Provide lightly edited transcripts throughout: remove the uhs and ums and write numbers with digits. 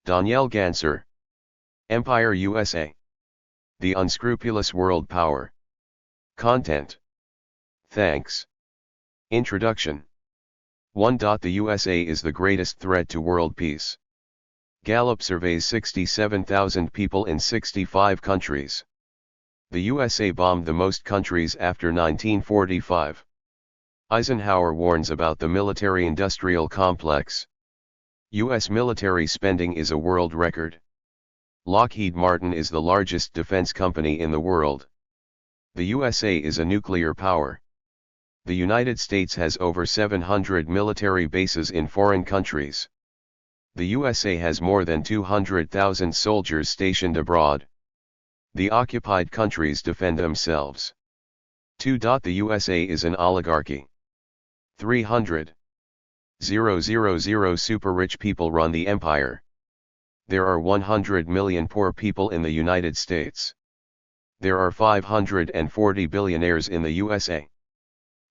Danielle Ganser. Empire USA. The unscrupulous world power. Content. Thanks. Introduction. 1. The USA is the greatest threat to world peace. Gallup surveys 67,000 people in 65 countries. The USA bombed the most countries after 1945. Eisenhower warns about the military-industrial complex. U.S. military spending is a world record. Lockheed Martin is the largest defense company in the world. The USA is a nuclear power. The United States has over 700 military bases in foreign countries. The USA has more than 200,000 soldiers stationed abroad. The occupied countries defend themselves. 2. The USA is an oligarchy. 300,000 super rich people run the empire. There are 100 million poor people in the United States. There are 540 billionaires in the USA.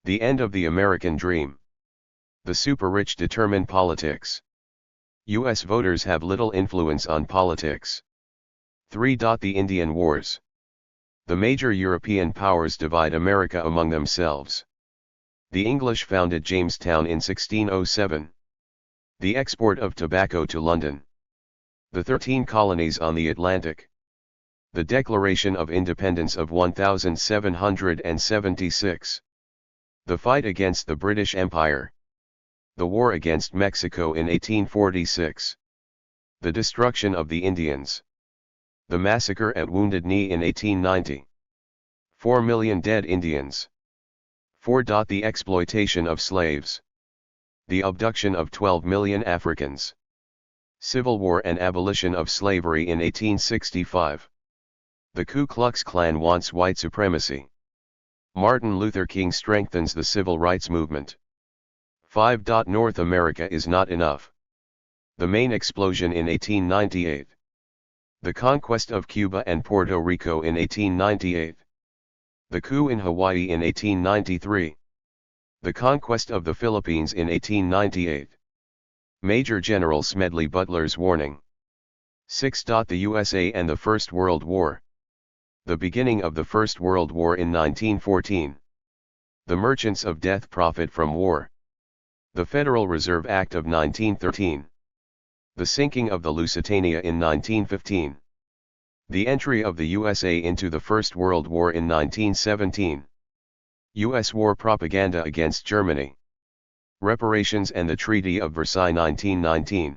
The end of the American dream. The super rich determine politics. U.S. voters have little influence on politics. 3. The Indian Wars. The major European powers divide America among themselves. The English founded Jamestown in 1607. The export of tobacco to London. The 13 colonies on the Atlantic. The Declaration of Independence of 1776. The fight against the British Empire. The war against Mexico in 1846. The destruction of the Indians. The massacre at Wounded Knee in 1890. 4 million dead Indians. 4. The exploitation of slaves. The abduction of 12 million Africans. Civil War and abolition of slavery in 1865. The Ku Klux Klan wants white supremacy. Martin Luther King strengthens the civil rights movement. 5. North America is not enough. The main explosion in 1898. The conquest of Cuba and Puerto Rico in 1898. The coup in Hawaii in 1893. The conquest of the Philippines in 1898. Major General Smedley Butler's warning. 6. The USA and the First World War. The beginning of the First World War in 1914. The merchants of death profit from war. The Federal Reserve Act of 1913. The sinking of the Lusitania in 1915. The entry of the USA into the First World War in 1917. U.S. war propaganda against Germany. Reparations and the Treaty of Versailles 1919.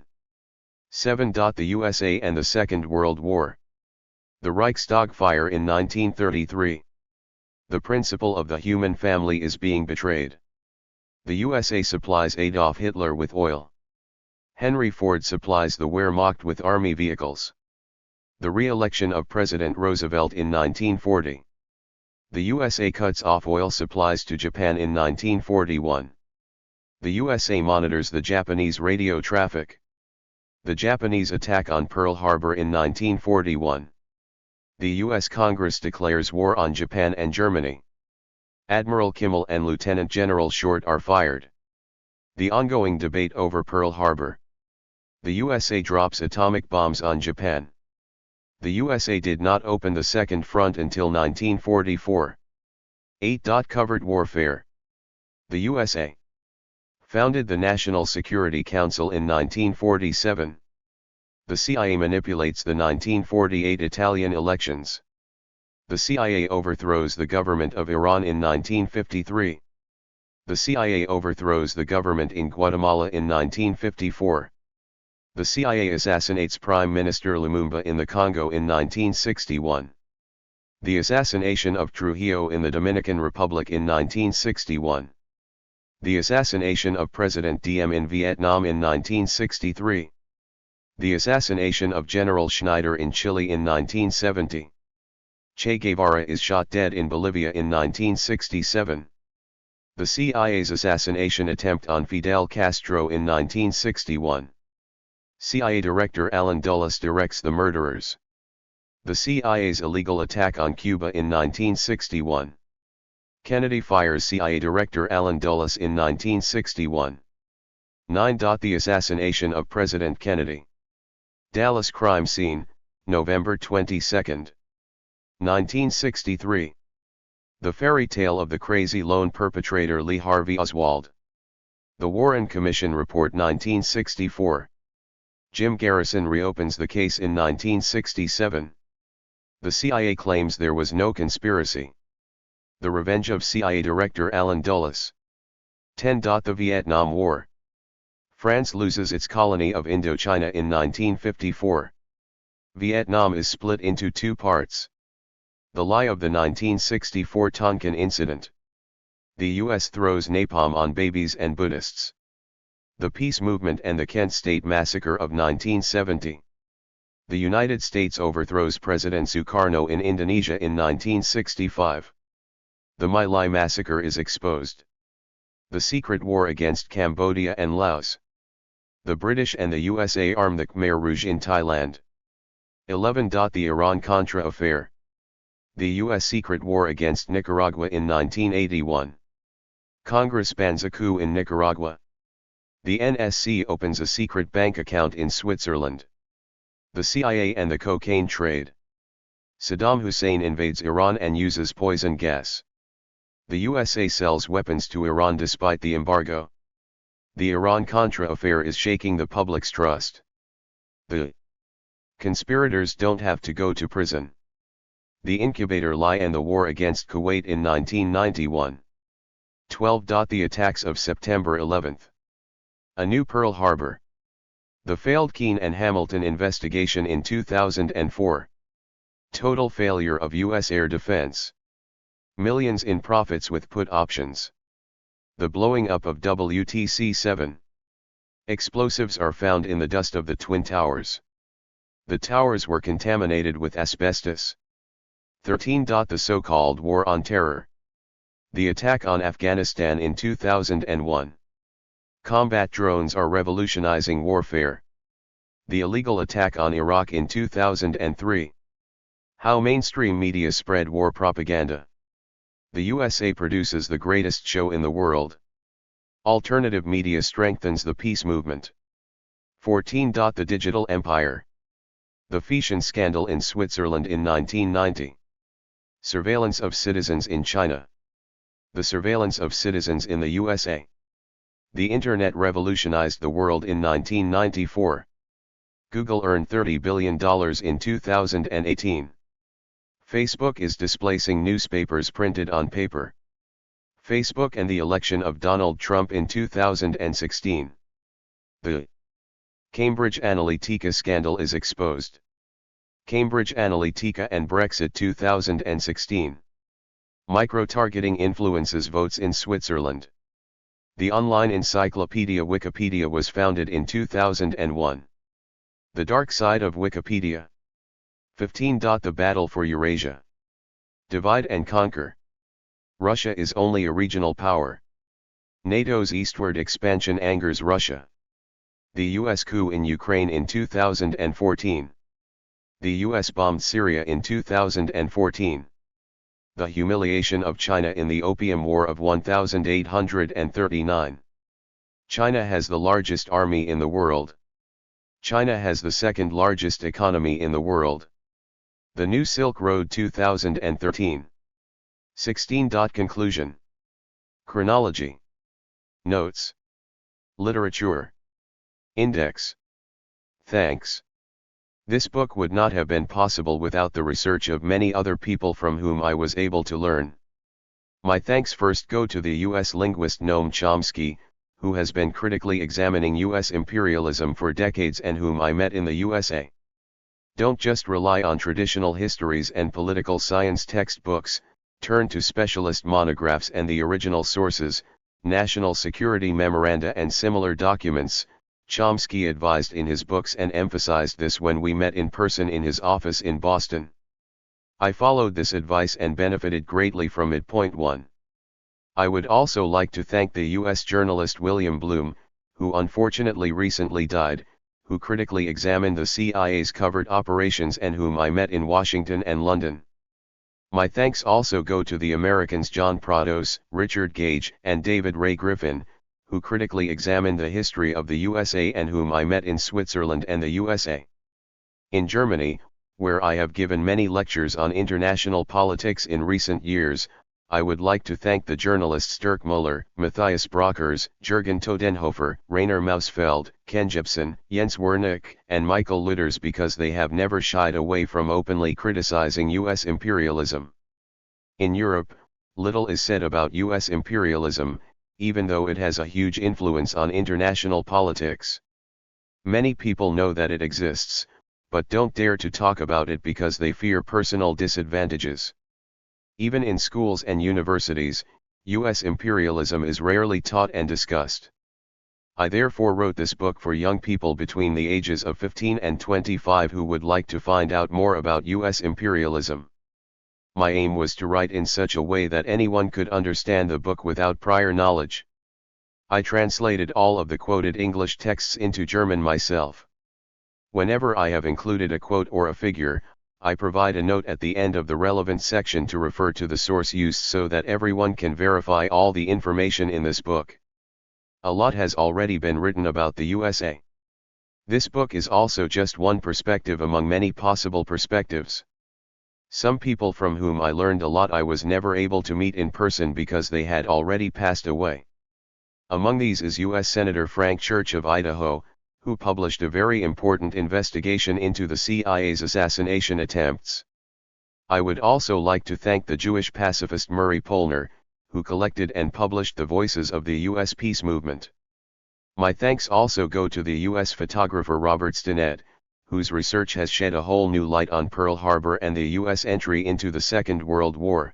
7. The USA and the Second World War. The Reichstag fire in 1933. The principle of the human family is being betrayed. The USA supplies Adolf Hitler with oil. Henry Ford supplies the Wehrmacht with army vehicles. The re-election of President Roosevelt in 1940. The USA cuts off oil supplies to Japan in 1941. The USA monitors the Japanese radio traffic. The Japanese attack on Pearl Harbor in 1941. The U.S. Congress declares war on Japan and Germany. Admiral Kimmel and Lieutenant General Short are fired. The ongoing debate over Pearl Harbor. The USA drops atomic bombs on Japan. The USA did not open the Second Front until 1944. 8. Covert warfare. The USA founded the National Security Council in 1947. The CIA manipulates the 1948 Italian elections. The CIA overthrows the government of Iran in 1953. The CIA overthrows the government in Guatemala in 1954. The CIA assassinates Prime Minister Lumumba in the Congo in 1961. The assassination of Trujillo in the Dominican Republic in 1961. The assassination of President Diem in Vietnam in 1963. The assassination of General Schneider in Chile in 1970. Che Guevara is shot dead in Bolivia in 1967. The CIA's assassination attempt on Fidel Castro in 1961. CIA Director Allen Dulles directs the murderers. The CIA's illegal attack on Cuba in 1961. Kennedy fires CIA Director Allen Dulles in 1961. 9. The assassination of President Kennedy. Dallas crime scene, November 22, 1963. The fairy tale of the crazy lone perpetrator Lee Harvey Oswald. The Warren Commission Report 1964. Jim Garrison reopens the case in 1967. The CIA claims there was no conspiracy. The Revenge of CIA Director Allen Dulles. 10. The Vietnam War. France loses its colony of Indochina in 1954. Vietnam is split into two parts. The lie of the 1964 Tonkin Incident. The U.S. throws napalm on babies and Buddhists. The peace movement and the Kent State Massacre of 1970. The United States overthrows President Sukarno in Indonesia in 1965. The My Lai Massacre is exposed. The secret war against Cambodia and Laos. The British and the USA arm the Khmer Rouge in Thailand. 11. The Iran-Contra affair. The U.S. secret war against Nicaragua in 1981. Congress bans a coup in Nicaragua. The NSC opens a secret bank account in Switzerland. The CIA and the cocaine trade. Saddam Hussein invades Iran and uses poison gas. The USA sells weapons to Iran despite the embargo. The Iran-Contra affair is shaking the public's trust. The conspirators don't have to go to prison. The incubator lie and the war against Kuwait in 1991. 12. The attacks of September 11. A new Pearl Harbor. The failed Keene and Hamilton investigation in 2004. Total failure of U.S. air defense. Millions in profits with put options. The blowing up of WTC-7. Explosives are found in the dust of the Twin Towers. The towers were contaminated with asbestos. 13. The so-called War on Terror. The attack on Afghanistan in 2001. Combat drones are revolutionizing warfare. The illegal attack on Iraq in 2003. How mainstream media spread war propaganda. The USA produces the greatest show in the world. Alternative media strengthens the peace movement. 14. The digital empire. The Fission scandal in Switzerland in 1990. Surveillance of citizens in China. The surveillance of citizens in the USA. The Internet revolutionized the world in 1994. Google earned $30 billion in 2018. Facebook is displacing newspapers printed on paper. Facebook and the election of Donald Trump in 2016. The Cambridge Analytica scandal is exposed. Cambridge Analytica and Brexit 2016. Micro-targeting influences votes in Switzerland. The online encyclopedia Wikipedia was founded in 2001. The dark side of Wikipedia. 15. The battle for Eurasia. Divide and conquer. Russia is only a regional power. NATO's eastward expansion angers Russia. The U.S. coup in Ukraine in 2014. The U.S. bombed Syria in 2014. The humiliation of China in the Opium War of 1839. China has the largest army in the world. China has the second largest economy in the world. The New Silk Road 2013. 16. Conclusion. Chronology. Notes. Literature. Index. Thanks. This book would not have been possible without the research of many other people from whom I was able to learn. My thanks first go to the U.S. linguist Noam Chomsky, who has been critically examining U.S. imperialism for decades and whom I met in the USA. Don't just rely on traditional histories and political science textbooks, turn to specialist monographs and the original sources, national security memoranda and similar documents. Chomsky advised in his books and emphasized this when we met in person in his office in Boston. I followed this advice and benefited greatly from it. Point 1. I would also like to thank the U.S. journalist William Bloom, who unfortunately recently died, who critically examined the CIA's covert operations and whom I met in Washington and London. My thanks also go to the Americans John Prados, Richard Gage and David Ray Griffin, who critically examined the history of the USA and whom I met in Switzerland and the USA. In Germany, where I have given many lectures on international politics in recent years, I would like to thank the journalists Dirk Müller, Matthias Brockers, Jürgen Todenhofer, Rainer Mausfeld, Ken Jepsen, Jens Wernick, and Michael Lüders because they have never shied away from openly criticizing U.S. imperialism. In Europe, little is said about U.S. imperialism, even though it has a huge influence on international politics. Many people know that it exists, but don't dare to talk about it because they fear personal disadvantages. Even in schools and universities, U.S. imperialism is rarely taught and discussed. I therefore wrote this book for young people between the ages of 15 and 25 who would like to find out more about U.S. imperialism. My aim was to write in such a way that anyone could understand the book without prior knowledge. I translated all of the quoted English texts into German myself. Whenever I have included a quote or a figure, I provide a note at the end of the relevant section to refer to the source used so that everyone can verify all the information in this book. A lot has already been written about the USA. This book is also just one perspective among many possible perspectives. Some people from whom I learned a lot I was never able to meet in person because they had already passed away. Among these is U.S. Senator Frank Church of Idaho, who published a very important investigation into the CIA's assassination attempts. I would also like to thank the Jewish pacifist Murray Polner, who collected and published the voices of the U.S. peace movement. My thanks also go to the U.S. photographer Robert Stinnett, whose research has shed a whole new light on Pearl Harbor and the U.S. entry into the Second World War.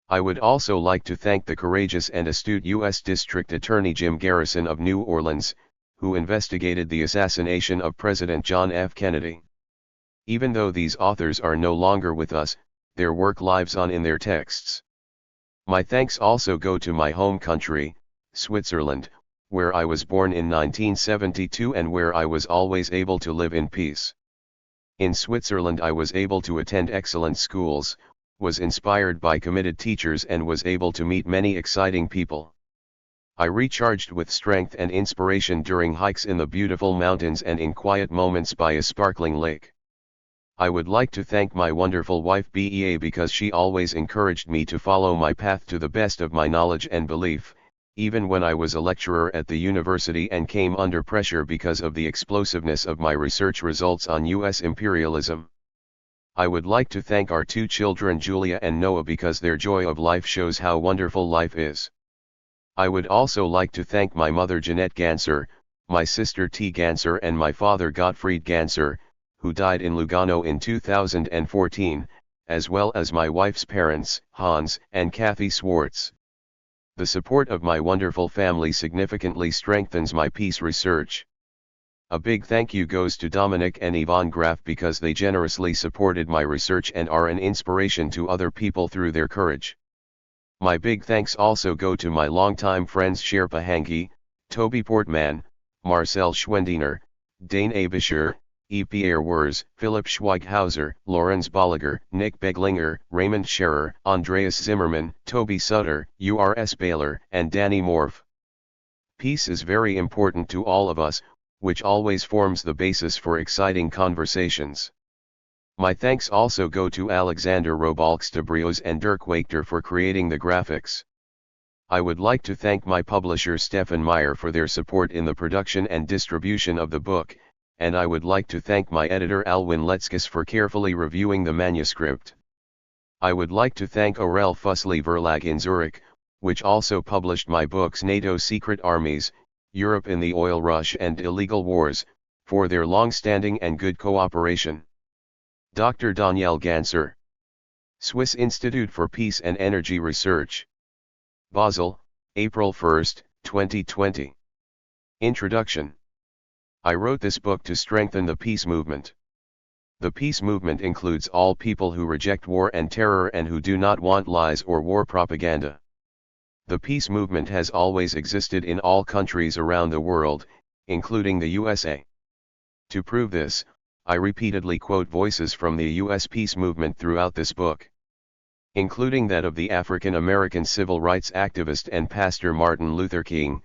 I would also like to thank the courageous and astute U.S. District Attorney Jim Garrison of New Orleans, who investigated the assassination of President John F. Kennedy. Even though these authors are no longer with us, their work lives on in their texts. My thanks also go to my home country, Switzerland, where I was born in 1972 and where I was always able to live in peace. In Switzerland I was able to attend excellent schools, was inspired by committed teachers and was able to meet many exciting people. I recharged with strength and inspiration during hikes in the beautiful mountains and in quiet moments by a sparkling lake. I would like to thank my wonderful wife Bea because she always encouraged me to follow my path to the best of my knowledge and belief, even when I was a lecturer at the university and came under pressure because of the explosiveness of my research results on U.S. imperialism. I would like to thank our two children Julia and Noah because their joy of life shows how wonderful life is. I would also like to thank my mother Jeanette Ganser, my sister T. Ganser and my father Gottfried Ganser, who died in Lugano in 2014, as well as my wife's parents, Hans and Kathy Swartz. The support of my wonderful family significantly strengthens my peace research. A big thank you goes to Dominic and Yvonne Graff because they generously supported my research and are an inspiration to other people through their courage. My big thanks also go to my longtime friends Sherpa Hangi, Toby Portman, Marcel Schwendiner, Dane Abischer, E. Pierre Wers, Philip Schweighauser, Lorenz Bolliger, Nick Beglinger, Raymond Scherer, Andreas Zimmerman, Toby Sutter, U.R.S. Baylor, and Danny Morf. Peace is very important to all of us, which always forms the basis for exciting conversations. My thanks also go to Alexander Robalkstabrios and Dirk Wachter for creating the graphics. I would like to thank my publisher Stefan Meyer for their support in the production and distribution of the book, and I would like to thank my editor Alwin Letzkis for carefully reviewing the manuscript. I would like to thank Aurel Fussli Verlag in Zurich, which also published my books NATO Secret Armies, Europe in the Oil Rush and Illegal Wars, for their long-standing and good cooperation. Dr. Danielle Ganser, Swiss Institute for Peace and Energy Research. Basel, April 1, 2020. Introduction. I wrote this book to strengthen the peace movement. The peace movement includes all people who reject war and terror and who do not want lies or war propaganda. The peace movement has always existed in all countries around the world, including the USA. To prove this, I repeatedly quote voices from the U.S. peace movement throughout this book, including that of the African American civil rights activist and pastor Martin Luther King,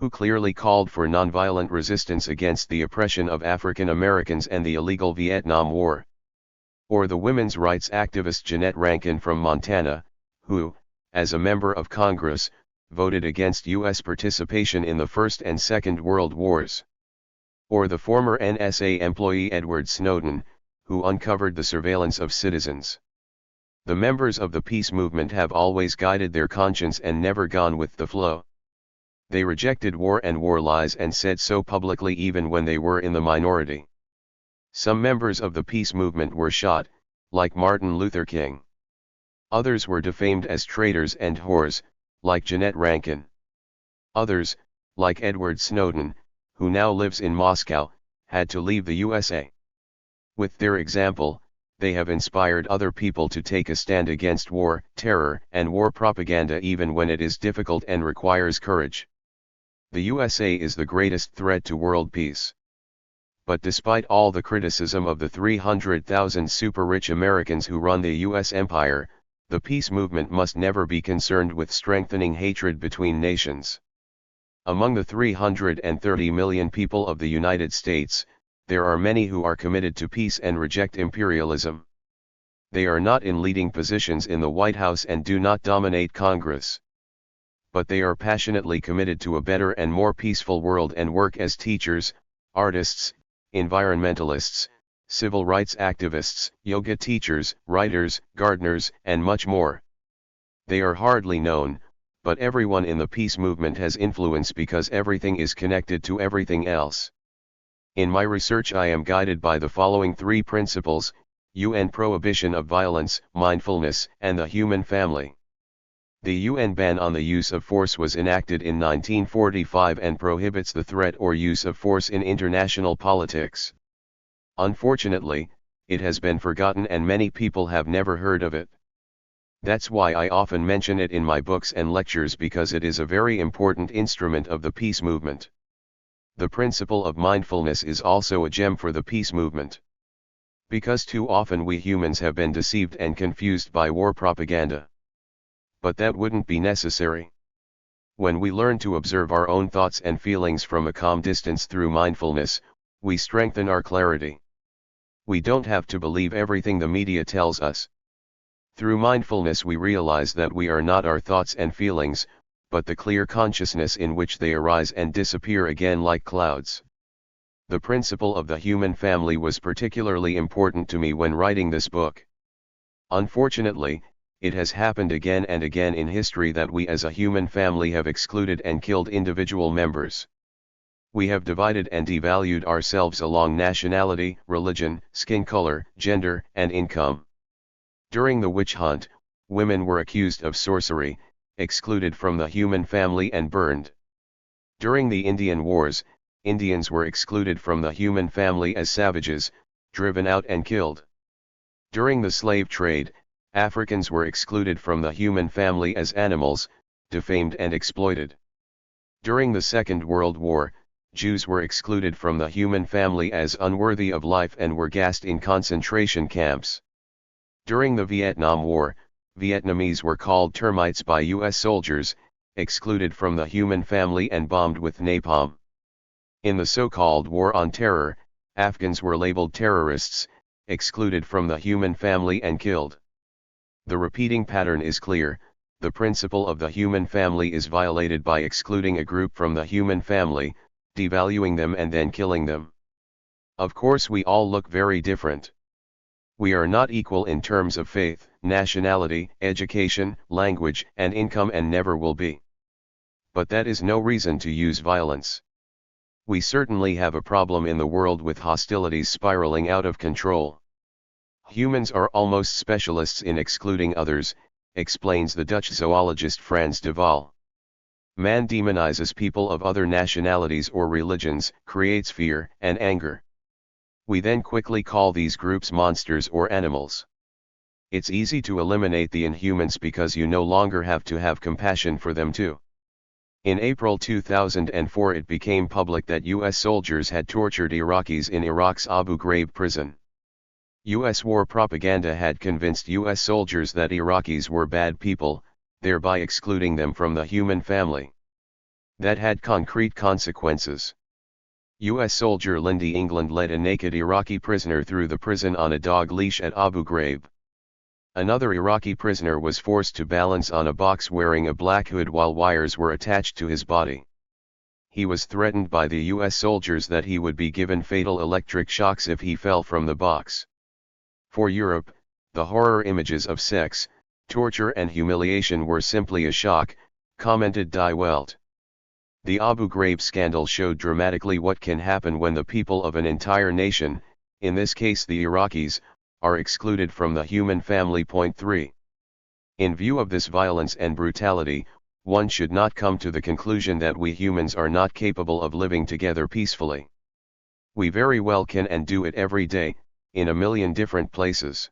who clearly called for nonviolent resistance against the oppression of African Americans and the illegal Vietnam War. Or the women's rights activist Jeannette Rankin from Montana, who, as a member of Congress, voted against U.S. participation in the First and Second World Wars. Or the former NSA employee Edward Snowden, who uncovered the surveillance of citizens. The members of the peace movement have always guided their conscience and never gone with the flow. They rejected war and war lies and said so publicly even when they were in the minority. Some members of the peace movement were shot, like Martin Luther King. Others were defamed as traitors and whores, like Jeannette Rankin. Others, like Edward Snowden, who now lives in Moscow, had to leave the USA. With their example, they have inspired other people to take a stand against war, terror, and war propaganda even when it is difficult and requires courage. The USA is the greatest threat to world peace. But despite all the criticism of the 300,000 super-rich Americans who run the U.S. empire, the peace movement must never be concerned with strengthening hatred between nations. Among the 330 million people of the United States, there are many who are committed to peace and reject imperialism. They are not in leading positions in the White House and do not dominate Congress. But they are passionately committed to a better and more peaceful world and work as teachers, artists, environmentalists, civil rights activists, yoga teachers, writers, gardeners, and much more. They are hardly known, but everyone in the peace movement has influence because everything is connected to everything else. In my research I am guided by the following three principles: UN prohibition of violence, mindfulness, and the human family. The UN ban on the use of force was enacted in 1945 and prohibits the threat or use of force in international politics. Unfortunately, it has been forgotten and many people have never heard of it. That's why I often mention it in my books and lectures, because it is a very important instrument of the peace movement. The principle of mindfulness is also a gem for the peace movement. Because too often we humans have been deceived and confused by war propaganda. But that wouldn't be necessary. When we learn to observe our own thoughts and feelings from a calm distance through mindfulness, we strengthen our clarity. We don't have to believe everything the media tells us. Through mindfulness we realize that we are not our thoughts and feelings, but the clear consciousness in which they arise and disappear again like clouds. The principle of the human family was particularly important to me when writing this book. Unfortunately, it has happened again and again in history that we as a human family have excluded and killed individual members. We have divided and devalued ourselves along nationality, religion, skin color, gender, and income. During the witch hunt, women were accused of sorcery, excluded from the human family and burned. During the Indian Wars, Indians were excluded from the human family as savages, driven out and killed. During the slave trade, Africans were excluded from the human family as animals, defamed and exploited. During the Second World War, Jews were excluded from the human family as unworthy of life and were gassed in concentration camps. During the Vietnam War, Vietnamese were called termites by U.S. soldiers, excluded from the human family and bombed with napalm. In the so-called War on Terror, Afghans were labeled terrorists, excluded from the human family and killed. The repeating pattern is clear: the principle of the human family is violated by excluding a group from the human family, devaluing them and then killing them. Of course we all look very different. We are not equal in terms of faith, nationality, education, language, and income, and never will be. But that is no reason to use violence. We certainly have a problem in the world with hostilities spiraling out of control. Humans are almost specialists in excluding others, explains the Dutch zoologist Frans de Waal. Man demonizes people of other nationalities or religions, creates fear and anger. We then quickly call these groups monsters or animals. It's easy to eliminate the inhumans because you no longer have to have compassion for them too. In April 2004 it became public that U.S. soldiers had tortured Iraqis in Iraq's Abu Ghraib prison. U.S. war propaganda had convinced U.S. soldiers that Iraqis were bad people, thereby excluding them from the human family. that had concrete consequences. U.S. soldier Lindy England led a naked Iraqi prisoner through the prison on a dog leash at Abu Ghraib. Another Iraqi prisoner was forced to balance on a box wearing a black hood while wires were attached to his body. He was threatened by the U.S. soldiers that he would be given fatal electric shocks if he fell from the box. For Europe, the horror images of sex, torture and humiliation were simply a shock, commented Die Welt. The Abu Ghraib scandal showed dramatically what can happen when the people of an entire nation, in this case the Iraqis, are excluded from the human family. Point 3. In view of this violence and brutality, one should not come to the conclusion that we humans are not capable of living together peacefully. We very well can and do it every day, in a million different places.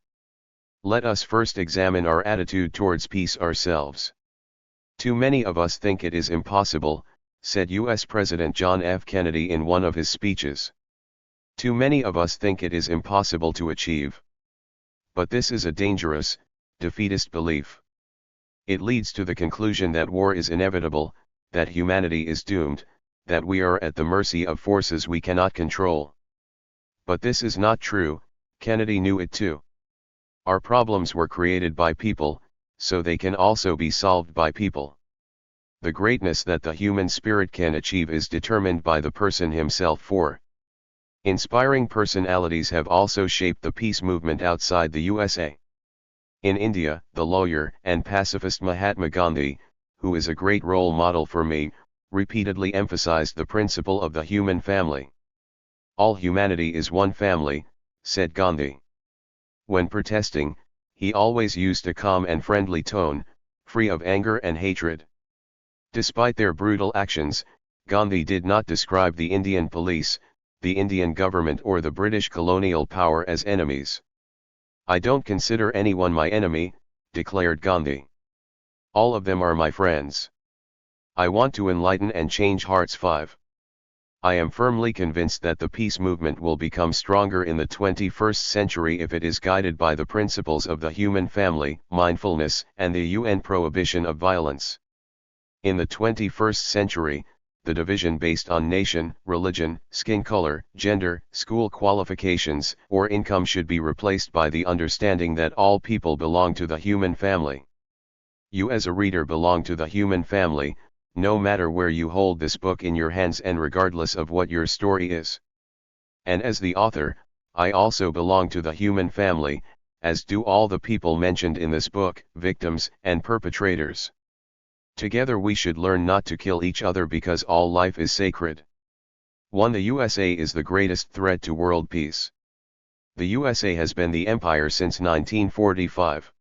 Let us first examine our attitude towards peace ourselves. Too many of us think it is impossible, said U.S. President John F. Kennedy in one of his speeches. Too many of us think it is impossible to achieve. But this is a dangerous, defeatist belief. It leads to the conclusion that war is inevitable, that humanity is doomed, that we are at the mercy of forces we cannot control. But this is not true. Kennedy knew it too. Our problems were created by people, so they can also be solved by people. The greatness that the human spirit can achieve is determined by the person himself. Inspiring personalities have also shaped the peace movement outside the USA. In India, the lawyer and pacifist Mahatma Gandhi, who is a great role model for me, repeatedly emphasized the principle of the human family. All humanity is one family, said Gandhi. When protesting, he always used a calm and friendly tone, free of anger and hatred. Despite their brutal actions, Gandhi did not describe the Indian police, the Indian government or the British colonial power as enemies. I don't consider anyone my enemy, declared Gandhi. All of them are my friends. I want to enlighten and change hearts. 5. I am firmly convinced that the peace movement will become stronger in the 21st century if it is guided by the principles of the human family, mindfulness, and the UN prohibition of violence. In the 21st century, the division based on nation, religion, skin color, gender, school qualifications, or income should be replaced by the understanding that all people belong to the human family. You as a reader belong to the human family, no matter where you hold this book in your hands and regardless of what your story is. And as the author, I also belong to the human family, as do all the people mentioned in this book, victims and perpetrators. Together we should learn not to kill each other because all life is sacred. 1. The USA is the greatest threat to world peace. The USA has been the empire since 1945.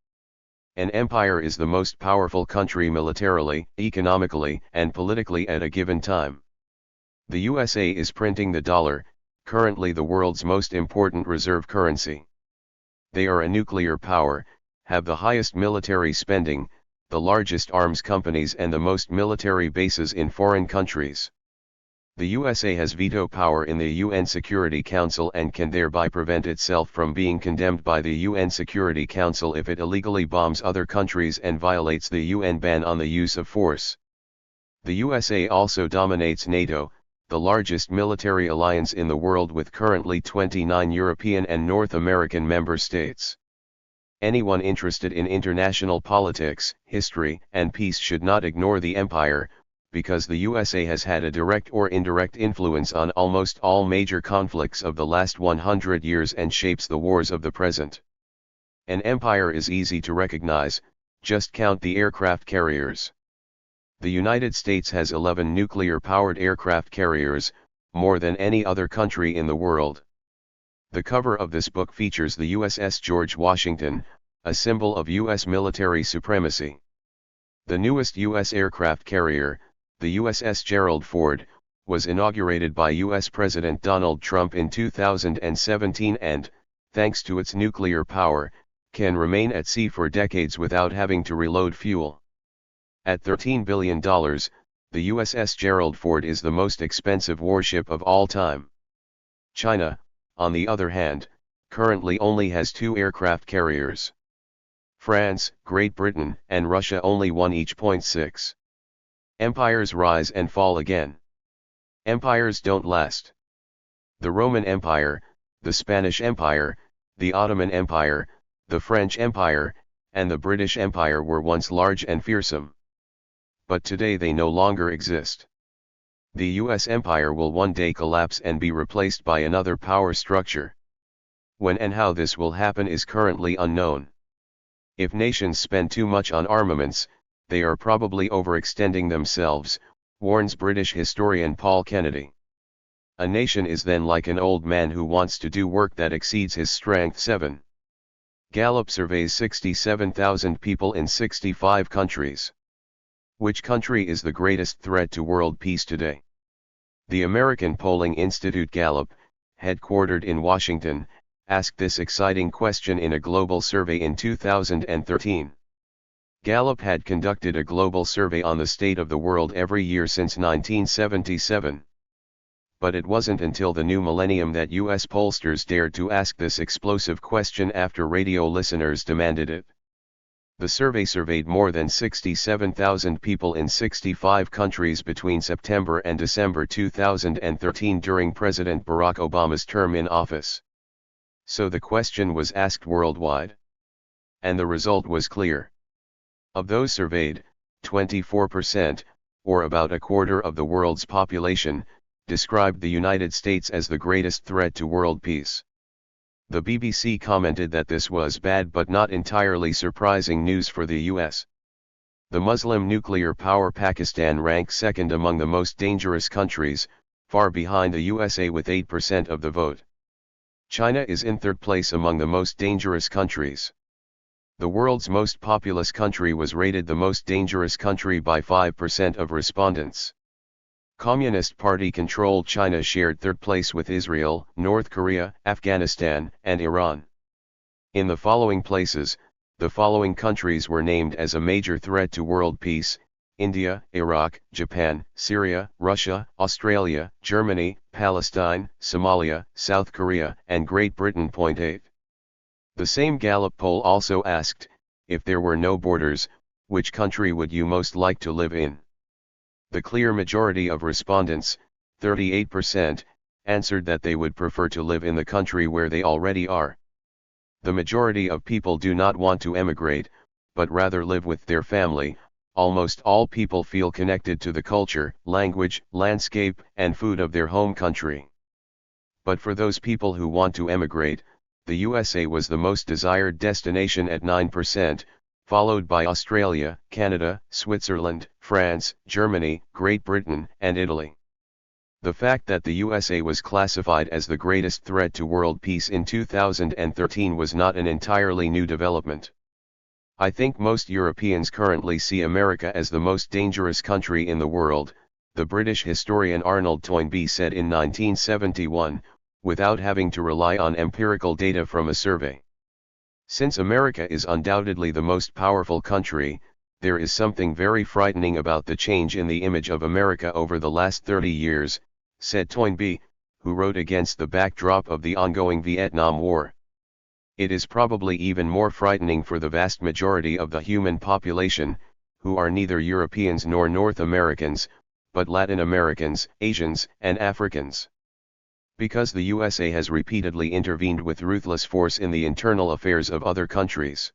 An empire is the most powerful country militarily, economically, and politically at a given time. The USA is printing the dollar, currently the world's most important reserve currency. They are a nuclear power, have the highest military spending, the largest arms companies and the most military bases in foreign countries. The USA has veto power in the UN Security Council and can thereby prevent itself from being condemned by the UN Security Council if it illegally bombs other countries and violates the UN ban on the use of force. The USA also dominates NATO, the largest military alliance in the world with currently 29 European and North American member states. Anyone interested in international politics, history, and peace should not ignore the empire, because the USA has had a direct or indirect influence on almost all major conflicts of the last 100 years and shapes the wars of the present. An empire is easy to recognize, just count the aircraft carriers. The United States has 11 nuclear-powered aircraft carriers, more than any other country in the world. The cover of this book features the USS George Washington, a symbol of U.S. military supremacy. The newest U.S. aircraft carrier, the USS Gerald Ford, was inaugurated by U.S. President Donald Trump in 2017 and, thanks to its nuclear power, can remain at sea for decades without having to reload fuel. At $13 billion, the USS Gerald Ford is the most expensive warship of all time. China, on the other hand, currently only has 2 aircraft carriers. France, Great Britain, and Russia only one each. 6. Empires rise and fall again. Empires don't last. The Roman Empire, the Spanish Empire, the Ottoman Empire, the French Empire, and the British Empire were once large and fearsome. But today they no longer exist. The US Empire will one day collapse and be replaced by another power structure. When and how this will happen is currently unknown. If nations spend too much on armaments, they are probably overextending themselves, warns British historian Paul Kennedy. A nation is then like an old man who wants to do work that exceeds his strength. 7. Gallup surveys 67,000 people in 65 countries. Which country is the greatest threat to world peace today? The American polling institute Gallup, headquartered in Washington, asked this exciting question in a global survey in 2013. Gallup had conducted a global survey on the state of the world every year since 1977. But it wasn't until the new millennium that US pollsters dared to ask this explosive question after radio listeners demanded it. The survey surveyed more than 67,000 people in 65 countries between September and December 2013 during President Barack Obama's term in office. So the question was asked worldwide. And the result was clear. Of those surveyed, 24%, or about a quarter of the world's population, described the United States as the greatest threat to world peace. The BBC commented that this was bad but not entirely surprising news for the US. The Muslim nuclear power Pakistan ranks second among the most dangerous countries, far behind the USA with 8% of the vote. China is in third place among the most dangerous countries. The world's most populous country was rated the most dangerous country by 5% of respondents. Communist Party-controlled China shared third place with Israel, North Korea, Afghanistan, and Iran. In the following places, the following countries were named as a major threat to world peace: India, Iraq, Japan, Syria, Russia, Australia, Germany, Palestine, Somalia, South Korea, and Great Britain. 8. The same Gallup poll also asked, if there were no borders, which country would you most like to live in? The clear majority of respondents, 38%, answered that they would prefer to live in the country where they already are. The majority of people do not want to emigrate, but rather live with their family. Almost all people feel connected to the culture, language, landscape, and food of their home country. But for those people who want to emigrate, the USA was the most desired destination at 9%, followed by Australia, Canada, Switzerland, France, Germany, Great Britain, and Italy. The fact that the USA was classified as the greatest threat to world peace in 2013 was not an entirely new development. I think most Europeans currently see America as the most dangerous country in the world, the British historian Arnold Toynbee said in 1971, without having to rely on empirical data from a survey. Since America is undoubtedly the most powerful country, there is something very frightening about the change in the image of America over the last 30 years, said Toynbee, who wrote against the backdrop of the ongoing Vietnam War. It is probably even more frightening for the vast majority of the human population, who are neither Europeans nor North Americans, but Latin Americans, Asians, and Africans. Because the USA has repeatedly intervened with ruthless force in the internal affairs of other countries.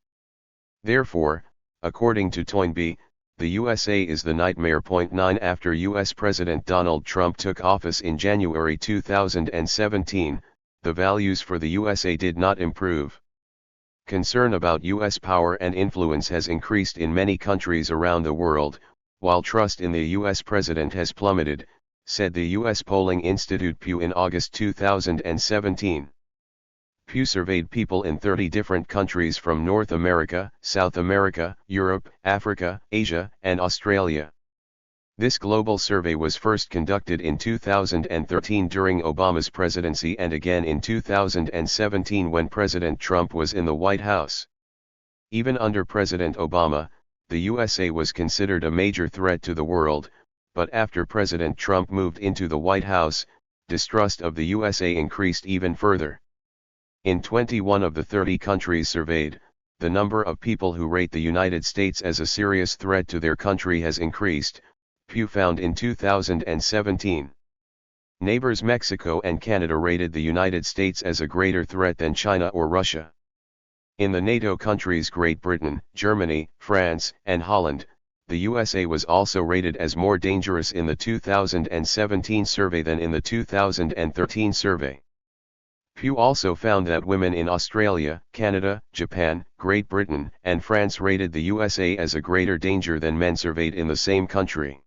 Therefore, according to Toynbee, the USA is the nightmare. 9 After US President Donald Trump took office in January 2017, the values for the USA did not improve. Concern about US power and influence has increased in many countries around the world, while trust in the US president has plummeted, said the US polling institute Pew in August 2017. Pew surveyed people in 30 different countries from North America, South America, Europe, Africa, Asia, and Australia. This global survey was first conducted in 2013 during Obama's presidency and again in 2017 when President Trump was in the White House. Even under President Obama, the USA was considered a major threat to the world, but after President Trump moved into the White House, distrust of the USA increased even further. In 21 of the 30 countries surveyed, the number of people who rate the United States as a serious threat to their country has increased, Pew found in 2017. Neighbors Mexico and Canada rated the United States as a greater threat than China or Russia. In the NATO countries Great Britain, Germany, France, and Holland, the USA was also rated as more dangerous in the 2017 survey than in the 2013 survey. Pew also found that women in Australia, Canada, Japan, Great Britain, and France rated the USA as a greater danger than men surveyed in the same country.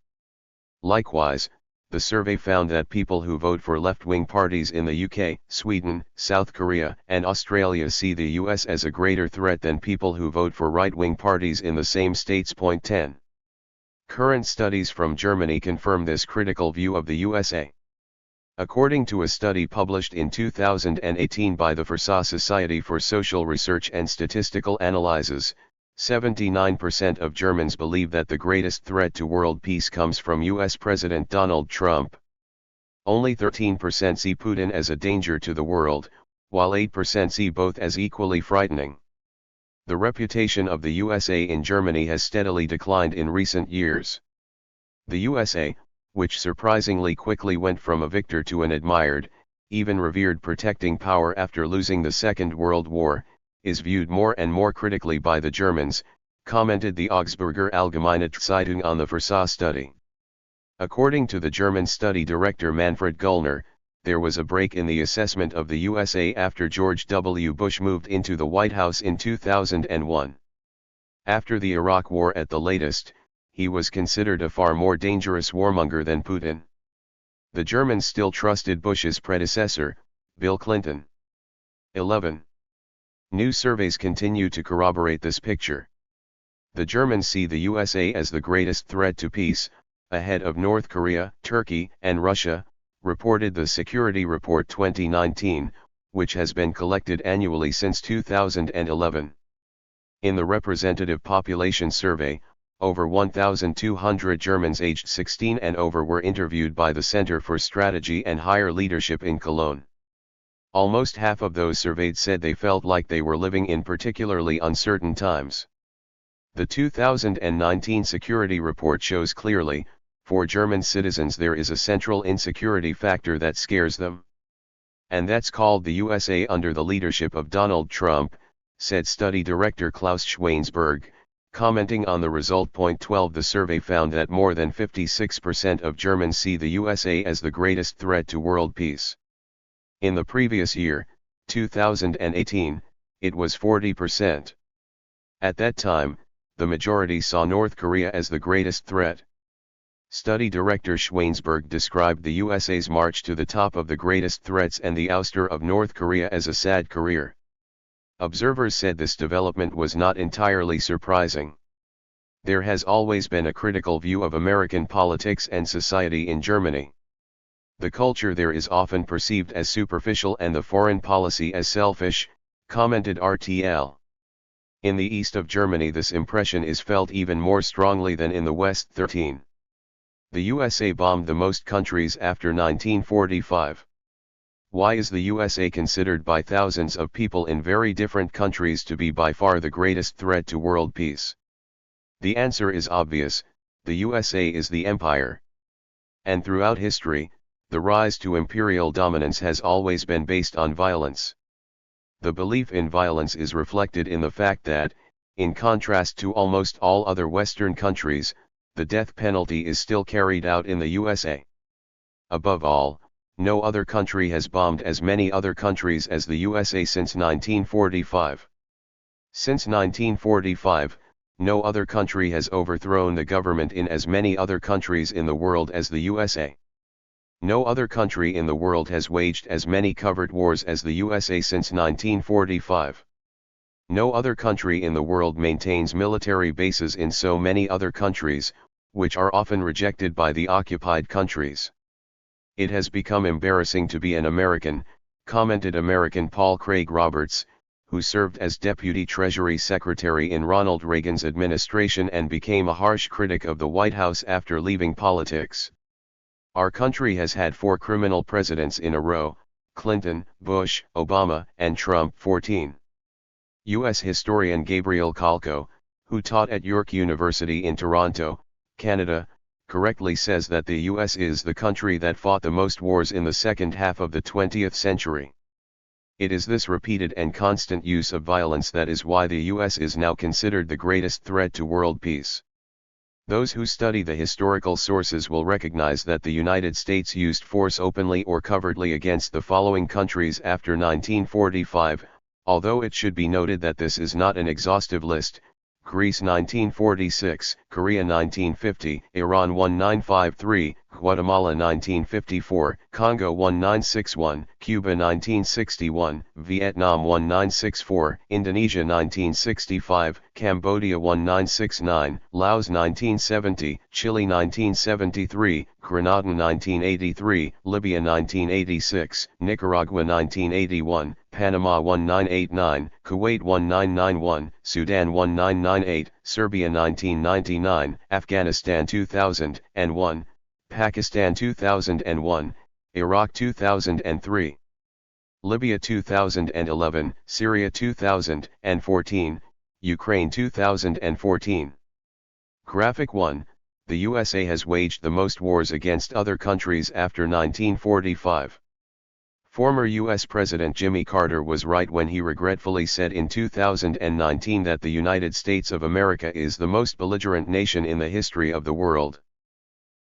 Likewise, the survey found that people who vote for left-wing parties in the UK, Sweden, South Korea, and Australia see the US as a greater threat than people who vote for right-wing parties in the same states. 10. Current studies from Germany confirm this critical view of the USA. According to a study published in 2018 by the FRSA Society for Social Research and Statistical Analysis, 79% of Germans believe that the greatest threat to world peace comes from US President Donald Trump. Only 13% see Putin as a danger to the world, while 8% see both as equally frightening. The reputation of the USA in Germany has steadily declined in recent years. The USA, which surprisingly quickly went from a victor to an admired, even revered protecting power after losing the Second World War, is viewed more and more critically by the Germans, commented the Augsburger Allgemeine Zeitung on the FRSA study. According to the German study director Manfred Gullner, there was a break in the assessment of the USA after George W. Bush moved into the White House in 2001. After the Iraq War at the latest, he was considered a far more dangerous warmonger than Putin. The Germans still trusted Bush's predecessor, Bill Clinton. 11. New surveys continue to corroborate this picture. The Germans see the USA as the greatest threat to peace, ahead of North Korea, Turkey, and Russia, reported the Security Report 2019, which has been collected annually since 2011. In the Representative Population Survey, over 1,200 Germans aged 16 and over were interviewed by the Center for Strategy and Higher Leadership in Cologne. Almost half of those surveyed said they felt like they were living in particularly uncertain times. The 2019 Security Report shows clearly, for German citizens there is a central insecurity factor that scares them. And that's called the USA under the leadership of Donald Trump, said study director Klaus Schweinsberg. Commenting on the result. 12 The survey found that more than 56% of Germans see the USA as the greatest threat to world peace. In the previous year, 2018, it was 40%. At that time, the majority saw North Korea as the greatest threat. Study director Schweinsberg described the USA's march to the top of the greatest threats and the ouster of North Korea as a sad career. Observers said this development was not entirely surprising. There has always been a critical view of American politics and society in Germany. The culture there is often perceived as superficial and the foreign policy as selfish, commented RTL. In the east of Germany this impression is felt even more strongly than in the west. 13. The USA bombed the most countries after 1945. Why is the USA considered by thousands of people in very different countries to be by far the greatest threat to world peace? The answer is obvious: the USA is the empire. And throughout history, the rise to imperial dominance has always been based on violence. The belief in violence is reflected in the fact that, in contrast to almost all other Western countries, the death penalty is still carried out in the USA. Above all, no other country has bombed as many other countries as the USA since 1945. Since 1945, no other country has overthrown the government in as many other countries in the world as the USA. No other country in the world has waged as many covert wars as the USA since 1945. No other country in the world maintains military bases in so many other countries, which are often rejected by the occupied countries. It has become embarrassing to be an American, commented American Paul Craig Roberts, who served as Deputy Treasury Secretary in Ronald Reagan's administration and became a harsh critic of the White House after leaving politics. Our country has had 4 criminal presidents in a row: Clinton, Bush, Obama, and Trump. 14. U.S. historian Gabriel Kalko, who taught at York University in Toronto, Canada, correctly says that the US is the country that fought the most wars in the second half of the 20th century. It is this repeated and constant use of violence that is why the US is now considered the greatest threat to world peace. Those who study the historical sources will recognize that the United States used force openly or covertly against the following countries after 1945, although it should be noted that this is not an exhaustive list: Greece 1946, Korea 1950, Iran 1953, Guatemala 1954, Congo 1961, Cuba 1961, Vietnam 1964, Indonesia 1965, Cambodia 1969, Laos 1970, Chile 1973, Grenada 1983, Libya 1986, Nicaragua 1981, Panama 1989, Kuwait 1991, Sudan 1998, Serbia 1999, Afghanistan 2001, Pakistan 2001, Iraq 2003, Libya 2011, Syria 2014, Ukraine 2014. Graphic 1. The USA has waged the most wars against other countries after 1945. Former U.S. President Jimmy Carter was right when he regretfully said in 2019 that the United States of America is the most belligerent nation in the history of the world.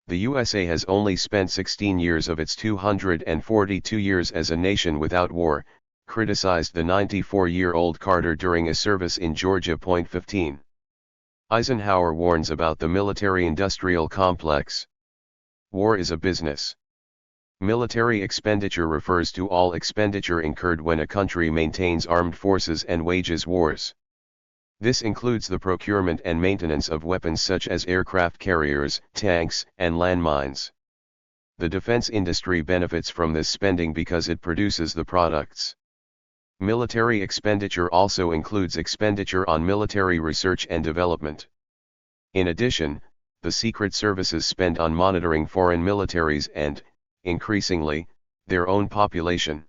The USA has only spent 16 years of its 242 years as a nation without war, criticized the 94-year-old Carter during a service in Georgia. 15. Eisenhower warns about the military-industrial complex. War is a business. Military expenditure refers to all expenditure incurred when a country maintains armed forces and wages wars. This includes the procurement and maintenance of weapons such as aircraft carriers, tanks, and landmines. The defense industry benefits from this spending because it produces the products. Military expenditure also includes expenditure on military research and development. In addition, the secret services spend on monitoring foreign militaries and, increasingly, their own population.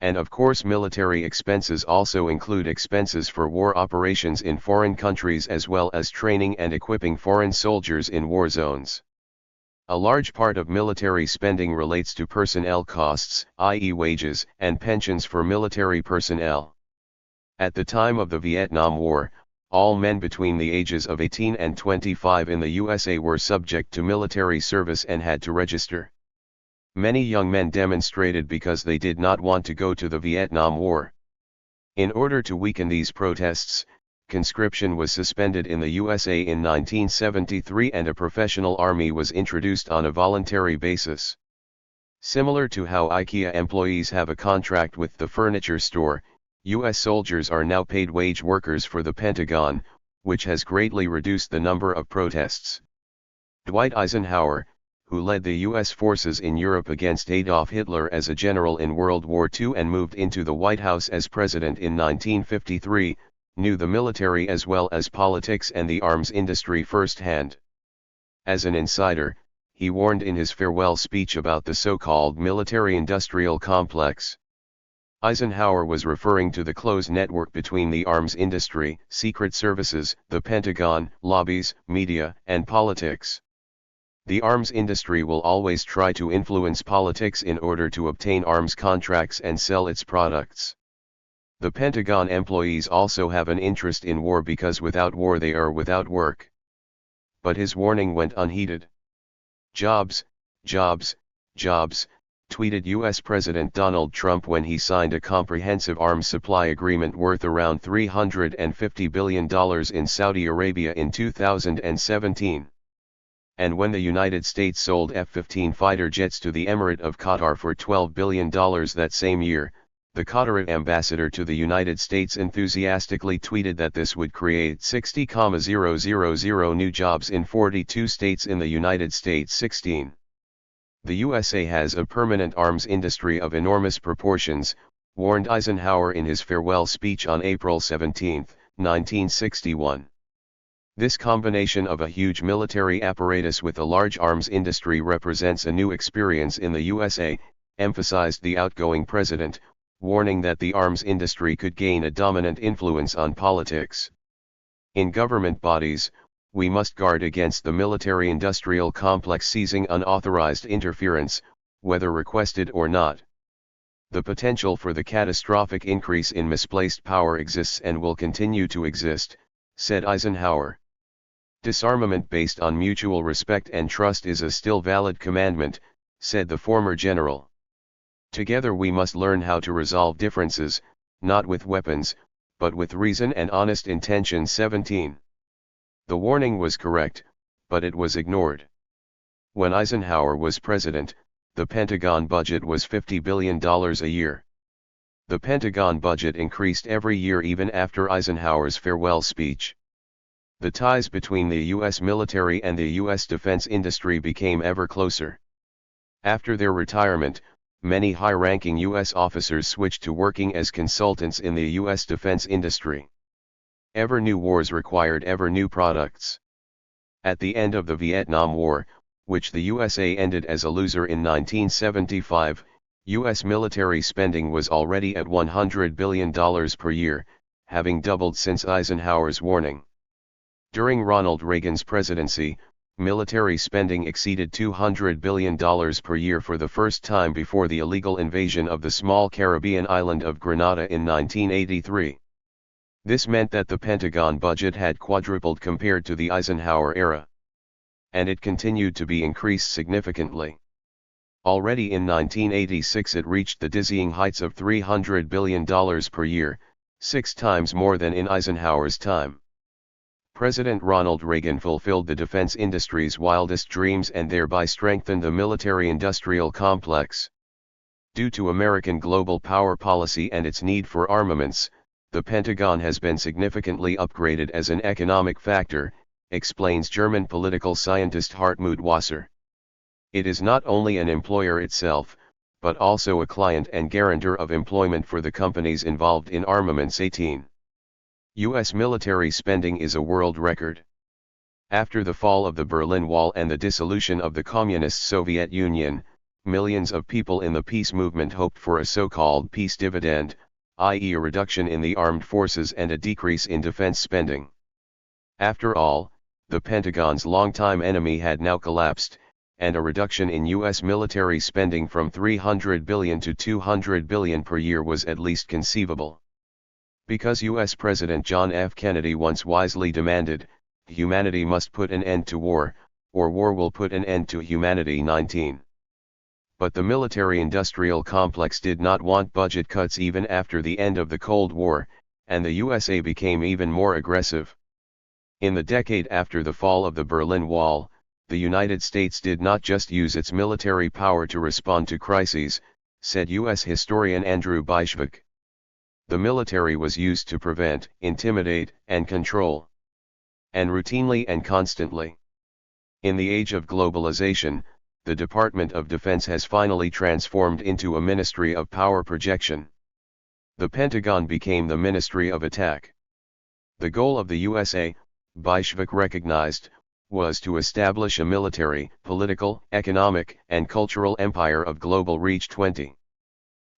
And of course, military expenses also include expenses for war operations in foreign countries as well as training and equipping foreign soldiers in war zones. A large part of military spending relates to personnel costs, i.e. wages and pensions for military personnel. At the time of the Vietnam War, all men between the ages of 18 and 25 in the USA were subject to military service and had to register. Many young men demonstrated because they did not want to go to the Vietnam War. In order to weaken these protests, conscription was suspended in the USA in 1973 and a professional army was introduced on a voluntary basis. Similar to how IKEA employees have a contract with the furniture store, U.S. soldiers are now paid wage workers for the Pentagon, which has greatly reduced the number of protests. Dwight Eisenhower, who led the U.S. forces in Europe against Adolf Hitler as a general in World War II and moved into the White House as president in 1953, knew the military as well as politics and the arms industry firsthand. As an insider, he warned in his farewell speech about the so-called military-industrial complex. Eisenhower was referring to the close network between the arms industry, secret services, the Pentagon, lobbies, media, and politics. The arms industry will always try to influence politics in order to obtain arms contracts and sell its products. The Pentagon employees also have an interest in war because without war they are without work. But his warning went unheeded. Jobs, jobs, jobs, tweeted U.S. President Donald Trump when he signed a comprehensive arms supply agreement worth around $350 billion in Saudi Arabia in 2017. And when the United States sold F-15 fighter jets to the Emirate of Qatar for $12 billion that same year, the Qatari ambassador to the United States enthusiastically tweeted that this would create 60,000 new jobs in 42 states in the United States. 16. The USA has a permanent arms industry of enormous proportions, warned Eisenhower in his farewell speech on April 17, 1961. This combination of a huge military apparatus with a large arms industry represents a new experience in the USA, emphasized the outgoing president, warning that the arms industry could gain a dominant influence on politics. In government bodies, we must guard against the military-industrial complex seizing unauthorized interference, whether requested or not. The potential for the catastrophic increase in misplaced power exists and will continue to exist, said Eisenhower. Disarmament based on mutual respect and trust is a still valid commandment, said the former general. Together we must learn how to resolve differences, not with weapons, but with reason and honest intention. 17. The warning was correct, but it was ignored. When Eisenhower was president, the Pentagon budget was $50 billion a year. The Pentagon budget increased every year even after Eisenhower's farewell speech. The ties between the U.S. military and the U.S. defense industry became ever closer. After their retirement, many high-ranking U.S. officers switched to working as consultants in the U.S. defense industry. Ever new wars required ever new products. At the end of the Vietnam War, which the USA ended as a loser in 1975, U.S. military spending was already at $100 billion per year, having doubled since Eisenhower's warning. During Ronald Reagan's presidency, military spending exceeded $200 billion per year for the first time before the illegal invasion of the small Caribbean island of Grenada in 1983. This meant that the Pentagon budget had quadrupled compared to the Eisenhower era. And it continued to be increased significantly. Already in 1986 it reached the dizzying heights of $300 billion per year, 6 times more than in Eisenhower's time. President Ronald Reagan fulfilled the defense industry's wildest dreams and thereby strengthened the military-industrial complex. Due to American global power policy and its need for armaments, the Pentagon has been significantly upgraded as an economic factor, explains German political scientist Hartmut Wasser. It is not only an employer itself, but also a client and guarantor of employment for the companies involved in armaments. 18. U.S. military spending is a world record. After the fall of the Berlin Wall and the dissolution of the Communist Soviet Union, millions of people in the peace movement hoped for a so-called peace dividend, i.e. a reduction in the armed forces and a decrease in defense spending. After all, the Pentagon's longtime enemy had now collapsed, and a reduction in U.S. military spending from $300 billion to $200 billion per year was at least conceivable. Because U.S. President John F. Kennedy once wisely demanded, humanity must put an end to war, or war will put an end to humanity. 19. But the military-industrial complex did not want budget cuts even after the end of the Cold War, and the USA became even more aggressive. In the decade after the fall of the Berlin Wall, the United States did not just use its military power to respond to crises, said U.S. historian Andrew Bishvik. The military was used to prevent, intimidate, and control. And routinely and constantly. In the age of globalization, the Department of Defense has finally transformed into a ministry of power projection. The Pentagon became the Ministry of Attack. The goal of the USA, Bishvik recognized, was to establish a military, political, economic, and cultural empire of global reach. 20.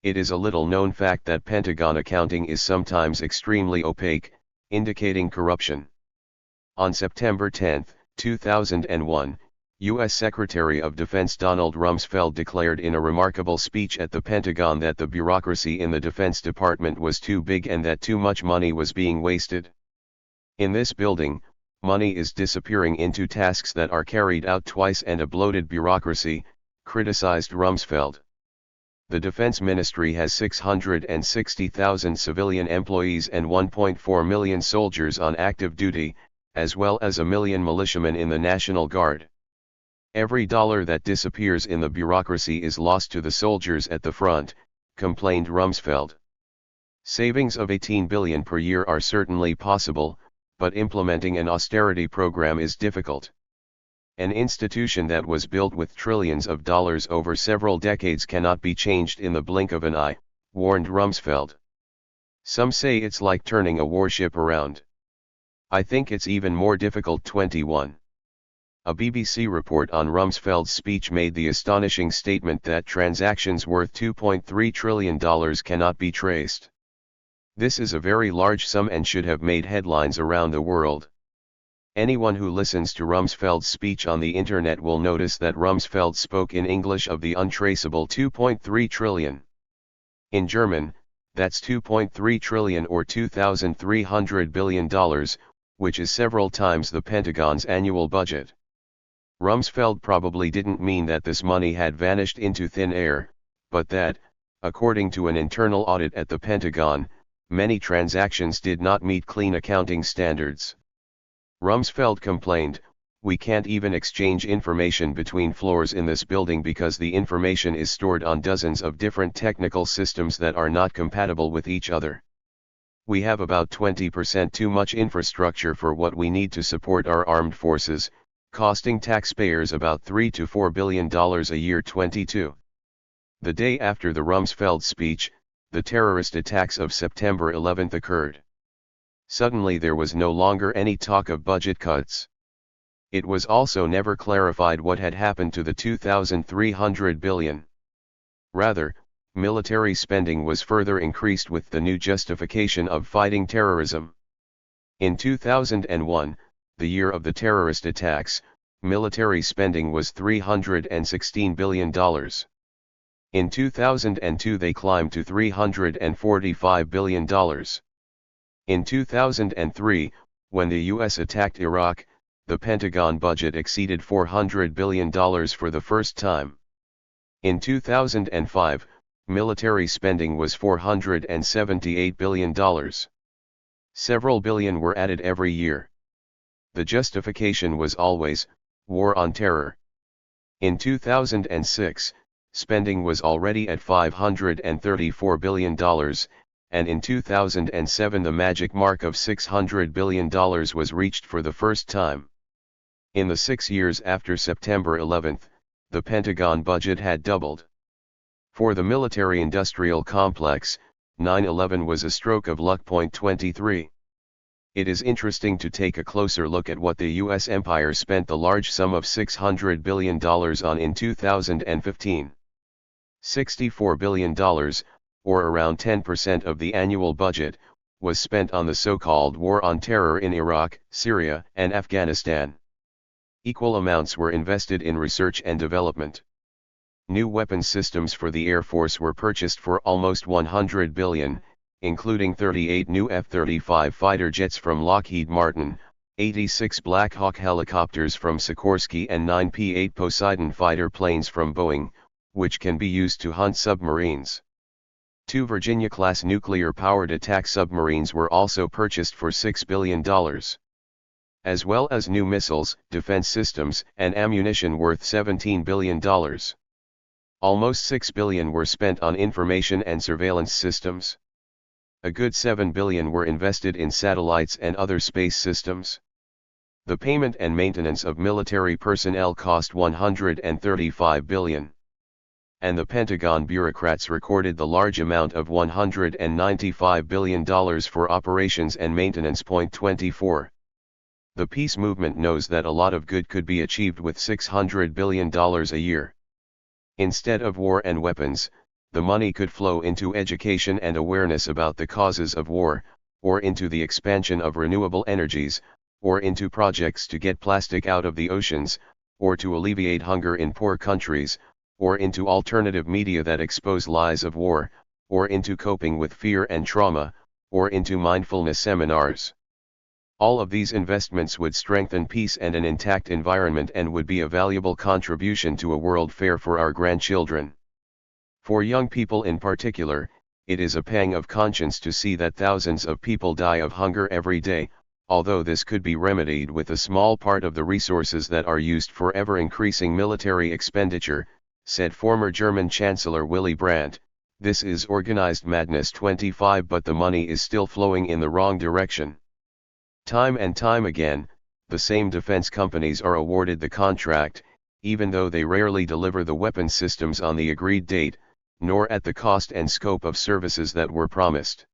It is a little-known fact that Pentagon accounting is sometimes extremely opaque, indicating corruption. On September 10, 2001, U.S. Secretary of Defense Donald Rumsfeld declared in a remarkable speech at the Pentagon that the bureaucracy in the Defense Department was too big and that too much money was being wasted. In this building, money is disappearing into tasks that are carried out twice and a bloated bureaucracy, criticized Rumsfeld. The Defense Ministry has 660,000 civilian employees and 1.4 million soldiers on active duty, as well as 1 million militiamen in the National Guard. Every dollar that disappears in the bureaucracy is lost to the soldiers at the front, complained Rumsfeld. Savings of $18 billion per year are certainly possible, but implementing an austerity program is difficult. An institution that was built with trillions of dollars over several decades cannot be changed in the blink of an eye, warned Rumsfeld. Some say it's like turning a warship around. I think it's even more difficult. 21. A BBC report on Rumsfeld's speech made the astonishing statement that transactions worth $2.3 trillion cannot be traced. This is a very large sum and should have made headlines around the world. Anyone who listens to Rumsfeld's speech on the internet will notice that Rumsfeld spoke in English of the untraceable 2.3 trillion. In German, that's 2.3 trillion or $2,300 billion, which is several times the Pentagon's annual budget. Rumsfeld probably didn't mean that this money had vanished into thin air, but that, according to an internal audit at the Pentagon, many transactions did not meet clean accounting standards. Rumsfeld complained, "We can't even exchange information between floors in this building because the information is stored on dozens of different technical systems that are not compatible with each other. We have about 20% too much infrastructure for what we need to support our armed forces, costing taxpayers about $3 to $4 billion a year." 22. The day after the Rumsfeld speech, the terrorist attacks of September 11 occurred. Suddenly there was no longer any talk of budget cuts. It was also never clarified what had happened to the $2,300 billion. Rather, military spending was further increased with the new justification of fighting terrorism. In 2001, the year of the terrorist attacks, military spending was $316 billion. In 2002 they climbed to $345 billion. In 2003, when the US attacked Iraq, the Pentagon budget exceeded $400 billion for the first time. In 2005, military spending was $478 billion. Several billion were added every year. The justification was always, war on terror. In 2006, spending was already at $534 billion, and in 2007 the magic mark of $600 billion was reached for the first time. In the 6 years after September 11, the Pentagon budget had doubled. For the military-industrial complex, 9/11 was a stroke of luck. 23. It is interesting to take a closer look at what the U.S. empire spent the large sum of $600 billion on in 2015. $64 billion, or around 10% of the annual budget, was spent on the so-called war on terror in Iraq, Syria, and Afghanistan. Equal amounts were invested in research and development. New weapons systems for the Air Force were purchased for almost $100 billion, including 38 new F-35 fighter jets from Lockheed Martin, 86 Black Hawk helicopters from Sikorsky and 9 P-8 Poseidon fighter planes from Boeing, which can be used to hunt submarines. 2 Virginia-class nuclear-powered attack submarines were also purchased for $6 billion. As well as new missiles, defense systems, and ammunition worth $17 billion. Almost $6 billion were spent on information and surveillance systems. A good $7 billion were invested in satellites and other space systems. The payment and maintenance of military personnel cost $135 billion. And the Pentagon bureaucrats recorded the large amount of $195 billion for operations and maintenance. 24. The peace movement knows that a lot of good could be achieved with $600 billion a year. Instead of war and weapons, the money could flow into education and awareness about the causes of war, or into the expansion of renewable energies, or into projects to get plastic out of the oceans, or to alleviate hunger in poor countries, or into alternative media that expose lies of war, or into coping with fear and trauma, or into mindfulness seminars. All of these investments would strengthen peace and an intact environment and would be a valuable contribution to a world fair for our grandchildren. For young people in particular, it is a pang of conscience to see that thousands of people die of hunger every day, although this could be remedied with a small part of the resources that are used for ever-increasing military expenditure, said former German Chancellor Willy Brandt. This is organized madness. 25. But the money is still flowing in the wrong direction. Time and time again, the same defense companies are awarded the contract, even though they rarely deliver the weapon systems on the agreed date, nor at the cost and scope of services that were promised.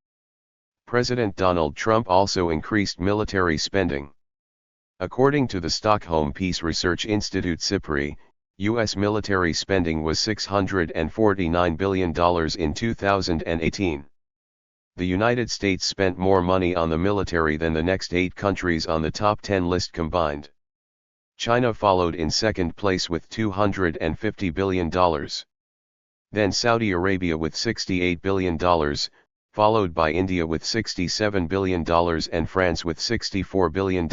President Donald Trump also increased military spending. According to the Stockholm Peace Research Institute (SIPRI), U.S. military spending was $649 billion in 2018. The United States spent more money on the military than the next 8 countries on the top 10 list combined. China followed in second place with $250 billion. Then Saudi Arabia with $68 billion, followed by India with $67 billion and France with $64 billion.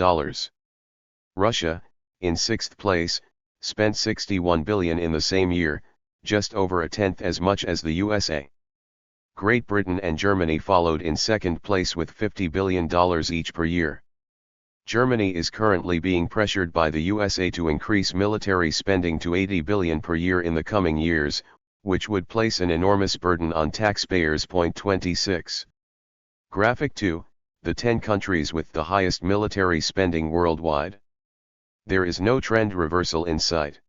Russia, in 6th place, spent $61 billion in the same year, just over a tenth as much as the USA. Great Britain and Germany followed in 2nd place with $50 billion each per year. Germany is currently being pressured by the USA to increase military spending to $80 billion per year in the coming years, which would place an enormous burden on taxpayers. 26. Graphic 2, the 10 countries with the highest military spending worldwide. There is no trend reversal in sight.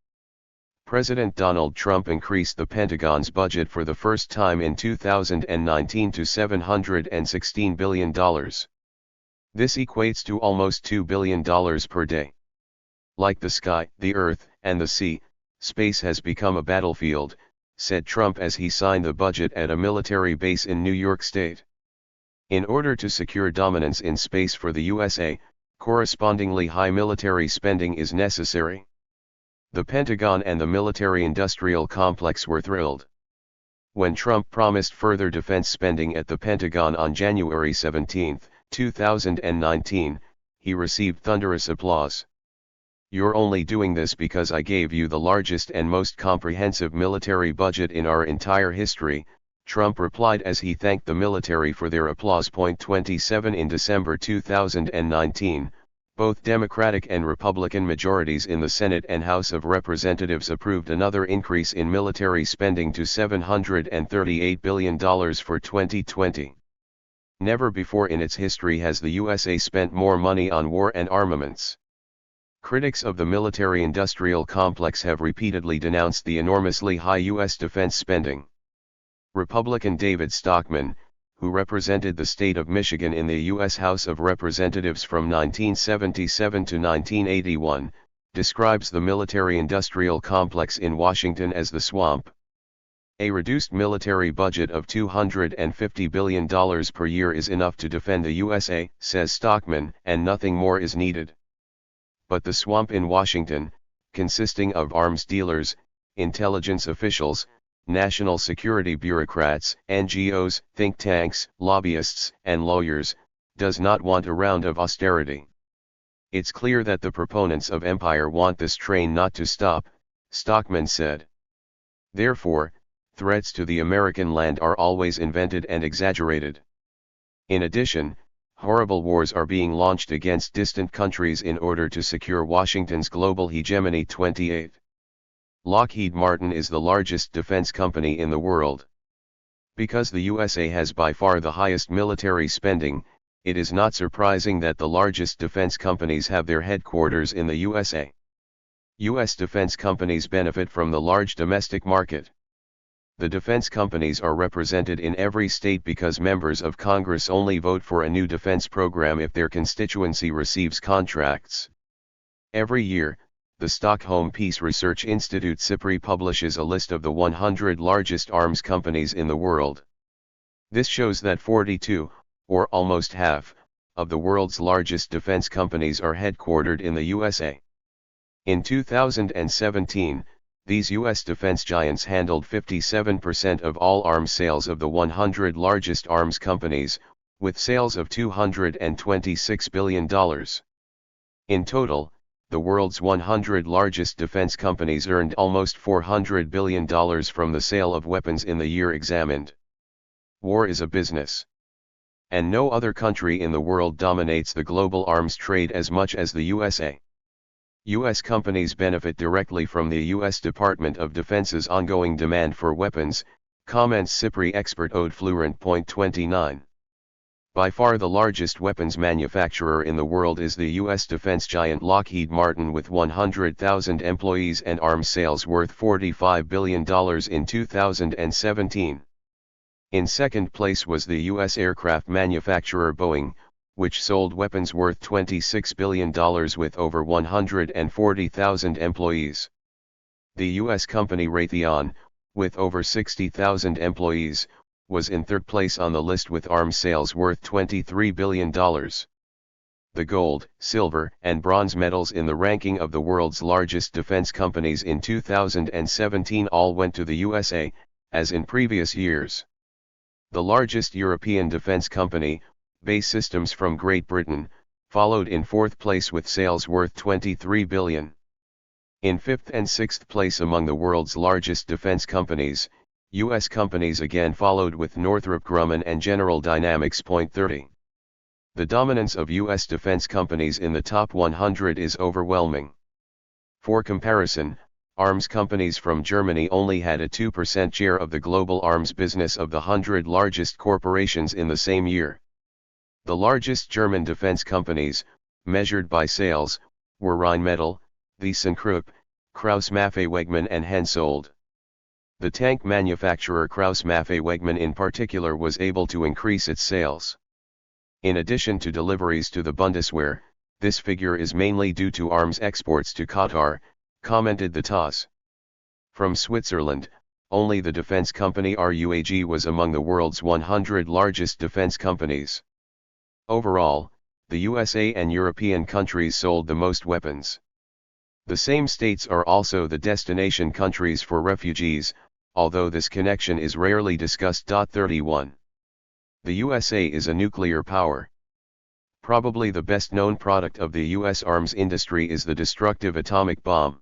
President Donald Trump increased the Pentagon's budget for the first time in 2019 to $716 billion. This equates to almost $2 billion per day. Like the sky, the earth, and the sea, space has become a battlefield, said Trump as he signed the budget at a military base in New York State. In order to secure dominance in space for the USA, correspondingly high military spending is necessary. The Pentagon and the military-industrial complex were thrilled. When Trump promised further defense spending at the Pentagon on January 17, 2019, he received thunderous applause. "You're only doing this because I gave you the largest and most comprehensive military budget in our entire history," Trump replied as he thanked the military for their applause. 27 In December 2019, both Democratic and Republican majorities in the Senate and House of Representatives approved another increase in military spending to $738 billion for 2020. Never before in its history has the USA spent more money on war and armaments. Critics of the military-industrial complex have repeatedly denounced the enormously high U.S. defense spending. Republican David Stockman, who represented the state of Michigan in the U.S. House of Representatives from 1977 to 1981, describes the military-industrial complex in Washington as the swamp. A reduced military budget of $250 billion per year is enough to defend the USA, says Stockman, and nothing more is needed. But the swamp in Washington, consisting of arms dealers, intelligence officials, national security bureaucrats, NGOs, think tanks, lobbyists, and lawyers, does not want a round of austerity. It's clear that the proponents of empire want this train not to stop, Stockman said. Therefore, threats to the American land are always invented and exaggerated. In addition, horrible wars are being launched against distant countries in order to secure Washington's global hegemony. 28. Lockheed Martin is the largest defense company in the world. Because the USA has by far the highest military spending, it is not surprising that the largest defense companies have their headquarters in the USA. U.S. defense companies benefit from the large domestic market. The defense companies are represented in every state because members of Congress only vote for a new defense program if their constituency receives contracts. Every year, the Stockholm Peace Research Institute SIPRI publishes a list of the 100 largest arms companies in the world. This shows that 42, or almost half, of the world's largest defense companies are headquartered in the USA. In 2017, these U.S. defense giants handled 57% of all arms sales of the 100 largest arms companies, with sales of $226 billion. In total, the world's 100 largest defense companies earned almost $400 billion from the sale of weapons in the year examined. War is a business. And no other country in the world dominates the global arms trade as much as the USA. U.S. companies benefit directly from the U.S. Department of Defense's ongoing demand for weapons, comments SIPRI expert Aude Florent. 29. By far the largest weapons manufacturer in the world is the U.S. defense giant Lockheed Martin with 100,000 employees and arms sales worth $45 billion in 2017. In second place was the U.S. aircraft manufacturer Boeing, which sold weapons worth $26 billion with over 140,000 employees. The U.S. company Raytheon, with over 60,000 employees, was in third place on the list with arms sales worth $23 billion. The gold, silver, and bronze medals in the ranking of the world's largest defense companies in 2017 all went to the USA, as in previous years. The largest European defense company, BAE Systems from Great Britain, followed in fourth place with sales worth $23 billion. In fifth and sixth place among the world's largest defense companies, U.S. companies again followed with Northrop Grumman and General Dynamics. 30. The dominance of U.S. defense companies in the top 100 is overwhelming. For comparison, arms companies from Germany only had a 2% share of the global arms business of the 100 largest corporations in the same year. The largest German defense companies, measured by sales, were Rheinmetall, ThyssenKrupp, Krauss-Maffei-Wegmann and Hensoldt. The tank manufacturer Krauss-Maffei-Wegmann in particular was able to increase its sales. In addition to deliveries to the Bundeswehr, this figure is mainly due to arms exports to Qatar, commented the TASS. From Switzerland, only the defense company RUAG was among the world's 100 largest defense companies. Overall, the USA and European countries sold the most weapons. The same states are also the destination countries for refugees, although this connection is rarely discussed. 31. The USA is a nuclear power. Probably the best-known product of the U.S. arms industry is the destructive atomic bomb.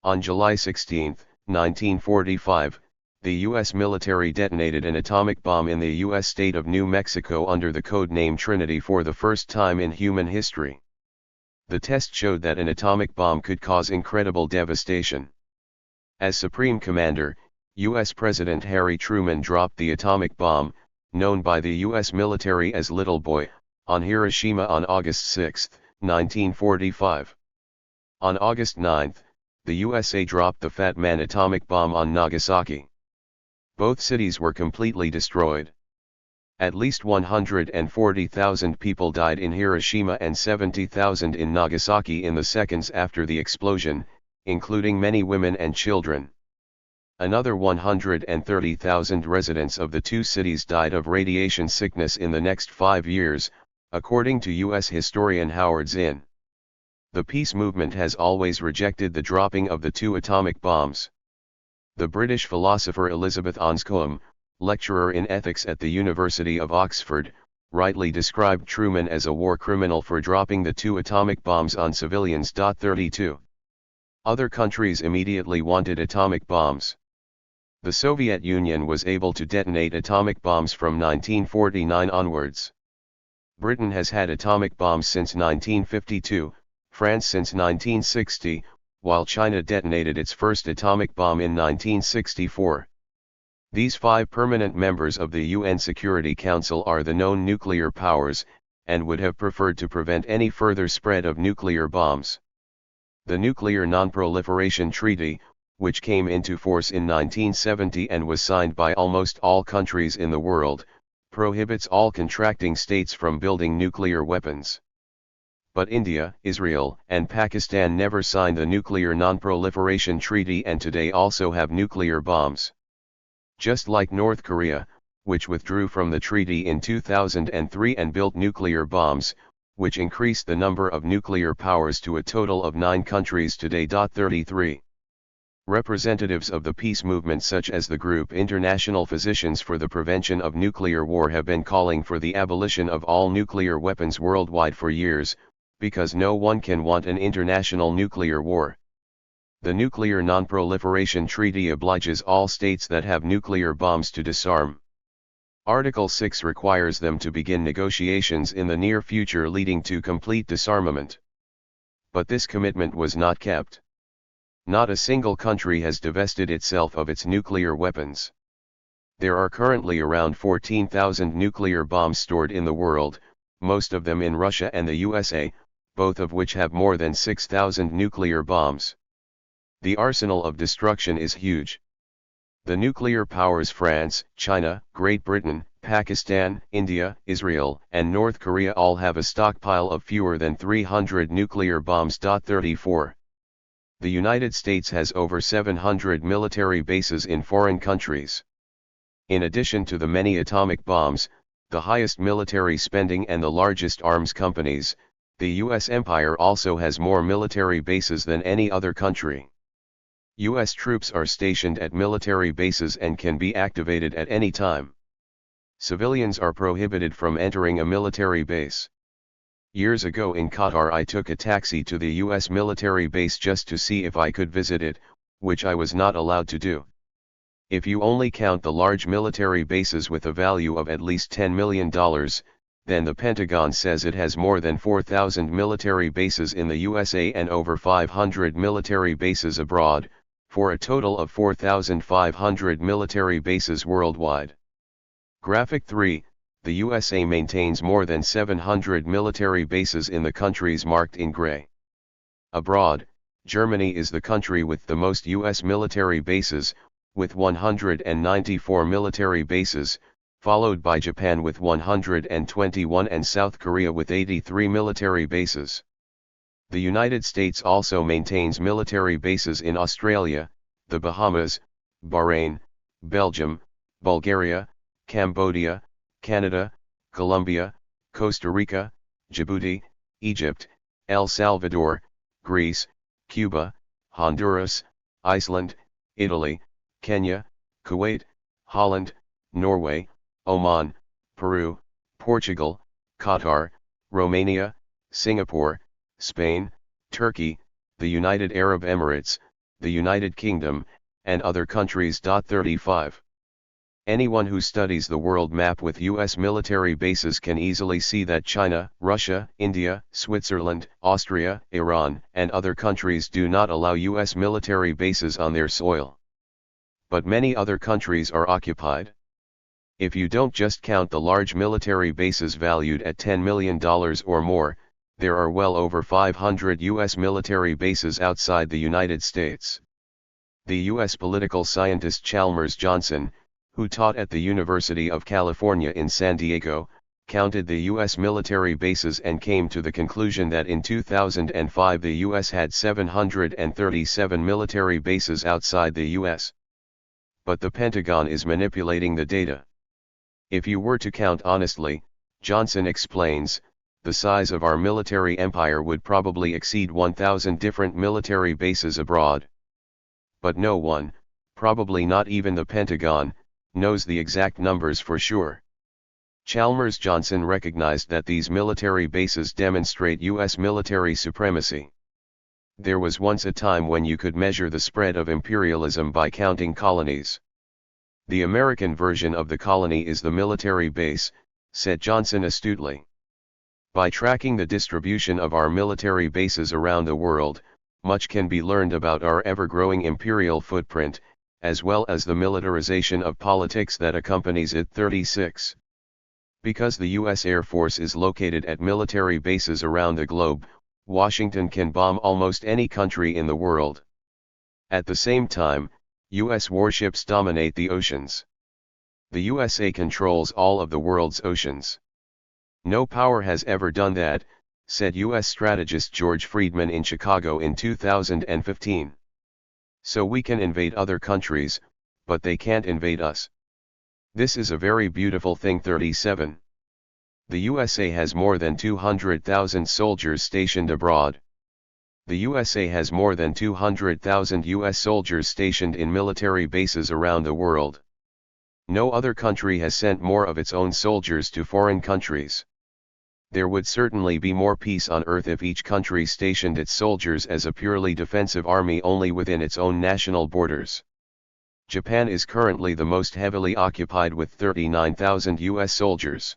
On July 16, 1945, the U.S. military detonated an atomic bomb in the U.S. state of New Mexico under the code name Trinity for the first time in human history. The test showed that an atomic bomb could cause incredible devastation. As Supreme Commander, U.S. President Harry Truman dropped the atomic bomb, known by the U.S. military as Little Boy, on Hiroshima on August 6, 1945. On August 9, the USA dropped the Fat Man atomic bomb on Nagasaki. Both cities were completely destroyed. At least 140,000 people died in Hiroshima and 70,000 in Nagasaki in the seconds after the explosion, including many women and children. Another 130,000 residents of the two cities died of radiation sickness in the next 5 years, according to U.S. historian Howard Zinn. The peace movement has always rejected the dropping of the two atomic bombs. The British philosopher Elizabeth Anscombe, lecturer in ethics at the University of Oxford, rightly described Truman as a war criminal for dropping the two atomic bombs on civilians. 32. Other countries immediately wanted atomic bombs. The Soviet Union was able to detonate atomic bombs from 1949 onwards. Britain has had atomic bombs since 1952, France since 1960, while China detonated its first atomic bomb in 1964. These 5 permanent members of the UN Security Council are the known nuclear powers, and would have preferred to prevent any further spread of nuclear bombs. The Nuclear Non-Proliferation Treaty, which came into force in 1970 and was signed by almost all countries in the world, prohibits all contracting states from building nuclear weapons. But India, Israel, and Pakistan never signed the Nuclear Non-Proliferation Treaty and today also have nuclear bombs. Just like North Korea, which withdrew from the treaty in 2003 and built nuclear bombs, which increased the number of nuclear powers to a total of 9 countries today. 33. Representatives of the peace movement such as the group International Physicians for the Prevention of Nuclear War have been calling for the abolition of all nuclear weapons worldwide for years, because no one can want an international nuclear war. The Nuclear Non-Proliferation Treaty obliges all states that have nuclear bombs to disarm. Article 6 requires them to begin negotiations in the near future leading to complete disarmament. But this commitment was not kept. Not a single country has divested itself of its nuclear weapons. There are currently around 14,000 nuclear bombs stored in the world, most of them in Russia and the USA, both of which have more than 6,000 nuclear bombs. The arsenal of destruction is huge. The nuclear powers France, China, Great Britain, Pakistan, India, Israel, and North Korea all have a stockpile of fewer than 300 nuclear bombs. 34. The United States has over 700 military bases in foreign countries. In addition to the many atomic bombs, the highest military spending and the largest arms companies, the US empire also has more military bases than any other country. US troops are stationed at military bases and can be activated at any time. Civilians are prohibited from entering a military base. Years ago in Qatar I took a taxi to the US military base just to see if I could visit it, which I was not allowed to do. If you only count the large military bases with a value of at least $10 million, then the Pentagon says it has more than 4,000 military bases in the USA and over 500 military bases abroad, for a total of 4,500 military bases worldwide. Graphic 3, the USA maintains more than 700 military bases in the countries marked in gray. Abroad, Germany is the country with the most US military bases, with 194 military bases, followed by Japan with 121 and South Korea with 83 military bases. The United States also maintains military bases in Australia, the Bahamas, Bahrain, Belgium, Bulgaria, Cambodia, Canada, Colombia, Costa Rica, Djibouti, Egypt, El Salvador, Greece, Cuba, Honduras, Iceland, Italy, Kenya, Kuwait, Holland, Norway, Oman, Peru, Portugal, Qatar, Romania, Singapore, Spain, Turkey, the United Arab Emirates, the United Kingdom, and other countries. 35. Anyone who studies the world map with US military bases can easily see that China, Russia, India, Switzerland, Austria, Iran, and other countries do not allow US military bases on their soil. But many other countries are occupied. If you don't just count the large military bases valued at $10 million or more, there are well over 500 US military bases outside the United States. The US political scientist Chalmers Johnson, who taught at the University of California in San Diego, counted the US military bases and came to the conclusion that in 2005 the US had 737 military bases outside the US. But the Pentagon is manipulating the data. If you were to count honestly, Johnson explains, the size of our military empire would probably exceed 1,000 different military bases abroad. But no one, probably not even the Pentagon, knows the exact numbers for sure. Chalmers Johnson recognized that these military bases demonstrate US military supremacy. There was once a time when you could measure the spread of imperialism by counting colonies. The American version of the colony is the military base, said Johnson astutely. By tracking the distribution of our military bases around the world, much can be learned about our ever-growing imperial footprint, as well as the militarization of politics that accompanies it. 36. Because the U.S. Air Force is located at military bases around the globe, Washington can bomb almost any country in the world. At the same time, U.S. warships dominate the oceans. The USA controls all of the world's oceans. No power has ever done that, said U.S. strategist George Friedman in Chicago in 2015. So we can invade other countries, but they can't invade us. This is a very beautiful thing. 37. The USA has more than 200,000 soldiers stationed abroad. The USA has more than 200,000 US soldiers stationed in military bases around the world. No other country has sent more of its own soldiers to foreign countries. There would certainly be more peace on earth if each country stationed its soldiers as a purely defensive army only within its own national borders. Japan is currently the most heavily occupied with 39,000 US soldiers.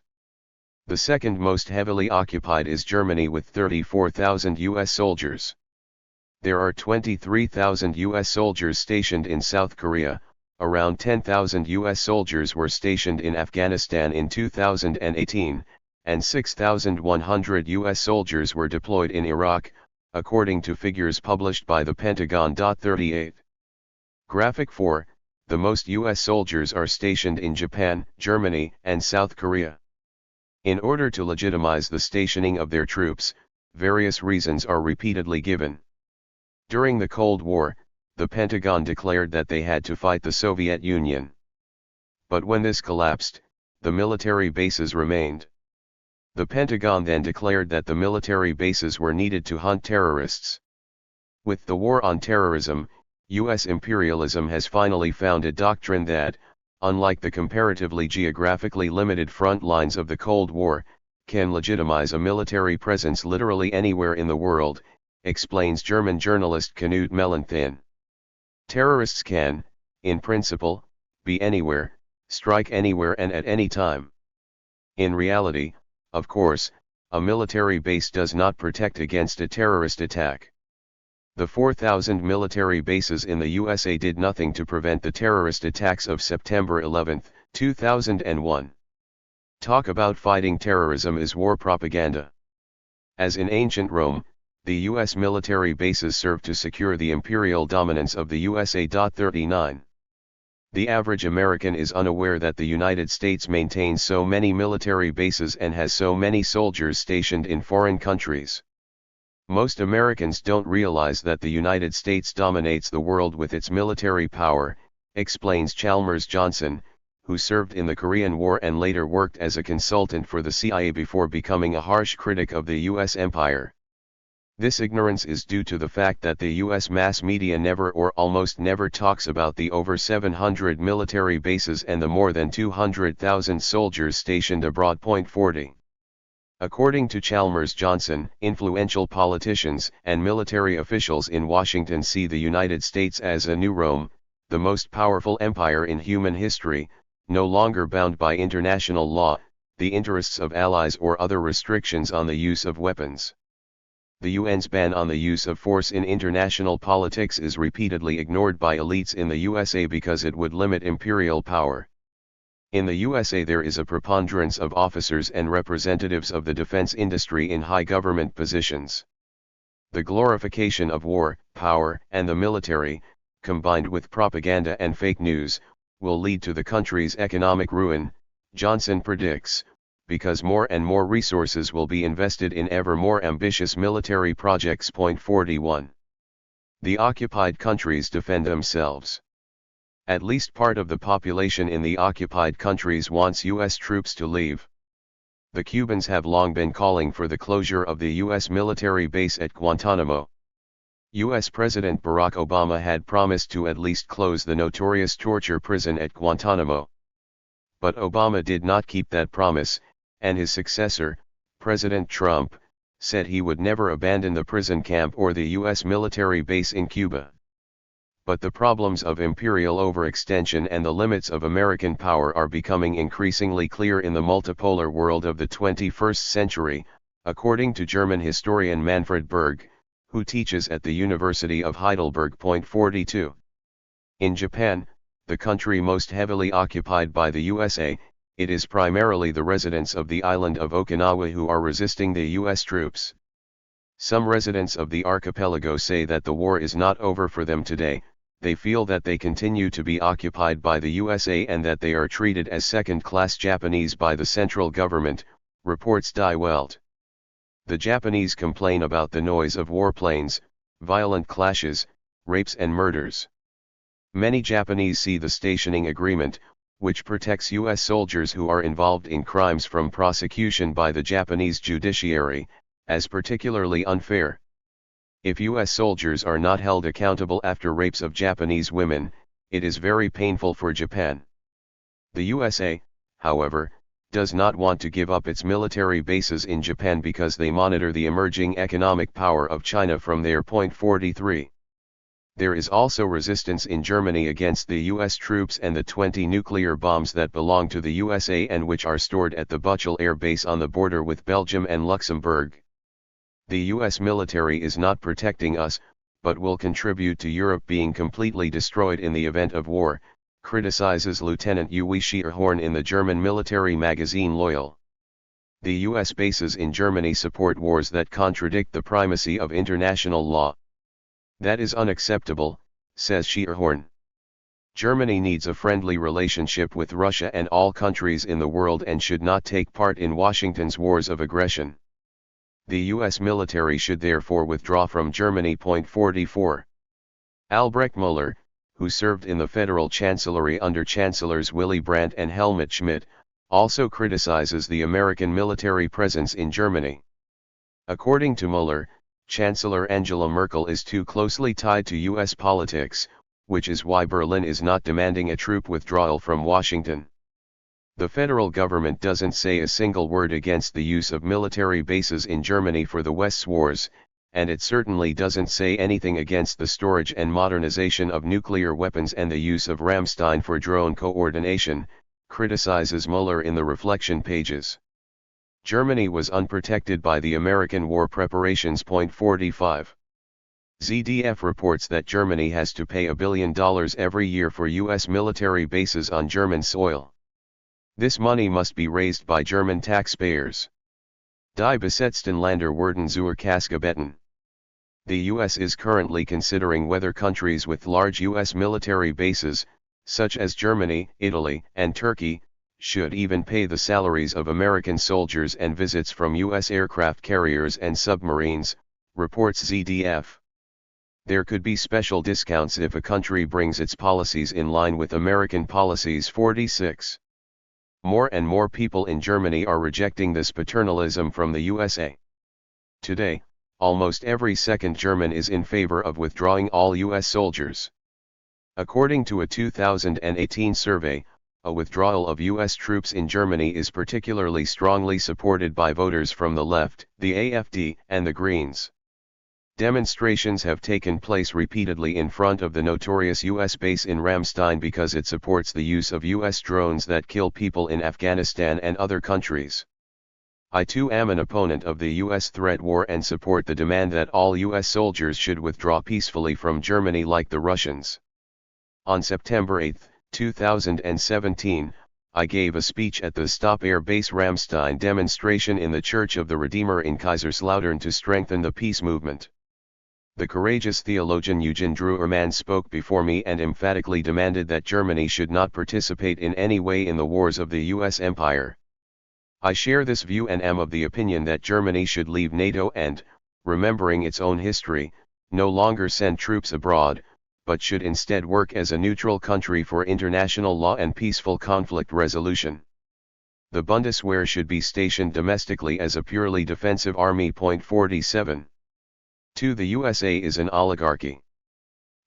The second most heavily occupied is Germany with 34,000 US soldiers. There are 23,000 US soldiers stationed in South Korea, around 10,000 US soldiers were stationed in Afghanistan in 2018, and 6,100 US soldiers were deployed in Iraq, according to figures published by the Pentagon. 38. Graphic 4, the most US soldiers are stationed in Japan, Germany, and South Korea. In order to legitimize the stationing of their troops, various reasons are repeatedly given. During the Cold War, the Pentagon declared that they had to fight the Soviet Union. But when this collapsed, the military bases remained. The Pentagon then declared that the military bases were needed to hunt terrorists. With the war on terrorism, U.S. imperialism has finally found a doctrine that, unlike the comparatively geographically limited front lines of the Cold War, can legitimize a military presence literally anywhere in the world, explains German journalist Knut Mellenthin. Terrorists can, in principle, be anywhere, strike anywhere and at any time. In reality, of course, a military base does not protect against a terrorist attack. The 4,000 military bases in the USA did nothing to prevent the terrorist attacks of September 11, 2001. Talk about fighting terrorism is war propaganda. As in ancient Rome, the U.S. military bases served to secure the imperial dominance of the USA. 39. The average American is unaware that the United States maintains so many military bases and has so many soldiers stationed in foreign countries. Most Americans don't realize that the United States dominates the world with its military power, explains Chalmers Johnson, who served in the Korean War and later worked as a consultant for the CIA before becoming a harsh critic of the U.S. empire. This ignorance is due to the fact that the U.S. mass media never or almost never talks about the over 700 military bases and the more than 200,000 soldiers stationed abroad. 40. According to Chalmers Johnson, influential politicians and military officials in Washington see the United States as a new Rome, the most powerful empire in human history, no longer bound by international law, the interests of allies or other restrictions on the use of weapons. The UN's ban on the use of force in international politics is repeatedly ignored by elites in the USA because it would limit imperial power. In the USA there is a preponderance of officers and representatives of the defense industry in high government positions. The glorification of war, power, and the military, combined with propaganda and fake news, will lead to the country's economic ruin, Johnson predicts, because more and more resources will be invested in ever more ambitious military projects. 41. The occupied countries defend themselves. At least part of the population in the occupied countries wants U.S. troops to leave. The Cubans have long been calling for the closure of the U.S. military base at Guantanamo. U.S. President Barack Obama had promised to at least close the notorious torture prison at Guantanamo. But Obama did not keep that promise, and his successor, President Trump, said he would never abandon the prison camp or the U.S. military base in Cuba. But the problems of imperial overextension and the limits of American power are becoming increasingly clear in the multipolar world of the 21st century, according to German historian Manfred Berg, who teaches at the University of Heidelberg. 42. In Japan, the country most heavily occupied by the USA, it is primarily the residents of the island of Okinawa who are resisting the U.S. troops. Some residents of the archipelago say that the war is not over for them today. They feel that they continue to be occupied by the USA and that they are treated as second-class Japanese by the central government, reports Die Welt. The Japanese complain about the noise of warplanes, violent clashes, rapes and murders. Many Japanese see the stationing agreement, which protects U.S. soldiers who are involved in crimes from prosecution by the Japanese judiciary, as particularly unfair. If U.S. soldiers are not held accountable after rapes of Japanese women, it is very painful for Japan. The USA, however, does not want to give up its military bases in Japan because they monitor the emerging economic power of China from there. 43. There is also resistance in Germany against the U.S. troops and the 20 nuclear bombs that belong to the USA and which are stored at the Buchel Air Base on the border with Belgium and Luxembourg. The U.S. military is not protecting us, but will contribute to Europe being completely destroyed in the event of war, criticizes Lieutenant Uwe Schierhorn in the German military magazine Loyal. The U.S. bases in Germany support wars that contradict the primacy of international law. That is unacceptable, says Schierhorn. Germany needs a friendly relationship with Russia and all countries in the world and should not take part in Washington's wars of aggression. The U.S. military should therefore withdraw from Germany. 44. Albrecht Müller, who served in the federal chancellery under Chancellors Willy Brandt and Helmut Schmidt, also criticizes the American military presence in Germany. According to Mueller, Chancellor Angela Merkel is too closely tied to U.S. politics, which is why Berlin is not demanding a troop withdrawal from Washington. The federal government doesn't say a single word against the use of military bases in Germany for the West's wars, and it certainly doesn't say anything against the storage and modernization of nuclear weapons and the use of Ramstein for drone coordination, criticizes Mueller in the reflection pages. Germany was unprotected by the American war preparations. 45. ZDF reports that Germany has to pay $1 billion every year for U.S. military bases on German soil. This money must be raised by German taxpayers. Die besetzten Länder werden zur Kasse gebeten. The U.S. is currently considering whether countries with large U.S. military bases, such as Germany, Italy, and Turkey, should even pay the salaries of American soldiers and visits from U.S. aircraft carriers and submarines, reports ZDF. There could be special discounts if a country brings its policies in line with American policies. 46. More and more people in Germany are rejecting this paternalism from the USA. Today, almost every second German is in favor of withdrawing all U.S. soldiers. According to a 2018 survey, a withdrawal of U.S. troops in Germany is particularly strongly supported by voters from the left, the AfD, and the Greens. Demonstrations have taken place repeatedly in front of the notorious U.S. base in Ramstein because it supports the use of U.S. drones that kill people in Afghanistan and other countries. I too am an opponent of the U.S. threat war and support the demand that all U.S. soldiers should withdraw peacefully from Germany like the Russians. On September 8, 2017, I gave a speech at the Stop Air Base Ramstein demonstration in the Church of the Redeemer in Kaiserslautern to strengthen the peace movement. The courageous theologian Eugen Druermann spoke before me and emphatically demanded that Germany should not participate in any way in the wars of the U.S. empire. I share this view and am of the opinion that Germany should leave NATO and, remembering its own history, no longer send troops abroad, but should instead work as a neutral country for international law and peaceful conflict resolution. The Bundeswehr should be stationed domestically as a purely defensive army. 47. 2. The USA is an oligarchy.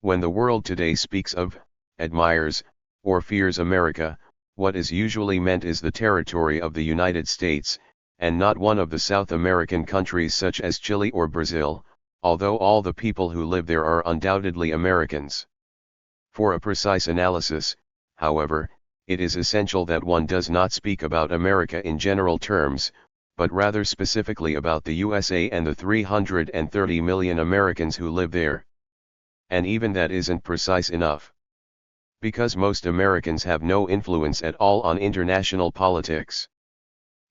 When the world today speaks of, admires, or fears America, what is usually meant is the territory of the United States, and not one of the South American countries such as Chile or Brazil, although all the people who live there are undoubtedly Americans. For a precise analysis, however, it is essential that one does not speak about America in general terms, but rather specifically about the USA and the 330 million Americans who live there. And even that isn't precise enough. Because most Americans have no influence at all on international politics.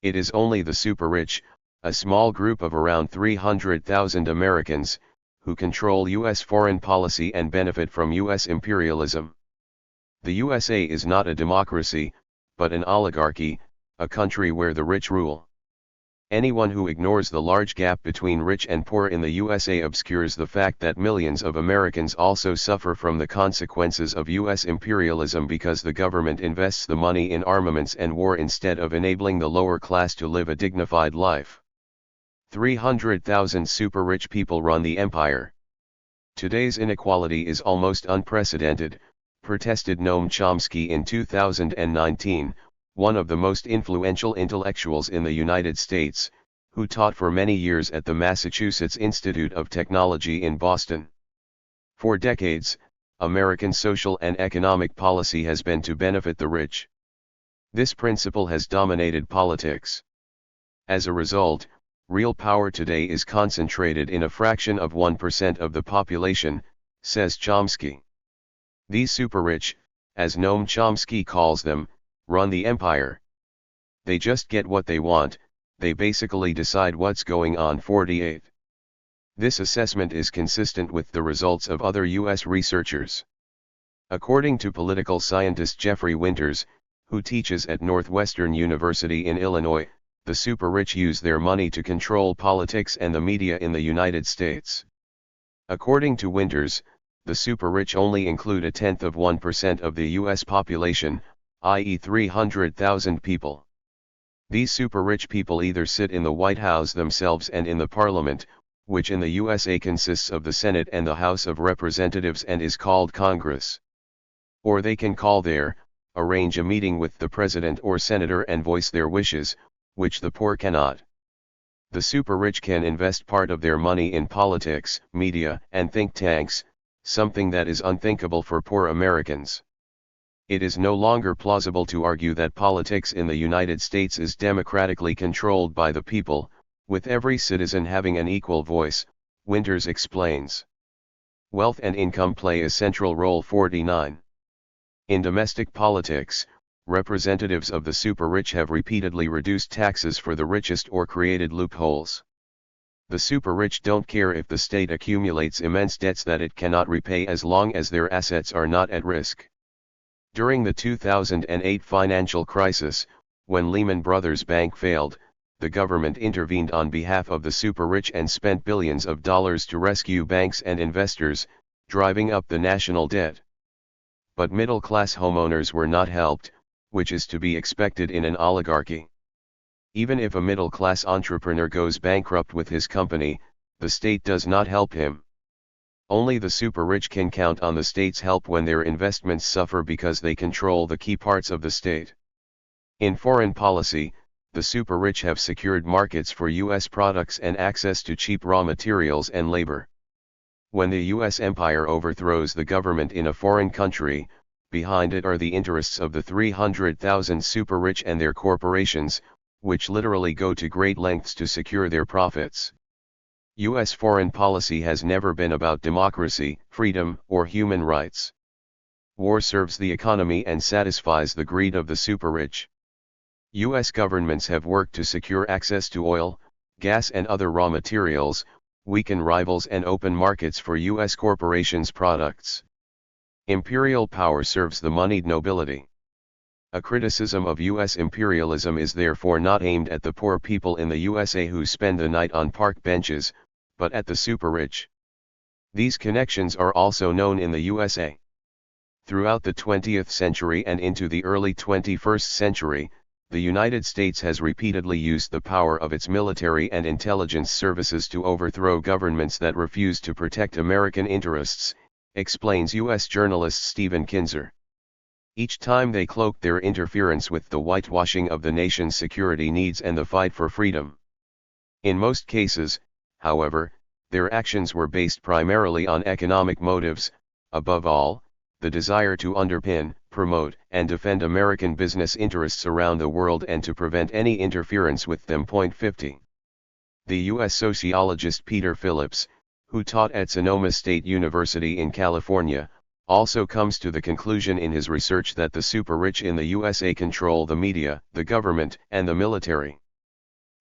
It is only the super rich, a small group of around 300,000 Americans, who control U.S. foreign policy and benefit from U.S. imperialism. The USA is not a democracy, but an oligarchy, a country where the rich rule. Anyone who ignores the large gap between rich and poor in the USA obscures the fact that millions of Americans also suffer from the consequences of U.S. imperialism because the government invests the money in armaments and war instead of enabling the lower class to live a dignified life. 300,000 super-rich people run the empire. Today's inequality is almost unprecedented, protested Noam Chomsky in 2019, one of the most influential intellectuals in the United States, who taught for many years at the Massachusetts Institute of Technology in Boston. For decades, American social and economic policy has been to benefit the rich. This principle has dominated politics. As a result, real power today is concentrated in a fraction of 1% of the population, says Chomsky. These super-rich, as Noam Chomsky calls them, run the empire. They just get what they want, they basically decide what's going on. 48. This assessment is consistent with the results of other U.S. researchers. According to political scientist Jeffrey Winters, who teaches at Northwestern University in Illinois, the super-rich use their money to control politics and the media in the United States. According to Winters, the super-rich only include 0.1% of the US population, i.e. 300,000 people. These super-rich people either sit in the White House themselves and in the Parliament, which in the USA consists of the Senate and the House of Representatives and is called Congress. Or they can call there, arrange a meeting with the president or senator and voice their wishes, which the poor cannot. The super-rich can invest part of their money in politics, media, and think tanks, something that is unthinkable for poor Americans. It is no longer plausible to argue that politics in the United States is democratically controlled by the people, with every citizen having an equal voice, Winters explains. Wealth and income play a central role. 49. In domestic politics, representatives of the super-rich have repeatedly reduced taxes for the richest or created loopholes. The super-rich don't care if the state accumulates immense debts that it cannot repay as long as their assets are not at risk. During the 2008 financial crisis, when Lehman Brothers Bank failed, the government intervened on behalf of the super-rich and spent billions of dollars to rescue banks and investors, driving up the national debt. But middle-class homeowners were not helped, which is to be expected in an oligarchy. Even if a middle-class entrepreneur goes bankrupt with his company, the state does not help him. Only the super-rich can count on the state's help when their investments suffer because they control the key parts of the state. In foreign policy, the super-rich have secured markets for U.S. products and access to cheap raw materials and labor. When the U.S. empire overthrows the government in a foreign country, behind it are the interests of the 300,000 super-rich and their corporations, which literally go to great lengths to secure their profits. U.S. foreign policy has never been about democracy, freedom, or human rights. War serves the economy and satisfies the greed of the super-rich. U.S. governments have worked to secure access to oil, gas and other raw materials, weaken rivals and open markets for U.S. corporations' products. Imperial power serves the moneyed nobility. A criticism of U.S. imperialism is therefore not aimed at the poor people in the USA who spend the night on park benches, but at the super-rich. These connections are also known in the USA. Throughout the 20th century and into the early 21st century, the United States has repeatedly used the power of its military and intelligence services to overthrow governments that refuse to protect American interests, explains U.S. journalist Stephen Kinzer. Each time they cloaked their interference with the whitewashing of the nation's security needs and the fight for freedom. In most cases, however, their actions were based primarily on economic motives, above all, the desire to underpin, promote, and defend American business interests around the world and to prevent any interference with them. 50. The U.S. sociologist Peter Phillips, who taught at Sonoma State University in California, also comes to the conclusion in his research that the super-rich in the USA control the media, the government, and the military.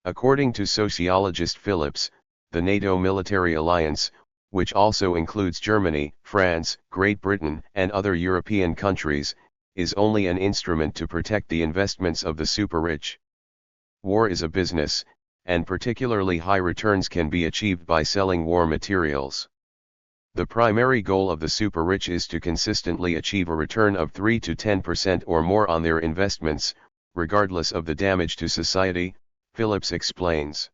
According to sociologist Phillips, the NATO military alliance, which also includes Germany, France, Great Britain, and other European countries, is only an instrument to protect the investments of the super-rich. War is a business, and particularly high returns can be achieved by selling war materials. The primary goal of the super-rich is to consistently achieve a return of 3 to 10% or more on their investments, regardless of the damage to society, Phillips explains.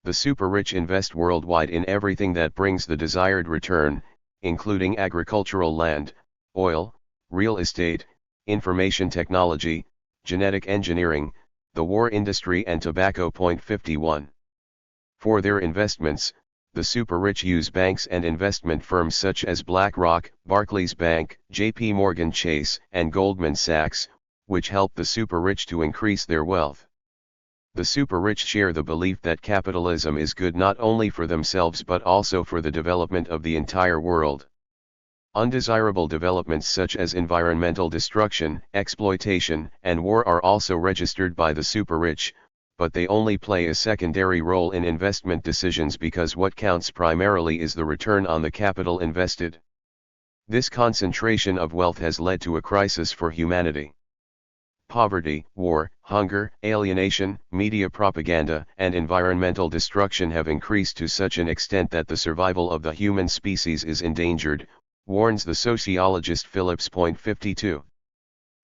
The super-rich invest worldwide in everything that brings the desired return, including agricultural land, oil, real estate, information technology, genetic engineering, the war industry and tobacco. 51. For their investments, the super-rich use banks and investment firms such as BlackRock, Barclays Bank, J.P. Morgan Chase, and Goldman Sachs, which help the super-rich to increase their wealth. The super-rich share the belief that capitalism is good not only for themselves but also for the development of the entire world. Undesirable developments such as environmental destruction, exploitation, and war are also registered by the super-rich, but they only play a secondary role in investment decisions because what counts primarily is the return on the capital invested. This concentration of wealth has led to a crisis for humanity. Poverty, war, hunger, alienation, media propaganda, and environmental destruction have increased to such an extent that the survival of the human species is endangered, warns the sociologist Phillips. 52.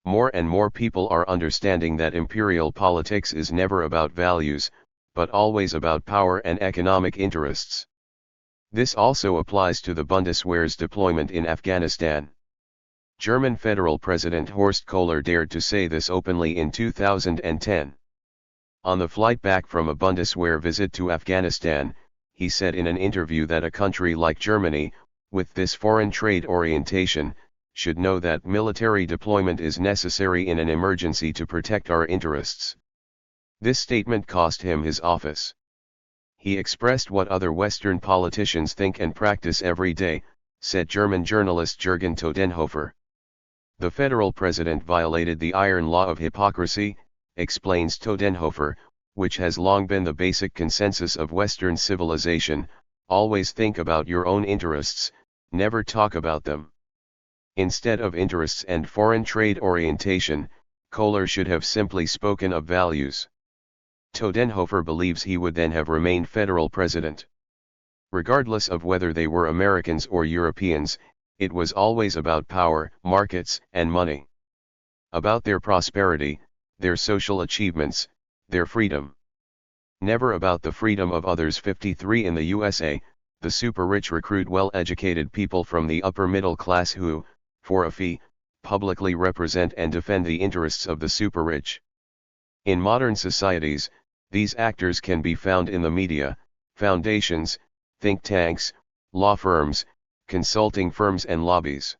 More and more people are understanding that imperial politics is never about values, but always about power and economic interests. This also applies to the Bundeswehr's deployment in Afghanistan. German Federal President Horst Kohler dared to say this openly in 2010. On the flight back from a Bundeswehr visit to Afghanistan, he said in an interview that a country like Germany, with this foreign trade orientation, should know that military deployment is necessary in an emergency to protect our interests. This statement cost him his office. He expressed what other Western politicians think and practice every day, said German journalist Jürgen Todenhofer. The federal president violated the iron law of hypocrisy, explains Todenhofer, which has long been the basic consensus of Western civilization: always think about your own interests, never talk about them. Instead of interests and foreign trade orientation, Kohler should have simply spoken of values. Todenhofer believes he would then have remained federal president. Regardless of whether they were Americans or Europeans, it was always about power, markets, and money. About their prosperity, their social achievements, their freedom. Never about the freedom of others. 53. In the USA, the super-rich recruit well-educated people from the upper middle class who, for a fee, publicly represent and defend the interests of the super-rich. In modern societies, these actors can be found in the media, foundations, think tanks, law firms, consulting firms and lobbies.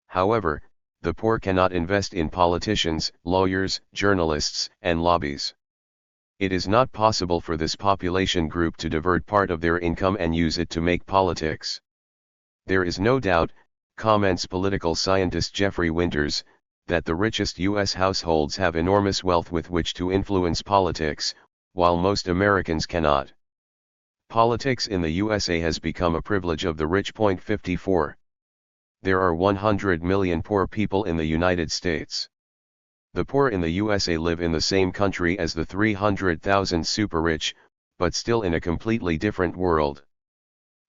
However, the poor cannot invest in politicians, lawyers, journalists, and lobbies. It is not possible for this population group to divert part of their income and use it to make politics. There is no doubt, comments political scientist Jeffrey Winters, that the richest U.S. households have enormous wealth with which to influence politics, while most Americans cannot. Politics in the USA has become a privilege of the rich. 54. There are 100 million poor people in the United States. The poor in the USA live in the same country as the 300,000 super-rich, but still in a completely different world.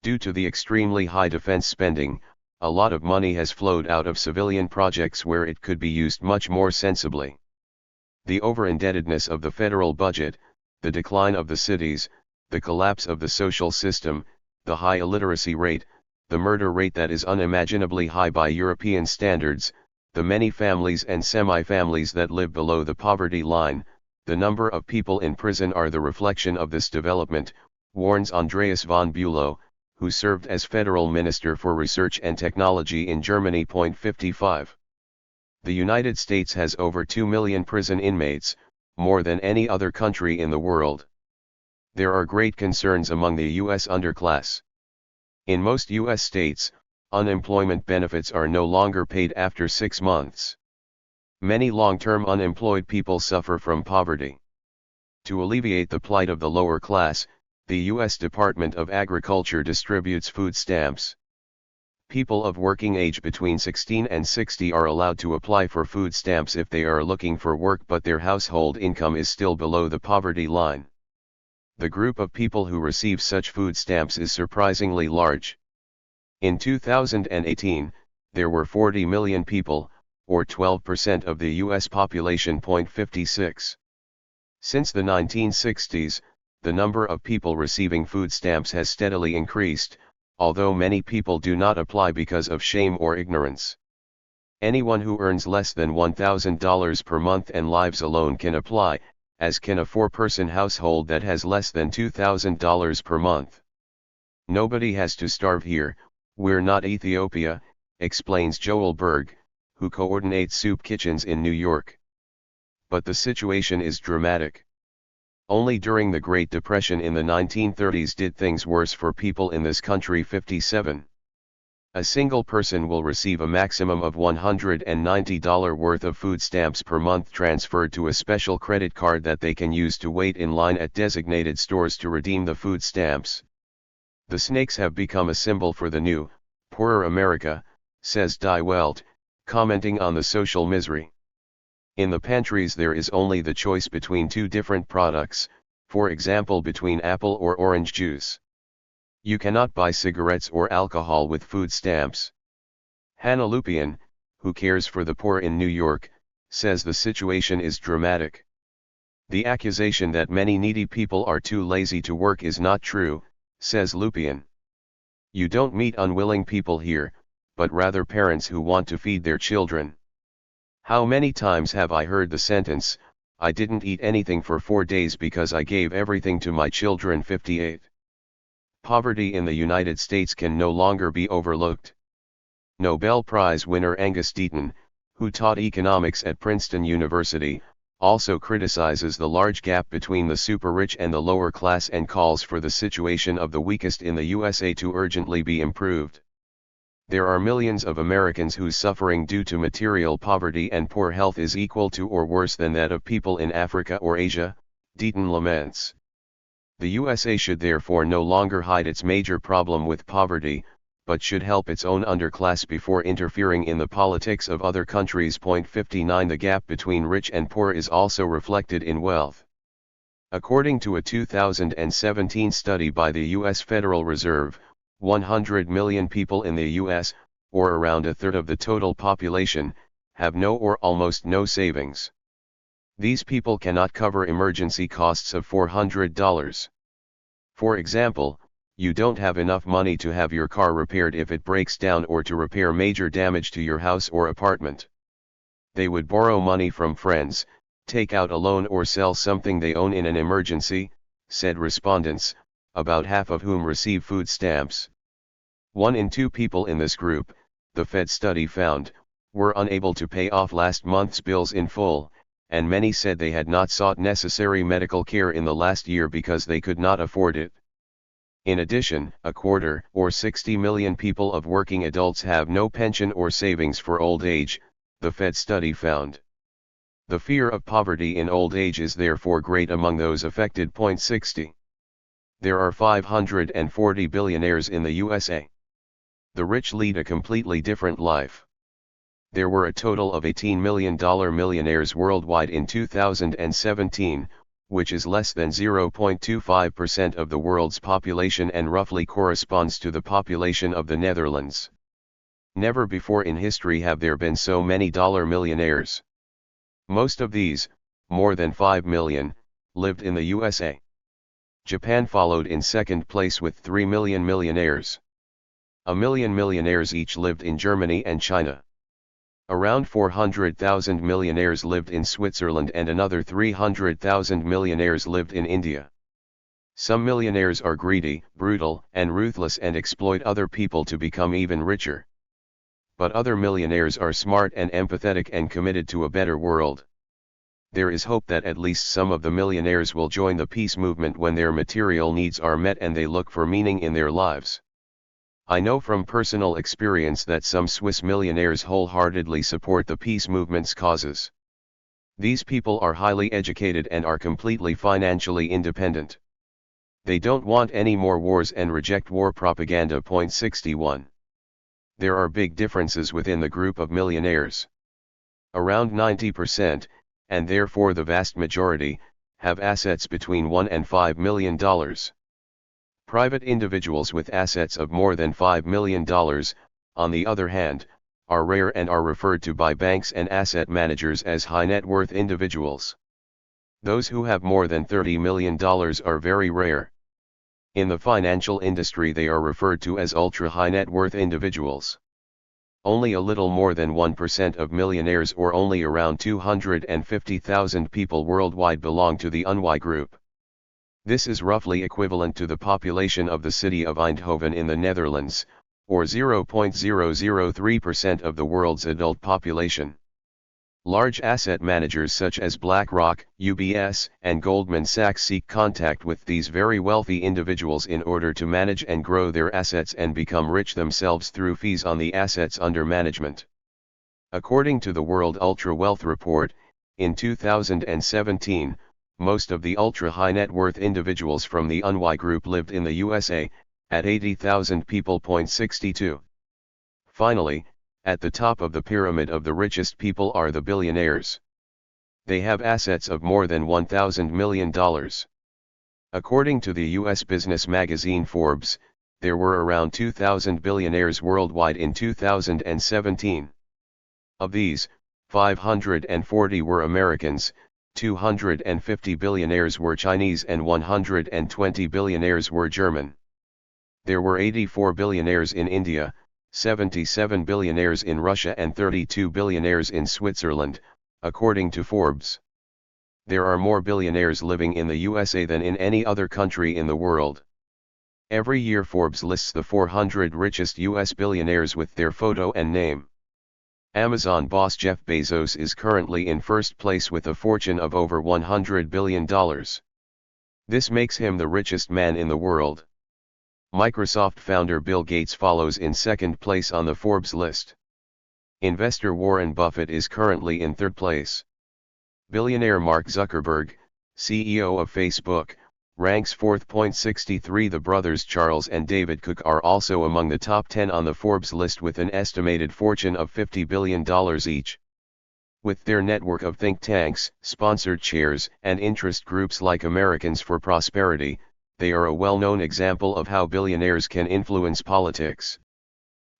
Due to the extremely high defense spending, a lot of money has flowed out of civilian projects where it could be used much more sensibly. The over-indebtedness of the federal budget, the decline of the cities, the collapse of the social system, the high illiteracy rate, the murder rate that is unimaginably high by European standards, the many families and semi-families that live below the poverty line, the number of people in prison are the reflection of this development, warns Andreas von Bülow, who served as Federal Minister for Research and Technology in Germany. 55. The United States has over 2 million prison inmates, more than any other country in the world. There are great concerns among the U.S. underclass. In most U.S. states, unemployment benefits are no longer paid after 6 months. Many long-term unemployed people suffer from poverty. To alleviate the plight of the lower class, the U.S. Department of Agriculture distributes food stamps. People of working age between 16 and 60 are allowed to apply for food stamps if they are looking for work but their household income is still below the poverty line. The group of people who receive such food stamps is surprisingly large. In 2018, there were 40 million people, or 12% of the U.S. population. 56. Since the 1960s, the number of people receiving food stamps has steadily increased, although many people do not apply because of shame or ignorance. Anyone who earns less than $1,000 per month and lives alone can apply, as can a 4-person household that has less than $2,000 per month. Nobody has to starve here, we're not Ethiopia, explains Joel Berg, who coordinates soup kitchens in New York. But the situation is dramatic. Only during the Great Depression in the 1930s did things worse for people in this country. 57. A single person will receive a maximum of $190 worth of food stamps per month transferred to a special credit card that they can use to wait in line at designated stores to redeem the food stamps. The snakes have become a symbol for the new, poorer America, says Die Welt, commenting on the social misery. In the pantries there is only the choice between 2 different products, for example between apple or orange juice. You cannot buy cigarettes or alcohol with food stamps. Hannah Lupian, who cares for the poor in New York, says the situation is dramatic. The accusation that many needy people are too lazy to work is not true, says Lupian. You don't meet unwilling people here, but rather parents who want to feed their children. How many times have I heard the sentence, "I didn't eat anything for 4 days because I gave everything to my children." 58. Poverty in the United States can no longer be overlooked. Nobel Prize winner Angus Deaton, who taught economics at Princeton University, also criticizes the large gap between the super-rich and the lower class and calls for the situation of the weakest in the USA to urgently be improved. There are millions of Americans whose suffering due to material poverty and poor health is equal to or worse than that of people in Africa or Asia, Deaton laments. The USA should therefore no longer hide its major problem with poverty, but should help its own underclass before interfering in the politics of other countries. 59 The gap between rich and poor is also reflected in wealth. According to a 2017 study by the U.S. Federal Reserve, 100 million people in the U.S., or around a third of the total population, have no or almost no savings. These people cannot cover emergency costs of $400. For example, you don't have enough money to have your car repaired if it breaks down or to repair major damage to your house or apartment. They would borrow money from friends, take out a loan or sell something they own in an emergency, said respondents, about half of whom receive food stamps. 1 in 2 people in this group, the Fed study found, were unable to pay off last month's bills in full, and many said they had not sought necessary medical care in the last year because they could not afford it. In addition, a quarter, or 60 million people of working adults have no pension or savings for old age, the Fed study found. The fear of poverty in old age is therefore great among those affected. 60. There are 540 billionaires in the USA. The rich lead a completely different life. There were a total of $18 million millionaires worldwide in 2017, which is less than 0.25% of the world's population and roughly corresponds to the population of the Netherlands. Never before in history have there been so many dollar millionaires. Most of these, more than 5 million, lived in the USA. Japan followed in second place with 3 million millionaires. 1 million millionaires each lived in Germany and China. Around 400,000 millionaires lived in Switzerland and another 300,000 millionaires lived in India. Some millionaires are greedy, brutal, and ruthless and exploit other people to become even richer. But other millionaires are smart and empathetic and committed to a better world. There is hope that at least some of the millionaires will join the peace movement when their material needs are met and they look for meaning in their lives. I know from personal experience that some Swiss millionaires wholeheartedly support the peace movement's causes. These people are highly educated and are completely financially independent. They don't want any more wars and reject war propaganda. 61. There are big differences within the group of millionaires. Around 90%, and therefore the vast majority, have assets between $1 and $5 million. Private individuals with assets of more than $5 million, on the other hand, are rare and are referred to by banks and asset managers as high net worth individuals. Those who have more than $30 million are very rare. In the financial industry they are referred to as ultra high net worth individuals. Only a little more than 1% of millionaires, or only around 250,000 people worldwide, belong to the UNY group. This is roughly equivalent to the population of the city of Eindhoven in the Netherlands, or 0.003% of the world's adult population. Large asset managers such as BlackRock, UBS, and Goldman Sachs seek contact with these very wealthy individuals in order to manage and grow their assets and become rich themselves through fees on the assets under management. According to the World Ultra Wealth Report, in 2017, most of the ultra-high net worth individuals from the UNY group lived in the USA, at 80,000 people. 62. Finally, at the top of the pyramid of the richest people are the billionaires. They have assets of more than $1,000 million. According to the U.S. business magazine Forbes, there were around 2,000 billionaires worldwide in 2017. Of these, 540 were Americans, 250 billionaires were Chinese and 120 billionaires were German. There were 84 billionaires in India, 77 billionaires in Russia and 32 billionaires in Switzerland, according to Forbes. There are more billionaires living in the USA than in any other country in the world. Every year Forbes lists the 400 richest US billionaires with their photo and name. Amazon boss Jeff Bezos is currently in first place with a fortune of over $100 billion. This makes him the richest man in the world. Microsoft founder Bill Gates follows in second place on the Forbes list. Investor Warren Buffett is currently in third place. Billionaire Mark Zuckerberg, CEO of Facebook, ranks fourth. 63. The brothers Charles and David Cook are also among the top 10 on the Forbes list with an estimated fortune of $50 billion each. With their network of think tanks, sponsored chairs, and interest groups like Americans for Prosperity, they are a well-known example of how billionaires can influence politics.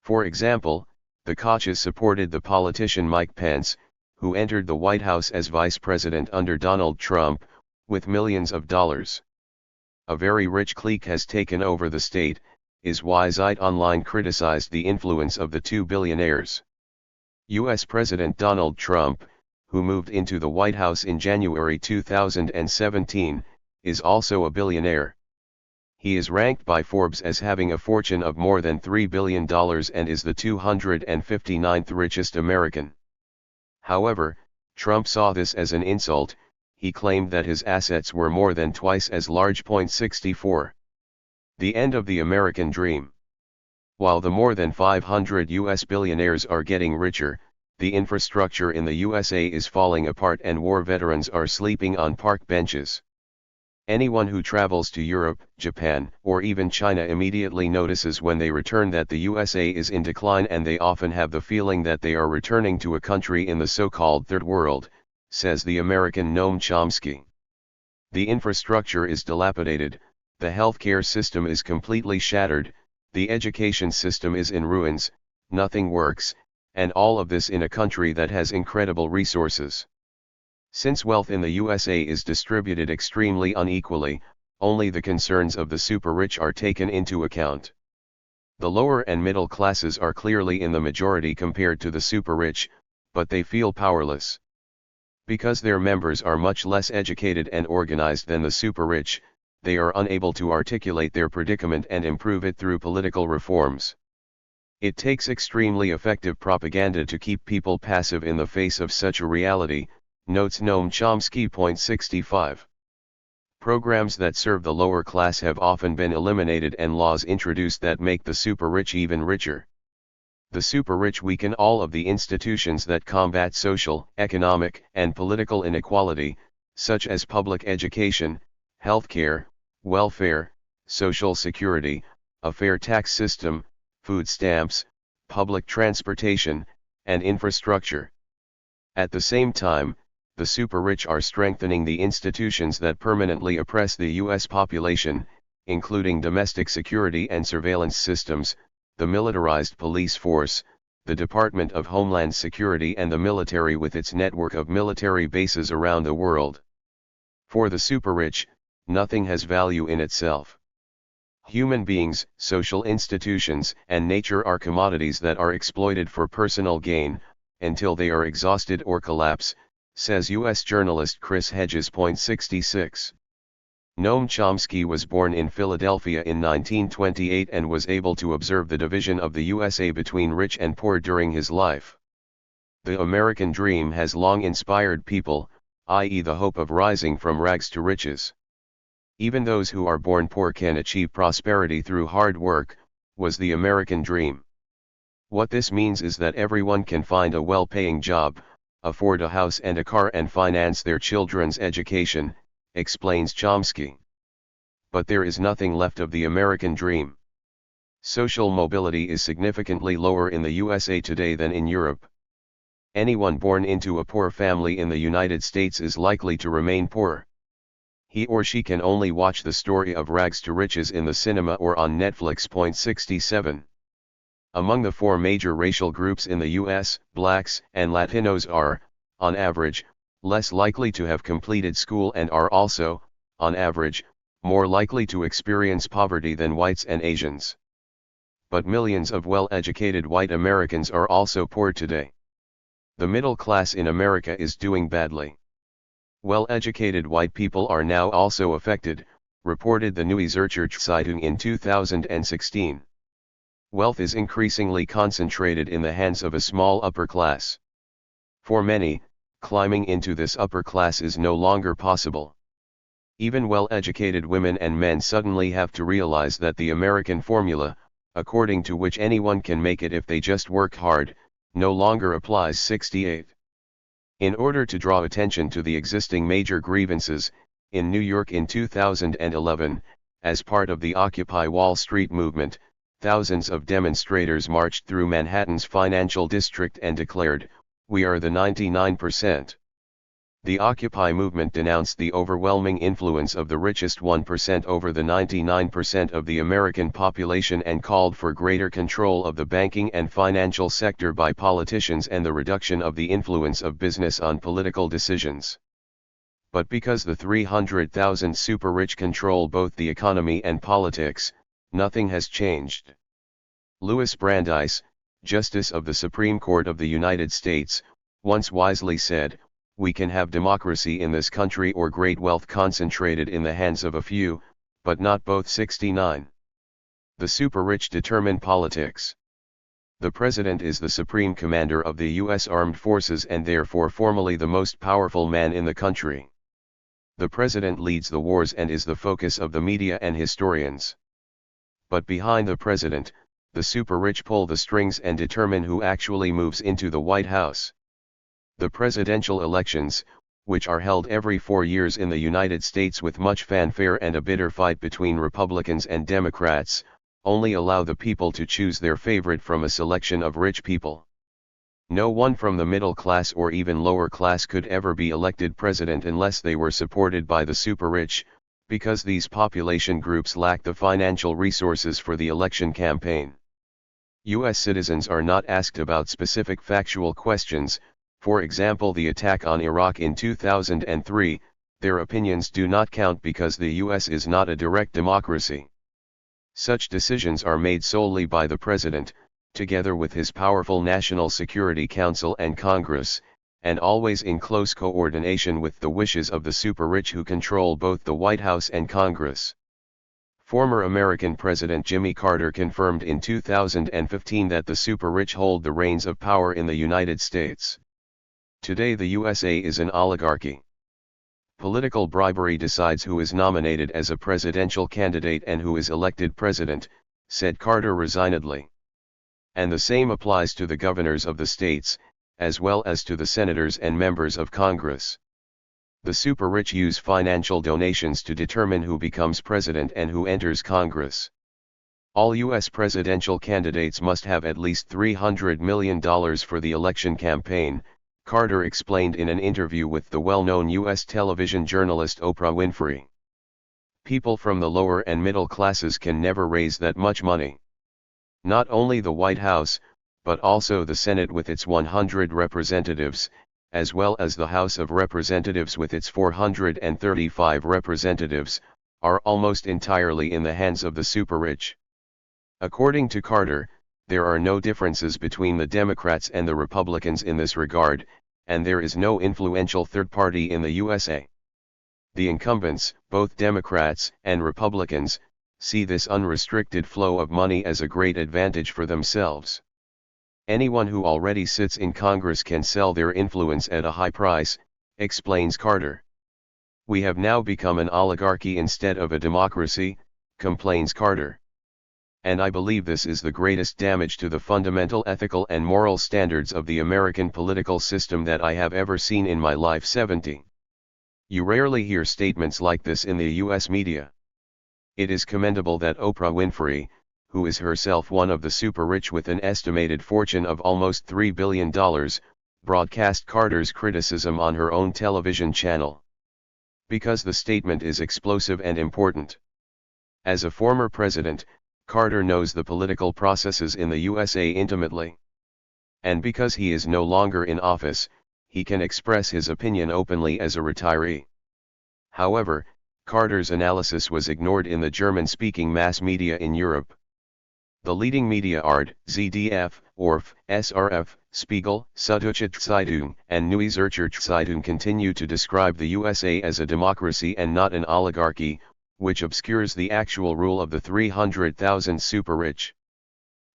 For example, the Kochs supported the politician Mike Pence, who entered the White House as vice president under Donald Trump, with millions of dollars. A very rich clique has taken over the state, is why Zeit Online criticized the influence of the two billionaires. U.S. President Donald Trump, who moved into the White House in January 2017, is also a billionaire. He is ranked by Forbes as having a fortune of more than $3 billion and is the 259th richest American. However, Trump saw this as an insult. He claimed that his assets were more than twice as large. 64. The end of the American dream. While the more than 500 U.S. billionaires are getting richer, the infrastructure in the USA is falling apart and war veterans are sleeping on park benches. Anyone who travels to Europe, Japan, or even China immediately notices when they return that the USA is in decline, and they often have the feeling that they are returning to a country in the so-called Third World, says the American Noam Chomsky. The infrastructure is dilapidated, the healthcare system is completely shattered, the education system is in ruins, nothing works, and all of this in a country that has incredible resources. Since wealth in the USA is distributed extremely unequally, only the concerns of the super-rich are taken into account. The lower and middle classes are clearly in the majority compared to the super-rich, but they feel powerless. Because their members are much less educated and organized than the super-rich, they are unable to articulate their predicament and improve it through political reforms. It takes extremely effective propaganda to keep people passive in the face of such a reality, notes Noam Chomsky. 65. Programs that serve the lower class have often been eliminated and laws introduced that make the super-rich even richer. The super-rich weaken all of the institutions that combat social, economic, and political inequality, such as public education, healthcare, welfare, social security, a fair tax system, food stamps, public transportation, and infrastructure. At the same time, the super-rich are strengthening the institutions that permanently oppress the U.S. population, including domestic security and surveillance systems, the militarized police force, the Department of Homeland Security, and the military with its network of military bases around the world. For the super-rich, nothing has value in itself. Human beings, social institutions, and nature are commodities that are exploited for personal gain, until they are exhausted or collapse, says U.S. journalist Chris Hedges. 66. Noam Chomsky was born in Philadelphia in 1928 and was able to observe the division of the USA between rich and poor during his life. The American dream has long inspired people, i.e., the hope of rising from rags to riches. Even those who are born poor can achieve prosperity through hard work, was the American dream. What this means is that everyone can find a well-paying job, afford a house and a car, and finance their children's education, explains Chomsky. But there is nothing left of the American dream. Social mobility is significantly lower in the USA today than in Europe. Anyone born into a poor family in the United States is likely to remain poor. he or she can only watch the story of rags to riches in the cinema or on Netflix. 67. Among the four major racial groups in the U.S., blacks and Latinos are, on average, less likely to have completed school and are also, on average, more likely to experience poverty than whites and Asians. But millions of well-educated white Americans are also poor today. The middle class in America is doing badly. Well-educated white people are now also affected, reported the Neue Zürcher Zeitung in 2016. Wealth is increasingly concentrated in the hands of a small upper class. For many, climbing into this upper class is no longer possible. Even well-educated women and men suddenly have to realize that the American formula, according to which anyone can make it if they just work hard, no longer applies. 68. In order to draw attention to the existing major grievances, in New York in 2011, as part of the Occupy Wall Street movement, thousands of demonstrators marched through Manhattan's financial district and declared, "We are the 99%. The Occupy movement denounced the overwhelming influence of the richest 1% over the 99% of the American population and called for greater control of the banking and financial sector by politicians and the reduction of the influence of business on political decisions. But because the 300,000 super-rich control both the economy and politics, nothing has changed." Louis Brandeis, Justice of the Supreme Court of the United States, once wisely said, "We can have democracy in this country or great wealth concentrated in the hands of a few, but not both." 69. The super-rich determine politics. The President is the supreme commander of the U.S. Armed Forces and therefore formally the most powerful man in the country. The President leads the wars and is the focus of the media and historians. But behind the President, the super-rich pull the strings and determine who actually moves into the White House. The presidential elections, which are held every 4 years in the United States with much fanfare and a bitter fight between Republicans and Democrats, only allow the people to choose their favorite from a selection of rich people. No one from the middle class or even lower class could ever be elected president unless they were supported by the super-rich, because these population groups lack the financial resources for the election campaign. U.S. citizens are not asked about specific factual questions, for example the attack on Iraq in 2003, their opinions do not count because the U.S. is not a direct democracy. Such decisions are made solely by the President, together with his powerful National Security Council and Congress, and always in close coordination with the wishes of the super-rich who control both the White House and Congress. Former American President Jimmy Carter confirmed in 2015 that the super-rich hold the reins of power in the United States. Today the USA is an oligarchy. Political bribery decides who is nominated as a presidential candidate and who is elected president, said Carter resignedly. And the same applies to the governors of the states, as well as to the senators and members of Congress. The super-rich use financial donations to determine who becomes president and who enters Congress. All U.S. presidential candidates must have at least $300 million for the election campaign, Carter explained in an interview with the well-known U.S. television journalist Oprah Winfrey. People from the lower and middle classes can never raise that much money. Not only the White House, but also the Senate with its 100 representatives, as well as the House of Representatives with its 435 representatives, are almost entirely in the hands of the super-rich. According to Carter, there are no differences between the Democrats and the Republicans in this regard, and there is no influential third party in the USA. The incumbents, both Democrats and Republicans, see this unrestricted flow of money as a great advantage for themselves. Anyone who already sits in Congress can sell their influence at a high price, explains Carter. We have now become an oligarchy instead of a democracy, complains Carter. And I believe this is the greatest damage to the fundamental ethical and moral standards of the American political system that I have ever seen in my life. 70. You rarely hear statements like this in the U.S. media. It is commendable that Oprah Winfrey, who is herself one of the super-rich with an estimated fortune of almost $3 billion, broadcast Carter's criticism on her own television channel. Because the statement is explosive and important. As a former president, Carter knows the political processes in the USA intimately. And because he is no longer in office, he can express his opinion openly as a retiree. However, Carter's analysis was ignored in the German-speaking mass media in Europe. The leading media ARD, ZDF, ORF, SRF, Spiegel, Süddeutsche Zeitung, and Neue Zürcher Zeitung continue to describe the USA as a democracy and not an oligarchy, which obscures the actual rule of the 300,000 super-rich.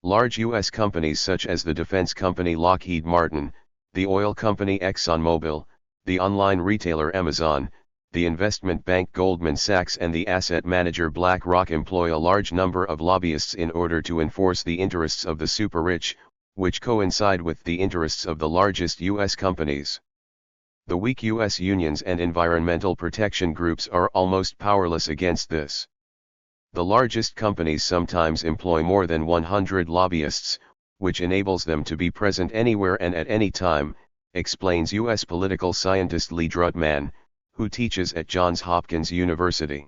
Large U.S. companies such as the defense company Lockheed Martin, the oil company ExxonMobil, the online retailer Amazon, the investment bank Goldman Sachs and the asset manager BlackRock employ a large number of lobbyists in order to enforce the interests of the super-rich, which coincide with the interests of the largest U.S. companies. The weak U.S. unions and environmental protection groups are almost powerless against this. The largest companies sometimes employ more than 100 lobbyists, which enables them to be present anywhere and at any time, explains U.S. political scientist Lee Drutman, who teaches at Johns Hopkins University.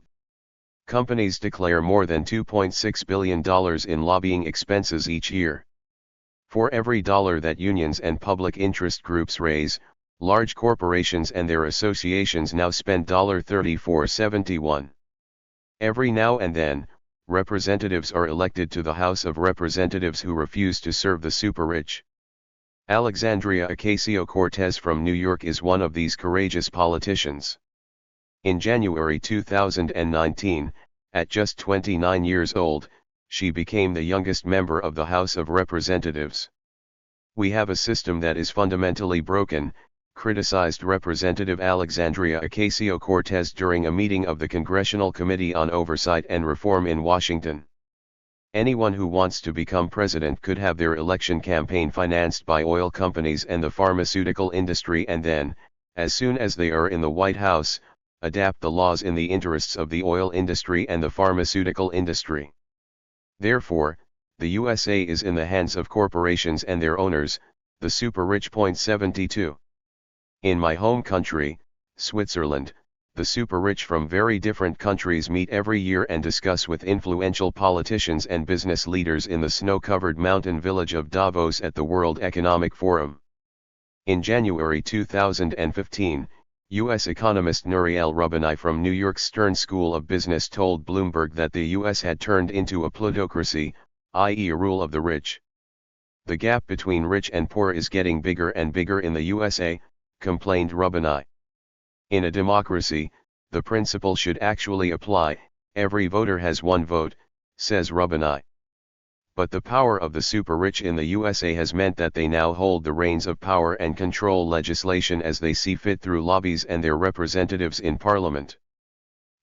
Companies declare more than $2.6 billion in lobbying expenses each year. For every dollar that unions and public interest groups raise, large corporations and their associations now spend $34.71. Every now and then, representatives are elected to the House of Representatives who refuse to serve the super-rich. Alexandria Ocasio-Cortez from New York is one of these courageous politicians. In January 2019, at just 29 years old, she became the youngest member of the House of Representatives. "We have a system that is fundamentally broken," criticized Representative Alexandria Ocasio-Cortez during a meeting of the Congressional Committee on Oversight and Reform in Washington. Anyone who wants to become president could have their election campaign financed by oil companies and the pharmaceutical industry and then, as soon as they are in the White House, adapt the laws in the interests of the oil industry and the pharmaceutical industry. Therefore, the USA is in the hands of corporations and their owners, the super-rich. 72. In my home country, Switzerland, the super-rich from very different countries meet every year and discuss with influential politicians and business leaders in the snow-covered mountain village of Davos at the World Economic Forum. In January 2015, U.S. economist Nouriel Roubani from New York's Stern School of Business told Bloomberg that the U.S. had turned into a plutocracy, i.e. a rule of the rich. "The gap between rich and poor is getting bigger and bigger in the USA," complained Roubani. "In a democracy, the principle should actually apply, every voter has one vote," says Roubani. But the power of the super-rich in the USA has meant that they now hold the reins of power and control legislation as they see fit through lobbies and their representatives in Parliament.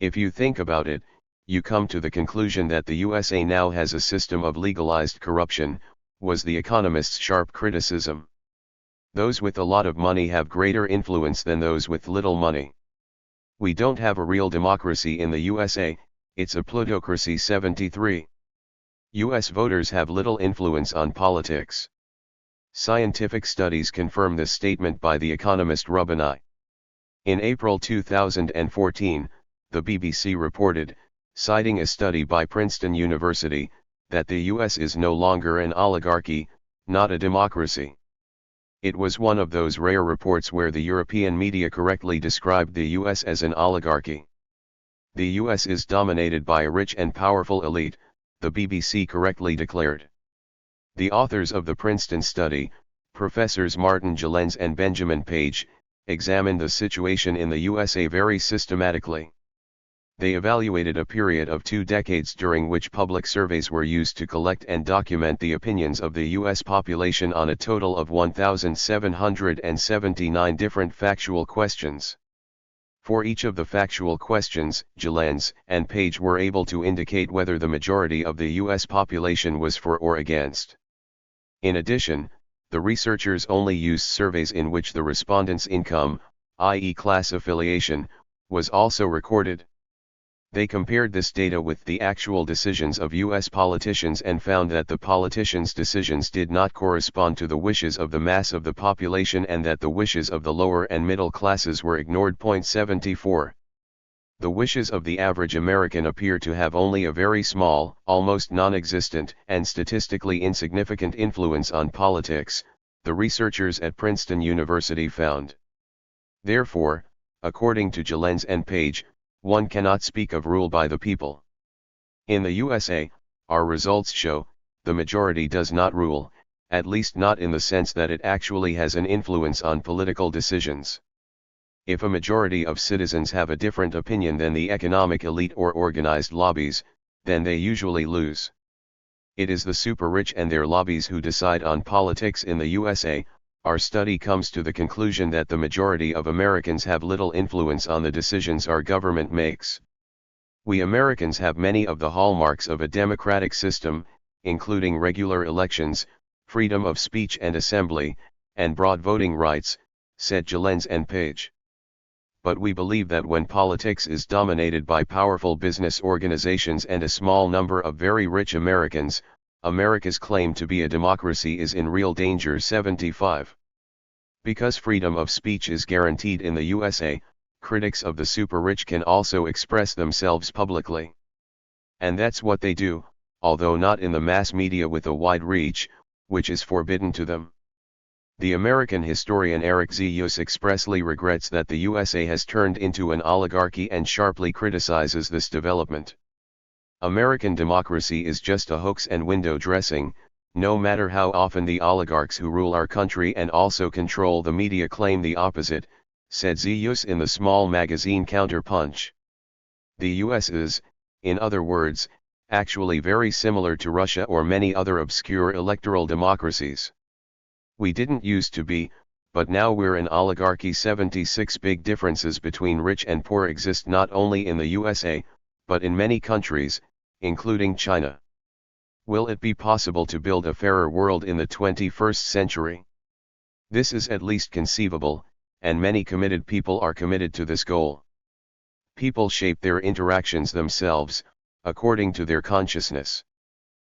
If you think about it, you come to the conclusion that the USA now has a system of legalized corruption, was The Economist's sharp criticism. Those with a lot of money have greater influence than those with little money. "We don't have a real democracy in the USA, it's a plutocracy." 73. U.S. voters have little influence on politics. Scientific studies confirm this statement by the economist Roubani. In April 2014, the BBC reported, citing a study by Princeton University, that the U.S. is no longer an oligarchy, not a democracy. It was one of those rare reports where the European media correctly described the U.S. as an oligarchy. "The U.S. is dominated by a rich and powerful elite," the BBC correctly declared. The authors of the Princeton study, Professors Martin Gilens and Benjamin Page, examined the situation in the USA very systematically. They evaluated a period of 2 decades during which public surveys were used to collect and document the opinions of the U.S. population on a total of 1,779 different factual questions. For each of the factual questions, Gilens and Page were able to indicate whether the majority of the U.S. population was for or against. In addition, the researchers only used surveys in which the respondents' income, i.e. class affiliation, was also recorded. They compared this data with the actual decisions of U.S. politicians and found that the politicians' decisions did not correspond to the wishes of the mass of the population and that the wishes of the lower and middle classes were ignored. 74. The wishes of the average American appear to have only a very small, almost non-existent, and statistically insignificant influence on politics, the researchers at Princeton University found. Therefore, according to Gilens and Page, one cannot speak of rule by the people. In the USA, our results show, the majority does not rule, at least not in the sense that it actually has an influence on political decisions. If a majority of citizens have a different opinion than the economic elite or organized lobbies, then they usually lose. It is the super-rich and their lobbies who decide on politics in the USA. Our study comes to the conclusion that the majority of Americans have little influence on the decisions our government makes. We Americans have many of the hallmarks of a democratic system, including regular elections, freedom of speech and assembly, and broad voting rights, said Gilens and Page. But we believe that when politics is dominated by powerful business organizations and a small number of very rich Americans, America's claim to be a democracy is in real danger. 75. Because freedom of speech is guaranteed in the USA, critics of the super-rich can also express themselves publicly. And that's what they do, although not in the mass media with a wide reach, which is forbidden to them. The American historian Eric Zayus expressly regrets that the USA has turned into an oligarchy and sharply criticizes this development. American democracy is just a hoax and window dressing, no matter how often the oligarchs who rule our country and also control the media claim the opposite, said Zayus in the small magazine Counterpunch. The US is, in other words, actually very similar to Russia or many other obscure electoral democracies. We didn't used to be, but now we're an oligarchy. 76 Big differences between rich and poor exist not only in the USA, but in many countries, including China. Will it be possible to build a fairer world in the 21st century? This is at least conceivable, and many committed people are committed to this goal. People shape their interactions themselves, according to their consciousness.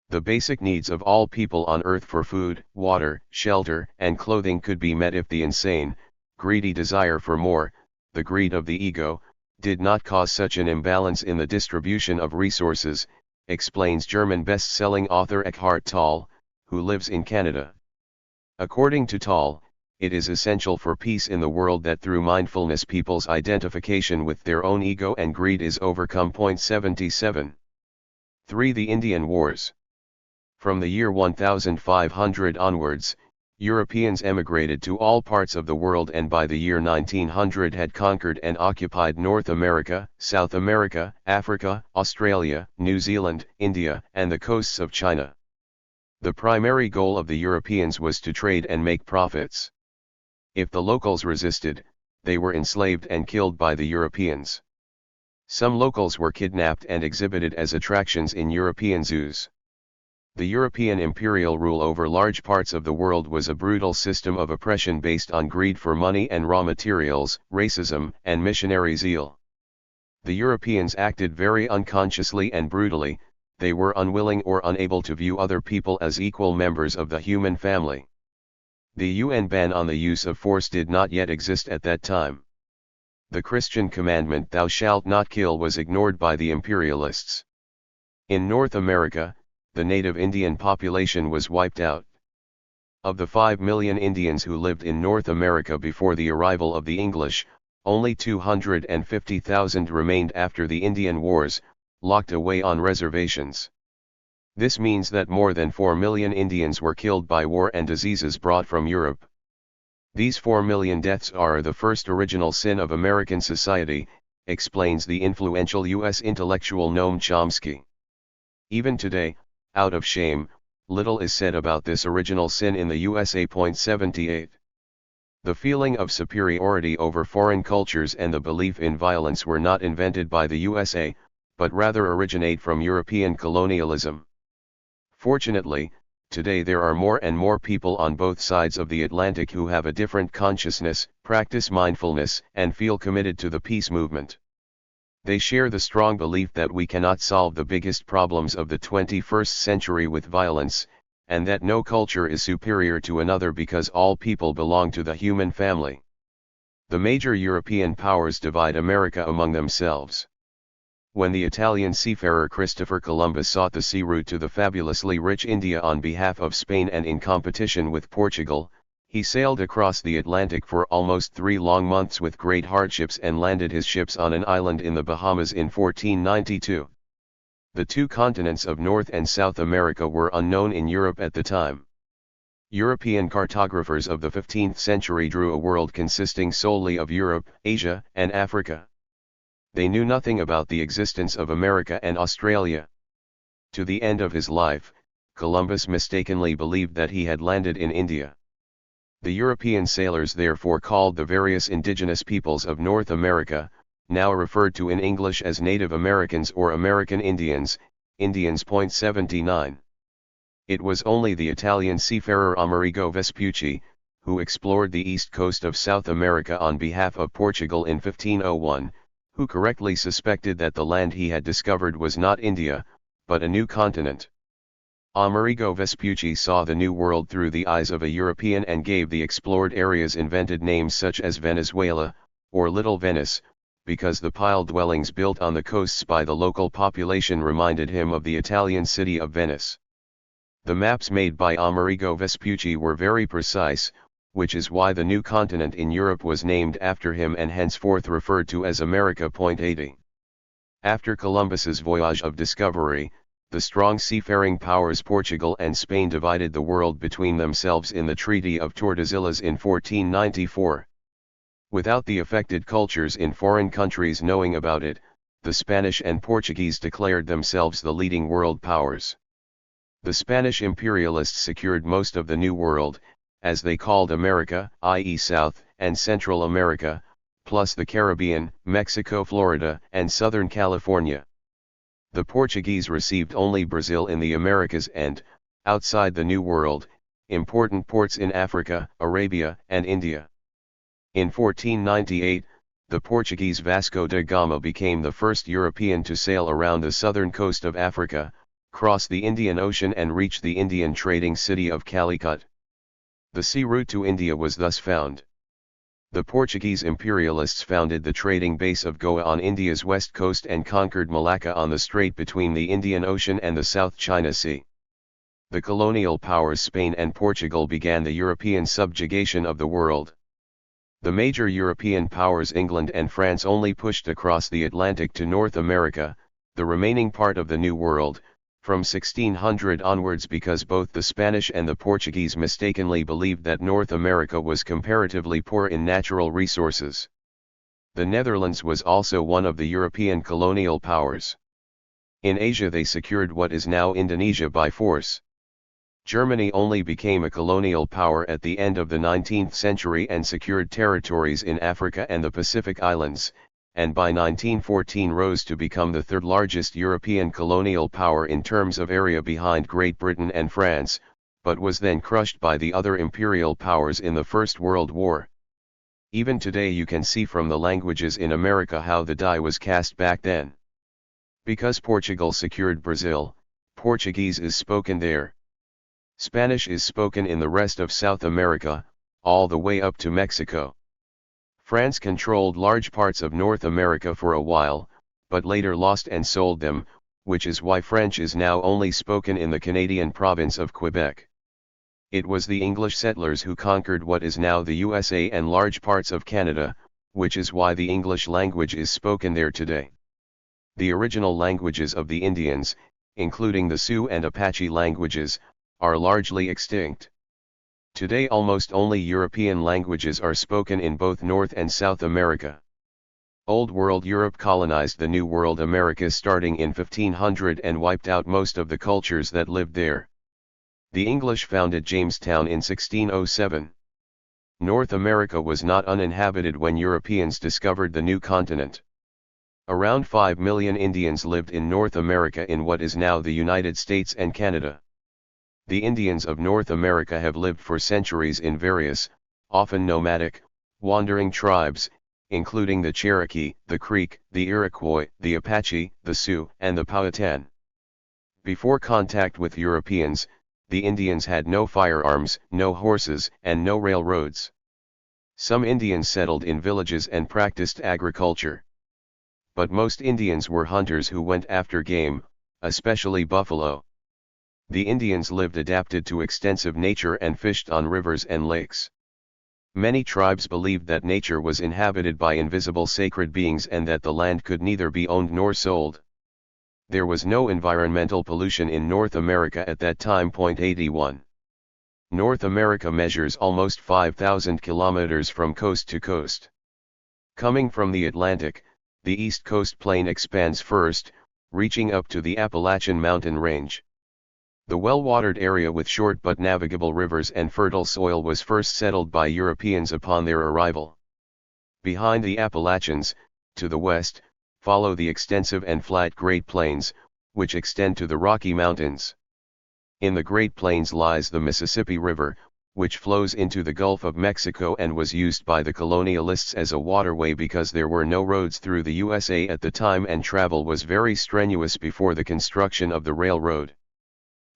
The basic needs of all people on Earth for food, water, shelter, and clothing could be met if the insane, greedy desire for more, the greed of the ego, did not cause such an imbalance in the distribution of resources, explains German best-selling author Eckhart Tolle, who lives in Canada. According to Tolle, it is essential for peace in the world that through mindfulness people's identification with their own ego and greed is overcome. 77. 3. The Indian Wars. From the year 1500 onwards, Europeans emigrated to all parts of the world and by the year 1900 had conquered and occupied North America, South America, Africa, Australia, New Zealand, India, and the coasts of China. The primary goal of the Europeans was to trade and make profits. If the locals resisted, they were enslaved and killed by the Europeans. Some locals were kidnapped and exhibited as attractions in European zoos. The European imperial rule over large parts of the world was a brutal system of oppression based on greed for money and raw materials, racism, and missionary zeal. The Europeans acted very unconsciously and brutally. They were unwilling or unable to view other people as equal members of the human family. The UN ban on the use of force did not yet exist at that time. The Christian commandment "Thou shalt not kill" was ignored by the imperialists. In North America, the native Indian population was wiped out. Of the 5 million Indians who lived in North America before the arrival of the English, only 250,000 remained after the Indian Wars, locked away on reservations. This means that more than 4 million Indians were killed by war and diseases brought from Europe. These 4 million deaths are the first original sin of American society, explains the influential U.S. intellectual Noam Chomsky. Even today, out of shame, little is said about this original sin in the USA. 78. The feeling of superiority over foreign cultures and the belief in violence were not invented by the USA, but rather originate from European colonialism. Fortunately, today there are more and more people on both sides of the Atlantic who have a different consciousness, practice mindfulness, and feel committed to the peace movement. They share the strong belief that we cannot solve the biggest problems of the 21st century with violence, and that no culture is superior to another because all people belong to the human family. The major European powers divide America among themselves. When the Italian seafarer Christopher Columbus sought the sea route to the fabulously rich India on behalf of Spain and in competition with Portugal, he sailed across the Atlantic for almost 3 long months with great hardships and landed his ships on an island in the Bahamas in 1492. The two continents of North and South America were unknown in Europe at the time. European cartographers of the 15th century drew a world consisting solely of Europe, Asia, and Africa. They knew nothing about the existence of America and Australia. To the end of his life, Columbus mistakenly believed that he had landed in India. The European sailors therefore called the various indigenous peoples of North America, now referred to in English as Native Americans or American Indians, Indians. 79. It was only the Italian seafarer Amerigo Vespucci, who explored the east coast of South America on behalf of Portugal in 1501, who correctly suspected that the land he had discovered was not India, but a new continent. Amerigo Vespucci saw the New World through the eyes of a European and gave the explored areas invented names such as Venezuela, or Little Venice, because the pile dwellings built on the coasts by the local population reminded him of the Italian city of Venice. The maps made by Amerigo Vespucci were very precise, which is why the new continent in Europe was named after him and henceforth referred to as America. 80. After Columbus's voyage of discovery, the strong seafaring powers Portugal and Spain divided the world between themselves in the Treaty of Tordesillas in 1494. Without the affected cultures in foreign countries knowing about it, the Spanish and Portuguese declared themselves the leading world powers. The Spanish imperialists secured most of the New World, as they called America, i.e. South and Central America, plus the Caribbean, Mexico, Florida, and Southern California. The Portuguese received only Brazil in the Americas and, outside the New World, important ports in Africa, Arabia, and India. In 1498, the Portuguese Vasco da Gama became the first European to sail around the southern coast of Africa, cross the Indian Ocean and reach the Indian trading city of Calicut. The sea route to India was thus found. The Portuguese imperialists founded the trading base of Goa on India's west coast and conquered Malacca on the strait between the Indian Ocean and the South China Sea. The colonial powers Spain and Portugal began the European subjugation of the world. The major European powers England and France only pushed across the Atlantic to North America, the remaining part of the New World, from 1600 onwards, because both the Spanish and the Portuguese mistakenly believed that North America was comparatively poor in natural resources. The Netherlands was also one of the European colonial powers. In Asia they secured what is now Indonesia by force. Germany only became a colonial power at the end of the 19th century and secured territories in Africa and the Pacific Islands, and by 1914 rose to become the third largest European colonial power in terms of area behind Great Britain and France, but was then crushed by the other imperial powers in the First World War. Even today you can see from the languages in America how the die was cast back then. Because Portugal secured Brazil, Portuguese is spoken there. Spanish is spoken in the rest of South America, all the way up to Mexico. France controlled large parts of North America for a while, but later lost and sold them, which is why French is now only spoken in the Canadian province of Quebec. It was the English settlers who conquered what is now the USA and large parts of Canada, which is why the English language is spoken there today. The original languages of the Indians, including the Sioux and Apache languages, are largely extinct. Today almost only European languages are spoken in both North and South America. Old World Europe colonized the New World Americas starting in 1500 and wiped out most of the cultures that lived there. The English founded Jamestown in 1607. North America was not uninhabited when Europeans discovered the new continent. Around 5 million Indians lived in North America in what is now the United States and Canada. The Indians of North America have lived for centuries in various, often nomadic, wandering tribes, including the Cherokee, the Creek, the Iroquois, the Apache, the Sioux, and the Powhatan. Before contact with Europeans, the Indians had no firearms, no horses, and no railroads. Some Indians settled in villages and practiced agriculture. But most Indians were hunters who went after game, especially buffalo. The Indians lived adapted to extensive nature and fished on rivers and lakes. Many tribes believed that nature was inhabited by invisible sacred beings and that the land could neither be owned nor sold. There was no environmental pollution in North America at that time. 81. North America measures almost 5,000 kilometers from coast to coast. Coming from the Atlantic, the East Coast Plain expands first, reaching up to the Appalachian mountain range. The well-watered area with short but navigable rivers and fertile soil was first settled by Europeans upon their arrival. Behind the Appalachians, to the west, follow the extensive and flat Great Plains, which extend to the Rocky Mountains. In the Great Plains lies the Mississippi River, which flows into the Gulf of Mexico and was used by the colonialists as a waterway because there were no roads through the USA at the time and travel was very strenuous before the construction of the railroad.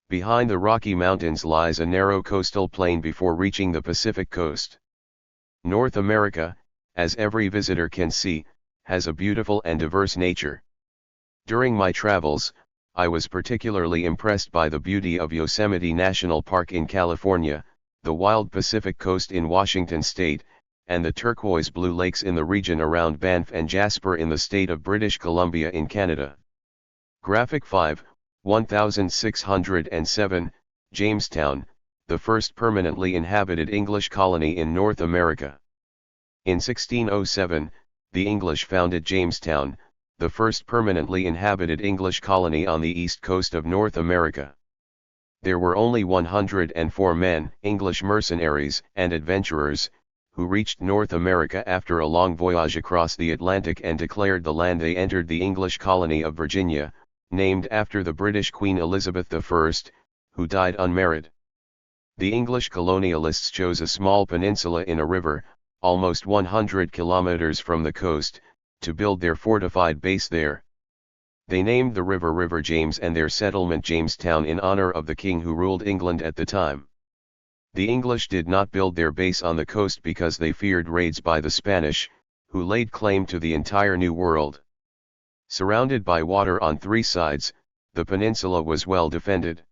Behind the Rocky Mountains lies a narrow coastal plain before reaching the Pacific coast. North America, as every visitor can see, has a beautiful and diverse nature. During my travels, I was particularly impressed by the beauty of Yosemite National Park in California, the wild Pacific coast in Washington state, and the turquoise blue lakes in the region around Banff and Jasper in the state of British Columbia in Canada. Graphic 5, 1607, Jamestown, the first permanently inhabited English colony in North America. In 1607, the English founded Jamestown, the first permanently inhabited English colony on the east coast of North America. There were only 104 men, English mercenaries and adventurers, who reached North America after a long voyage across the Atlantic and declared the land they entered the English colony of Virginia, named after the British Queen Elizabeth I, who died unmarried. The English colonialists chose a small peninsula in a river, almost 100 kilometers from the coast, to build their fortified base there. They named the river River James and their settlement Jamestown in honor of the king who ruled England at the time. The English did not build their base on the coast because they feared raids by the Spanish, who laid claim to the entire New World. Surrounded by water on three sides, the peninsula was well defended.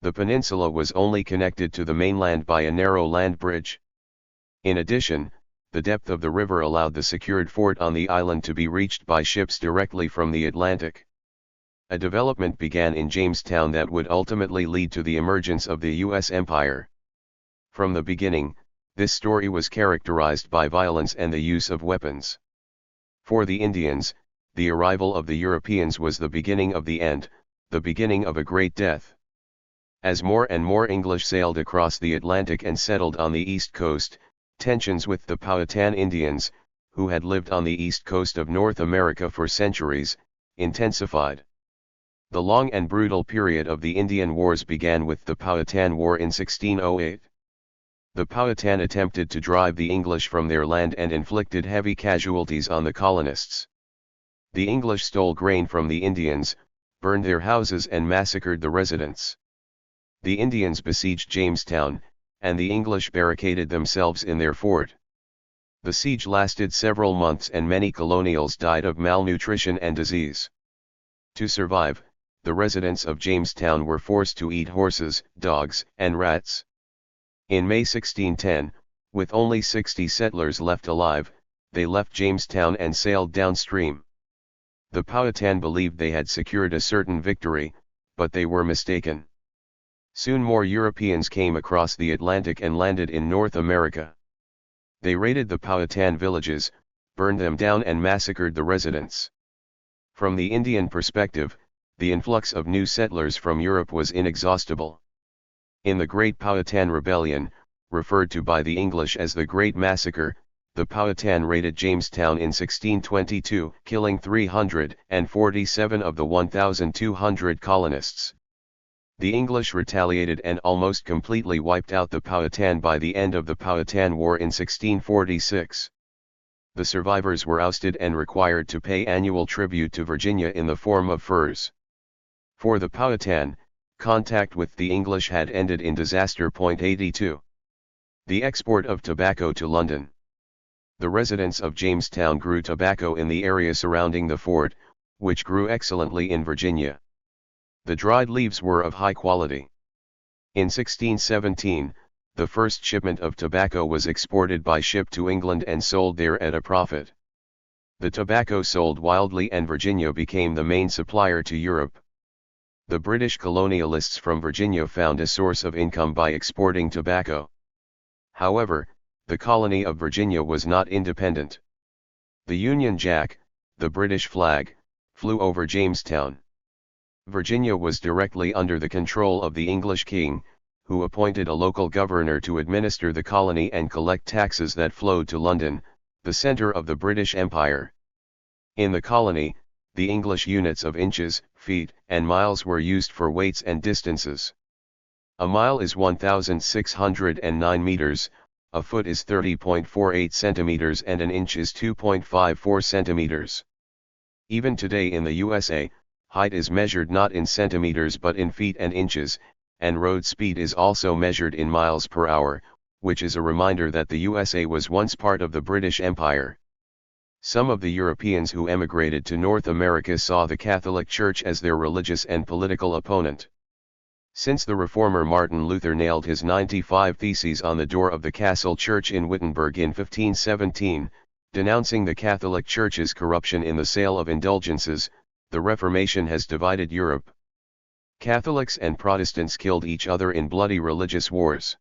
The peninsula was only connected to the mainland by a narrow land bridge. In addition, the depth of the river allowed the secured fort on the island to be reached by ships directly from the Atlantic. A development began in Jamestown that would ultimately lead to the emergence of the U.S. Empire. From the beginning, this story was characterized by violence and the use of weapons. For the Indians, the arrival of the Europeans was the beginning of the end, the beginning of a great death. As more and more English sailed across the Atlantic and settled on the east coast, tensions with the Powhatan Indians, who had lived on the east coast of North America for centuries, intensified. The long and brutal period of the Indian Wars began with the Powhatan War in 1608. The Powhatan attempted to drive the English from their land and inflicted heavy casualties on the colonists. The English stole grain from the Indians, burned their houses and massacred the residents. The Indians besieged Jamestown, and the English barricaded themselves in their fort. The siege lasted several months and many colonials died of malnutrition and disease. To survive, the residents of Jamestown were forced to eat horses, dogs, and rats. In May 1610, with only 60 settlers left alive, they left Jamestown and sailed downstream. The Powhatan believed they had secured a certain victory, but they were mistaken. Soon more Europeans came across the Atlantic and landed in North America. They raided the Powhatan villages, burned them down and massacred the residents. From the Indian perspective, the influx of new settlers from Europe was inexhaustible. In the Great Powhatan Rebellion, referred to by the English as the Great Massacre, the Powhatan raided Jamestown in 1622, killing 347 of the 1,200 colonists. The English retaliated and almost completely wiped out the Powhatan by the end of the Powhatan War in 1646. The survivors were ousted and required to pay annual tribute to Virginia in the form of furs. For the Powhatan, contact with the English had ended in disaster. 82. The export of tobacco to London. The residents of Jamestown grew tobacco in the area surrounding the fort, which grew excellently in Virginia. The dried leaves were of high quality. In 1617, the first shipment of tobacco was exported by ship to England and sold there at a profit. The tobacco sold wildly and Virginia became the main supplier to Europe. The British colonialists from Virginia found a source of income by exporting tobacco. However, the colony of Virginia was not independent. The Union Jack, the British flag, flew over Jamestown. Virginia was directly under the control of the English king, who appointed a local governor to administer the colony and collect taxes that flowed to London, the center of the British Empire. In the colony, the English units of inches, feet, and miles were used for weights and distances. A mile is 1,609 meters, a foot is 30.48 centimeters and an inch is 2.54 centimeters. Even today in the USA, height is measured not in centimeters but in feet and inches, and road speed is also measured in miles per hour, which is a reminder that the USA was once part of the British Empire. Some of the Europeans who emigrated to North America saw the Catholic Church as their religious and political opponent. Since the reformer Martin Luther nailed his 95 Theses on the door of the Castle Church in Wittenberg in 1517, denouncing the Catholic Church's corruption in the sale of indulgences, the Reformation has divided Europe. Catholics and Protestants killed each other in bloody religious wars.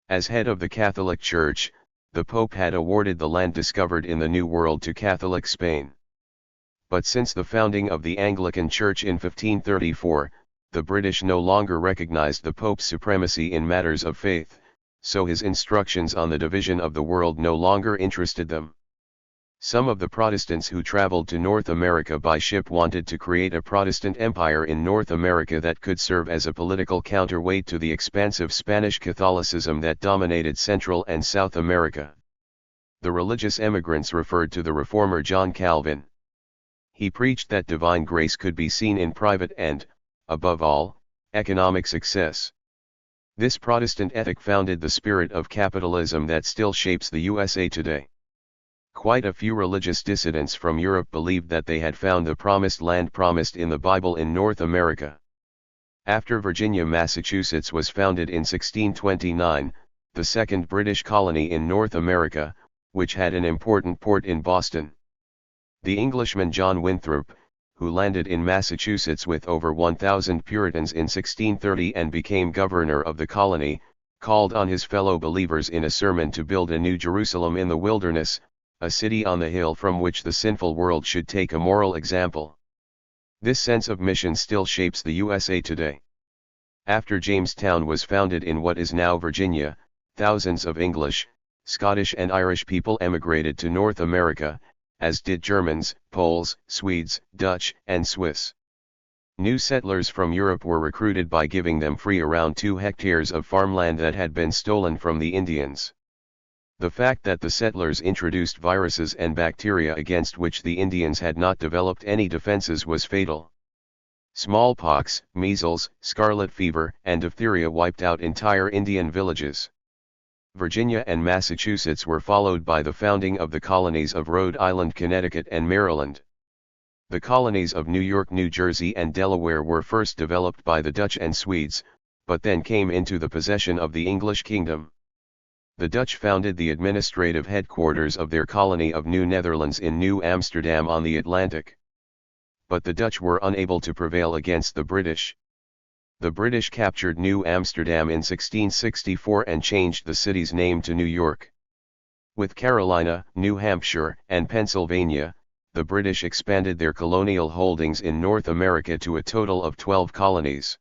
As head of the Catholic Church, the Pope had awarded the land discovered in the New World to Catholic Spain. But since the founding of the Anglican Church in 1534, the British no longer recognized the Pope's supremacy in matters of faith, so his instructions on the division of the world no longer interested them. Some of the Protestants who traveled to North America by ship wanted to create a Protestant empire in North America that could serve as a political counterweight to the expansive Spanish Catholicism that dominated Central and South America. The religious emigrants referred to the reformer John Calvin. He preached that divine grace could be seen in private and, above all, economic success. This Protestant ethic founded the spirit of capitalism that still shapes the USA today. Quite a few religious dissidents from Europe believed that they had found the promised land promised in the Bible in North America. After Virginia, Massachusetts was founded in 1629, the second British colony in North America, which had an important port in Boston. The Englishman John Winthrop, who landed in Massachusetts with over 1,000 Puritans in 1630 and became governor of the colony, called on his fellow believers in a sermon to build a new Jerusalem in the wilderness, a city on the hill from which the sinful world should take a moral example. This sense of mission still shapes the USA today. After Jamestown was founded in what is now Virginia, thousands of English, Scottish and Irish people emigrated to North America, as did Germans, Poles, Swedes, Dutch, and Swiss. New settlers from Europe were recruited by giving them free around 2 hectares of farmland that had been stolen from the Indians. The fact that the settlers introduced viruses and bacteria against which the Indians had not developed any defenses was fatal. Smallpox, measles, scarlet fever, and diphtheria wiped out entire Indian villages. Virginia and Massachusetts were followed by the founding of the colonies of Rhode Island, Connecticut, and Maryland. The colonies of New York, New Jersey, and Delaware were first developed by the Dutch and Swedes, but then came into the possession of the English kingdom. The Dutch founded the administrative headquarters of their colony of New Netherlands in New Amsterdam on the Atlantic. But the Dutch were unable to prevail against the British. The British captured New Amsterdam in 1664 and changed the city's name to New York. With Carolina, New Hampshire, and Pennsylvania, the British expanded their colonial holdings in North America to a total of 12 colonies.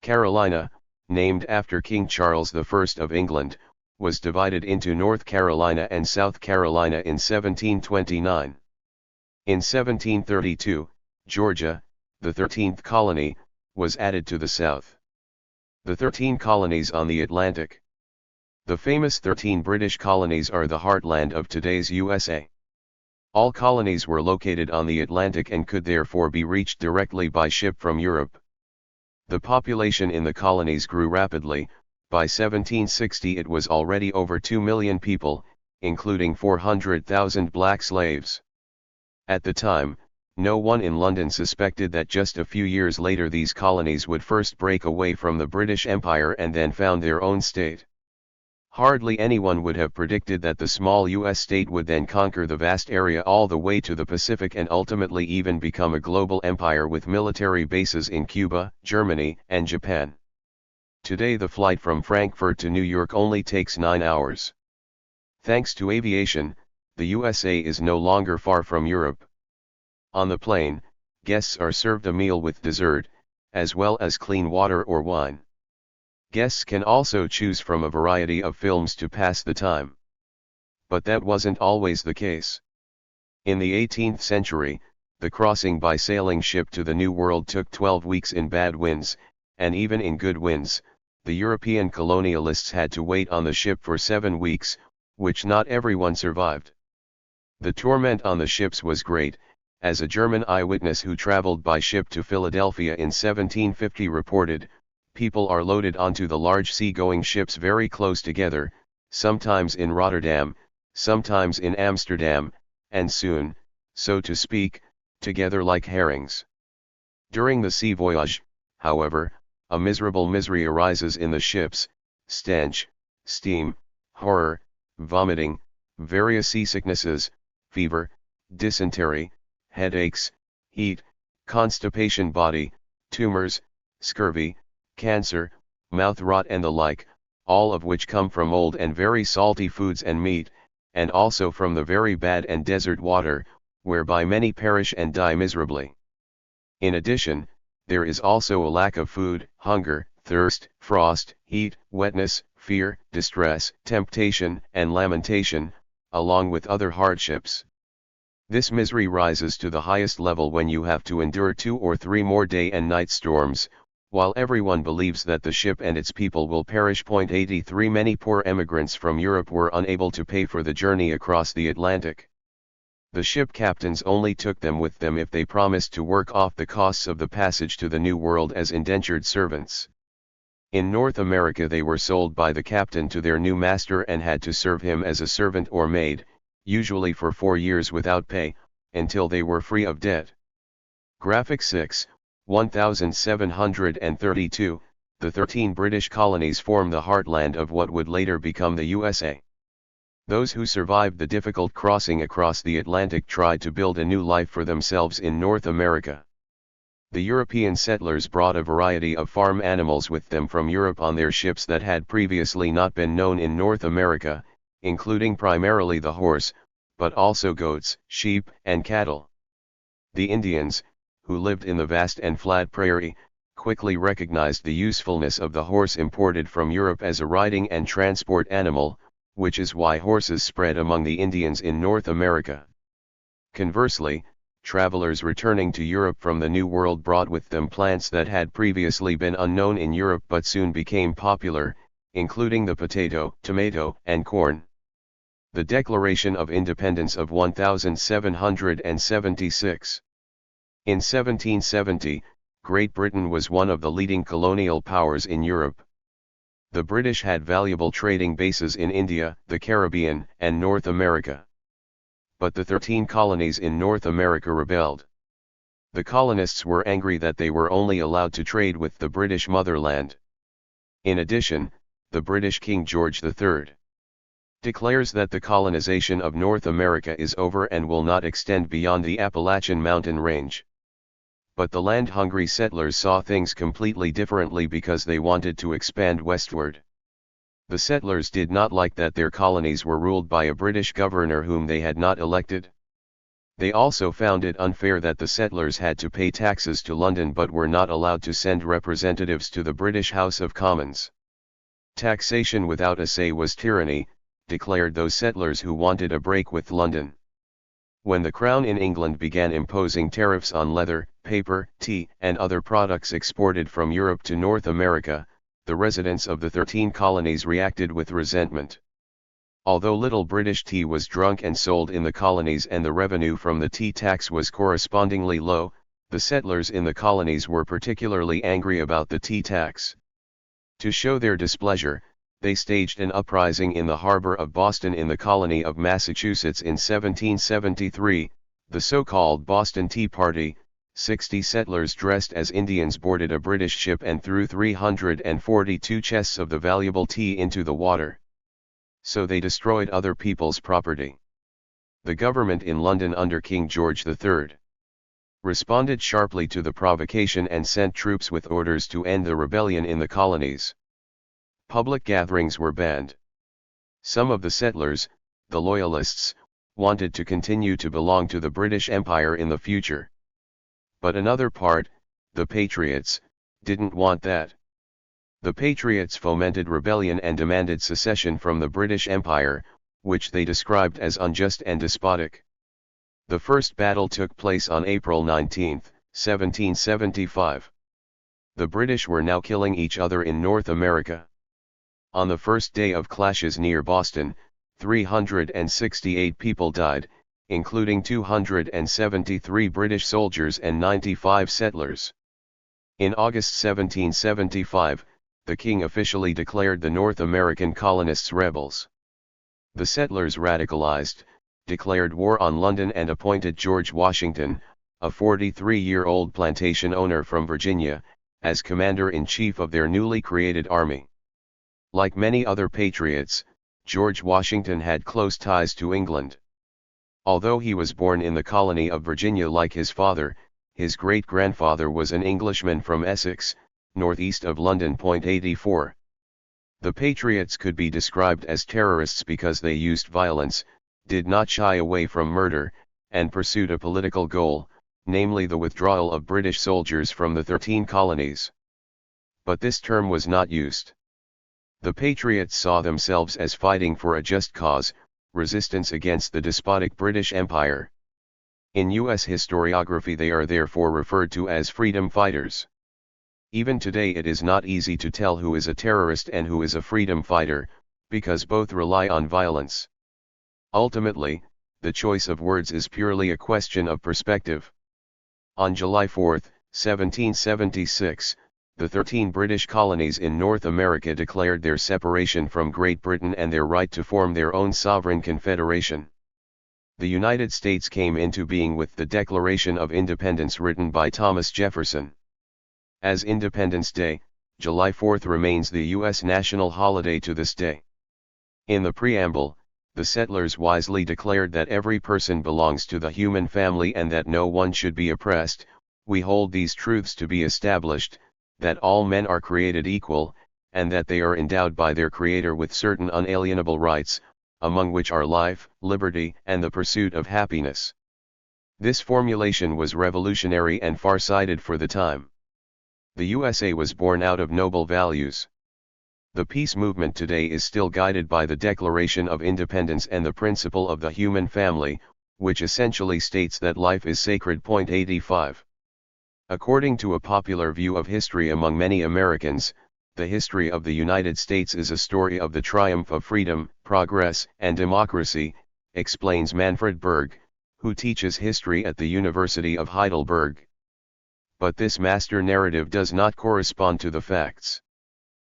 Carolina, named after King Charles I of England, was divided into North Carolina and South Carolina in 1729. In 1732, Georgia, the 13th colony, was added to the South. The 13 colonies on the Atlantic. The famous 13 British colonies are the heartland of today's USA. All colonies were located on the Atlantic and could therefore be reached directly by ship from Europe. The population in the colonies grew rapidly. By 1760 it was already over 2 million people, including 400,000 black slaves. At the time, no one in London suspected that just a few years later these colonies would first break away from the British Empire and then found their own state. Hardly anyone would have predicted that the small US state would then conquer the vast area all the way to the Pacific and ultimately even become a global empire with military bases in Cuba, Germany, and Japan. Today the flight from Frankfurt to New York only takes 9 hours. Thanks to aviation, the USA is no longer far from Europe. On the plane, guests are served a meal with dessert, as well as clean water or wine. Guests can also choose from a variety of films to pass the time. But that wasn't always the case. In the 18th century, the crossing by sailing ship to the New World took 12 weeks in bad winds, and even in good winds, the European colonialists had to wait on the ship for 7 weeks, which not everyone survived. The torment on the ships was great, as a German eyewitness who traveled by ship to Philadelphia in 1750 reported, "People are loaded onto the large sea-going ships very close together, sometimes in Rotterdam, sometimes in Amsterdam, and soon, so to speak, together like herrings." During the sea voyage, however, a miserable misery arises in the ships: stench, steam, horror, vomiting, various seasicknesses, fever, dysentery, headaches, heat, constipation, body tumors, scurvy, cancer, mouth rot and the like, all of which come from old and very salty foods and meat, and also from the very bad and desert water, whereby many perish and die miserably. In addition, there is also a lack of food, hunger, thirst, frost, heat, wetness, fear, distress, temptation, and lamentation, along with other hardships. This misery rises to the highest level when you have to endure 2 or 3 more day and night storms, while everyone believes that the ship and its people will perish. 83 Many poor emigrants from Europe were unable to pay for the journey across the Atlantic. The ship captains only took them with them if they promised to work off the costs of the passage to the New World as indentured servants. In North America they were sold by the captain to their new master and had to serve him as a servant or maid, usually for 4 years without pay, until they were free of debt. Graphic 6, 1732, the 13 British colonies form the heartland of what would later become the USA. Those who survived the difficult crossing across the Atlantic tried to build a new life for themselves in North America. The European settlers brought a variety of farm animals with them from Europe on their ships that had previously not been known in North America, including primarily the horse, but also goats, sheep, and cattle. The Indians, who lived in the vast and flat prairie, quickly recognized the usefulness of the horse imported from Europe as a riding and transport animal, which is why horses spread among the Indians in North America. Conversely, travelers returning to Europe from the New World brought with them plants that had previously been unknown in Europe but soon became popular, including the potato, tomato, and corn. The Declaration of Independence of 1776. In 1770, Great Britain was one of the leading colonial powers in Europe. The British had valuable trading bases in India, the Caribbean, and North America. But the 13 colonies in North America rebelled. The colonists were angry that they were only allowed to trade with the British motherland. In addition, the British King George III declares that the colonization of North America is over and will not extend beyond the Appalachian mountain range. But the land-hungry settlers saw things completely differently because they wanted to expand westward. The settlers did not like that their colonies were ruled by a British governor whom they had not elected. They also found it unfair that the settlers had to pay taxes to London but were not allowed to send representatives to the British House of Commons. Taxation without a say was tyranny, declared those settlers who wanted a break with London. When the Crown in England began imposing tariffs on leather, paper, tea, and other products exported from Europe to North America, the residents of the 13 colonies reacted with resentment. Although little British tea was drunk and sold in the colonies and the revenue from the tea tax was correspondingly low, the settlers in the colonies were particularly angry about the tea tax. To show their displeasure, They staged an uprising in the harbor of Boston in the colony of Massachusetts in 1773, the so-called Boston Tea Party. 60 settlers dressed as Indians boarded a British ship and threw 342 chests of the valuable tea into the water. So they destroyed other people's property. The government in London under King George III responded sharply to the provocation and sent troops with orders to end the rebellion in the colonies. Public gatherings were banned. Some of the settlers, the Loyalists, wanted to continue to belong to the British Empire in the future. But another part, the Patriots, didn't want that. The Patriots fomented rebellion and demanded secession from the British Empire, which they described as unjust and despotic. The first battle took place on April 19, 1775. The British were now killing each other in North America. On the first day of clashes near Boston, 368 people died, including 273 British soldiers and 95 settlers. In August 1775, the king officially declared the North American colonists rebels. The settlers radicalized, declared war on London and appointed George Washington, a 43-year-old plantation owner from Virginia, as commander-in-chief of their newly created army. Like many other patriots, George Washington had close ties to England. Although he was born in the colony of Virginia like his father, his great-grandfather was an Englishman from Essex, northeast of London. 84. The Patriots could be described as terrorists because they used violence, did not shy away from murder, and pursued a political goal, namely the withdrawal of British soldiers from the 13 colonies. But this term was not used. The Patriots saw themselves as fighting for a just cause, resistance against the despotic British Empire. In U.S. historiography they are therefore referred to as freedom fighters. Even today it is not easy to tell who is a terrorist and who is a freedom fighter, because both rely on violence. Ultimately, the choice of words is purely a question of perspective. On July 4, 1776, the 13 British colonies in North America declared their separation from Great Britain and their right to form their own sovereign confederation. The United States came into being with the Declaration of Independence written by Thomas Jefferson. As Independence Day, July 4 remains the U.S. national holiday to this day. In the preamble, the settlers wisely declared that every person belongs to the human family and that no one should be oppressed. We hold these truths to be established, that all men are created equal, and that they are endowed by their Creator with certain unalienable rights, among which are life, liberty, and the pursuit of happiness. This formulation was revolutionary and far-sighted for the time. The USA was born out of noble values. The peace movement today is still guided by the Declaration of Independence and the principle of the human family, which essentially states that life is sacred. 85. According to a popular view of history among many Americans, the history of the United States is a story of the triumph of freedom, progress, and democracy, explains Manfred Berg, who teaches history at the University of Heidelberg. But this master narrative does not correspond to the facts.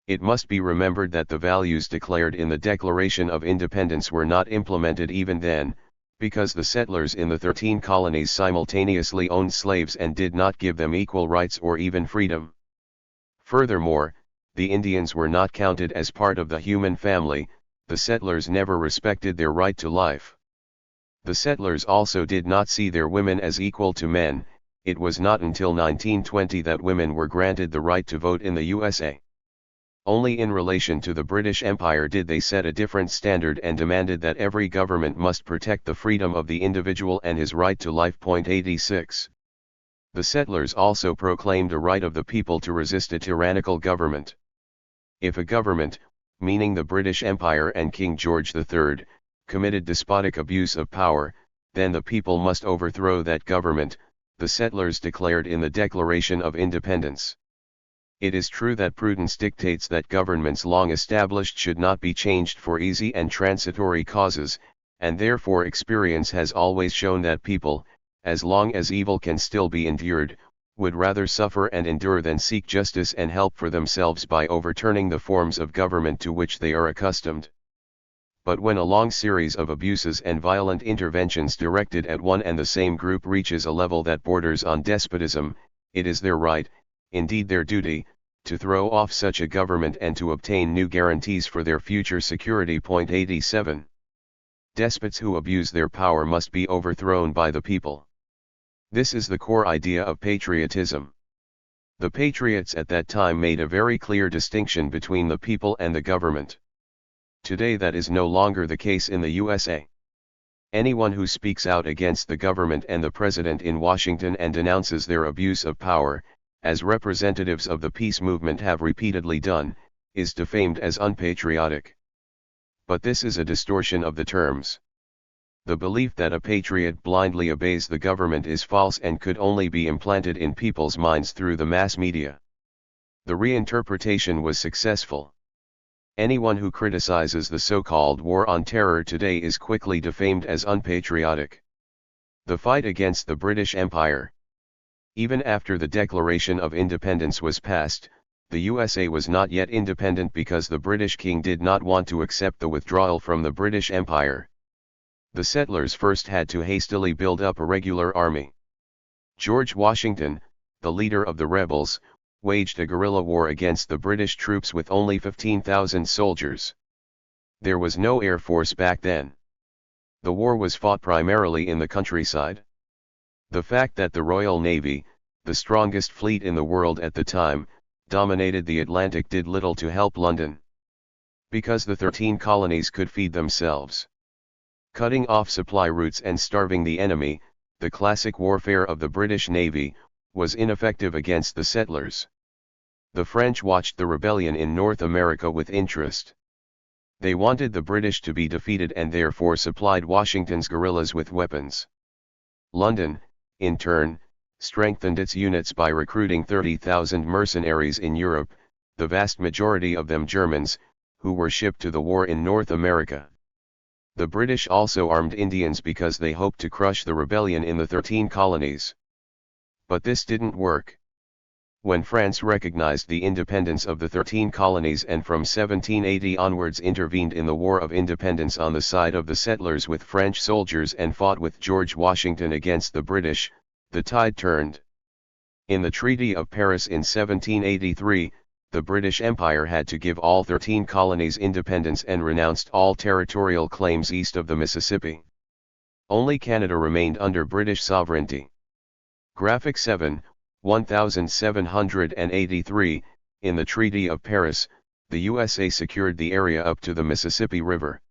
It must be remembered that the values declared in the Declaration of Independence were not implemented even then, because the settlers in the 13 colonies simultaneously owned slaves and did not give them equal rights or even freedom. Furthermore, the Indians were not counted as part of the human family. The settlers never respected their right to life. The settlers also did not see their women as equal to men. It was not until 1920 that women were granted the right to vote in the USA. Only in relation to the British Empire did they set a different standard and demanded that every government must protect the freedom of the individual and his right to life. 86. The settlers also proclaimed a right of the people to resist a tyrannical government. If a government, meaning the British Empire and King George III, committed despotic abuse of power, then the people must overthrow that government, the settlers declared in the Declaration of Independence. It is true that prudence dictates that governments long established should not be changed for easy and transitory causes, and therefore experience has always shown that people, as long as evil can still be endured, would rather suffer and endure than seek justice and help for themselves by overturning the forms of government to which they are accustomed. But when a long series of abuses and violent interventions directed at one and the same group reaches a level that borders on despotism, it is their right, indeed their duty, to throw off such a government and to obtain new guarantees for their future security. 87. Despots who abuse their power must be overthrown by the people. This is the core idea of patriotism. The patriots at that time made a very clear distinction between the people and the government. Today that is no longer the case in the USA. Anyone who speaks out against the government and the president in Washington and denounces their abuse of power, as representatives of the peace movement have repeatedly done, is defamed as unpatriotic. But this is a distortion of the terms. The belief that a patriot blindly obeys the government is false and could only be implanted in people's minds through the mass media. The reinterpretation was successful. Anyone who criticizes the so-called war on terror today is quickly defamed as unpatriotic. The fight against the British Empire. Even after the Declaration of Independence was passed, the USA was not yet independent because the British king did not want to accept the withdrawal from the British Empire. The settlers first had to hastily build up a regular army. George Washington, the leader of the rebels, waged a guerrilla war against the British troops with only 15,000 soldiers. There was no air force back then. The war was fought primarily in the countryside. The fact that the Royal Navy, the strongest fleet in the world at the time, dominated the Atlantic did little to help London. Because the 13 colonies could feed themselves. Cutting off supply routes and starving the enemy, the classic warfare of the British Navy, was ineffective against the settlers. The French watched the rebellion in North America with interest. They wanted the British to be defeated and therefore supplied Washington's guerrillas with weapons. London, in turn, strengthened its units by recruiting 30,000 mercenaries in Europe, the vast majority of them Germans, who were shipped to the war in North America. The British also armed Indians because they hoped to crush the rebellion in the 13 colonies. But this didn't work. When France recognized the independence of the 13 colonies and from 1780 onwards intervened in the War of Independence on the side of the settlers with French soldiers and fought with George Washington against the British, the tide turned. In the Treaty of Paris in 1783, the British Empire had to give all 13 colonies independence and renounced all territorial claims east of the Mississippi. Only Canada remained under British sovereignty. Graphic 7, 1783, in the Treaty of Paris, the USA secured the area up to the Mississippi River.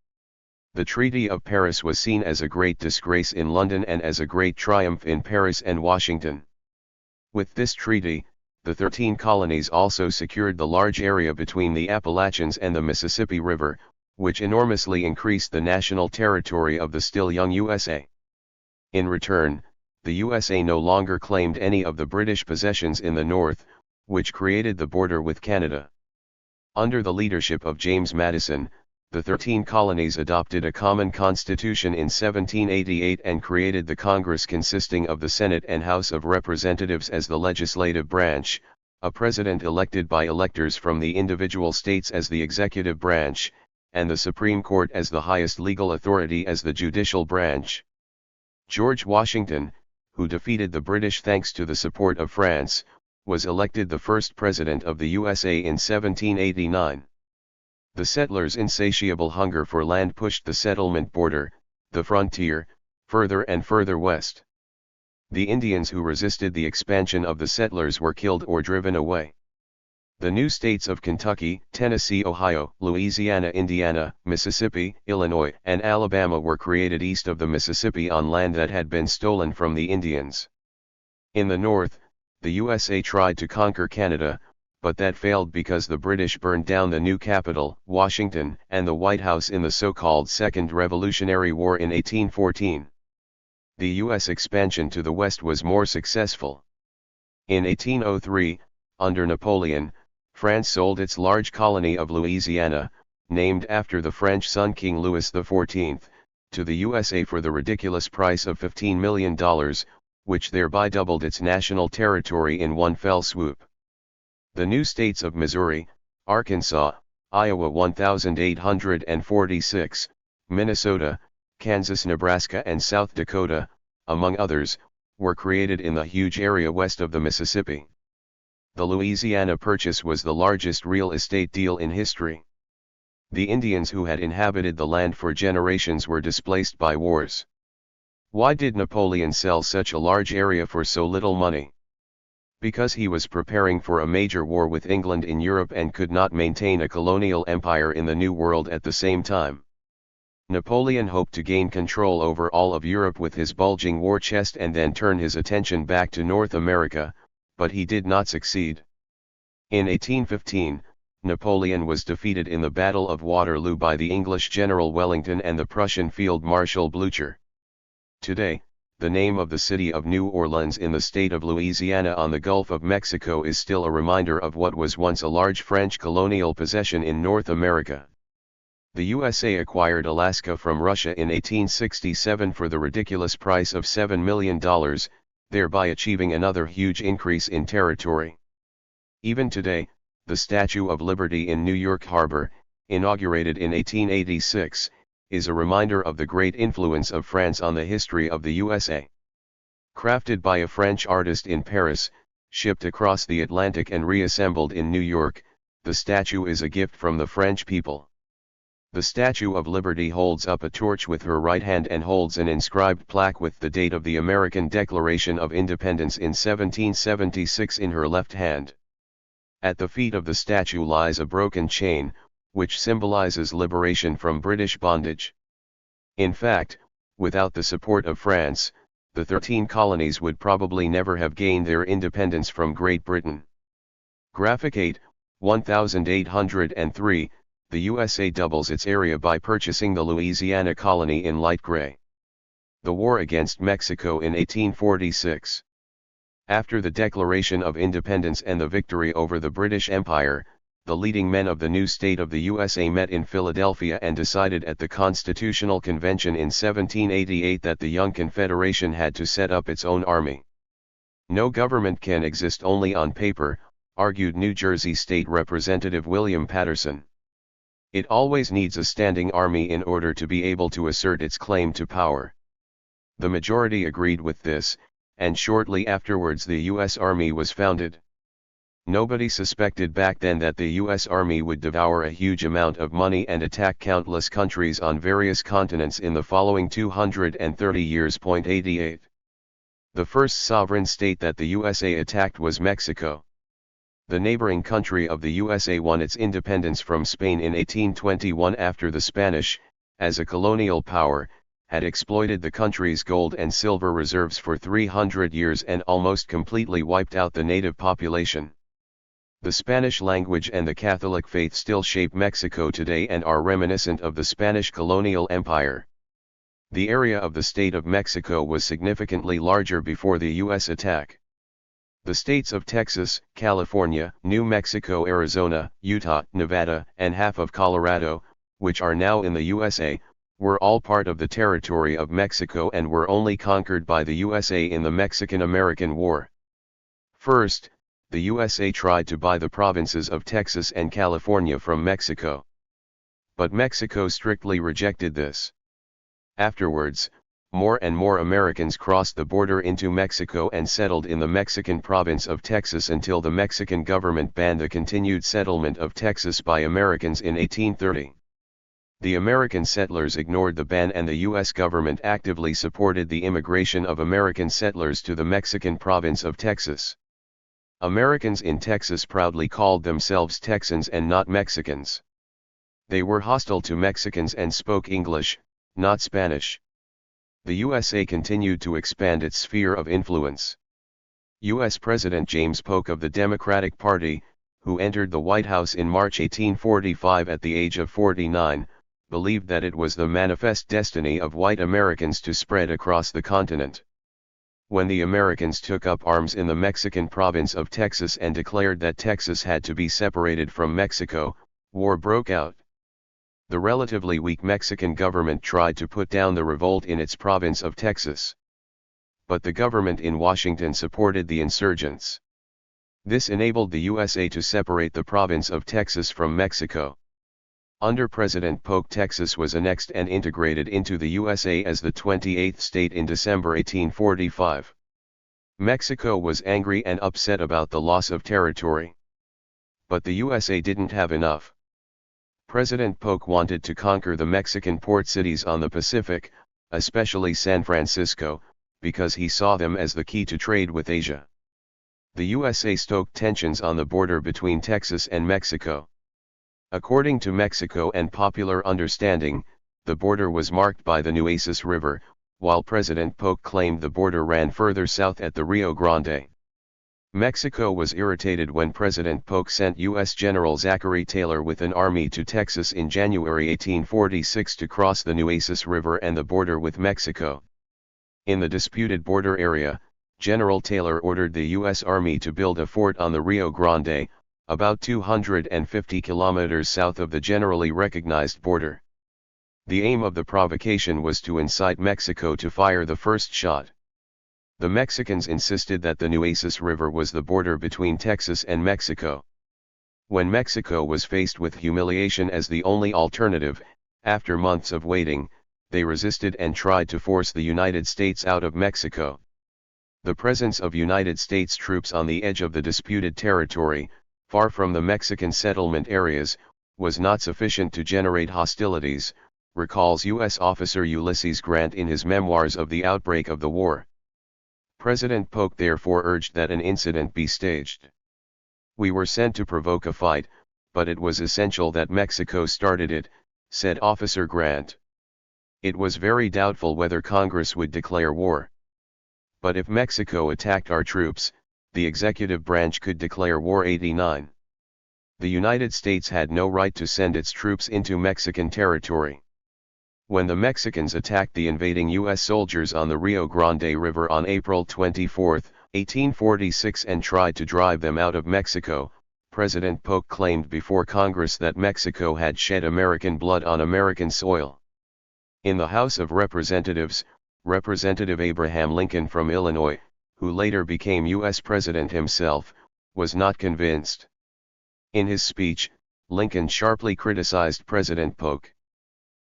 The Treaty of Paris was seen as a great disgrace in London and as a great triumph in Paris and Washington. With this treaty, the 13 colonies also secured the large area between the Appalachians and the Mississippi River, which enormously increased the national territory of the still young USA. In return, the USA no longer claimed any of the British possessions in the north, which created the border with Canada. Under the leadership of James Madison, the 13 colonies adopted a common constitution in 1788 and created the Congress consisting of the Senate and House of Representatives as the legislative branch, a president elected by electors from the individual states as the executive branch, and the Supreme Court as the highest legal authority as the judicial branch. George Washington, who defeated the British thanks to the support of France, was elected the first president of the USA in 1789. The settlers' insatiable hunger for land pushed the settlement border, the frontier, further and further west. The Indians who resisted the expansion of the settlers were killed or driven away. The new states of Kentucky, Tennessee, Ohio, Louisiana, Indiana, Mississippi, Illinois, and Alabama were created east of the Mississippi on land that had been stolen from the Indians. In the north, the USA tried to conquer Canada, but that failed because the British burned down the new capital, Washington, and the White House in the so-called Second Revolutionary War in 1814. The U.S. expansion to the west was more successful. In 1803, under Napoleon, France sold its large colony of Louisiana, named after the French son King Louis XIV, to the USA for the ridiculous price of $15 million, which thereby doubled its national territory in one fell swoop. The new states of Missouri, Arkansas, Iowa 1846, Minnesota, Kansas, Nebraska and South Dakota, among others, were created in the huge area west of the Mississippi. The Louisiana Purchase was the largest real estate deal in history. The Indians who had inhabited the land for generations were displaced by wars. Why did Napoleon sell such a large area for so little money? Because he was preparing for a major war with England in Europe and could not maintain a colonial empire in the New World at the same time. Napoleon hoped to gain control over all of Europe with his bulging war chest and then turn his attention back to North America, but he did not succeed. In 1815, Napoleon was defeated in the Battle of Waterloo by the English General Wellington and the Prussian Field Marshal Blücher. Today, the name of the city of New Orleans in the state of Louisiana on the Gulf of Mexico is still a reminder of what was once a large French colonial possession in North America. The USA acquired Alaska from Russia in 1867 for the ridiculous price of $7 million, thereby achieving another huge increase in territory. Even today, the Statue of Liberty in New York Harbor, inaugurated in 1886, is a reminder of the great influence of France on the history of the USA. Crafted by a French artist in Paris, shipped across the Atlantic and reassembled in New York, the statue is a gift from the French people. The Statue of Liberty holds up a torch with her right hand and holds an inscribed plaque with the date of the American Declaration of Independence in 1776 in her left hand. At the feet of the statue lies a broken chain, which symbolizes liberation from British bondage. In fact, without the support of France, the 13 colonies would probably never have gained their independence from Great Britain. Graphic 8, 1803, the USA doubles its area by purchasing the Louisiana colony in light gray. The war against Mexico in 1846. After the Declaration of Independence and the victory over the British Empire, the leading men of the new state of the USA met in Philadelphia and decided at the Constitutional Convention in 1788 that the young Confederation had to set up its own army. No government can exist only on paper, argued New Jersey State Representative William Patterson. It always needs a standing army in order to be able to assert its claim to power. The majority agreed with this, and shortly afterwards the U.S. Army was founded. Nobody suspected back then that the U.S. Army would devour a huge amount of money and attack countless countries on various continents in the following 230 years. 88. The first sovereign state that the USA attacked was Mexico. The neighboring country of the USA won its independence from Spain in 1821 after the Spanish, as a colonial power, had exploited the country's gold and silver reserves for 300 years and almost completely wiped out the native population. The Spanish language and the Catholic faith still shape Mexico today and are reminiscent of the Spanish colonial empire. The area of the state of Mexico was significantly larger before the U.S. attack. The states of Texas, California, New Mexico, Arizona, Utah, Nevada, and half of Colorado, which are now in the USA, were all part of the territory of Mexico and were only conquered by the USA in the Mexican-American War. First, the USA tried to buy the provinces of Texas and California from Mexico. But Mexico strictly rejected this. Afterwards, more and more Americans crossed the border into Mexico and settled in the Mexican province of Texas until the Mexican government banned the continued settlement of Texas by Americans in 1830. The American settlers ignored the ban and the U.S. government actively supported the immigration of American settlers to the Mexican province of Texas. Americans in Texas proudly called themselves Texans and not Mexicans. They were hostile to Mexicans and spoke English, not Spanish. The USA continued to expand its sphere of influence. U.S. President James Polk of the Democratic Party, who entered the White House in March 1845 at the age of 49, believed that it was the manifest destiny of white Americans to spread across the continent. When the Americans took up arms in the Mexican province of Texas and declared that Texas had to be separated from Mexico, war broke out. The relatively weak Mexican government tried to put down the revolt in its province of Texas. but the government in Washington supported the insurgents. This enabled the USA to separate the province of Texas from Mexico. Under President Polk, Texas was annexed and integrated into the USA as the 28th state in December 1845. Mexico was angry and upset about the loss of territory. But the USA didn't have enough. President Polk wanted to conquer the Mexican port cities on the Pacific, especially San Francisco, because he saw them as the key to trade with Asia. The USA stoked tensions on the border between Texas and Mexico. According to Mexico and popular understanding, the border was marked by the Nueces River, while President Polk claimed the border ran further south at the Rio Grande. Mexico was irritated when President Polk sent U.S. General Zachary Taylor with an army to Texas in January 1846 to cross the Nueces River and the border with Mexico. In the disputed border area, General Taylor ordered the U.S. Army to build a fort on the Rio Grande, about 250 kilometers south of the generally recognized border. The aim of the provocation was to incite Mexico to fire the first shot. The Mexicans insisted that the Nueces River was the border between Texas and Mexico. When Mexico was faced with humiliation as the only alternative, after months of waiting, they resisted and tried to force the United States out of Mexico. The presence of United States troops on the edge of the disputed territory, far from the Mexican settlement areas, was not sufficient to generate hostilities, recalls U.S. officer Ulysses Grant in his memoirs of the outbreak of the war. President Polk therefore urged that an incident be staged. "We were sent to provoke a fight, but it was essential that Mexico started it," said Officer Grant. "It was very doubtful whether Congress would declare war. But if Mexico attacked our troops, the executive branch could declare war." 89. The United States had no right to send its troops into Mexican territory. When the Mexicans attacked the invading U.S. soldiers on the Rio Grande River on April 24, 1846 and tried to drive them out of Mexico, President Polk claimed before Congress that Mexico had shed American blood on American soil. In the House of Representatives, Representative Abraham Lincoln from Illinois, who later became U.S. President himself, was not convinced. In his speech, Lincoln sharply criticized President Polk.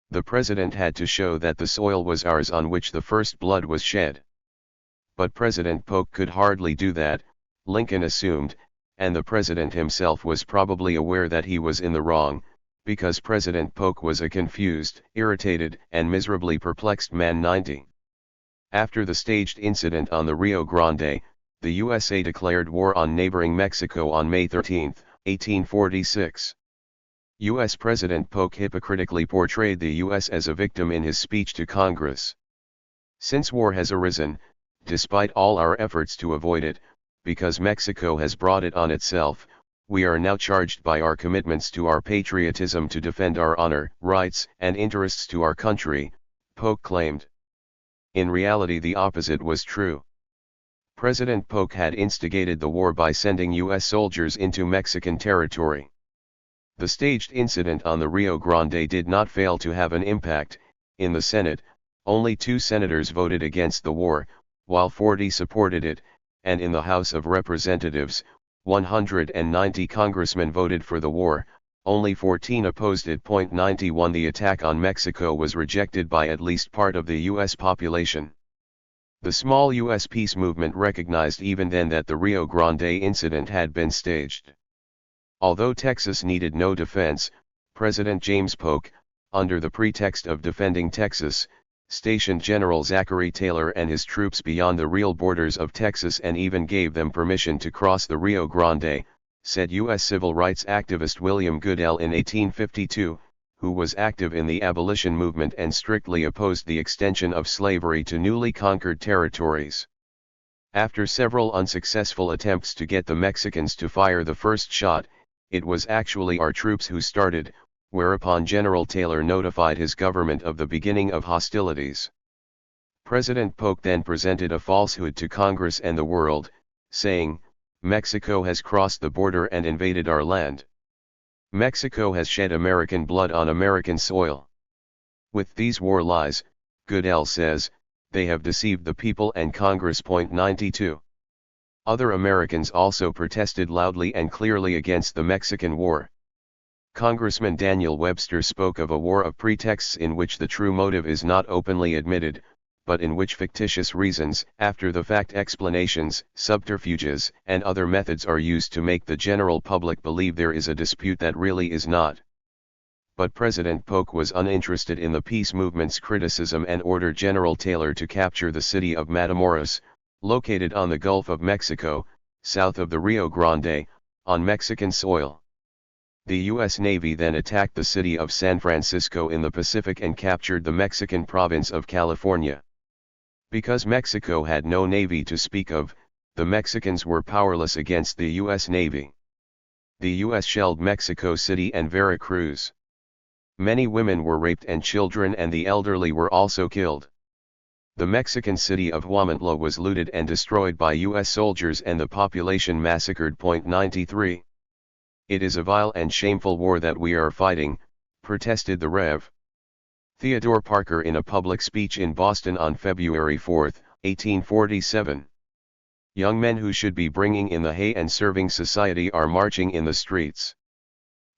The president had to show that the soil was ours on which the first blood was shed. But President Polk could hardly do that, Lincoln assumed, and the president himself was probably aware that he was in the wrong, because President Polk was a confused, irritated, and miserably perplexed man. 90. After the staged incident on the Rio Grande, the USA declared war on neighboring Mexico on May 13, 1846. U.S. President Polk hypocritically portrayed the U.S. as a victim in his speech to Congress. "Since war has arisen, despite all our efforts to avoid it, because Mexico has brought it on itself, we are now charged by our commitments to our patriotism to defend our honor, rights, and interests to our country," Polk claimed. In reality, the opposite was true. President Polk had instigated the war by sending U.S. soldiers into Mexican territory. The staged incident on the Rio Grande did not fail to have an impact. In the Senate, only 2 senators voted against the war, while 40 supported it, and in the House of Representatives, 190 congressmen voted for the war, only 14 opposed it. 91 The attack on Mexico was rejected by at least part of the U.S. population. The small U.S. peace movement recognized even then that the Rio Grande incident had been staged. Although Texas needed no defense, President James Polk, under the pretext of defending Texas, stationed General Zachary Taylor and his troops beyond the real borders of Texas and even gave them permission to cross the Rio Grande, said U.S. civil rights activist William Goodell in 1852, who was active in the abolition movement and strictly opposed the extension of slavery to newly conquered territories. After several unsuccessful attempts to get the Mexicans to fire the first shot, it was actually our troops who started, whereupon General Taylor notified his government of the beginning of hostilities. President Polk then presented a falsehood to Congress and the world, saying, "Mexico has crossed the border and invaded our land. Mexico has shed American blood on American soil." With these war lies, Goodell says, they have deceived the people and Congress. 92. Other Americans also protested loudly and clearly against the Mexican War. Congressman Daniel Webster spoke of a war of pretexts in which the true motive is not openly admitted, but in which fictitious reasons, after-the-fact explanations, subterfuges, and other methods are used to make the general public believe there is a dispute that really is not. But President Polk was uninterested in the peace movement's criticism and ordered General Taylor to capture the city of Matamoros, located on the Gulf of Mexico, south of the Rio Grande, on Mexican soil. The U.S. Navy then attacked the city of San Francisco in the Pacific and captured the Mexican province of California. Because Mexico had no navy to speak of, the Mexicans were powerless against the U.S. Navy. The U.S. shelled Mexico City and Veracruz. Many women were raped and children and the elderly were also killed. The Mexican city of Huamantla was looted and destroyed by U.S. soldiers and the population massacred. 93. It is a vile and shameful war that we are fighting, protested the Rev. Theodore Parker in a public speech in Boston on February 4, 1847. Young men who should be bringing in the hay and serving society are marching in the streets.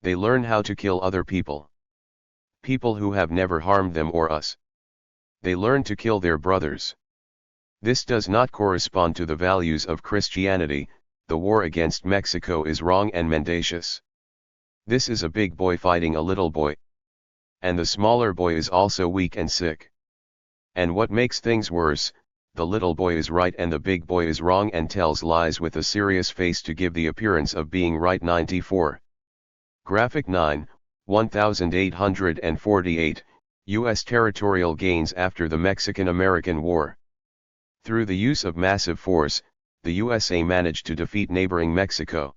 They learn how to kill other people. People who have never harmed them or us. They learn to kill their brothers. This does not correspond to the values of Christianity. The war against Mexico is wrong and mendacious. This is a big boy fighting a little boy. And the smaller boy is also weak and sick. And what makes things worse, the little boy is right and the big boy is wrong and tells lies with a serious face to give the appearance of being right. 94. Graphic 9, 1848, U.S. territorial gains after the Mexican-American War. Through the use of massive force, the USA managed to defeat neighboring Mexico.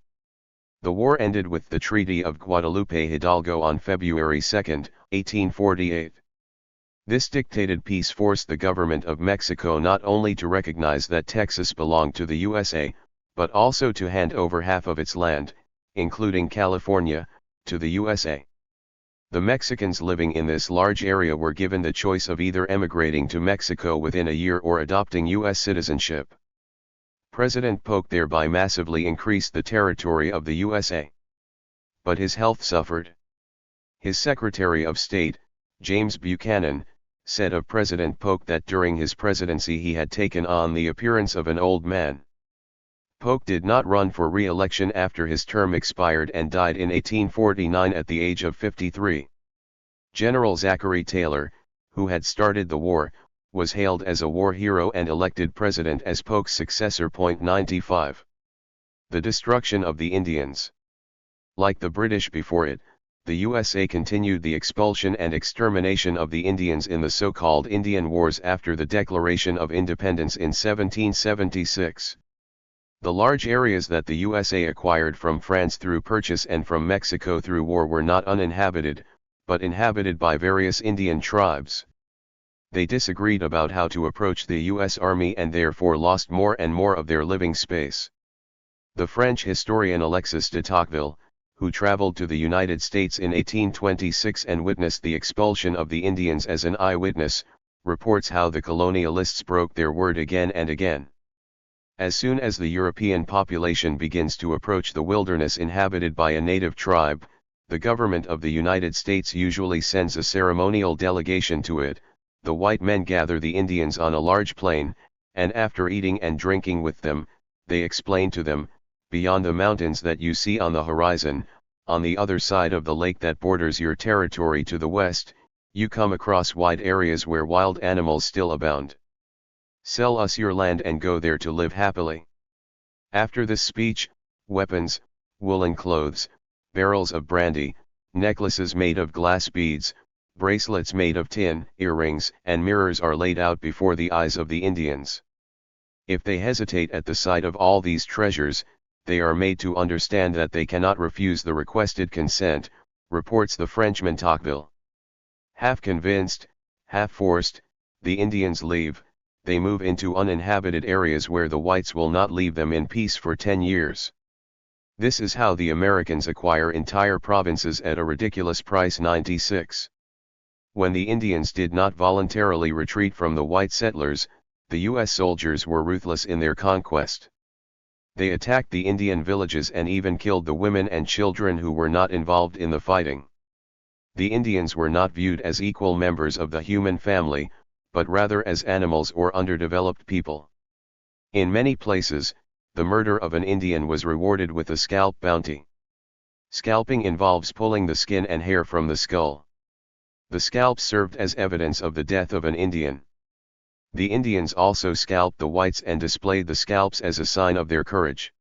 The war ended with the Treaty of Guadalupe Hidalgo on February 2, 1848. This dictated peace forced the government of Mexico not only to recognize that Texas belonged to the USA, but also to hand over half of its land, including California, to the USA. The Mexicans living in this large area were given the choice of either emigrating to Mexico within a year or adopting U.S. citizenship. President Polk thereby massively increased the territory of the USA. But his health suffered. His Secretary of State, James Buchanan, said of President Polk that during his presidency he had taken on the appearance of an old man. Polk did not run for re-election after his term expired and died in 1849 at the age of 53. General Zachary Taylor, who had started the war, was hailed as a war hero and elected president as Polk's successor. 95. The destruction of the Indians. Like the British before it, the USA continued the expulsion and extermination of the Indians in the so-called Indian Wars after the Declaration of Independence in 1776. The large areas that the USA acquired from France through purchase and from Mexico through war were not uninhabited, but inhabited by various Indian tribes. They disagreed about how to approach the U.S. Army and therefore lost more and more of their living space. The French historian Alexis de Tocqueville, who traveled to the United States in 1826 and witnessed the expulsion of the Indians as an eyewitness, reports how the colonialists broke their word again and again. As soon as the European population begins to approach the wilderness inhabited by a native tribe, the government of the United States usually sends a ceremonial delegation to it. The white men gather the Indians on a large plain, and after eating and drinking with them, they explain to them, beyond the mountains that you see on the horizon, on the other side of the lake that borders your territory to the west, you come across wide areas where wild animals still abound. Sell us your land and go there to live happily. After this speech, weapons, woolen clothes, barrels of brandy, necklaces made of glass beads, bracelets made of tin, earrings, and mirrors are laid out before the eyes of the Indians. If they hesitate at the sight of all these treasures, they are made to understand that they cannot refuse the requested consent, reports the Frenchman Tocqueville. Half convinced, half forced, the Indians leave. They move into uninhabited areas where the whites will not leave them in peace for 10 years. This is how the Americans acquire entire provinces at a ridiculous price. 96. When the Indians did not voluntarily retreat from the white settlers, the U.S. soldiers were ruthless in their conquest. They attacked the Indian villages and even killed the women and children who were not involved in the fighting. The Indians were not viewed as equal members of the human family, but rather as animals or underdeveloped people. In many places, the murder of an Indian was rewarded with a scalp bounty. Scalping involves pulling the skin and hair from the skull. The scalp served as evidence of the death of an Indian. The Indians also scalped the whites and displayed the scalps as a sign of their courage.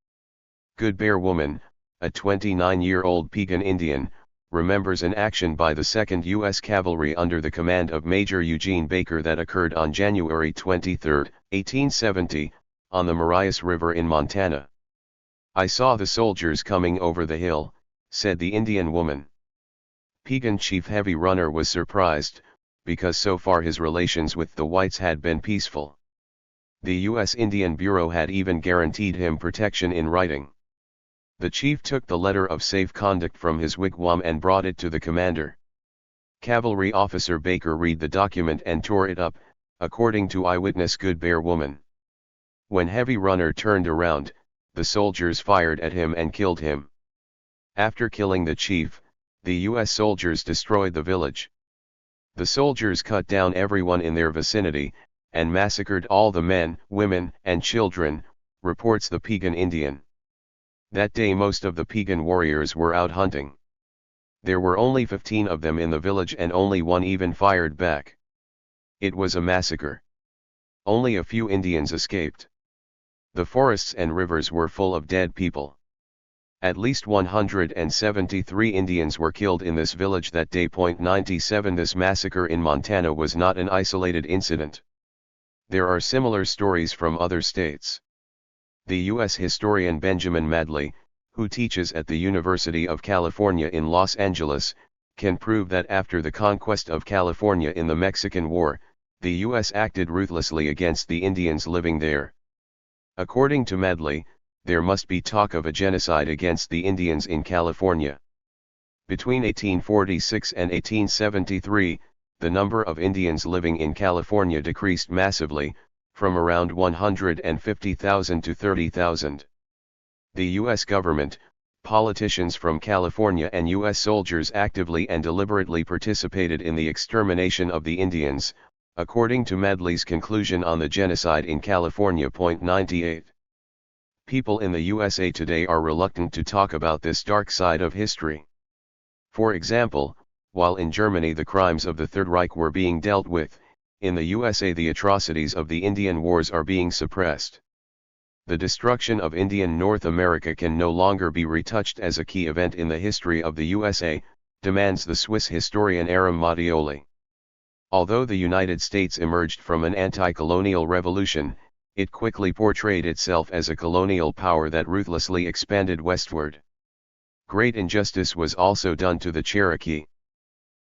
Good Bear Woman, a 29-year-old Piegan Indian, remembers an action by the 2nd U.S. Cavalry under the command of Major Eugene Baker that occurred on January 23, 1870, on the Marias River in Montana. "I saw the soldiers coming over the hill," said the Indian woman. Piegan Chief Heavy Runner was surprised, because so far his relations with the whites had been peaceful. The U.S. Indian Bureau had even guaranteed him protection in writing. The chief took the letter of safe conduct from his wigwam and brought it to the commander. Cavalry officer Baker read the document and tore it up, according to eyewitness Good Bear Woman. When Heavy Runner turned around, the soldiers fired at him and killed him. After killing the chief, the U.S. soldiers destroyed the village. The soldiers cut down everyone in their vicinity, and massacred all the men, women, and children, reports the Piegan Indian. That day most of the Piegan warriors were out hunting. There were only 15 of them in the village and only one even fired back. It was a massacre. Only a few Indians escaped. The forests and rivers were full of dead people. At least 173 Indians were killed in this village that day. 97 This massacre in Montana was not an isolated incident. There are similar stories from other states. The U.S. historian Benjamin Madley, who teaches at the University of California in Los Angeles, can prove that after the conquest of California in the Mexican War, the U.S. acted ruthlessly against the Indians living there. According to Madley, there must be talk of a genocide against the Indians in California. Between 1846 and 1873, the number of Indians living in California decreased massively, from around 150,000 to 30,000. The U.S. government, politicians from California and U.S. soldiers actively and deliberately participated in the extermination of the Indians, according to Madley's conclusion on the genocide in California. 98. People in the USA today are reluctant to talk about this dark side of history. For example, while in Germany the crimes of the Third Reich were being dealt with, in the USA the atrocities of the Indian Wars are being suppressed. The destruction of Indian North America can no longer be retouched as a key event in the history of the USA, demands the Swiss historian Aram Mattioli. Although the United States emerged from an anti-colonial revolution, it quickly portrayed itself as a colonial power that ruthlessly expanded westward. Great injustice was also done to the Cherokee.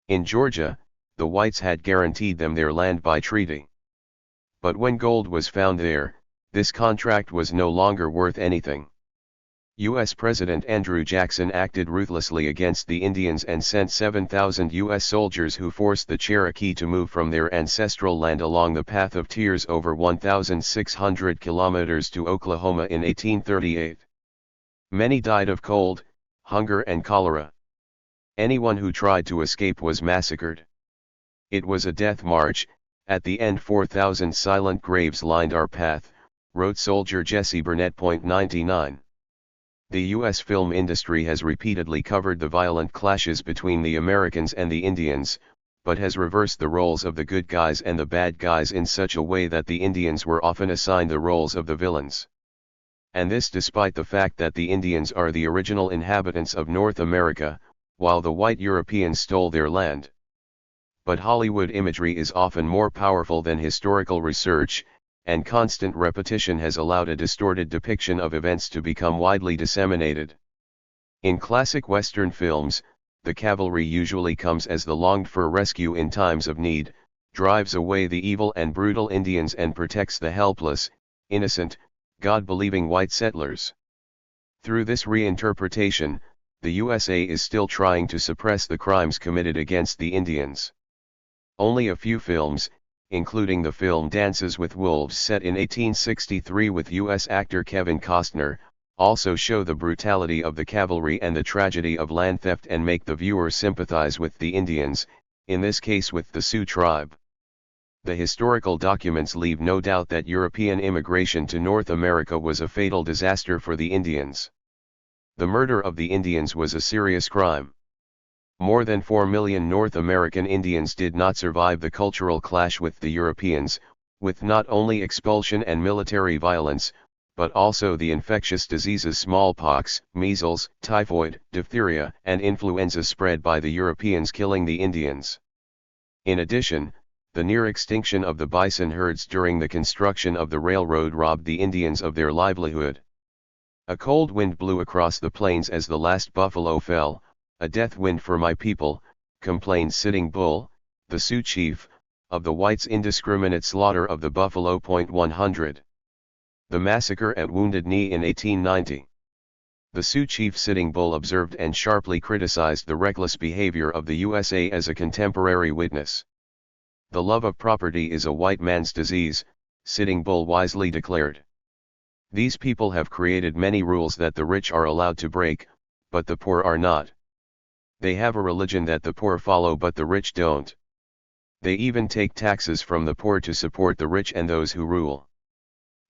In Georgia, the whites had guaranteed them their land by treaty. But when gold was found there, this contract was no longer worth anything. U.S. President Andrew Jackson acted ruthlessly against the Indians and sent 7,000 U.S. soldiers who forced the Cherokee to move from their ancestral land along the Path of Tears over 1,600 kilometers to Oklahoma in 1838. Many died of cold, hunger and cholera. Anyone who tried to escape was massacred. It was a death march. At the end 4,000 silent graves lined our path, wrote soldier Jesse Burnett. 99. The U.S. film industry has repeatedly covered the violent clashes between the Americans and the Indians, but has reversed the roles of the good guys and the bad guys in such a way that the Indians were often assigned the roles of the villains. And this despite the fact that the Indians are the original inhabitants of North America, while the white Europeans stole their land. But Hollywood imagery is often more powerful than historical research, and constant repetition has allowed a distorted depiction of events to become widely disseminated. In classic Western films, the cavalry usually comes as the longed-for rescue in times of need, drives away the evil and brutal Indians and protects the helpless, innocent, God-believing white settlers. Through this reinterpretation, the USA is still trying to suppress the crimes committed against the Indians. Only a few films, including the film Dances with Wolves set in 1863 with U.S. actor Kevin Costner, also show the brutality of the cavalry and the tragedy of land theft and make the viewer sympathize with the Indians, in this case with the Sioux tribe. The historical documents leave no doubt that European immigration to North America was a fatal disaster for the Indians. The murder of the Indians was a serious crime. More than 4 million North American Indians did not survive the cultural clash with the Europeans, with not only expulsion and military violence, but also the infectious diseases smallpox, measles, typhoid, diphtheria, and influenza spread by the Europeans killing the Indians. In addition, the near extinction of the bison herds during the construction of the railroad robbed the Indians of their livelihood. A cold wind blew across the plains as the last buffalo fell, a death wind for my people, complained Sitting Bull, the Sioux chief, of the whites' indiscriminate slaughter of the buffalo. 100. The massacre at Wounded Knee in 1890. The Sioux chief Sitting Bull observed and sharply criticized the reckless behavior of the USA as a contemporary witness. The love of property is a white man's disease, Sitting Bull wisely declared. These people have created many rules that the rich are allowed to break, but the poor are not. They have a religion that the poor follow but the rich don't. They even take taxes from the poor to support the rich and those who rule.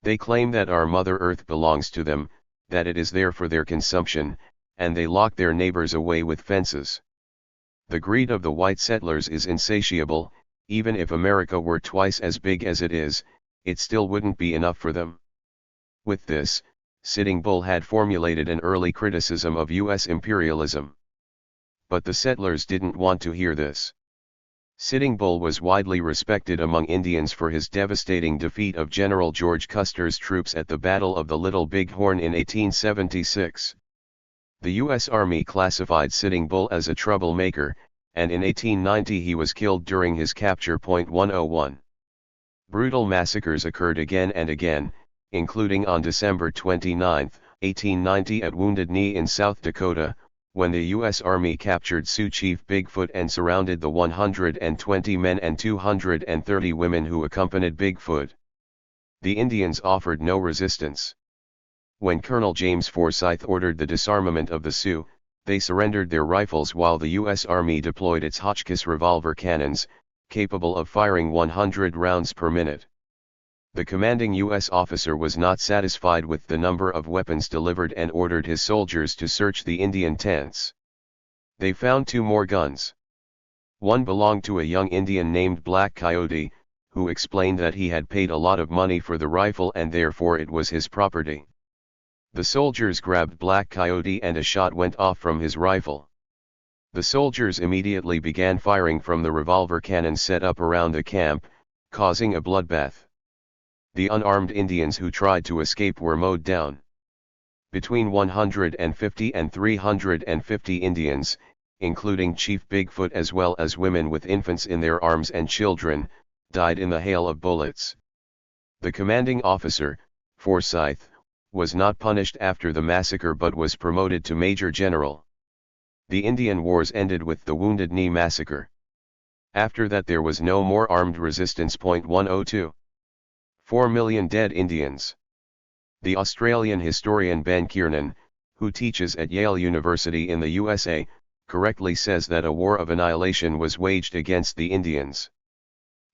They claim that our Mother Earth belongs to them, that it is there for their consumption, and they lock their neighbors away with fences. The greed of the white settlers is insatiable. Even if America were twice as big as it is, it still wouldn't be enough for them. With this, Sitting Bull had formulated an early criticism of U.S. imperialism. But the settlers didn't want to hear this. Sitting Bull was widely respected among Indians for his devastating defeat of General George Custer's troops at the Battle of the Little Big Horn in 1876. The U.S. Army classified Sitting Bull as a troublemaker, and in 1890 he was killed during his capture. 101. Brutal massacres occurred again and again, including on December 29, 1890 at Wounded Knee in South Dakota, when the U.S. Army captured Sioux Chief Bigfoot and surrounded the 120 men and 230 women who accompanied Bigfoot. The Indians offered no resistance. When Colonel James Forsyth ordered the disarmament of the Sioux, they surrendered their rifles while the U.S. Army deployed its Hotchkiss revolver cannons, capable of firing 100 rounds per minute. The commanding U.S. officer was not satisfied with the number of weapons delivered and ordered his soldiers to search the Indian tents. They found 2 more guns. One belonged to a young Indian named Black Coyote, who explained that he had paid a lot of money for the rifle and therefore it was his property. The soldiers grabbed Black Coyote and a shot went off from his rifle. The soldiers immediately began firing from the revolver cannons set up around the camp, causing a bloodbath. The unarmed Indians who tried to escape were mowed down. Between 150 and 350 Indians, including Chief Bigfoot as well as women with infants in their arms and children, died in the hail of bullets. The commanding officer, Forsyth, was not punished after the massacre but was promoted to Major General. The Indian Wars ended with the Wounded Knee Massacre. After that there was no more armed resistance. 102. 4 million dead Indians. The Australian historian Ben Kiernan, who teaches at Yale University in the USA, correctly says that a war of annihilation was waged against the Indians.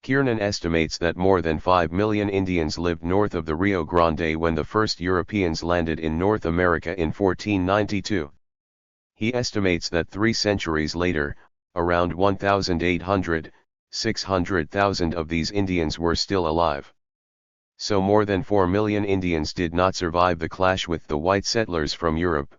Kiernan estimates that more than 5 million Indians lived north of the Rio Grande when the first Europeans landed in North America in 1492. He estimates that 3 centuries later, around 1,800, 600,000 of these Indians were still alive. So more than 4 million Indians did not survive the clash with the white settlers from Europe.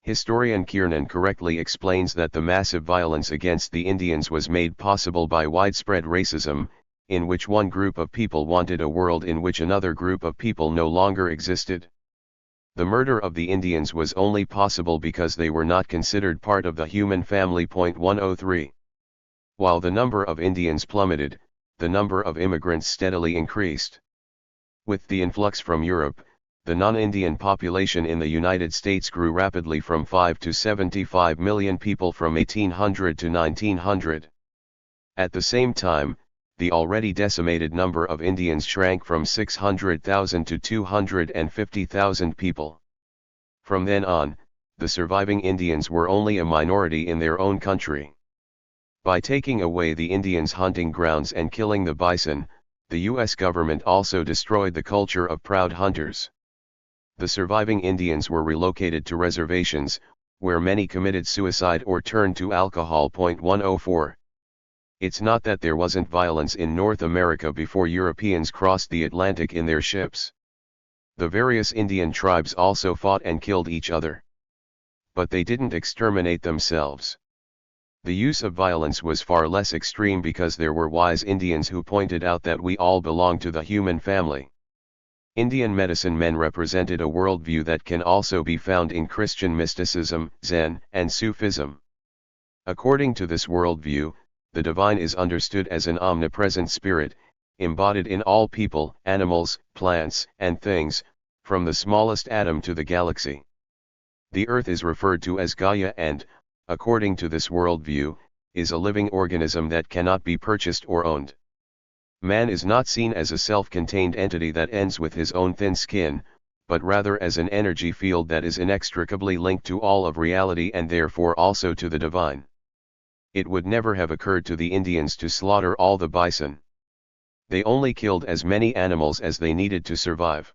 Historian Kiernan correctly explains that the massive violence against the Indians was made possible by widespread racism, in which one group of people wanted a world in which another group of people no longer existed. The murder of the Indians was only possible because they were not considered part of the human family. 103. While the number of Indians plummeted, the number of immigrants steadily increased. With the influx from Europe, the non-Indian population in the United States grew rapidly from 5 to 75 million people from 1800 to 1900. At the same time, the already decimated number of Indians shrank from 600,000 to 250,000 people. From then on, the surviving Indians were only a minority in their own country. By taking away the Indians' hunting grounds and killing the bison, the U.S. government also destroyed the culture of proud hunters. The surviving Indians were relocated to reservations, where many committed suicide or turned to alcohol. 104. It's not that there wasn't violence in North America before Europeans crossed the Atlantic in their ships. The various Indian tribes also fought and killed each other. But they didn't exterminate themselves. The use of violence was far less extreme because there were wise Indians who pointed out that we all belong to the human family. Indian medicine men represented a worldview that can also be found in Christian mysticism, Zen, and Sufism. According to this worldview, the divine is understood as an omnipresent spirit, embodied in all people, animals, plants, and things, from the smallest atom to the galaxy. The earth is referred to as Gaia and, according to this worldview, is a living organism that cannot be purchased or owned. Man is not seen as a self-contained entity that ends with his own thin skin, but rather as an energy field that is inextricably linked to all of reality and therefore also to the divine. It would never have occurred to the Indians to slaughter all the bison. They only killed as many animals as they needed to survive.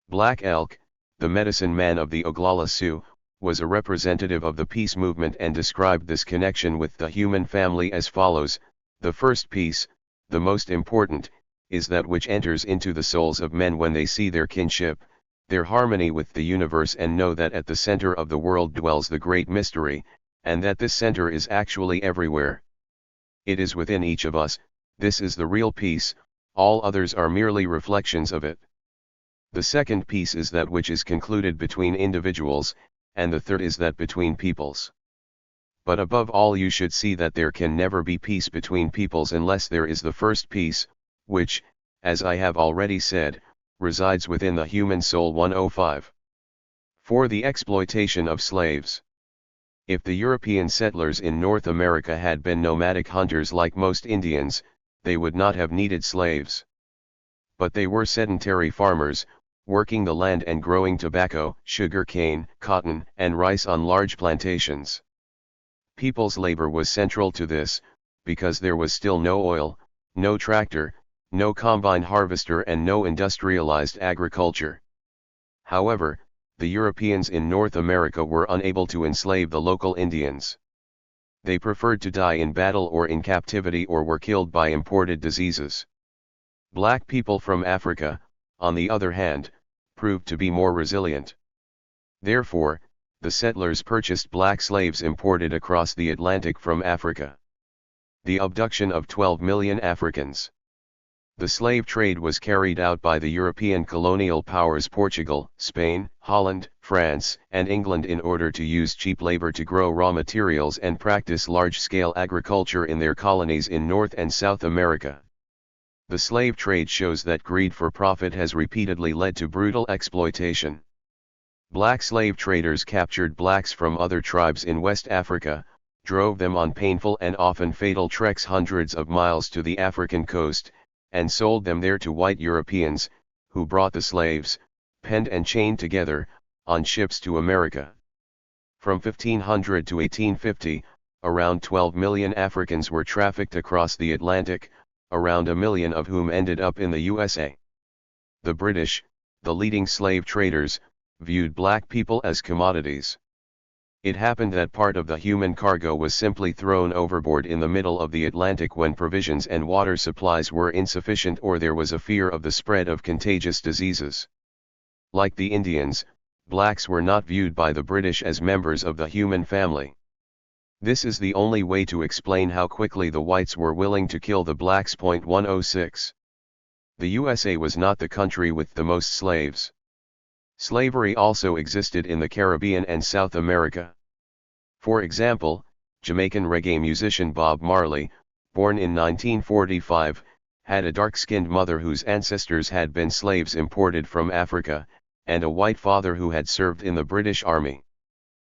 Black Elk, the medicine man of the Oglala Sioux, was a representative of the peace movement and described this connection with the human family as follows: the first peace, the most important, is that which enters into the souls of men when they see their kinship, their harmony with the universe and know that at the center of the world dwells the great mystery, and that this center is actually everywhere. It is within each of us. This is the real peace, all others are merely reflections of it. The second peace is that which is concluded between individuals, and the third is that between peoples. But above all you should see that there can never be peace between peoples unless there is the first peace, which, as I have already said, resides within the human soul. 105. For the exploitation of slaves. If the European settlers in North America had been nomadic hunters like most Indians, they would not have needed slaves. But they were sedentary farmers, working the land and growing tobacco, sugar cane, cotton, and rice on large plantations. People's labor was central to this, because there was still no oil, no tractor, no combine harvester and no industrialized agriculture. However, the Europeans in North America were unable to enslave the local Indians. They preferred to die in battle or in captivity or were killed by imported diseases. Black people from Africa, on the other hand, proved to be more resilient. Therefore, the settlers purchased black slaves imported across the Atlantic from Africa. The abduction of 12 million Africans. The slave trade was carried out by the European colonial powers Portugal, Spain, Holland, France, and England in order to use cheap labor to grow raw materials and practice large-scale agriculture in their colonies in North and South America. The slave trade shows that greed for profit has repeatedly led to brutal exploitation. Black slave traders captured blacks from other tribes in West Africa, drove them on painful and often fatal treks hundreds of miles to the African coast, and sold them there to white Europeans, who brought the slaves, penned and chained together, on ships to America. From 1500 to 1850, around 12 million Africans were trafficked across the Atlantic, around a million of whom ended up in the USA. The British, the leading slave traders, viewed black people as commodities. It happened that part of the human cargo was simply thrown overboard in the middle of the Atlantic when provisions and water supplies were insufficient or there was a fear of the spread of contagious diseases. Like the Indians, blacks were not viewed by the British as members of the human family. This is the only way to explain how quickly the whites were willing to kill the blacks. 106. The USA was not the country with the most slaves. Slavery also existed in the Caribbean and South America. For example, Jamaican reggae musician Bob Marley, born in 1945, had a dark-skinned mother whose ancestors had been slaves imported from Africa, and a white father who had served in the British Army.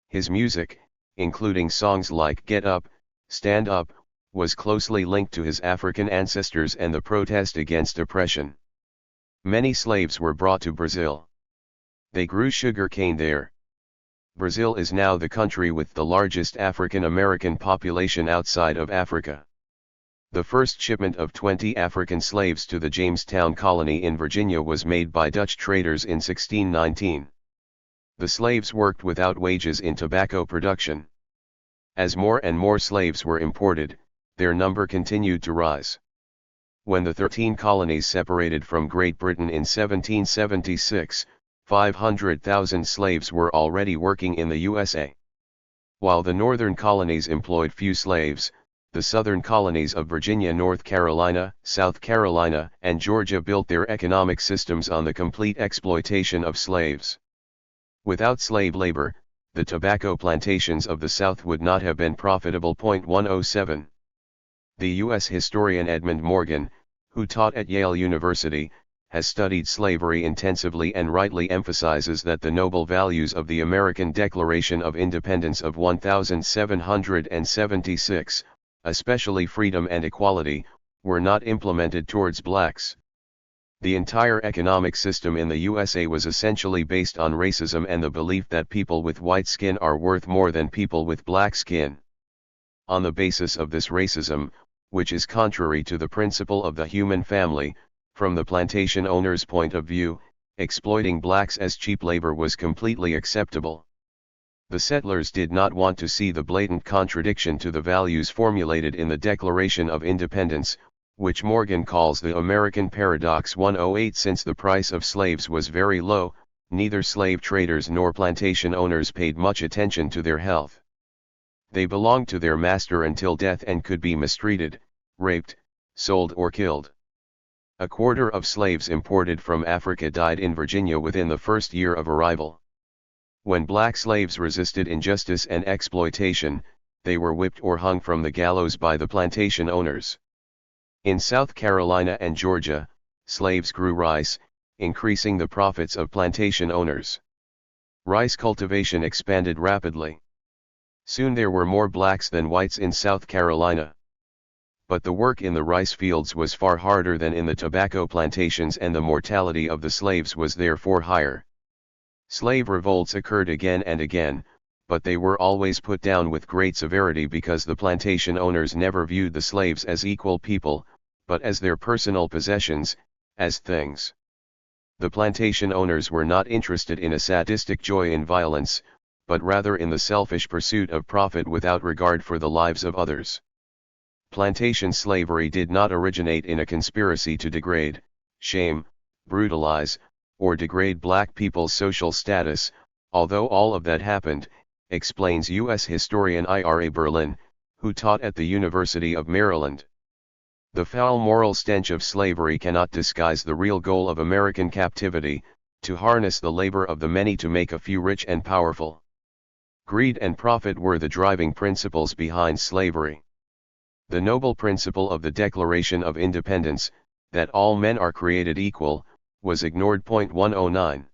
His music, including songs like Get Up, Stand Up, was closely linked to his African ancestors and the protest against oppression. Many slaves were brought to Brazil. They grew sugar cane there. Brazil is now the country with the largest African American population outside of Africa. The first shipment of 20 African slaves to the Jamestown colony in Virginia was made by Dutch traders in 1619. The slaves worked without wages in tobacco production. As more and more slaves were imported, their number continued to rise. When the 13 colonies separated from Great Britain in 1776, 500,000 slaves were already working in the USA. While the northern colonies employed few slaves, the southern colonies of Virginia, North Carolina, South Carolina, and Georgia built their economic systems on the complete exploitation of slaves. Without slave labor, the tobacco plantations of the South would not have been profitable. 107. The U.S. historian Edmund Morgan, who taught at Yale University, has studied slavery intensively and rightly emphasizes that the noble values of the American Declaration of Independence of 1776, especially freedom and equality, were not implemented towards blacks. The entire economic system in the USA was essentially based on racism and the belief that people with white skin are worth more than people with black skin. On the basis of this racism, which is contrary to the principle of the human family, from the plantation owner's point of view, exploiting blacks as cheap labor was completely acceptable. The settlers did not want to see the blatant contradiction to the values formulated in the Declaration of Independence, which Morgan calls the American Paradox. 108. Since the price of slaves was very low, neither slave traders nor plantation owners paid much attention to their health. They belonged to their master until death and could be mistreated, raped, sold or killed. A quarter of slaves imported from Africa died in Virginia within the first year of arrival. When black slaves resisted injustice and exploitation, they were whipped or hung from the gallows by the plantation owners. In South Carolina and Georgia, slaves grew rice, increasing the profits of plantation owners. Rice cultivation expanded rapidly. Soon there were more blacks than whites in South Carolina. But the work in the rice fields was far harder than in the tobacco plantations, and the mortality of the slaves was therefore higher. Slave revolts occurred again and again, but they were always put down with great severity because the plantation owners never viewed the slaves as equal people, but as their personal possessions, as things. The plantation owners were not interested in a sadistic joy in violence, but rather in the selfish pursuit of profit without regard for the lives of others. Plantation slavery did not originate in a conspiracy to degrade, shame, brutalize, or degrade black people's social status, although all of that happened, explains U.S. historian Ira Berlin, who taught at the University of Maryland. The foul moral stench of slavery cannot disguise the real goal of American captivity, to harness the labor of the many to make a few rich and powerful. Greed and profit were the driving principles behind slavery. The noble principle of the Declaration of Independence, that all men are created equal, was ignored. 109.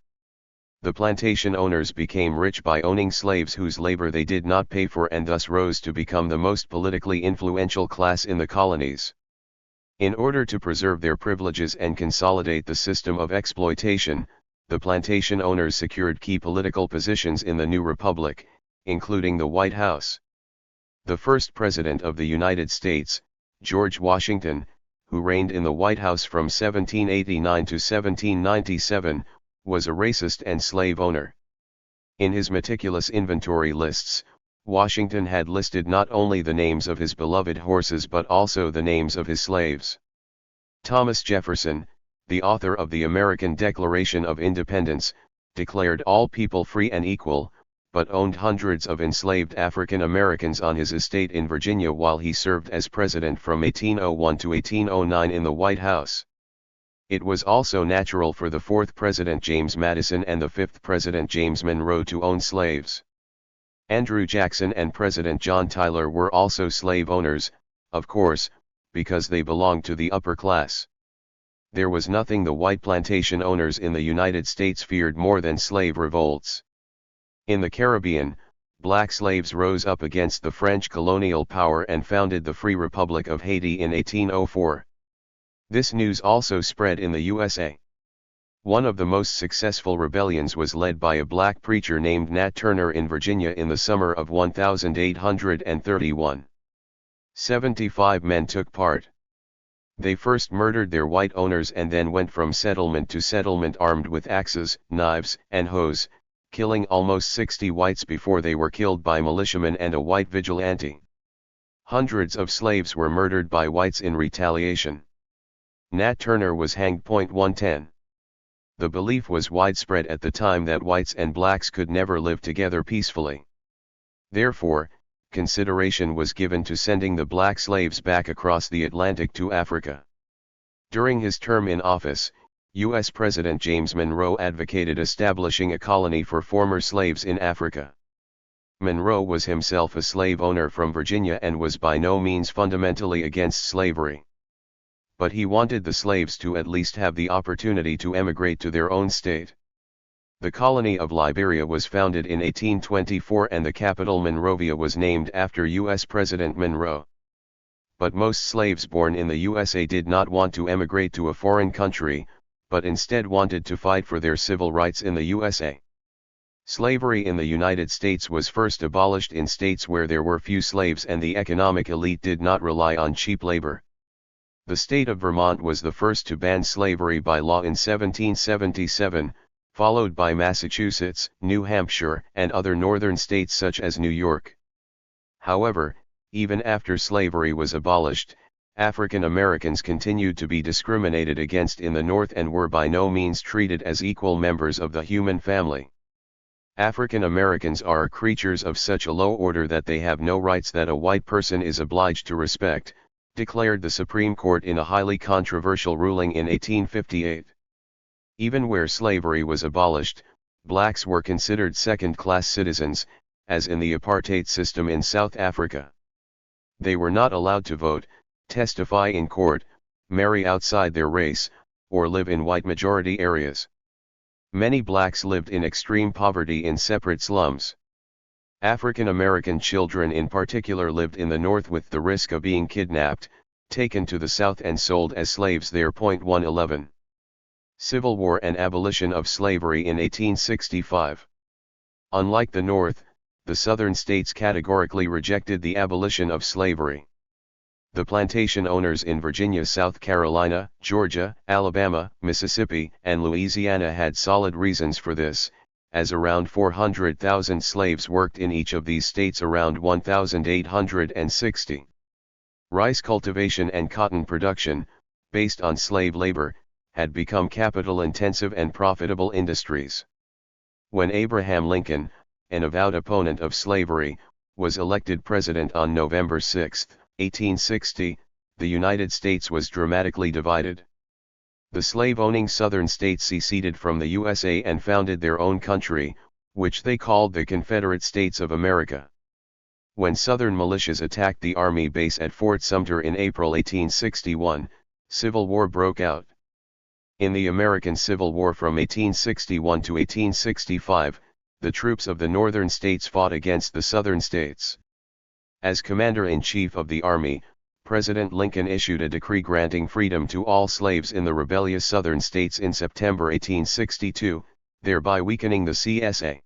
The plantation owners became rich by owning slaves whose labor they did not pay for, and thus rose to become the most politically influential class in the colonies. In order to preserve their privileges and consolidate the system of exploitation, the plantation owners secured key political positions in the new republic, including the White House. The first president of the United States, George Washington, who reigned in the White House from 1789 to 1797, was a racist and slave owner. In his meticulous inventory lists, Washington had listed not only the names of his beloved horses but also the names of his slaves. Thomas Jefferson, the author of the American Declaration of Independence, declared all people free and equal, but owned hundreds of enslaved African Americans on his estate in Virginia while he served as president from 1801 to 1809 in the White House. It was also natural for the fourth President James Madison and the fifth President James Monroe to own slaves. Andrew Jackson and President John Tyler were also slave owners, of course, because they belonged to the upper class. There was nothing the white plantation owners in the United States feared more than slave revolts. In the Caribbean, black slaves rose up against the French colonial power and founded the Free Republic of Haiti in 1804. This news also spread in the USA. One of the most successful rebellions was led by a black preacher named Nat Turner in Virginia in the summer of 1831. 75 men took part. They first murdered their white owners and then went from settlement to settlement armed with axes, knives, and hoes, killing almost 60 whites before they were killed by militiamen and a white vigilante. Hundreds of slaves were murdered by whites in retaliation. Nat Turner was hanged. 110. The belief was widespread at the time that whites and blacks could never live together peacefully. Therefore, consideration was given to sending the black slaves back across the Atlantic to Africa. During his term in office, U.S. President James Monroe advocated establishing a colony for former slaves in Africa. Monroe was himself a slave owner from Virginia and was by no means fundamentally against slavery. But he wanted the slaves to at least have the opportunity to emigrate to their own state. The colony of Liberia was founded in 1824 and the capital Monrovia was named after U.S. President Monroe. But most slaves born in the USA did not want to emigrate to a foreign country, but instead wanted to fight for their civil rights in the USA. Slavery in the United States was first abolished in states where there were few slaves and the economic elite did not rely on cheap labor. The state of Vermont was the first to ban slavery by law in 1777, followed by Massachusetts, New Hampshire, and other northern states such as New York. However, even after slavery was abolished, African Americans continued to be discriminated against in the North and were by no means treated as equal members of the human family. African Americans are creatures of such a low order that they have no rights that a white person is obliged to respect, declared the Supreme Court in a highly controversial ruling in 1858. Even where slavery was abolished, blacks were considered second-class citizens, as in the apartheid system in South Africa. They were not allowed to vote, testify in court, marry outside their race, or live in white-majority areas. Many blacks lived in extreme poverty in separate slums. African American children in particular lived in the North with the risk of being kidnapped, taken to the South and sold as slaves there. 111. Civil War and abolition of slavery in 1865. Unlike the North, the Southern states categorically rejected the abolition of slavery. The plantation owners in Virginia, South Carolina, Georgia, Alabama, Mississippi, and Louisiana had solid reasons for this, as around 400,000 slaves worked in each of these states around 1860. Rice cultivation and cotton production, based on slave labor, had become capital-intensive and profitable industries. When Abraham Lincoln, an avowed opponent of slavery, was elected president on November 6, 1860, the United States was dramatically divided. The slave-owning Southern states seceded from the USA and founded their own country, which they called the Confederate States of America. When Southern militias attacked the Army base at Fort Sumter in April 1861, civil war broke out. In the American Civil War from 1861 to 1865, the troops of the Northern states fought against the Southern states. As Commander-in-Chief of the Army, President Lincoln issued a decree granting freedom to all slaves in the rebellious Southern states in September 1862, thereby weakening the CSA.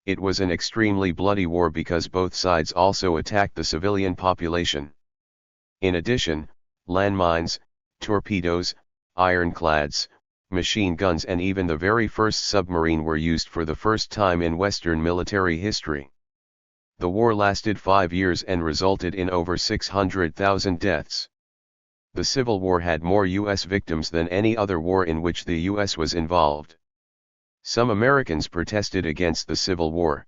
It was an extremely bloody war because both sides also attacked the civilian population. In addition, landmines, torpedoes, ironclads, machine guns and even the very first submarine were used for the first time in Western military history. The war lasted 5 years and resulted in over 600,000 deaths. The Civil War had more U.S. victims than any other war in which the U.S. was involved. Some Americans protested against the Civil War.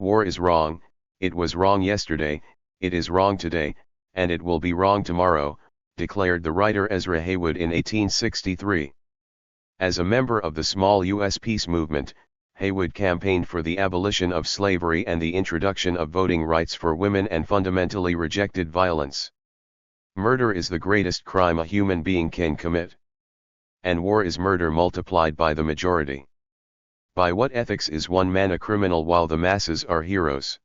War is wrong, it was wrong yesterday, it is wrong today, and it will be wrong tomorrow, declared the writer Ezra Heywood in 1863. As a member of the small U.S. peace movement, Heywood campaigned for the abolition of slavery and the introduction of voting rights for women and fundamentally rejected violence. Murder is the greatest crime a human being can commit. And war is murder multiplied by the majority. By what ethics is one man a criminal while the masses are heroes?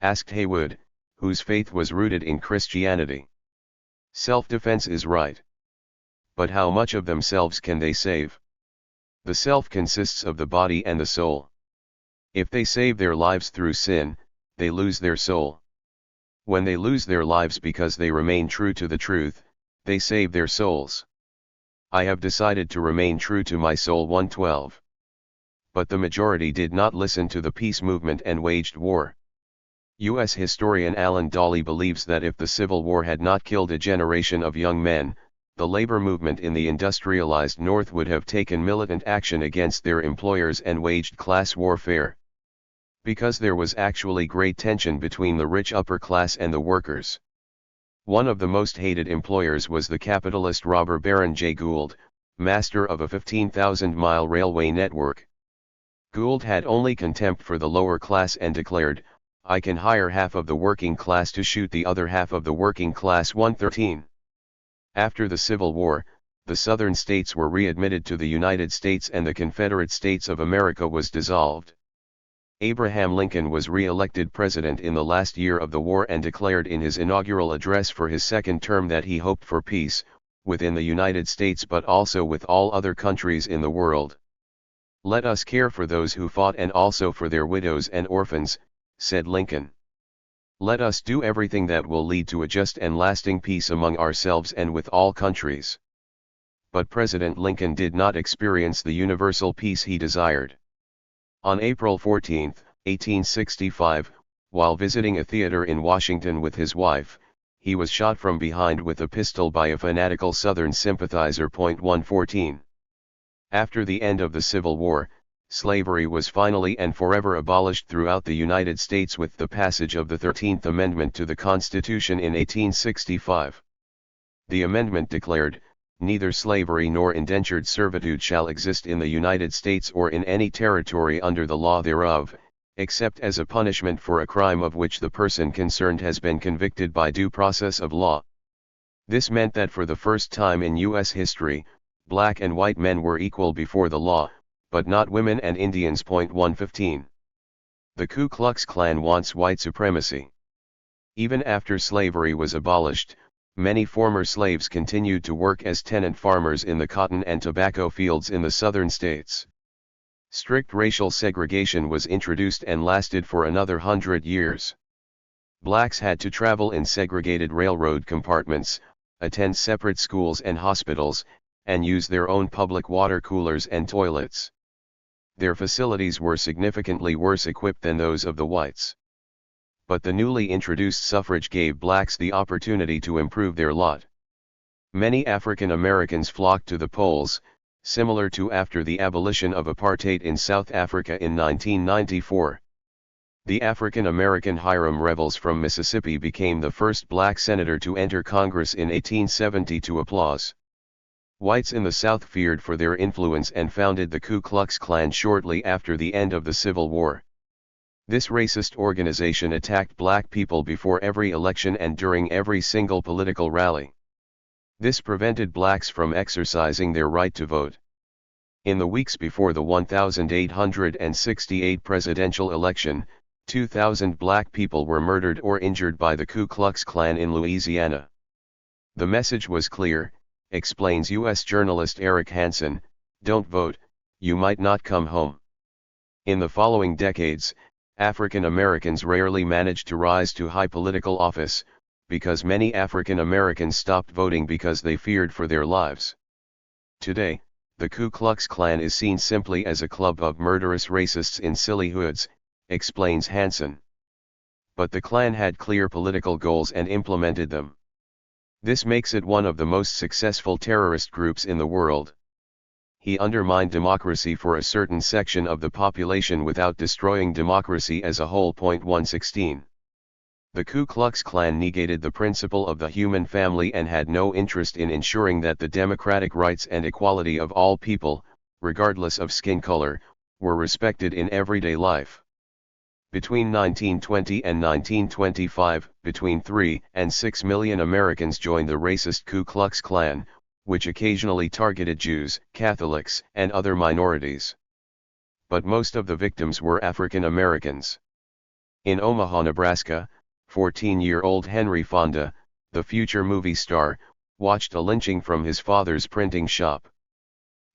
Asked Haywood, whose faith was rooted in Christianity. Self-defense is right. But how much of themselves can they save? The self consists of the body and the soul. If they save their lives through sin, they lose their soul. When they lose their lives because they remain true to the truth, they save their souls. I have decided to remain true to my soul. 112. But the majority did not listen to the peace movement and waged war. U.S. historian Alan Dawley believes that if the Civil War had not killed a generation of young men, the labor movement in the industrialized North would have taken militant action against their employers and waged class warfare. Because there was actually great tension between the rich upper class and the workers. One of the most hated employers was the capitalist robber Baron J. Gould, master of a 15,000-mile railway network. Gould had only contempt for the lower class and declared, "I can hire half of the working class to shoot the other half of the working class." 113. After the Civil War, the Southern states were readmitted to the United States and the Confederate States of America was dissolved. Abraham Lincoln was re-elected president in the last year of the war and declared in his inaugural address for his second term that he hoped for peace, within the United States but also with all other countries in the world. "Let us care for those who fought and also for their widows and orphans," said Lincoln. "Let us do everything that will lead to a just and lasting peace among ourselves and with all countries." But President Lincoln did not experience the universal peace he desired. On April 14, 1865, while visiting a theater in Washington with his wife, he was shot from behind with a pistol by a fanatical Southern sympathizer. 114. After the end of the Civil War, slavery was finally and forever abolished throughout the United States with the passage of the 13th Amendment to the Constitution in 1865. The amendment declared, "Neither slavery nor indentured servitude shall exist in the United States or in any territory under the law thereof, except as a punishment for a crime of which the person concerned has been convicted by due process of law." This meant that for the first time in U.S. history, black and white men were equal before the law, but not women and Indians. 115. The Ku Klux Klan wants white supremacy. Even after slavery was abolished, many former slaves continued to work as tenant farmers in the cotton and tobacco fields in the southern states. Strict racial segregation was introduced and lasted for another 100 years. Blacks had to travel in segregated railroad compartments, attend separate schools and hospitals, and use their own public water coolers and toilets. Their facilities were significantly worse equipped than those of the whites. But the newly introduced suffrage gave blacks the opportunity to improve their lot. Many African Americans flocked to the polls, similar to after the abolition of apartheid in South Africa in 1994. The African American Hiram Revels from Mississippi became the first black senator to enter Congress in 1870 to applause. Whites in the South feared for their influence and founded the Ku Klux Klan shortly after the end of the Civil War. This racist organization attacked black people before every election and during every single political rally. This prevented blacks from exercising their right to vote. In the weeks before the 1868 presidential election, 2,000 black people were murdered or injured by the Ku Klux Klan in Louisiana. The message was clear, explains U.S. journalist Eric Hansen: "Don't vote, you might not come home." In the following decades, African Americans rarely managed to rise to high political office, because many African Americans stopped voting because they feared for their lives. Today, the Ku Klux Klan is seen simply as a club of murderous racists in silly hoods, explains Hansen. But the Klan had clear political goals and implemented them. This makes it one of the most successful terrorist groups in the world. He undermined democracy for a certain section of the population without destroying democracy as a whole. 116. The Ku Klux Klan negated the principle of the human family and had no interest in ensuring that the democratic rights and equality of all people, regardless of skin color, were respected in everyday life. Between 1920 and 1925, between 3 and 6 million Americans joined the racist Ku Klux Klan, which occasionally targeted Jews, Catholics, and other minorities. but most of the victims were African Americans. In Omaha, Nebraska, 14-year-old Henry Fonda, the future movie star, watched a lynching from his father's printing shop.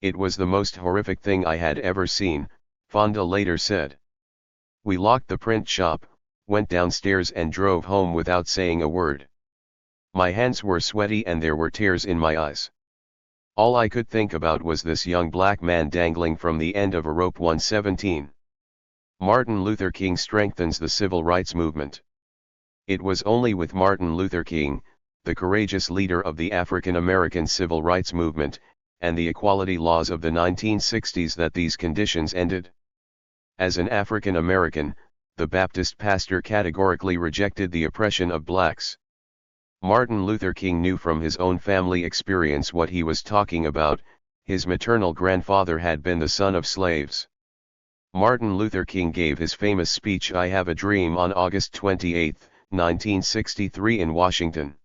"It was the most horrific thing I had ever seen," Fonda later said. "We locked the print shop, went downstairs and drove home without saying a word. My hands were sweaty and there were tears in my eyes. All I could think about was this young black man dangling from the end of a rope." 117. Martin Luther King strengthens the civil rights movement. It was only with Martin Luther King, the courageous leader of the African American civil rights movement, and the equality laws of the 1960s that these conditions ended. As an African American, the Baptist pastor categorically rejected the oppression of blacks. Martin Luther King knew from his own family experience what he was talking about. His maternal grandfather had been the son of slaves. Martin Luther King gave his famous speech "I Have a Dream" on August 28, 1963 in Washington.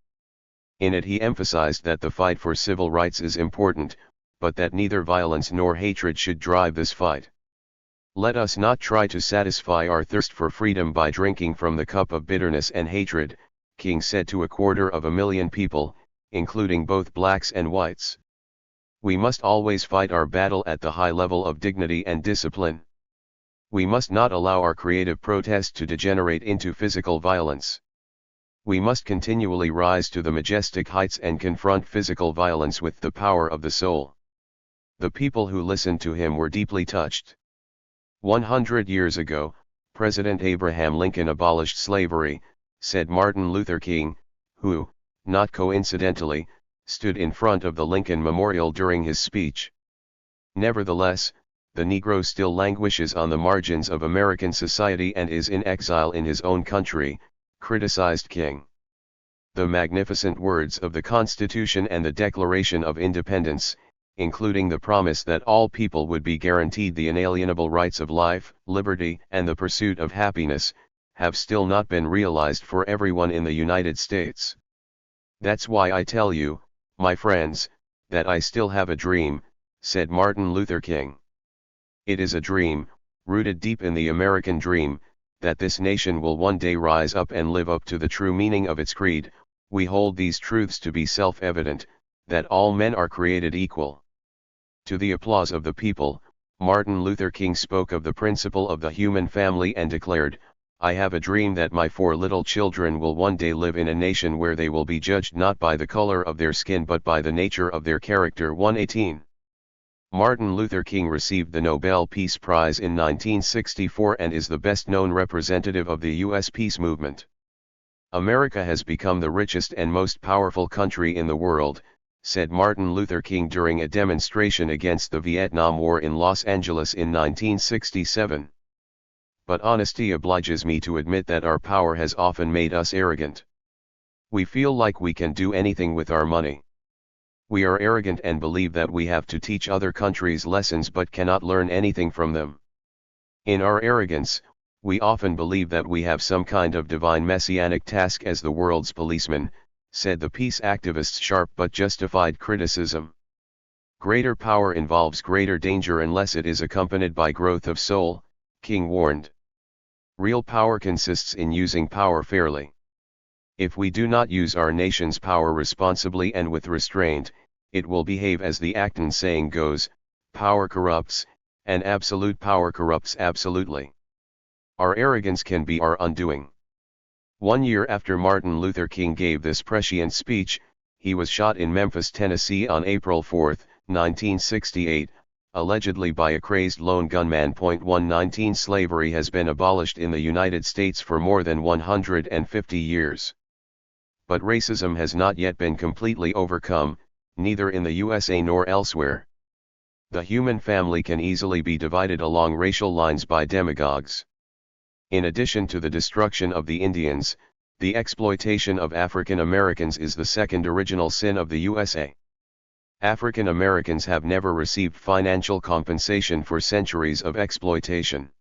In it he emphasized that the fight for civil rights is important, but that neither violence nor hatred should drive this fight. "Let us not try to satisfy our thirst for freedom by drinking from the cup of bitterness and hatred," King said to 250,000 people, including both blacks and whites. "We must always fight our battle at the high level of dignity and discipline. We must not allow our creative protest to degenerate into physical violence. We must continually rise to the majestic heights and confront physical violence with the power of the soul." The people who listened to him were deeply touched. 100 years ago, President Abraham Lincoln abolished slavery, said Martin Luther King, who, not coincidentally, stood in front of the Lincoln Memorial during his speech. Nevertheless, the Negro still languishes on the margins of American society and is in exile in his own country, criticized King. The magnificent words of the Constitution and the Declaration of Independence, including the promise that all people would be guaranteed the inalienable rights of life, liberty, and the pursuit of happiness, have still not been realized for everyone in the United States. "That's why I tell you, my friends, that I still have a dream," said Martin Luther King. "It is a dream, rooted deep in the American dream, that this nation will one day rise up and live up to the true meaning of its creed. We hold these truths to be self-evident, that all men are created equal." To the applause of the people, Martin Luther King spoke of the principle of the human family and declared, "I have a dream that my 4 little children will one day live in a nation where they will be judged not by the color of their skin but by the nature of their character." 118. Martin Luther King received the Nobel Peace Prize in 1964 and is the best-known representative of the U.S. peace movement. "America has become the richest and most powerful country in the world," said Martin Luther King during a demonstration against the Vietnam War in Los Angeles in 1967. "But honesty obliges me to admit that our power has often made us arrogant. We feel like we can do anything with our money. We are arrogant and believe that we have to teach other countries lessons but cannot learn anything from them. In our arrogance, we often believe that we have some kind of divine messianic task as the world's policeman," said the peace activist's sharp but justified criticism. "Greater power involves greater danger unless it is accompanied by growth of soul," King warned. "Real power consists in using power fairly. If we do not use our nation's power responsibly and with restraint, it will behave as the Acton saying goes, power corrupts, and absolute power corrupts absolutely. Our arrogance can be our undoing." 1 year after Martin Luther King gave this prescient speech, he was shot in Memphis, Tennessee on April 4, 1968, allegedly by a crazed lone gunman. 119 Slavery has been abolished in the United States for more than 150 years. But racism has not yet been completely overcome, neither in the USA nor elsewhere. The human family can easily be divided along racial lines by demagogues. In addition to the destruction of the Indians, the exploitation of African Americans is the second original sin of the USA. African Americans have never received financial compensation for centuries of exploitation.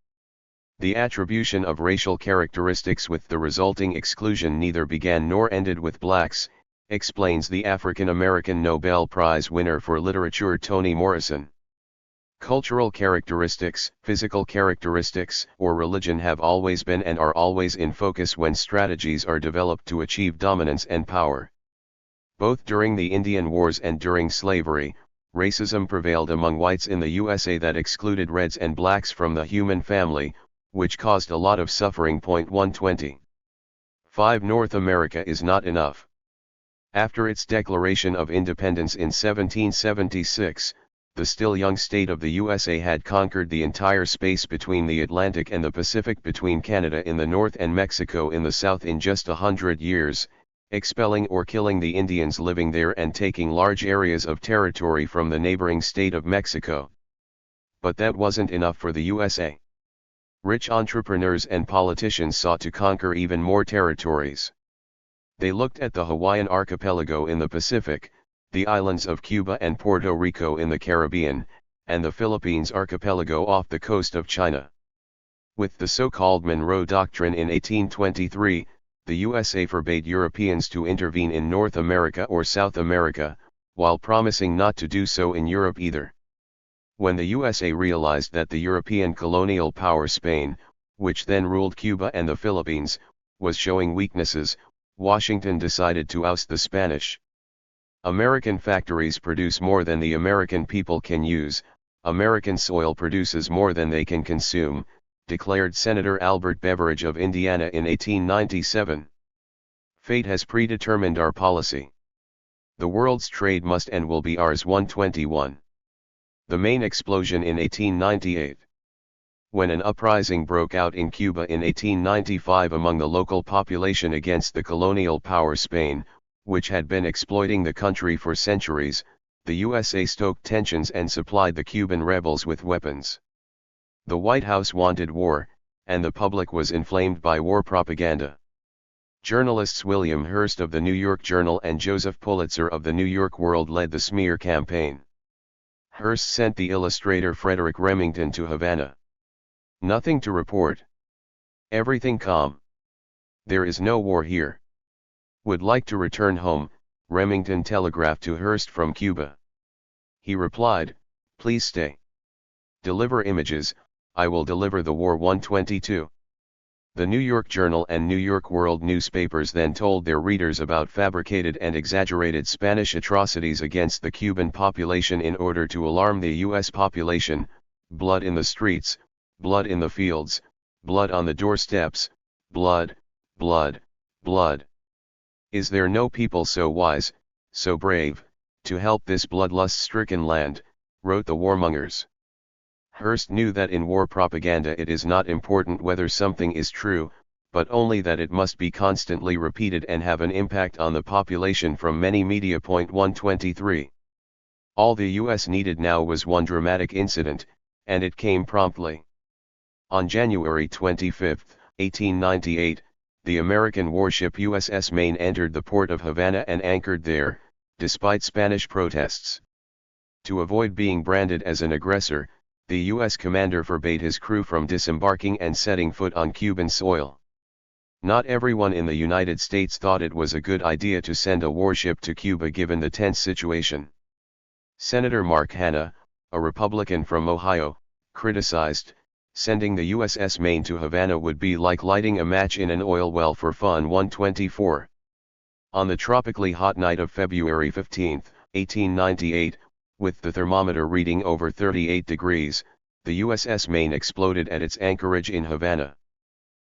The attribution of racial characteristics with the resulting exclusion neither began nor ended with blacks, explains the African American Nobel Prize winner for literature Toni Morrison. Cultural characteristics, physical characteristics, or religion have always been and are always in focus when strategies are developed to achieve dominance and power. Both during the Indian Wars and during slavery, racism prevailed among whites in the USA that excluded reds and blacks from the human family, which caused a lot of suffering. 120. 5. North America is not enough. After its declaration of independence in 1776, the still young state of the USA had conquered the entire space between the Atlantic and the Pacific, between Canada in the north and Mexico in the south, in just 100 years, expelling or killing the Indians living there and taking large areas of territory from the neighboring state of Mexico. But that wasn't enough for the USA. Rich entrepreneurs and politicians sought to conquer even more territories. They looked at the Hawaiian archipelago in the Pacific, the islands of Cuba and Puerto Rico in the Caribbean, and the Philippines archipelago off the coast of China. With the so-called Monroe Doctrine in 1823, the USA forbade Europeans to intervene in North America or South America, while promising not to do so in Europe either. When the USA realized that the European colonial power Spain, which then ruled Cuba and the Philippines, was showing weaknesses, Washington decided to oust the Spanish. American factories produce more than the American people can use, American soil produces more than they can consume, declared Senator Albert Beveridge of Indiana in 1897. Fate has predetermined our policy. The world's trade must and will be ours. 121. The main explosion in 1898. When an uprising broke out in Cuba in 1895 among the local population against the colonial power Spain, which had been exploiting the country for centuries, the USA stoked tensions and supplied the Cuban rebels with weapons. The White House wanted war, and the public was inflamed by war propaganda. Journalists William Hearst of the New York Journal and Joseph Pulitzer of the New York World led the smear campaign. Hearst sent the illustrator Frederick Remington to Havana. Nothing to report. Everything calm. There is no war here. Would like to return home, Remington telegraphed to Hearst from Cuba. He replied, please stay. Deliver images, I will deliver the war. 122. The New York Journal and New York World newspapers then told their readers about fabricated and exaggerated Spanish atrocities against the Cuban population in order to alarm the U.S. population: blood in the streets, blood in the fields, blood on the doorsteps, blood, blood, blood. Is there no people so wise, so brave, to help this bloodlust-stricken land, wrote the warmongers. Hearst knew that in war propaganda it is not important whether something is true, but only that it must be constantly repeated and have an impact on the population from many media. 123. All the U.S. needed now was one dramatic incident, and it came promptly. On January 25, 1898, the American warship USS Maine entered the port of Havana and anchored there, despite Spanish protests. To avoid being branded as an aggressor, the U.S. commander forbade his crew from disembarking and setting foot on Cuban soil. Not everyone in the United States thought it was a good idea to send a warship to Cuba given the tense situation. Senator Mark Hanna, a Republican from Ohio, criticized, sending the USS Maine to Havana would be like lighting a match in an oil well for fun. 124. On the tropically hot night of February 15, 1898, with the thermometer reading over 38 degrees, the USS Maine exploded at its anchorage in Havana.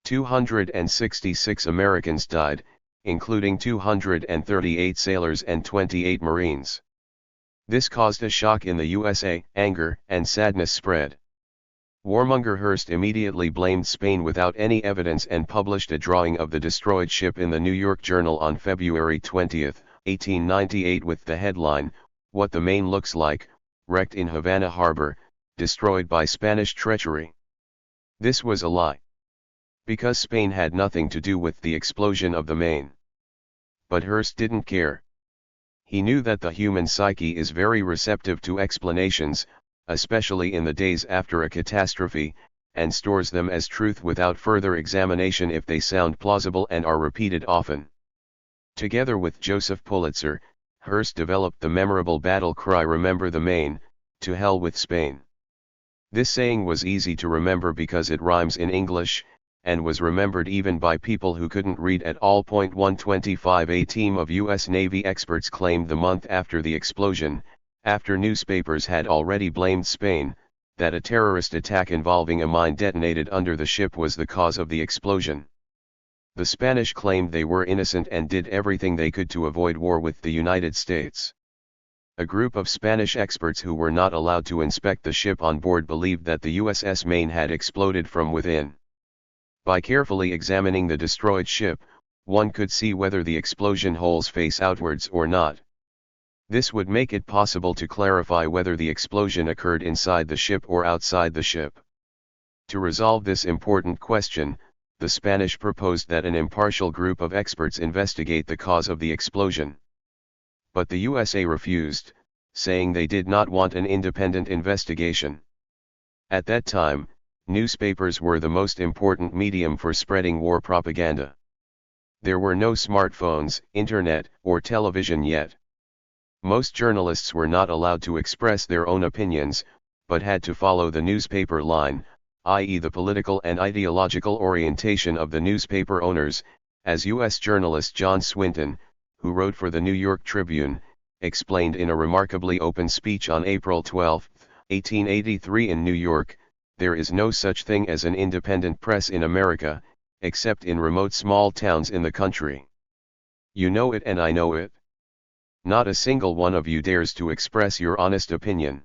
266 Americans died, including 238 sailors and 28 Marines. This caused a shock in the USA, anger and sadness spread. Warmonger Hearst immediately blamed Spain without any evidence and published a drawing of the destroyed ship in the New York Journal on February 20, 1898 with the headline, "What the Maine Looks Like, Wrecked in Havana Harbor, Destroyed by Spanish Treachery." This was a lie. Because Spain had nothing to do with the explosion of the Maine. But Hearst didn't care. He knew that the human psyche is very receptive to explanations, especially in the days after a catastrophe, and stores them as truth without further examination if they sound plausible and are repeated often. Together with Joseph Pulitzer, Hearst developed the memorable battle cry "Remember the Maine, to hell with Spain." This saying was easy to remember because it rhymes in English, and was remembered even by people who couldn't read at all. 125 A team of U.S. Navy experts claimed the month after the explosion, after newspapers had already blamed Spain, that a terrorist attack involving a mine detonated under the ship was the cause of the explosion. The Spanish claimed they were innocent and did everything they could to avoid war with the United States. A group of Spanish experts who were not allowed to inspect the ship on board believed that the USS Maine had exploded from within. By carefully examining the destroyed ship, one could see whether the explosion holes face outwards or not. This would make it possible to clarify whether the explosion occurred inside the ship or outside the ship. To resolve this important question, the Spanish proposed that an impartial group of experts investigate the cause of the explosion. But the USA refused, saying they did not want an independent investigation. At that time, newspapers were the most important medium for spreading war propaganda. There were no smartphones, internet, or television yet. Most journalists were not allowed to express their own opinions, but had to follow the newspaper line, i.e. the political and ideological orientation of the newspaper owners, as U.S. journalist John Swinton, who wrote for the New York Tribune, explained in a remarkably open speech on April 12, 1883 in New York, "There is no such thing as an independent press in America, except in remote small towns in the country. You know it and I know it. Not a single one of you dares to express your honest opinion.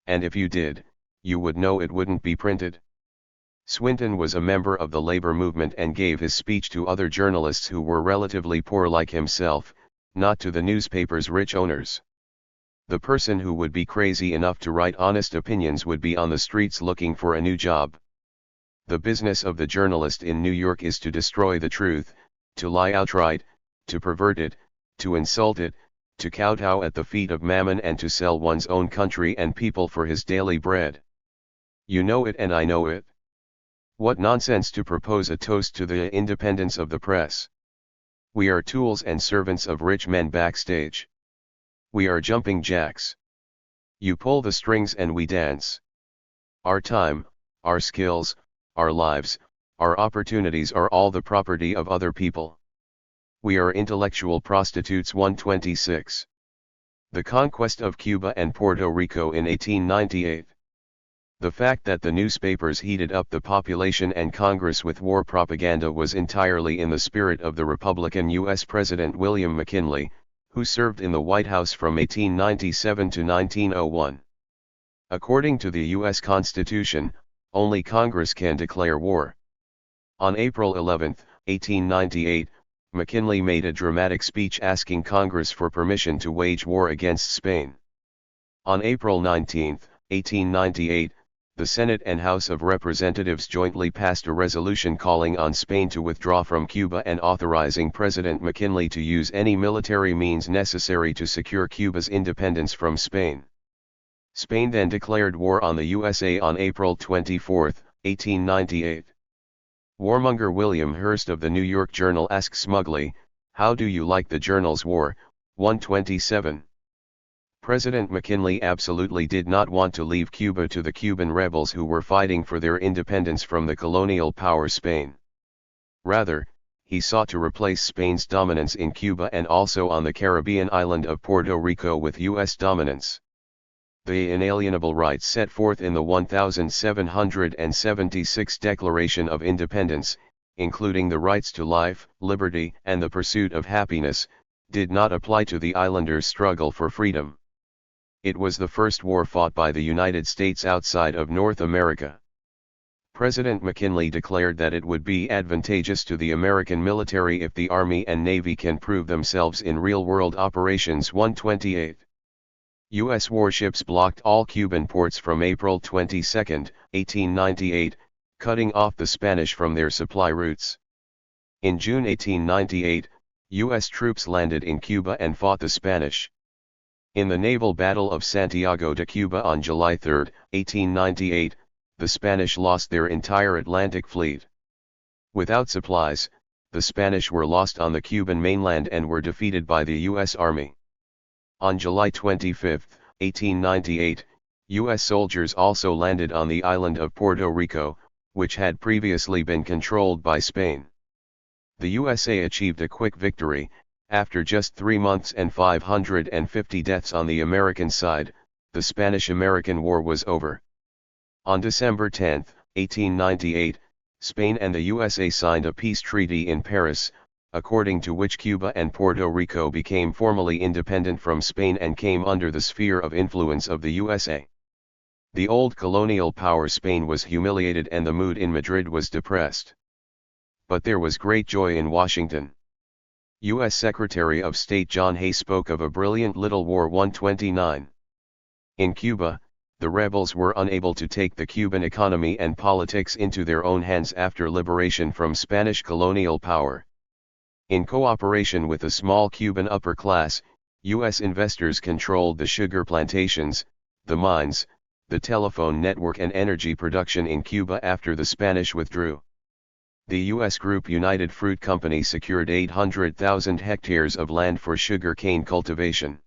And if you did, you would know it wouldn't be printed." Swinton was a member of the labor movement and gave his speech to other journalists who were relatively poor like himself, not to the newspaper's rich owners. The person who would be crazy enough to write honest opinions would be on the streets looking for a new job. The business of the journalist in New York is to destroy the truth, to lie outright, to pervert it, to insult it, to kowtow at the feet of mammon and to sell one's own country and people for his daily bread. You know it and I know it. What nonsense to propose a toast to the independence of the press. We are tools and servants of rich men backstage. We are jumping jacks. You pull the strings and we dance. Our time, our skills, our lives, our opportunities are all the property of other people. We are intellectual prostitutes. 126. The conquest of Cuba and Puerto Rico in 1898. The fact that the newspapers heated up the population and Congress with war propaganda was entirely in the spirit of the Republican U.S. President William McKinley, who served in the White House from 1897 to 1901. According to the U.S. Constitution, only Congress can declare war. On April 11, 1898, McKinley made a dramatic speech asking Congress for permission to wage war against Spain. On April 19, 1898, the Senate and House of Representatives jointly passed a resolution calling on Spain to withdraw from Cuba and authorizing President McKinley to use any military means necessary to secure Cuba's independence from Spain. Spain then declared war on the USA on April 24, 1898. Warmonger William Hearst of the New York Journal asks smugly, "How do you like the journal's war?" 127. President McKinley absolutely did not want to leave Cuba to the Cuban rebels who were fighting for their independence from the colonial power Spain. Rather, he sought to replace Spain's dominance in Cuba and also on the Caribbean island of Puerto Rico with U.S. dominance. The inalienable rights set forth in the 1776 Declaration of Independence, including the rights to life, liberty, and the pursuit of happiness, did not apply to the islanders' struggle for freedom. It was the first war fought by the United States outside of North America. President McKinley declared that it would be advantageous to the American military if the Army and Navy can prove themselves in real-world operations. 128. U.S. warships blocked all Cuban ports from April 22, 1898, cutting off the Spanish from their supply routes. In June 1898, U.S. troops landed in Cuba and fought the Spanish. In the naval battle of Santiago de Cuba on July 3, 1898, the Spanish lost their entire Atlantic fleet. Without supplies, the Spanish were lost on the Cuban mainland and were defeated by the U.S. Army. On July 25, 1898, U.S. soldiers also landed on the island of Puerto Rico, which had previously been controlled by Spain. The USA achieved a quick victory. After just 3 months and 550 deaths on the American side, the Spanish-American War was over. On December 10, 1898, Spain and the USA signed a peace treaty in Paris, according to which Cuba and Puerto Rico became formally independent from Spain and came under the sphere of influence of the USA. The old colonial power Spain was humiliated and the mood in Madrid was depressed. But there was great joy in Washington. U.S. Secretary of State John Hay spoke of a brilliant little war 129. In Cuba, the rebels were unable to take the Cuban economy and politics into their own hands after liberation from Spanish colonial power. In cooperation with a small Cuban upper class, U.S. investors controlled the sugar plantations, the mines, the telephone network and energy production in Cuba after the Spanish withdrew. The U.S. group United Fruit Company secured 800,000 hectares of land for sugar cane cultivation.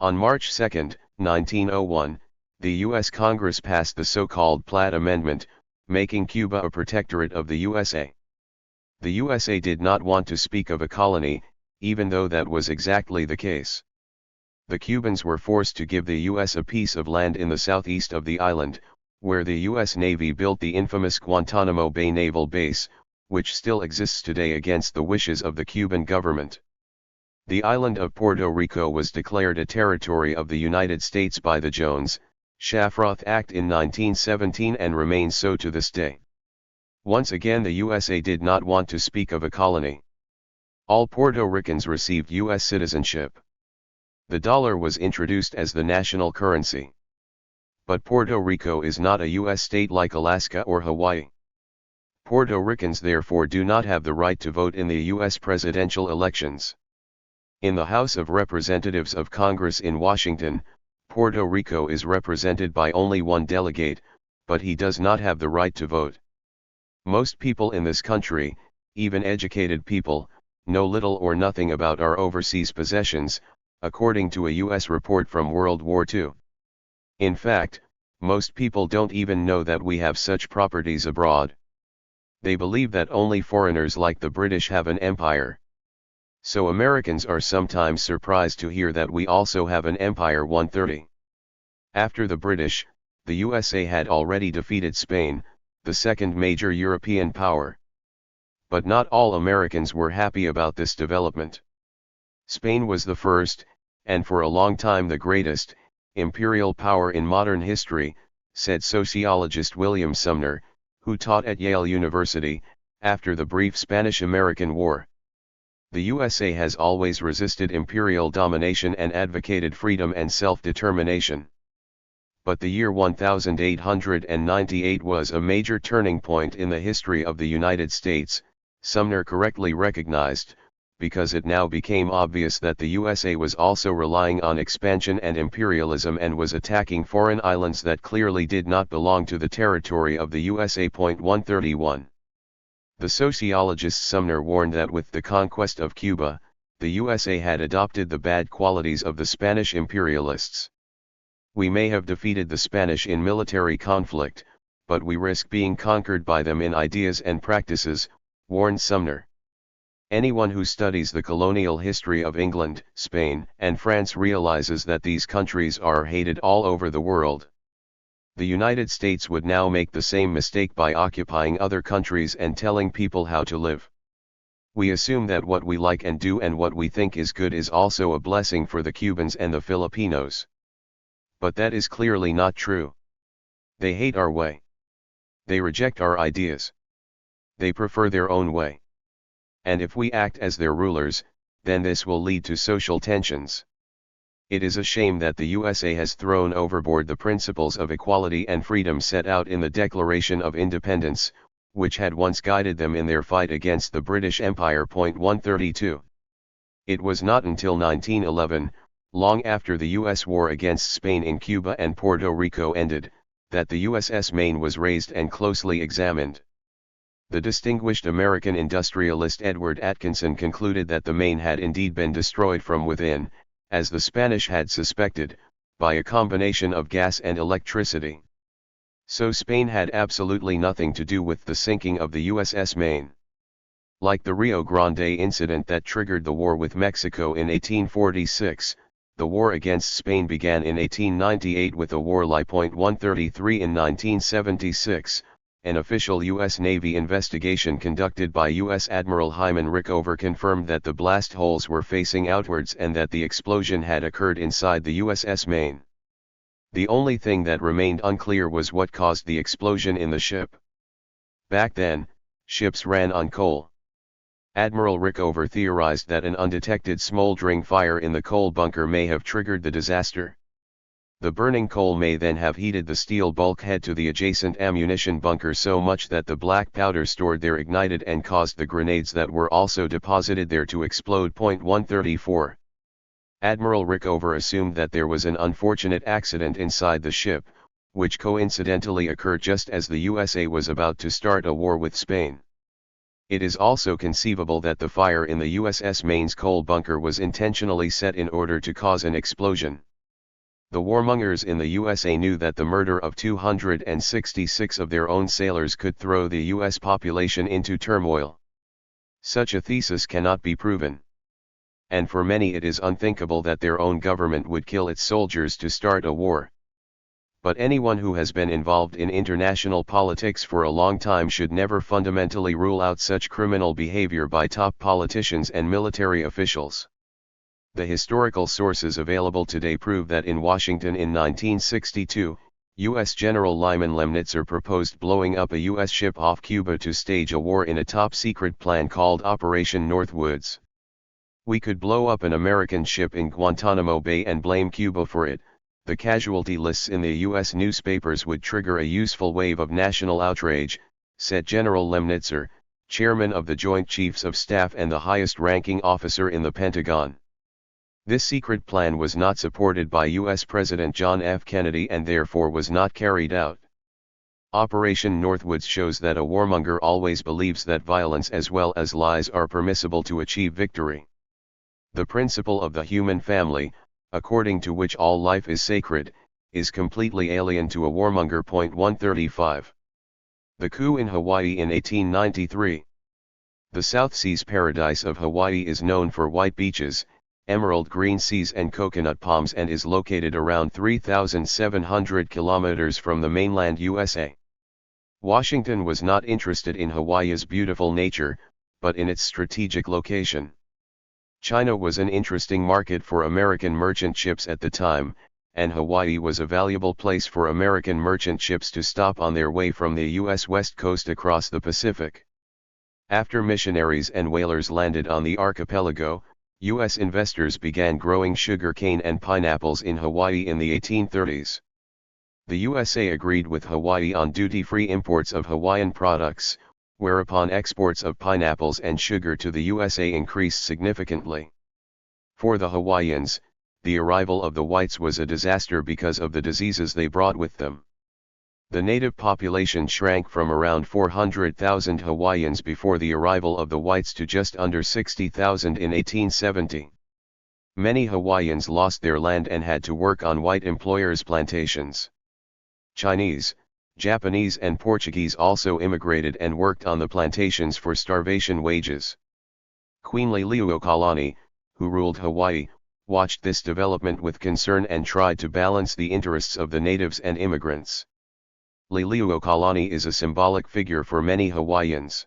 On March 2, 1901, the U.S. Congress passed the so-called Platt Amendment, making Cuba a protectorate of the USA. The USA did not want to speak of a colony, even though that was exactly the case. The Cubans were forced to give the U.S. a piece of land in the southeast of the island, where the U.S. Navy built the infamous Guantanamo Bay Naval Base, which still exists today against the wishes of the Cuban government. The island of Puerto Rico was declared a territory of the United States by the Jones-Shafroth Act in 1917 and remains so to this day. Once again the USA did not want to speak of a colony. All Puerto Ricans received U.S. citizenship. The dollar was introduced as the national currency. But Puerto Rico is not a U.S. state like Alaska or Hawaii. Puerto Ricans therefore do not have the right to vote in the U.S. presidential elections. In the House of Representatives of Congress in Washington, Puerto Rico is represented by only one delegate, but he does not have the right to vote. Most people in this country, even educated people, know little or nothing about our overseas possessions, according to a U.S. report from World War II. In fact, most people don't even know that we have such properties abroad. They believe that only foreigners like the British have an empire. So Americans are sometimes surprised to hear that we also have an empire 130. After the British, the USA had already defeated Spain, the second major European power. But not all Americans were happy about this development. Spain was the first, and for a long time the greatest, imperial power in modern history, said sociologist William Sumner, who taught at Yale University, after the brief Spanish-American War. The USA has always resisted imperial domination and advocated freedom and self-determination. But the year 1898 was a major turning point in the history of the United States, Sumner correctly recognized, because it now became obvious that the USA was also relying on expansion and imperialism and was attacking foreign islands that clearly did not belong to the territory of the USA. 131. The sociologist Sumner warned that with the conquest of Cuba, the USA had adopted the bad qualities of the Spanish imperialists. We may have defeated the Spanish in military conflict, but we risk being conquered by them in ideas and practices, warned Sumner. Anyone who studies the colonial history of England, Spain, and France realizes that these countries are hated all over the world. The United States would now make the same mistake by occupying other countries and telling people how to live. We assume that what we like and do and what we think is good is also a blessing for the Cubans and the Filipinos. But that is clearly not true. They hate our way. They reject our ideas. They prefer their own way. And if we act as their rulers, then this will lead to social tensions. It is a shame that the USA has thrown overboard the principles of equality and freedom set out in the Declaration of Independence, which had once guided them in their fight against the British Empire. 132. It was not until 1911, long after the U.S. war against Spain in Cuba and Puerto Rico ended, that the USS Maine was raised and closely examined. The distinguished American industrialist Edward Atkinson concluded that the Maine had indeed been destroyed from within, as the Spanish had suspected, by a combination of gas and electricity. So Spain had absolutely nothing to do with the sinking of the USS Maine. Like the Rio Grande incident that triggered the war with Mexico in 1846, the war against Spain began in 1898 with a Warlike .133 in 1976. An official U.S. Navy investigation conducted by U.S. Admiral Hyman Rickover confirmed that the blast holes were facing outwards and that the explosion had occurred inside the USS Maine. The only thing that remained unclear was what caused the explosion in the ship. Back then, ships ran on coal. Admiral Rickover theorized that an undetected smoldering fire in the coal bunker may have triggered the disaster. The burning coal may then have heated the steel bulkhead to the adjacent ammunition bunker so much that the black powder stored there ignited and caused the grenades that were also deposited there to explode. 134. Admiral Rickover assumed that there was an unfortunate accident inside the ship, which coincidentally occurred just as the USA was about to start a war with Spain. It is also conceivable that the fire in the USS Maine's coal bunker was intentionally set in order to cause an explosion. The warmongers in the USA knew that the murder of 266 of their own sailors could throw the US population into turmoil. Such a thesis cannot be proven. And for many it is unthinkable that their own government would kill its soldiers to start a war. But anyone who has been involved in international politics for a long time should never fundamentally rule out such criminal behavior by top politicians and military officials. The historical sources available today prove that in Washington in 1962, U.S. General Lyman Lemnitzer proposed blowing up a U.S. ship off Cuba to stage a war in a top-secret plan called Operation Northwoods. We could blow up an American ship in Guantanamo Bay and blame Cuba for it. The casualty lists in the U.S. newspapers would trigger a useful wave of national outrage, said General Lemnitzer, chairman of the Joint Chiefs of Staff and the highest-ranking officer in the Pentagon. This secret plan was not supported by U.S. President John F. Kennedy and therefore was not carried out. Operation Northwoods shows that a warmonger always believes that violence as well as lies are permissible to achieve victory. The principle of the human family, according to which all life is sacred, is completely alien to a warmonger. 135. The coup in Hawaii in 1893. The South Seas paradise of Hawaii is known for white beaches, emerald green seas and coconut palms and is located around 3,700 kilometers from the mainland USA. Washington was not interested in Hawaii's beautiful nature, but in its strategic location. China was an interesting market for American merchant ships at the time, and Hawaii was a valuable place for American merchant ships to stop on their way from the U.S. West Coast across the Pacific. After missionaries and whalers landed on the archipelago, U.S. investors began growing sugar cane and pineapples in Hawaii in the 1830s. The USA agreed with Hawaii on duty-free imports of Hawaiian products, whereupon exports of pineapples and sugar to the USA increased significantly. For the Hawaiians, the arrival of the whites was a disaster because of the diseases they brought with them. The native population shrank from around 400,000 Hawaiians before the arrival of the whites to just under 60,000 in 1870. Many Hawaiians lost their land and had to work on white employers' plantations. Chinese, Japanese and Portuguese also immigrated and worked on the plantations for starvation wages. Queen Liliuokalani, who ruled Hawaii, watched this development with concern and tried to balance the interests of the natives and immigrants. Liliuokalani is a symbolic figure for many Hawaiians.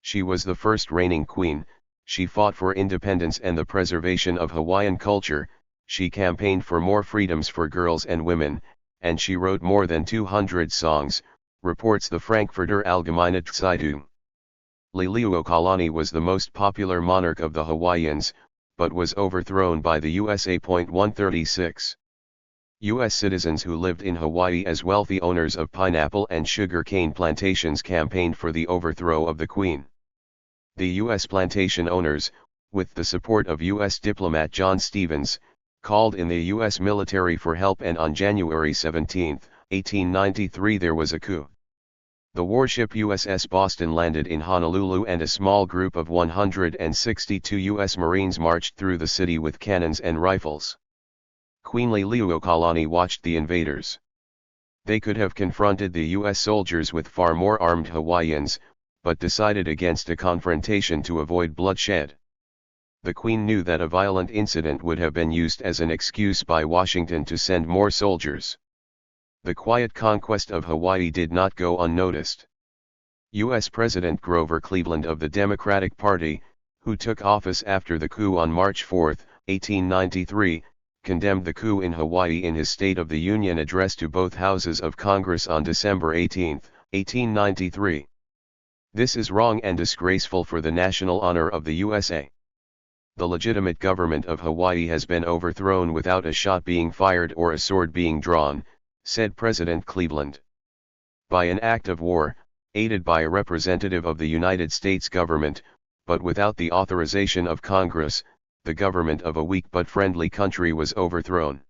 She was the first reigning queen, she fought for independence and the preservation of Hawaiian culture, she campaigned for more freedoms for girls and women, and she wrote more than 200 songs, reports the Frankfurter Allgemeine Zeitung. Liliuokalani was the most popular monarch of the Hawaiians, but was overthrown by the USA. 136. U.S. citizens who lived in Hawaii as wealthy owners of pineapple and sugar cane plantations campaigned for the overthrow of the Queen. The U.S. plantation owners, with the support of U.S. diplomat John Stevens, called in the U.S. military for help, and on January 17, 1893 there was a coup. The warship USS Boston landed in Honolulu and a small group of 162 U.S. Marines marched through the city with cannons and rifles. Queen Liliuokalani watched the invaders. They could have confronted the US soldiers with far more armed Hawaiians, but decided against a confrontation to avoid bloodshed. The Queen knew that a violent incident would have been used as an excuse by Washington to send more soldiers. The quiet conquest of Hawaii did not go unnoticed. U.S. President Grover Cleveland of the Democratic Party, who took office after the coup on March 4, 1893, condemned the coup in Hawaii in his State of the Union address to both houses of Congress on December 18, 1893. This is wrong and disgraceful for the national honor of the USA. The legitimate government of Hawaii has been overthrown without a shot being fired or a sword being drawn, said President Cleveland. By an act of war, aided by a representative of the United States government, but without the authorization of Congress, the government of a weak but friendly country was overthrown.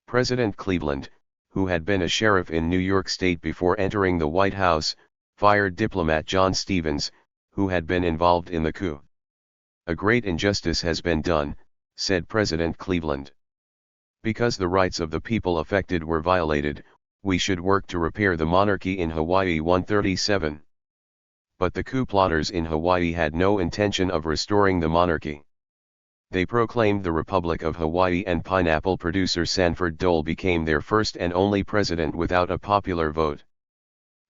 President Cleveland, who had been a sheriff in New York State before entering the White House, fired diplomat John Stevens, who had been involved in the coup. A great injustice has been done, said President Cleveland. Because the rights of the people affected were violated, we should work to repair the monarchy in Hawaii. 137. But the coup plotters in Hawaii had no intention of restoring the monarchy. They proclaimed the Republic of Hawaii, and pineapple producer Sanford Dole became their first and only president without a popular vote.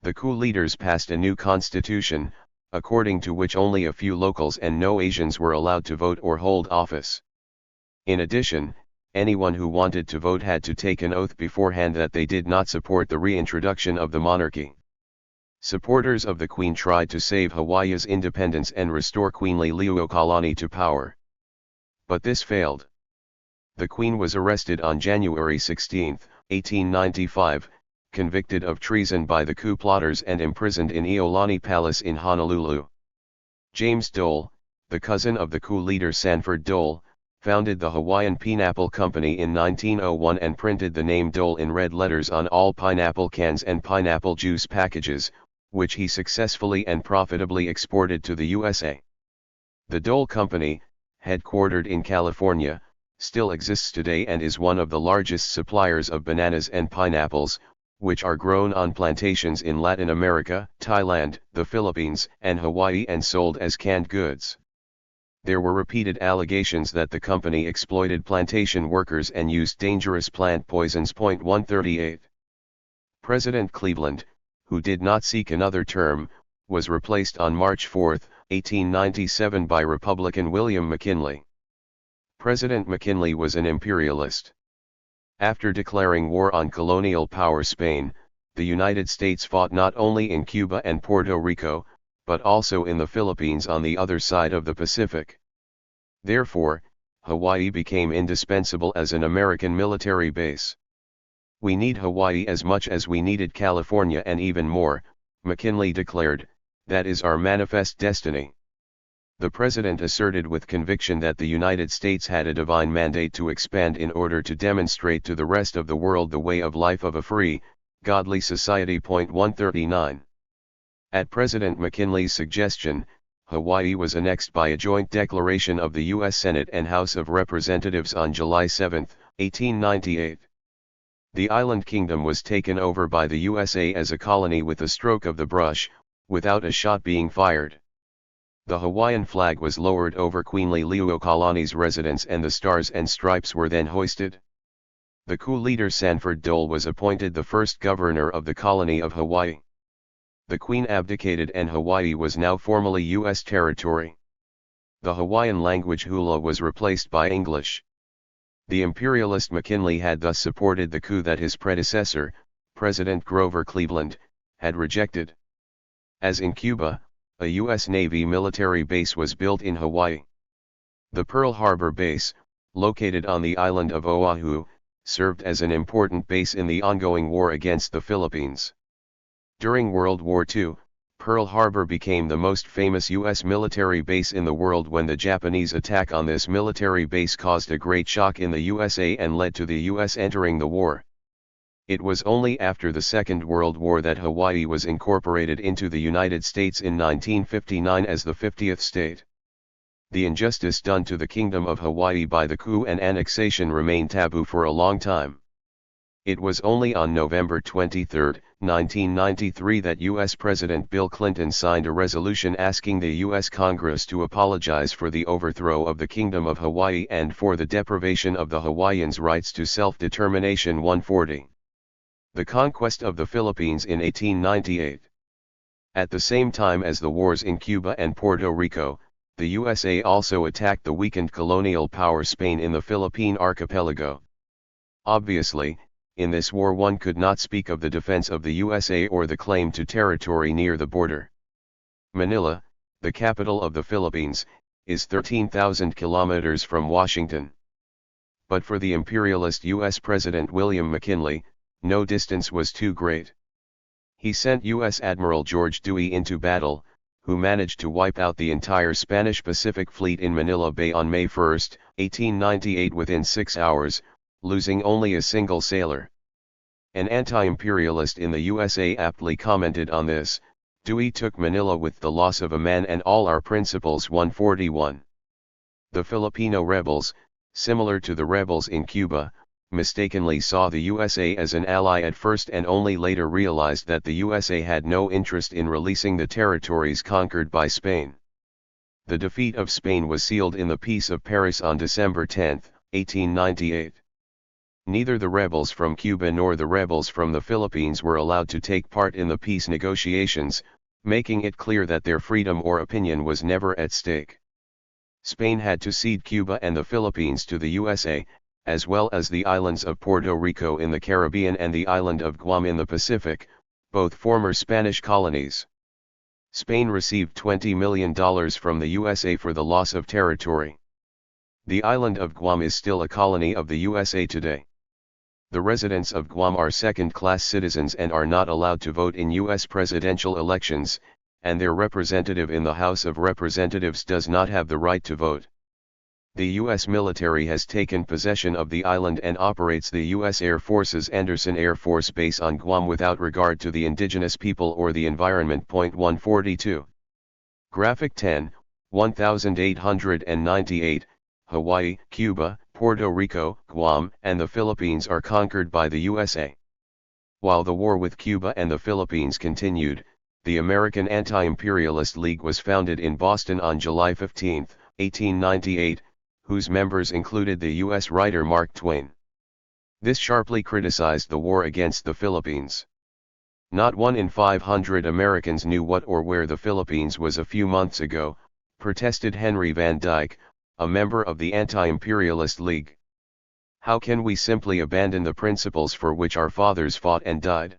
The coup leaders passed a new constitution, according to which only a few locals and no Asians were allowed to vote or hold office. In addition, anyone who wanted to vote had to take an oath beforehand that they did not support the reintroduction of the monarchy. Supporters of the Queen tried to save Hawaii's independence and restore Queen Liliuokalani to power. But this failed. The Queen was arrested on January 16, 1895, convicted of treason by the coup plotters and imprisoned in Iolani Palace in Honolulu. James Dole, the cousin of the coup leader Sanford Dole, founded the Hawaiian Pineapple Company in 1901 and printed the name Dole in red letters on all pineapple cans and pineapple juice packages, which he successfully and profitably exported to the USA. The Dole Company, headquartered in California, still exists today and is one of the largest suppliers of bananas and pineapples, which are grown on plantations in Latin America, Thailand, the Philippines, and Hawaii and sold as canned goods. There were repeated allegations that the company exploited plantation workers and used dangerous plant poisons. 138. President Cleveland, who did not seek another term, was replaced on March 4, 1897 by Republican William McKinley. President McKinley was an imperialist. After declaring war on colonial power Spain, the United States fought not only in Cuba and Puerto Rico, but also in the Philippines on the other side of the Pacific. Therefore, Hawaii became indispensable as an American military base. "We need Hawaii as much as we needed California and even more," McKinley declared, "that is our manifest destiny." The president asserted with conviction that the United States had a divine mandate to expand in order to demonstrate to the rest of the world the way of life of a free, godly society. 139. At President McKinley's suggestion, Hawaii was annexed by a joint declaration of the U.S. Senate and House of Representatives on July 7, 1898. The island kingdom was taken over by the USA as a colony with a stroke of the brush, without a shot being fired. The Hawaiian flag was lowered over Queen Liliuokalani's residence and the stars and stripes were then hoisted. The coup leader Sanford Dole was appointed the first governor of the colony of Hawaii. The Queen abdicated and Hawaii was now formally U.S. territory. The Hawaiian language hula was replaced by English. The imperialist McKinley had thus supported the coup that his predecessor, President Grover Cleveland, had rejected. As in Cuba, a U.S. Navy military base was built in Hawaii. The Pearl Harbor base, located on the island of Oahu, served as an important base in the ongoing war against the Philippines. During World War II, Pearl Harbor became the most famous U.S. military base in the world when the Japanese attack on this military base caused a great shock in the USA and led to the U.S. entering the war. It was only after the Second World War that Hawaii was incorporated into the United States in 1959 as the 50th state. the injustice done to the Kingdom of Hawaii by the coup and annexation remained taboo for a long time. It was only on November 23, 1993 that U.S. President Bill Clinton signed a resolution asking the U.S. Congress to apologize for the overthrow of the Kingdom of Hawaii and for the deprivation of the Hawaiians' rights to self-determination. 140. The conquest of the Philippines in 1898. At the same time as the wars in Cuba and Puerto Rico, the USA also attacked the weakened colonial power Spain in the Philippine archipelago. Obviously, in this war one could not speak of the defense of the USA or the claim to territory near the border. Manila, the capital of the Philippines, is 13,000 kilometers from Washington. But for the imperialist U.S. President William McKinley, no distance was too great. He sent U.S. Admiral George Dewey into battle, who managed to wipe out the entire Spanish Pacific Fleet in Manila Bay on May 1, 1898 within 6 hours, losing only a single sailor. An anti-imperialist in the USA aptly commented on this, "Dewey took Manila with the loss of a man and all our principles." 141. The Filipino rebels, similar to the rebels in Cuba, mistakenly saw the USA as an ally at first and only later realized that the USA had no interest in releasing the territories conquered by Spain. The defeat of Spain was sealed in the Peace of Paris on December 10, 1898. Neither the rebels from Cuba nor the rebels from the Philippines were allowed to take part in the peace negotiations, making it clear that their freedom or opinion was never at stake. Spain had to cede Cuba and the Philippines to the USA, as well as the islands of Puerto Rico in the Caribbean and the island of Guam in the Pacific, both former Spanish colonies. Spain received $20 million from the USA for the loss of territory. The island of Guam is still a colony of the USA today. The residents of Guam are second-class citizens and are not allowed to vote in U.S. presidential elections, and their representative in the House of Representatives does not have the right to vote. The U.S. military has taken possession of the island and operates the U.S. Air Force's Andersen Air Force Base on Guam without regard to the indigenous people or the environment. 142. Graphic 10, 1898, Hawaii, Cuba, Puerto Rico, Guam, and the Philippines are conquered by the USA. While the war with Cuba and the Philippines continued, the American Anti-Imperialist League was founded in Boston on July 15, 1898, whose members included the U.S. writer Mark Twain. This sharply criticized the war against the Philippines. Not 1 in 500 Americans knew what or where the Philippines was a few months ago, protested Henry Van Dyke, a member of the Anti-Imperialist League. How can we simply abandon the principles for which our fathers fought and died?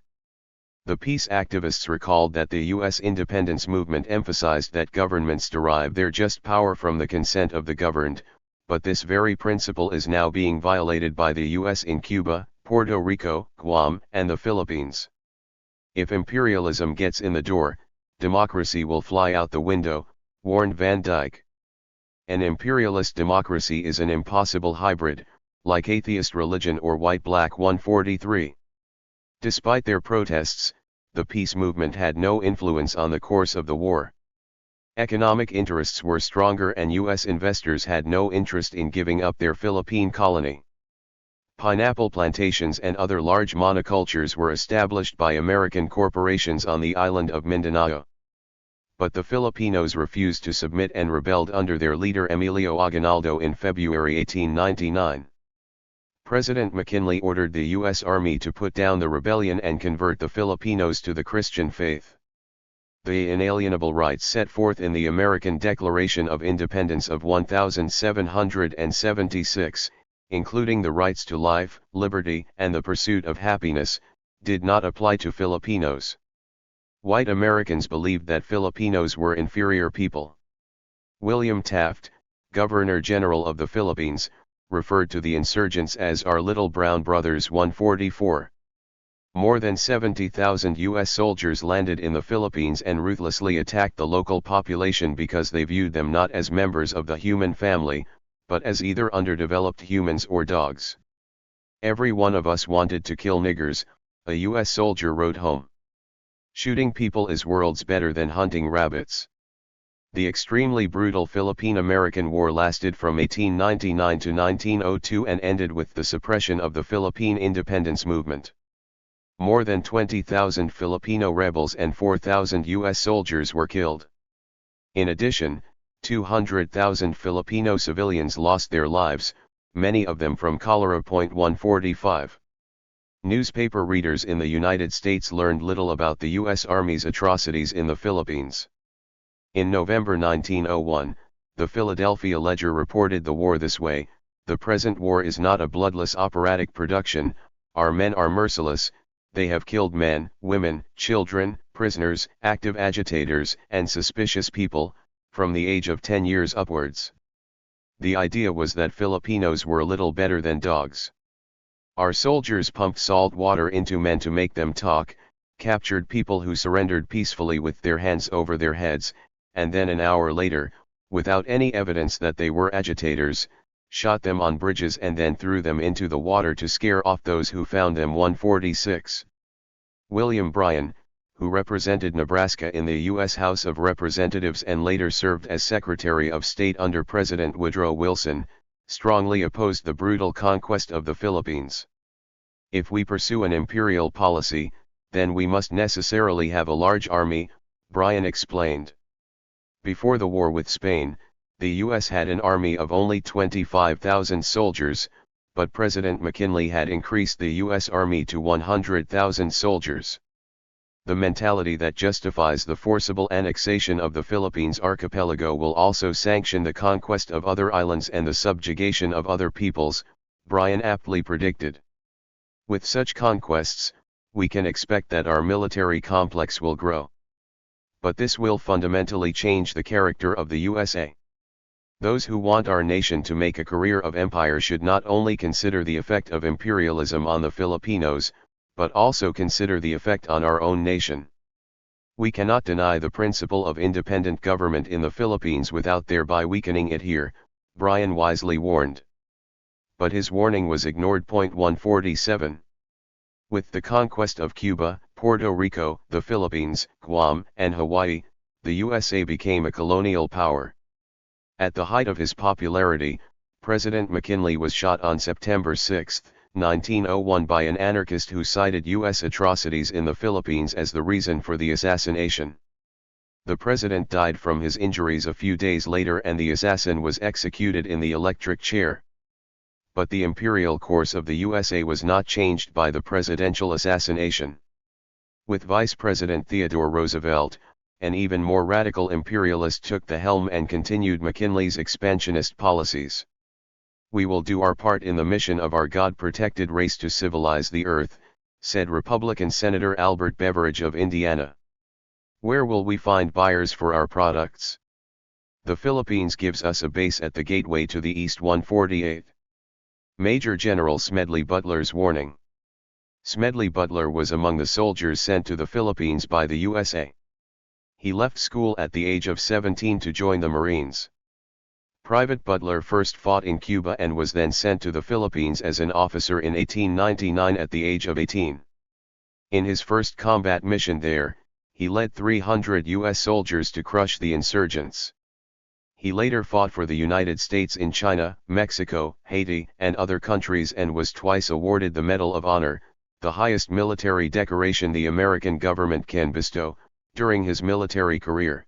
The peace activists recalled that the U.S. independence movement emphasized that governments derive their just power from the consent of the governed, but this very principle is now being violated by the U.S. in Cuba, Puerto Rico, Guam, and the Philippines. If imperialism gets in the door, democracy will fly out the window, warned Van Dyke. An imperialist democracy is an impossible hybrid, like atheist religion or white-black. 143. Despite their protests, the peace movement had no influence on the course of the war. Economic interests were stronger and U.S. investors had no interest in giving up their Philippine colony. Pineapple plantations and other large monocultures were established by American corporations on the island of Mindanao. But the Filipinos refused to submit and rebelled under their leader Emilio Aguinaldo in February 1899. President McKinley ordered the U.S. Army to put down the rebellion and convert the Filipinos to the Christian faith. The inalienable rights set forth in the American Declaration of Independence of 1776, including the rights to life, liberty, and the pursuit of happiness, did not apply to Filipinos. White Americans believed that Filipinos were inferior people. William Taft, Governor General of the Philippines, referred to the insurgents as our little brown brothers. 144. More than 70,000 U.S. soldiers landed in the Philippines and ruthlessly attacked the local population because they viewed them not as members of the human family, but as either underdeveloped humans or dogs. Every one of us wanted to kill niggers, a U.S. soldier wrote home. Shooting people is worlds better than hunting rabbits. The extremely brutal Philippine-American War lasted from 1899 to 1902 and ended with the suppression of the Philippine independence movement. More than 20,000 Filipino rebels and 4,000 U.S. soldiers were killed. In addition, 200,000 Filipino civilians lost their lives, many of them from cholera. 145. Newspaper readers in the United States learned little about the U.S. Army's atrocities in the Philippines. In November 1901, the Philadelphia Ledger reported the war this way: "The present war is not a bloodless operatic production, our men are merciless, they have killed men, women, children, prisoners, active agitators, and suspicious people, from the age of 10 years upwards." The idea was that Filipinos were little better than dogs. Our soldiers pumped salt water into men to make them talk, captured people who surrendered peacefully with their hands over their heads, and then an hour later, without any evidence that they were agitators, shot them on bridges and then threw them into the water to scare off those who found them. 146. William Bryan, who represented Nebraska in the U.S. House of Representatives and later served as Secretary of State under President Woodrow Wilson, strongly opposed the brutal conquest of the Philippines. "If we pursue an imperial policy, then we must necessarily have a large army," Bryan explained. Before the war with Spain, the U.S. had an army of only 25,000 soldiers, but President McKinley had increased the U.S. Army to 100,000 soldiers. The mentality that justifies the forcible annexation of the Philippines archipelago will also sanction the conquest of other islands and the subjugation of other peoples, Bryan aptly predicted. With such conquests, we can expect that our military complex will grow. But this will fundamentally change the character of the USA. Those who want our nation to make a career of empire should not only consider the effect of imperialism on the Filipinos, but also consider the effect on our own nation. We cannot deny the principle of independent government in the Philippines without thereby weakening it here, Bryan wisely warned. But his warning was ignored. 147. With the conquest of Cuba, Puerto Rico, the Philippines, Guam, and Hawaii, the USA became a colonial power. At the height of his popularity, President McKinley was shot on September 6, 1901 by an anarchist who cited U.S. atrocities in the Philippines as the reason for the assassination. The president died from his injuries a few days later and the assassin was executed in the electric chair. But the imperial course of the USA was not changed by the presidential assassination. With Vice President Theodore Roosevelt, an even more radical imperialist took the helm and continued McKinley's expansionist policies. "We will do our part in the mission of our God-protected race to civilize the earth," said Republican Senator Albert Beveridge of Indiana. "Where will we find buyers for our products? The Philippines gives us a base at the gateway to the east." 148. Major General Smedley Butler's warning. Smedley Butler was among the soldiers sent to the Philippines by the USA. He left school at the age of 17 to join the Marines. Private Butler first fought in Cuba and was then sent to the Philippines as an officer in 1899 at the age of 18. In his first combat mission there, he led 300 U.S. soldiers to crush the insurgents. He later fought for the United States in China, Mexico, Haiti, and other countries and was twice awarded the Medal of Honor, the highest military decoration the American government can bestow, during his military career.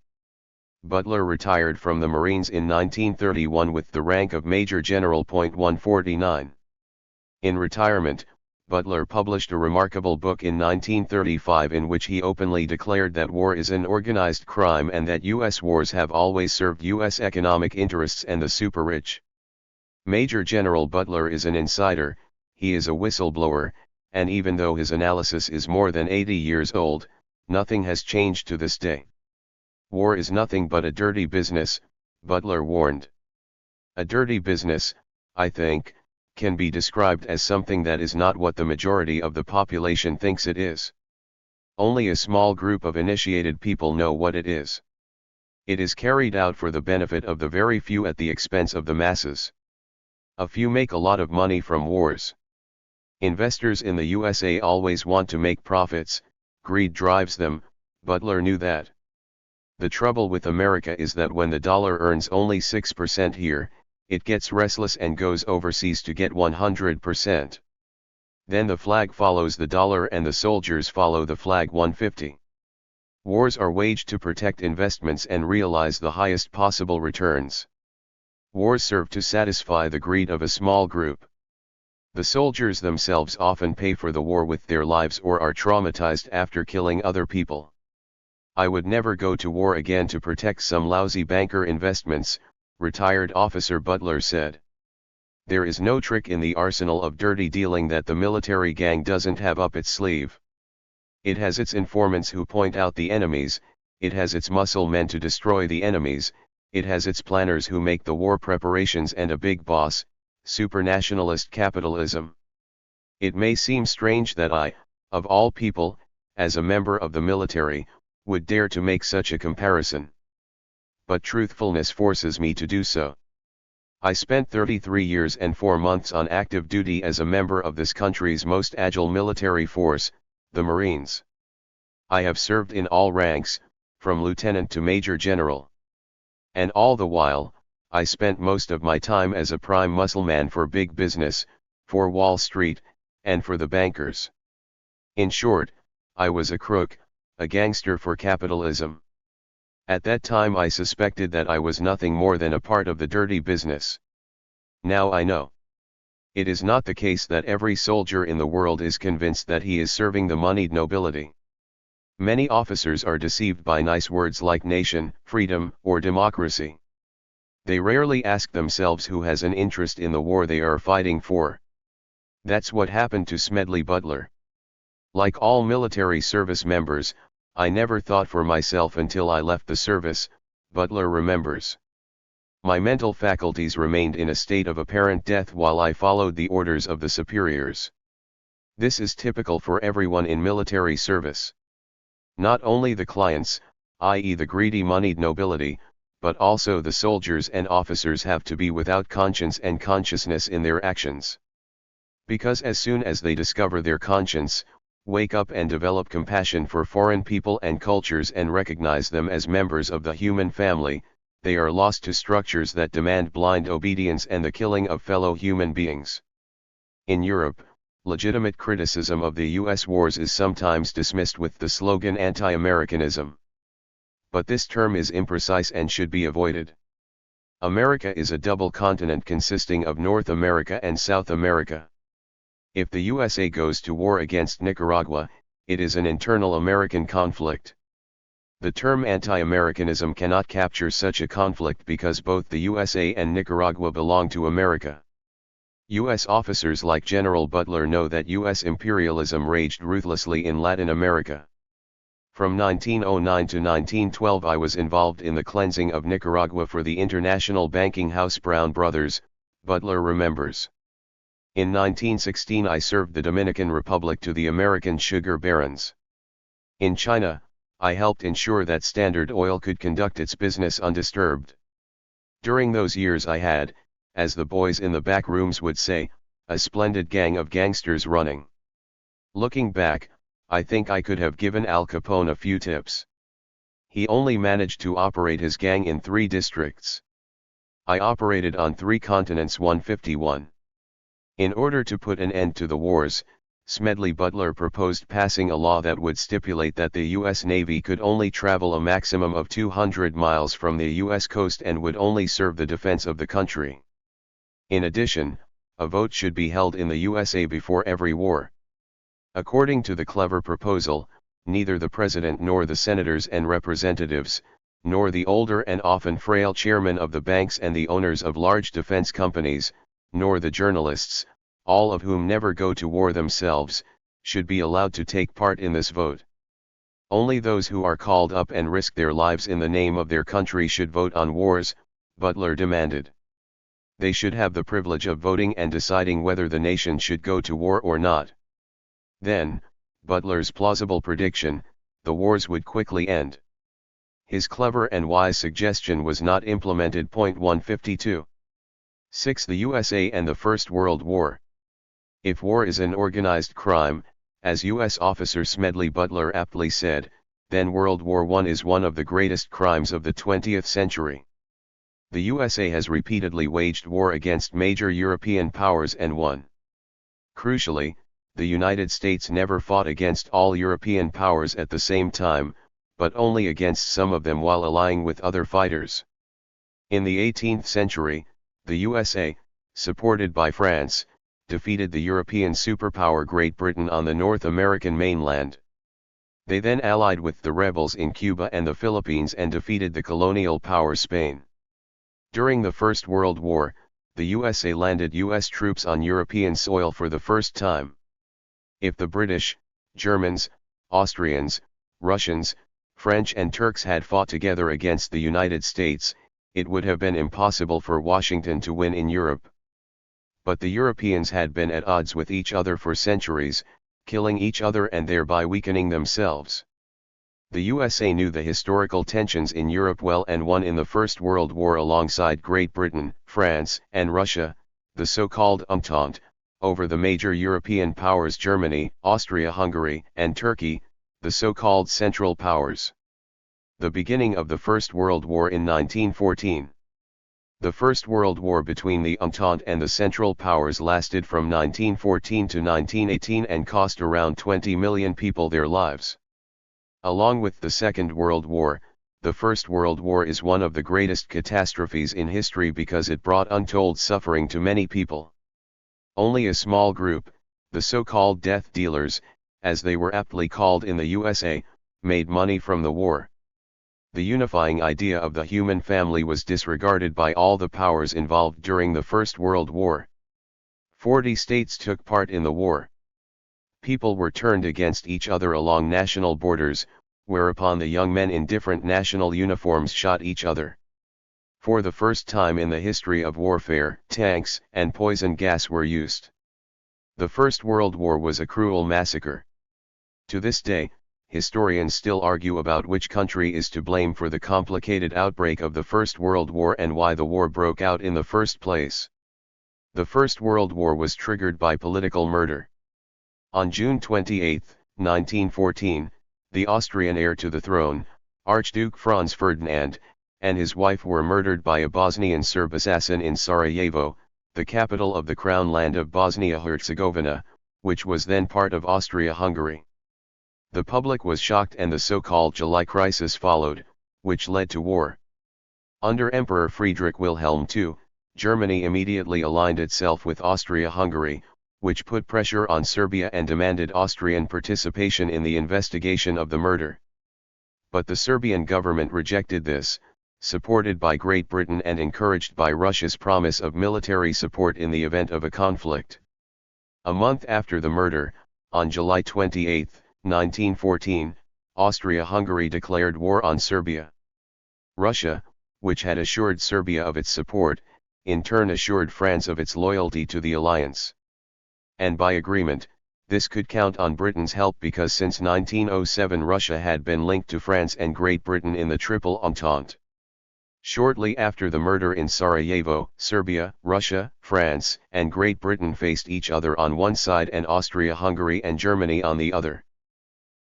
Butler retired from the Marines in 1931 with the rank of Major General. 149. In retirement, Butler published a remarkable book in 1935 in which he openly declared that war is an organized crime and that U.S. wars have always served U.S. economic interests and the super-rich. Major General Butler is an insider, he is a whistleblower, and even though his analysis is more than 80 years old, nothing has changed to this day. War is nothing but a dirty business, Butler warned. A dirty business, I think, can be described as something that is not what the majority of the population thinks it is. Only a small group of initiated people know what it is. It is carried out for the benefit of the very few at the expense of the masses. A few make a lot of money from wars. Investors in the USA always want to make profits, greed drives them, Butler knew that. The trouble with America is that when the dollar earns only 6% here, it gets restless and goes overseas to get 100%. Then the flag follows the dollar and the soldiers follow the flag 150. Wars are waged to protect investments and realize the highest possible returns. Wars serve to satisfy the greed of a small group. The soldiers themselves often pay for the war with their lives or are traumatized after killing other people. I would never go to war again to protect some lousy banker investments, retired Officer Butler said. There is no trick in the arsenal of dirty dealing that the military gang doesn't have up its sleeve. It has its informants who point out the enemies, it has its muscle men to destroy the enemies, it has its planners who make the war preparations and a big boss, supranationalist capitalism. It may seem strange that I, of all people, as a member of the military, would dare to make such a comparison. But truthfulness forces me to do so. I spent 33 years and 4 months on active duty as a member of this country's most agile military force, the Marines. I have served in all ranks, from lieutenant to major general. And all the while, I spent most of my time as a prime muscleman for big business, for Wall Street, and for the bankers. In short, I was a crook, a gangster for capitalism. At that time I suspected that I was nothing more than a part of the dirty business. Now I know. It is not the case that every soldier in the world is convinced that he is serving the moneyed nobility. Many officers are deceived by nice words like nation, freedom, or democracy. They rarely ask themselves who has an interest in the war they are fighting for. That's what happened to Smedley Butler. Like all military service members, I never thought for myself until I left the service, Butler remembers. My mental faculties remained in a state of apparent death while I followed the orders of the superiors. This is typical for everyone in military service. Not only the clients, i.e. the greedy moneyed nobility, but also the soldiers and officers have to be without conscience and consciousness in their actions. Because as soon as they discover their conscience, wake up and develop compassion for foreign people and cultures and recognize them as members of the human family, they are lost to structures that demand blind obedience and the killing of fellow human beings. In Europe, legitimate criticism of the US wars is sometimes dismissed with the slogan anti-Americanism. But this term is imprecise and should be avoided. America is a double continent consisting of North America and South America. If the USA goes to war against Nicaragua, it is an internal American conflict. The term anti-Americanism cannot capture such a conflict because both the USA and Nicaragua belong to America. U.S. officers like General Butler know that U.S. imperialism raged ruthlessly in Latin America. From 1909 to 1912 I was involved in the cleansing of Nicaragua for the international banking house Brown Brothers, Butler remembers. In 1916 I served the Dominican Republic to the American sugar barons. In China, I helped ensure that Standard Oil could conduct its business undisturbed. During those years I had, as the boys in the back rooms would say, a splendid gang of gangsters running. Looking back, I think I could have given Al Capone a few tips. He only managed to operate his gang in 3 districts. I operated on 3 continents 151. In order to put an end to the wars, Smedley Butler proposed passing a law that would stipulate that the U.S. Navy could only travel a maximum of 200 miles from the U.S. coast and would only serve the defense of the country. In addition, a vote should be held in the USA before every war. According to the clever proposal, neither the president nor the senators and representatives, nor the older and often frail chairmen of the banks and the owners of large defense companies, nor the journalists, all of whom never go to war themselves, should be allowed to take part in this vote. Only those who are called up and risk their lives in the name of their country should vote on wars, Butler demanded. They should have the privilege of voting and deciding whether the nation should go to war or not. Then, Butler's plausible prediction, the wars would quickly end. His clever and wise suggestion was not implemented. 152. 6. The USA and the First World War. If war is an organized crime, as U.S. officer Smedley Butler aptly said, then World War I is one of the greatest crimes of the 20th century. The USA has repeatedly waged war against major European powers and won. Crucially, the United States never fought against all European powers at the same time, but only against some of them while allying with other fighters. In the 18th century, the USA, supported by France, defeated the European superpower Great Britain on the North American mainland. They then allied with the rebels in Cuba and the Philippines and defeated the colonial power Spain. During the First World War, the USA landed US troops on European soil for the first time. If the British, Germans, Austrians, Russians, French and Turks had fought together against the United States, it would have been impossible for Washington to win in Europe. But the Europeans had been at odds with each other for centuries, killing each other and thereby weakening themselves. The USA knew the historical tensions in Europe well and won in the First World War alongside Great Britain, France, and Russia, the so-called Entente, over the major European powers Germany, Austria-Hungary, and Turkey, the so-called Central Powers. The beginning of the First World War in 1914. The First World War between the Entente and the Central Powers lasted from 1914 to 1918 and cost around 20 million people their lives. Along with the Second World War, the First World War is one of the greatest catastrophes in history because it brought untold suffering to many people. Only a small group, the so-called death dealers, as they were aptly called in the USA, made money from the war. The unifying idea of the human family was disregarded by all the powers involved during the First World War. 40 states took part in the war. People were turned against each other along national borders, whereupon the young men in different national uniforms shot each other. For the first time in the history of warfare, tanks and poison gas were used. The First World War was a cruel massacre. To this day, historians still argue about which country is to blame for the complicated outbreak of the First World War and why the war broke out in the first place. The First World War was triggered by political murder. On June 28, 1914, the Austrian heir to the throne, Archduke Franz Ferdinand, and his wife were murdered by a Bosnian Serb assassin in Sarajevo, the capital of the Crown land of Bosnia-Herzegovina, which was then part of Austria-Hungary. The public was shocked and the so-called July Crisis followed, which led to war. Under Emperor Friedrich Wilhelm II, Germany immediately aligned itself with Austria-Hungary, which put pressure on Serbia and demanded Austrian participation in the investigation of the murder. But the Serbian government rejected this, supported by Great Britain and encouraged by Russia's promise of military support in the event of a conflict. A month after the murder, on July 28, 1914, Austria-Hungary declared war on Serbia. Russia, which had assured Serbia of its support, in turn assured France of its loyalty to the alliance. And by agreement, this could count on Britain's help because since 1907 Russia had been linked to France and Great Britain in the Triple Entente. Shortly after the murder in Sarajevo, Serbia, Russia, France, and Great Britain faced each other on one side and Austria-Hungary and Germany on the other.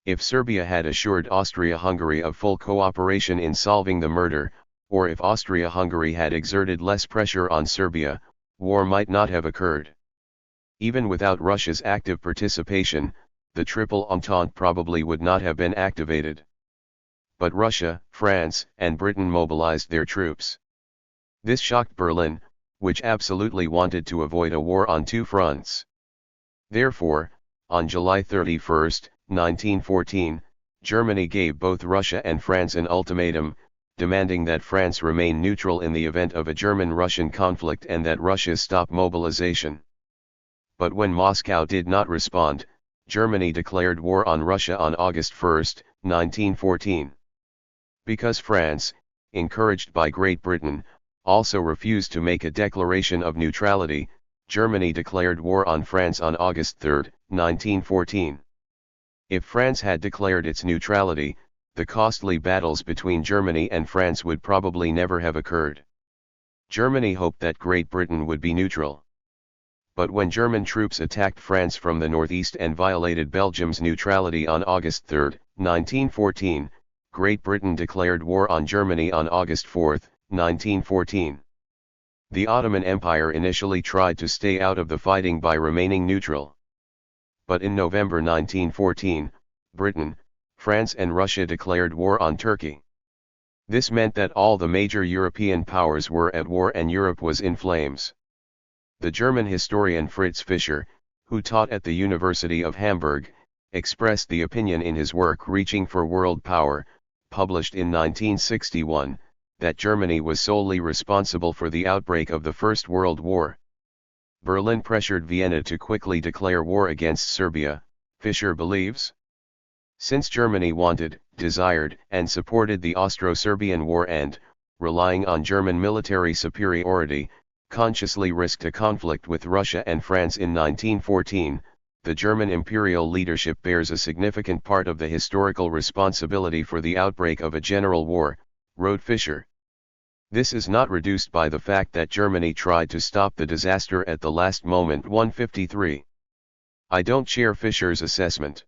If Serbia had assured Austria-Hungary of full cooperation in solving the murder, or if Austria-Hungary had exerted less pressure on Serbia, war might not have occurred. Even without Russia's active participation, the Triple Entente probably would not have been activated. But Russia, France, and Britain mobilized their troops. This shocked Berlin, which absolutely wanted to avoid a war on two fronts. Therefore, on July 31, 1914, Germany gave both Russia and France an ultimatum, demanding that France remain neutral in the event of a German-Russian conflict and that Russia stop mobilization. But when Moscow did not respond, Germany declared war on Russia on August 1, 1914. Because France, encouraged by Great Britain, also refused to make a declaration of neutrality, Germany declared war on France on August 3, 1914. If France had declared its neutrality, the costly battles between Germany and France would probably never have occurred. Germany hoped that Great Britain would be neutral. But when German troops attacked France from the northeast and violated Belgium's neutrality on August 3, 1914, Great Britain declared war on Germany on August 4, 1914. The Ottoman Empire initially tried to stay out of the fighting by remaining neutral. But in November 1914, Britain, France and Russia declared war on Turkey. This meant that all the major European powers were at war and Europe was in flames. The German historian Fritz Fischer, who taught at the University of Hamburg, expressed the opinion in his work Reaching for World Power, published in 1961, that Germany was solely responsible for the outbreak of the First World War. Berlin pressured Vienna to quickly declare war against Serbia, Fischer believes. Since Germany wanted, desired, and supported the Austro-Serbian War and, relying on German military superiority, consciously risked a conflict with Russia and France in 1914, the German imperial leadership bears a significant part of the historical responsibility for the outbreak of a general war, wrote Fischer. This is not reduced by the fact that Germany tried to stop the disaster at the last moment. 153. I don't share Fischer's assessment.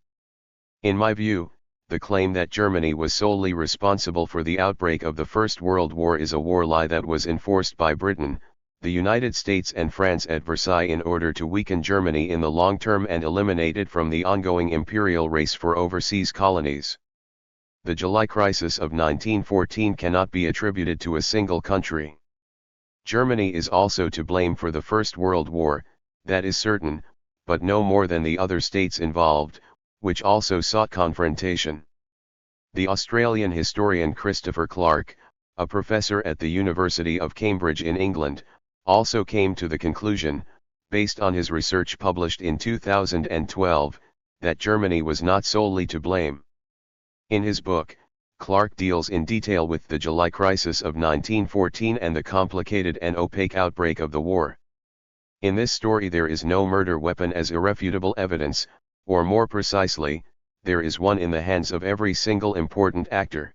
In my view, the claim that Germany was solely responsible for the outbreak of the First World War is a war lie that was enforced by Britain, the United States and France at Versailles in order to weaken Germany in the long term and eliminate it from the ongoing imperial race for overseas colonies. The July crisis of 1914 cannot be attributed to a single country. Germany is also to blame for the First World War, that is certain, but no more than the other states involved, which also sought confrontation. The Australian historian Christopher Clark, a professor at the University of Cambridge in England, also came to the conclusion, based on his research published in 2012, that Germany was not solely to blame. In his book, Clark deals in detail with the July crisis of 1914 and the complicated and opaque outbreak of the war. In this story there is no murder weapon as irrefutable evidence, or more precisely, there is one in the hands of every single important actor.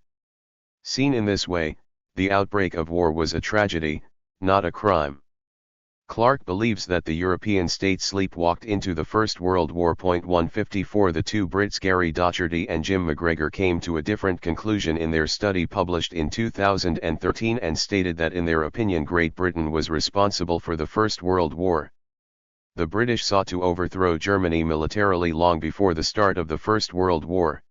Seen in this way, the outbreak of war was a tragedy, not a crime. Clark believes that the European states sleepwalked into the First World War. 154 The two Brits Gary Docherty and Jim McGregor came to a different conclusion in their study published in 2013 and stated that in their opinion Great Britain was responsible for the First World War. The British sought to overthrow Germany militarily long before the start of the First World War.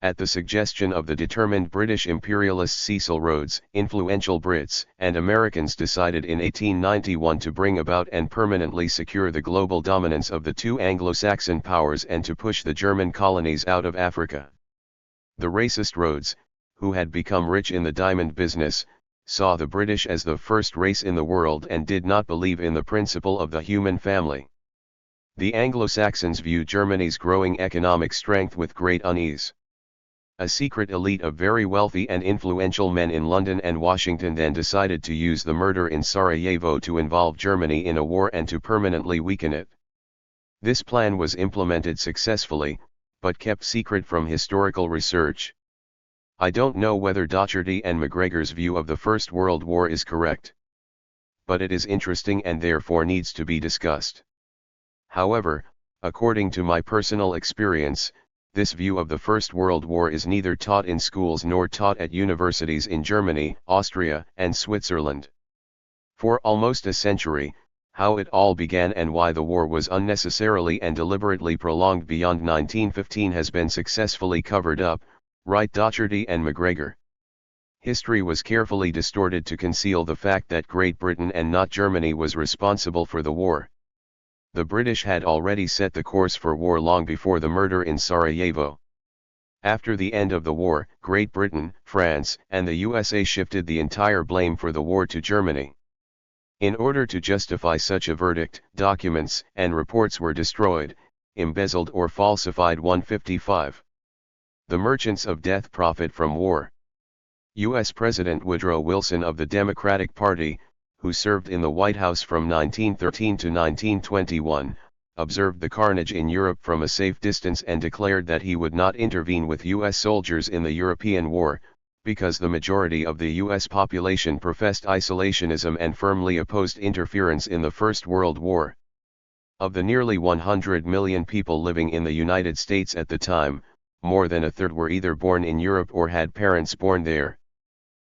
At the suggestion of the determined British imperialist Cecil Rhodes, influential Brits and Americans decided in 1891 to bring about and permanently secure the global dominance of the two Anglo-Saxon powers and to push the German colonies out of Africa. The racist Rhodes, who had become rich in the diamond business, saw the British as the first race in the world and did not believe in the principle of the human family. The Anglo-Saxons viewed Germany's growing economic strength with great unease. A secret elite of very wealthy and influential men in London and Washington then decided to use the murder in Sarajevo to involve Germany in a war and to permanently weaken it. This plan was implemented successfully, but kept secret from historical research. I don't know whether Docherty and McGregor's view of the First World War is correct. But it is interesting and therefore needs to be discussed. However, according to my personal experience, this view of the First World War is neither taught in schools nor taught at universities in Germany, Austria, and Switzerland. For almost a century, how it all began and why the war was unnecessarily and deliberately prolonged beyond 1915 has been successfully covered up, write Docherty and McGregor. History was carefully distorted to conceal the fact that Great Britain and not Germany was responsible for the war. The British had already set the course for war long before the murder in Sarajevo. After the end of the war, Great Britain, France, and the USA shifted the entire blame for the war to Germany. In order to justify such a verdict, documents and reports were destroyed, embezzled or falsified. 155. The merchants of death profit from war. U.S. President Woodrow Wilson of the Democratic Party, who served in the White House from 1913 to 1921, observed the carnage in Europe from a safe distance and declared that he would not intervene with U.S. soldiers in the European war, because the majority of the U.S. population professed isolationism and firmly opposed interference in the First World War. Of the nearly 100 million people living in the United States at the time, more than a third were either born in Europe or had parents born there.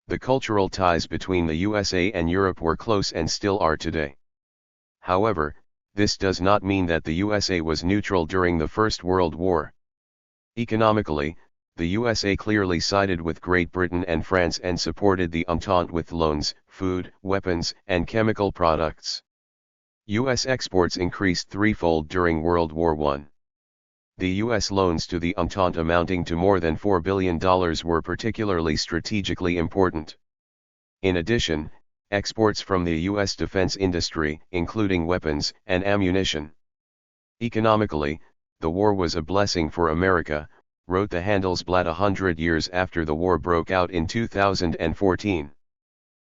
The cultural ties between the USA and Europe were close and still are today. However, this does not mean that the USA was neutral during the First World War. Economically, the USA clearly sided with Great Britain and France and supported the Entente with loans, food, weapons, and chemical products. U.S. exports increased threefold during World War I. The U.S. loans to the Entente amounting to more than $4 billion were particularly strategically important. In addition, exports from the U.S. defense industry, including weapons and ammunition. Economically, the war was a blessing for America, wrote the Handelsblatt 100 years after the war broke out in 2014.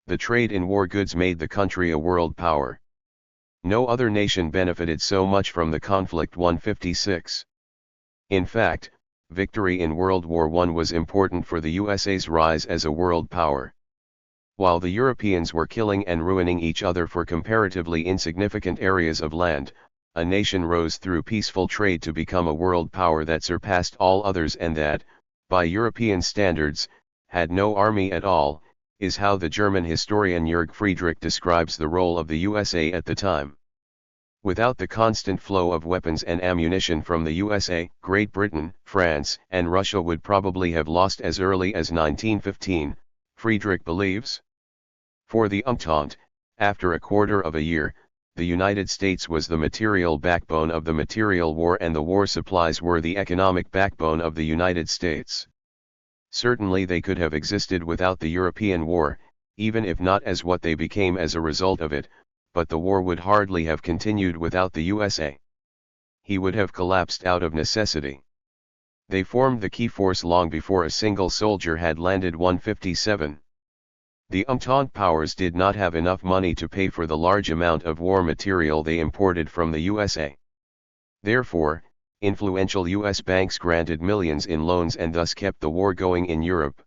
The trade in war goods made the country a world power. No other nation benefited so much from the conflict. 156. In fact, victory in World War I was important for the USA's rise as a world power. While the Europeans were killing and ruining each other for comparatively insignificant areas of land, a nation rose through peaceful trade to become a world power that surpassed all others and that, by European standards, had no army at all, is how the German historian Jörg Friedrich describes the role of the USA at the time. Without the constant flow of weapons and ammunition from the USA, Great Britain, France, and Russia would probably have lost as early as 1915, Friedrich believes. For the Entente, after a quarter of a year, the United States was the material backbone of the material war and the war supplies were the economic backbone of the United States. Certainly they could have existed without the European war, even if not as what they became as a result of it, but the war would hardly have continued without the USA. He would have collapsed out of necessity. They formed the key force long before a single soldier had landed. 157. The Entente powers did not have enough money to pay for the large amount of war material they imported from the USA. Therefore, influential US banks granted millions in loans and thus kept the war going in Europe.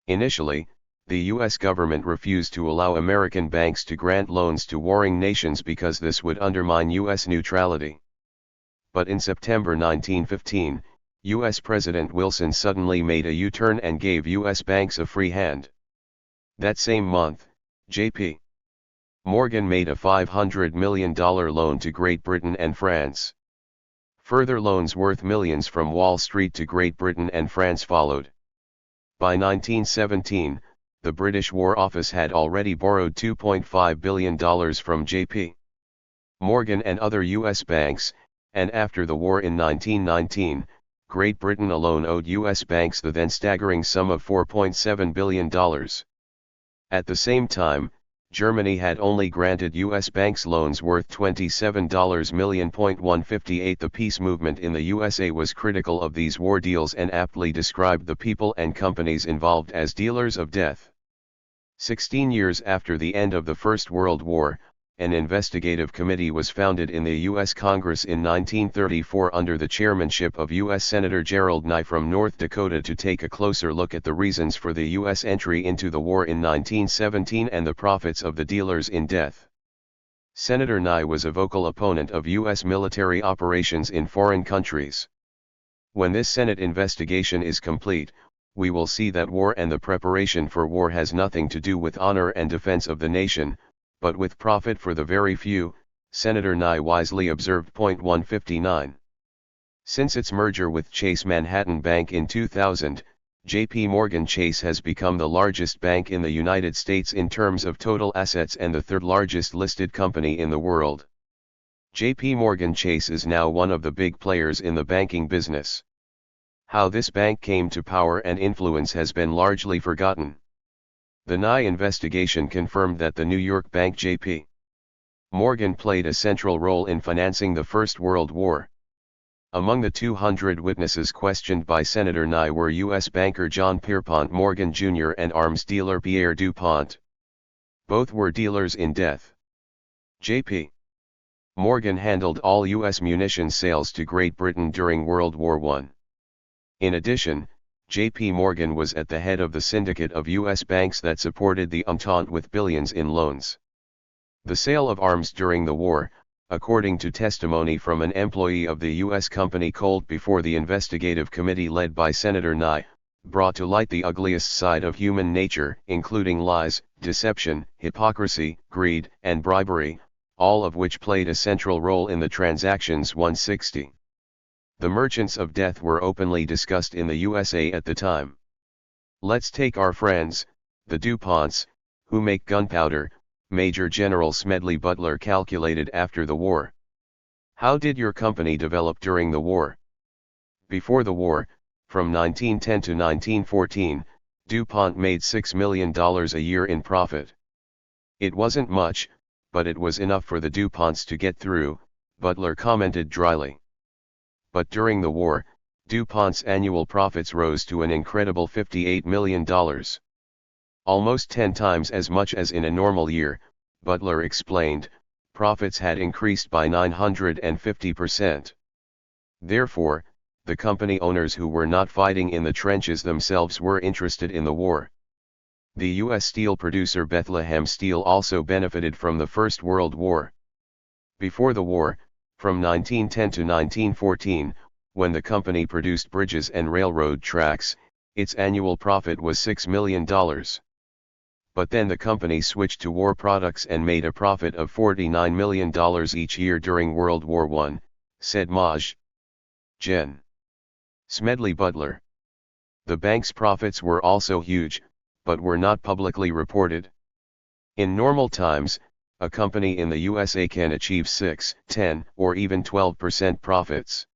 Initially, the US government refused to allow American banks to grant loans to warring nations because this would undermine US neutrality. But in September 1915, US President Wilson suddenly made a U-turn and gave US banks a free hand. That same month, J.P. Morgan made a $500 million loan to Great Britain and France. Further loans worth millions from Wall Street to Great Britain and France followed. By 1917, the British War Office had already borrowed $2.5 billion from J.P. Morgan and other U.S. banks, and after the war in 1919, Great Britain alone owed U.S. banks the then staggering sum of $4.7 billion. At the same time, Germany had only granted U.S. banks loans worth $27 million. 158. The peace movement in the USA was critical of these war deals and aptly described the people and companies involved as dealers of death. 16 years after the end of the First World War, an investigative committee was founded in the U.S. Congress in 1934 under the chairmanship of U.S. Senator Gerald Nye from North Dakota to take a closer look at the reasons for the U.S. entry into the war in 1917 and the profits of the dealers in death. Senator Nye was a vocal opponent of U.S. military operations in foreign countries. When this Senate investigation is complete, we will see that war and the preparation for war has nothing to do with honor and defense of the nation, but with profit for the very few, Senator Nye wisely observed. 159. Since its merger with Chase Manhattan Bank in 2000, J.P. Morgan Chase has become the largest bank in the United States in terms of total assets and the third largest listed company in the world. J.P. Morgan Chase is now one of the big players in the banking business. How this bank came to power and influence has been largely forgotten. The Nye investigation confirmed that the New York bank J.P. Morgan played a central role in financing the First World War. Among the 200 witnesses questioned by Senator Nye were U.S. banker John Pierpont Morgan Jr. and arms dealer Pierre DuPont. Both were dealers in death. J.P. Morgan handled all U.S. munitions sales to Great Britain during World War I. In addition, J.P. Morgan was at the head of the syndicate of U.S. banks that supported the Entente with billions in loans. The sale of arms during the war, according to testimony from an employee of the U.S. company Colt before the investigative committee led by Senator Nye, brought to light the ugliest side of human nature, including lies, deception, hypocrisy, greed, and bribery, all of which played a central role in the transactions. 160. The merchants of death were openly discussed in the USA at the time. Let's take our friends, the DuPonts, who make gunpowder. Major General Smedley Butler calculated after the war. How did your company develop during the war? Before the war, from 1910 to 1914, DuPont made $6 million a year in profit. It wasn't much, but it was enough for the DuPonts to get through, Butler commented dryly. But during the war, DuPont's annual profits rose to an incredible $58 million. Almost 10 times as much as in a normal year, Butler explained. Profits had increased by 950%. Therefore, the company owners who were not fighting in the trenches themselves were interested in the war. The U.S. steel producer Bethlehem Steel also benefited from the First World War. Before the war, from 1910 to 1914, when the company produced bridges and railroad tracks, its annual profit was $6 million. But then the company switched to war products and made a profit of $49 million each year during World War I, said Maj. Gen. Smedley Butler. The bank's profits were also huge, but were not publicly reported. In normal times, a company in the USA can achieve 6, 10, or even 12% profits.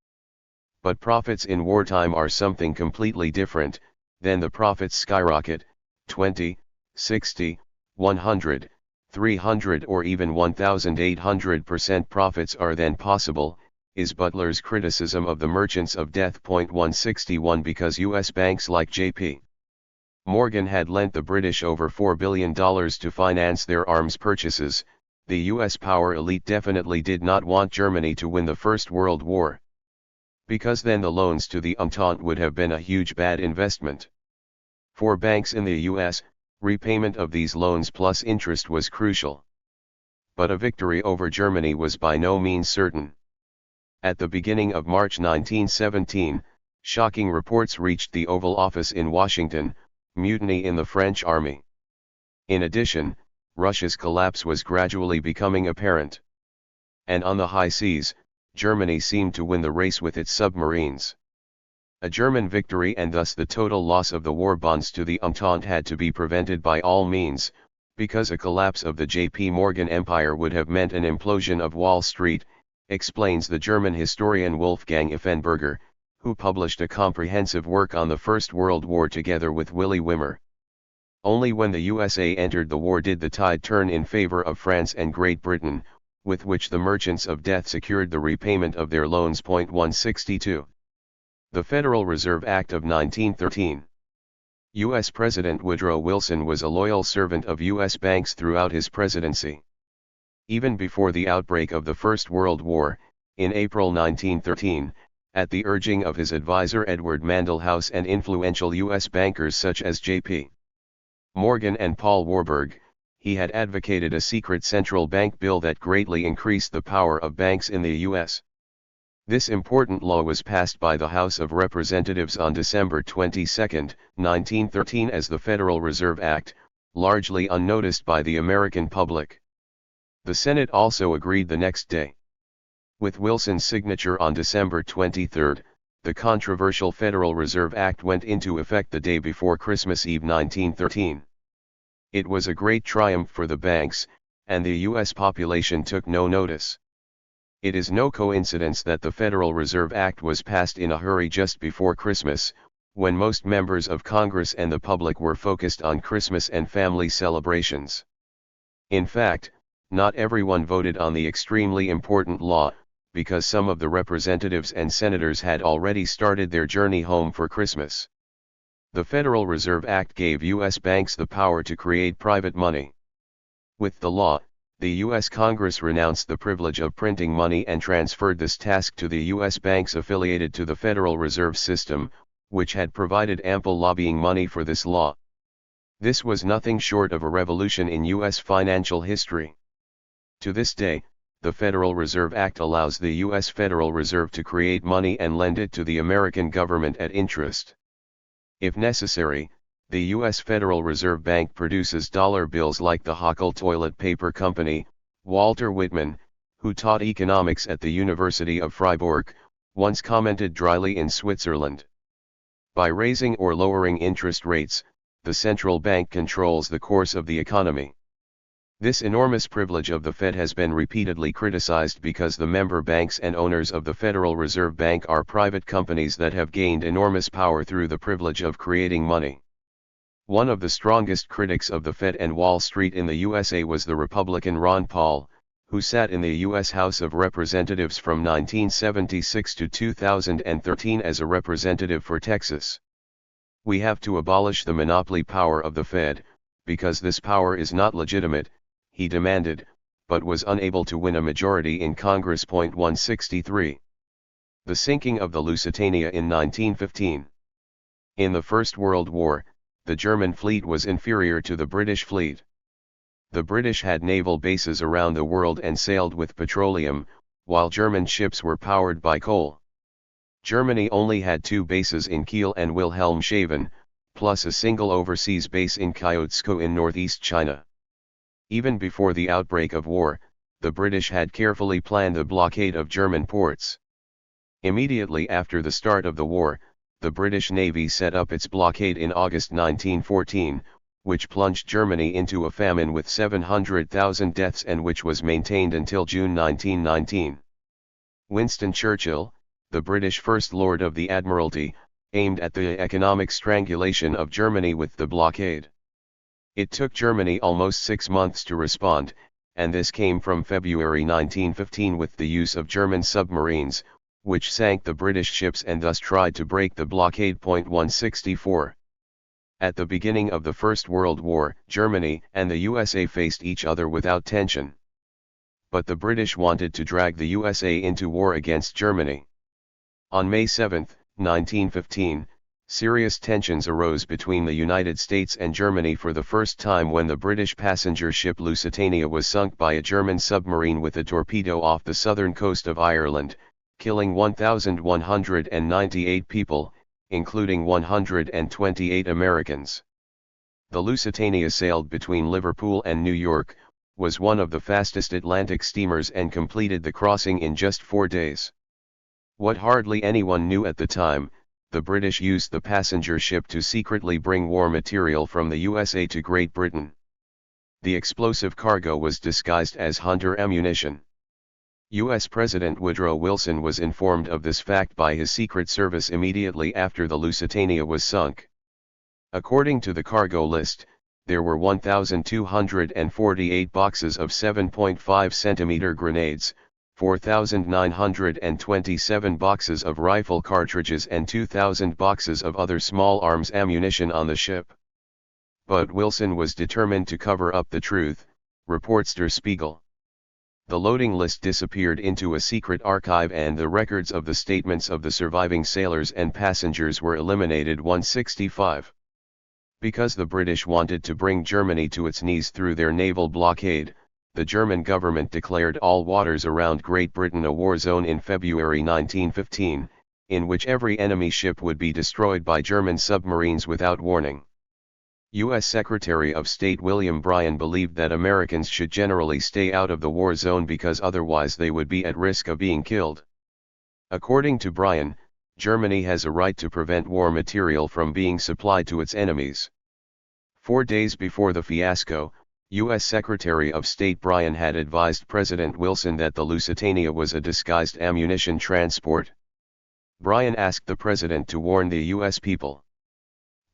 But profits in wartime are something completely different. Then the profits skyrocket. 20, 60, 100, 300 or even 1,800% profits are then possible, is Butler's criticism of the merchants of death. 161 Because U.S. banks like J.P. Morgan had lent the British over $4 billion to finance their arms purchases, the U.S. power elite definitely did not want Germany to win the First World War. Because then the loans to the Entente would have been a huge bad investment. For banks in the U.S., repayment of these loans plus interest was crucial. But a victory over Germany was by no means certain. At the beginning of March 1917, shocking reports reached the Oval Office in Washington: mutiny in the French army. In addition, Russia's collapse was gradually becoming apparent. And on the high seas, Germany seemed to win the race with its submarines. A German victory and thus the total loss of the war bonds to the Entente had to be prevented by all means, because a collapse of the J.P. Morgan Empire would have meant an implosion of Wall Street, explains the German historian Wolfgang Effenberger, who published a comprehensive work on the First World War together with Willy Wimmer. Only when the USA entered the war did the tide turn in favor of France and Great Britain, with which the merchants of death secured the repayment of their loans. 162. The Federal Reserve Act of 1913. U.S. President Woodrow Wilson was a loyal servant of U.S. banks throughout his presidency. Even before the outbreak of the First World War, in April 1913, at the urging of his advisor Edward Mandell House and influential U.S. bankers such as J.P. Morgan and Paul Warburg, he had advocated a secret central bank bill that greatly increased the power of banks in the U.S. This important law was passed by the House of Representatives on December 22, 1913 as the Federal Reserve Act, largely unnoticed by the American public. The Senate also agreed the next day. With Wilson's signature on December 23, the controversial Federal Reserve Act went into effect the day before Christmas Eve 1913. It was a great triumph for the banks, and the U.S. population took no notice. It is no coincidence that the Federal Reserve Act was passed in a hurry just before Christmas, when most members of Congress and the public were focused on Christmas and family celebrations. In fact, not everyone voted on the extremely important law, because some of the representatives and senators had already started their journey home for Christmas. The Federal Reserve Act gave U.S. banks the power to create private money. With the law, the U.S. Congress renounced the privilege of printing money and transferred this task to the U.S. banks affiliated to the Federal Reserve System, which had provided ample lobbying money for this law. This was nothing short of a revolution in U.S. financial history. To this day, the Federal Reserve Act allows the U.S. Federal Reserve to create money and lend it to the American government at interest. If necessary, the U.S. Federal Reserve Bank produces dollar bills like the Hochul Toilet Paper Company. Walter Whitman, who taught economics at the University of Freiburg, once commented dryly in Switzerland. By raising or lowering interest rates, the central bank controls the course of the economy. This enormous privilege of the Fed has been repeatedly criticized because the member banks and owners of the Federal Reserve Bank are private companies that have gained enormous power through the privilege of creating money. One of the strongest critics of the Fed and Wall Street in the USA was the Republican Ron Paul, who sat in the U.S. House of Representatives from 1976 to 2013 as a representative for Texas. "We have to abolish the monopoly power of the Fed, because this power is not legitimate," he demanded, but was unable to win a majority in Congress. 163. The sinking of the Lusitania in 1915. In the First World War, the German fleet was inferior to the British fleet. The British had naval bases around the world and sailed with petroleum, while German ships were powered by coal. Germany only had 2 bases in Kiel and Wilhelmshaven, plus a single overseas base in Kyotsko in northeast China. Even before the outbreak of war, the British had carefully planned the blockade of German ports. Immediately after the start of the war, the British Navy set up its blockade in August 1914, which plunged Germany into a famine with 700,000 deaths and which was maintained until June 1919. Winston Churchill, the British First Lord of the Admiralty, aimed at the economic strangulation of Germany with the blockade. It took Germany almost 6 months to respond, and this came from February 1915 with the use of German submarines, which sank the British ships and thus tried to break the blockade. 164. At the beginning of the First World War, Germany and the USA faced each other without tension. But the British wanted to drag the USA into war against Germany. On May 7, 1915, serious tensions arose between the United States and Germany for the first time when the British passenger ship Lusitania was sunk by a German submarine with a torpedo off the southern coast of Ireland, killing 1,198 people, including 128 Americans. The Lusitania sailed between Liverpool and New York, was one of the fastest Atlantic steamers and completed the crossing in just 4 days. What hardly anyone knew at the time, the British used the passenger ship to secretly bring war material from the USA to Great Britain. The explosive cargo was disguised as hunter ammunition. U.S. President Woodrow Wilson was informed of this fact by his Secret Service immediately after the Lusitania was sunk. According to the cargo list, there were 1,248 boxes of 7.5 cm grenades, 4,927 boxes of rifle cartridges and 2,000 boxes of other small arms ammunition on the ship. But Wilson was determined to cover up the truth, reports Der Spiegel. The loading list disappeared into a secret archive and the records of the statements of the surviving sailors and passengers were eliminated. 165. Because the British wanted to bring Germany to its knees through their naval blockade, the German government declared all waters around Great Britain a war zone in February 1915, in which every enemy ship would be destroyed by German submarines without warning. U.S. Secretary of State William Bryan believed that Americans should generally stay out of the war zone because otherwise they would be at risk of being killed. According to Bryan, Germany has a right to prevent war material from being supplied to its enemies. 4 days before the fiasco, U.S. Secretary of State Bryan had advised President Wilson that the Lusitania was a disguised ammunition transport. Bryan asked the president to warn the U.S. people.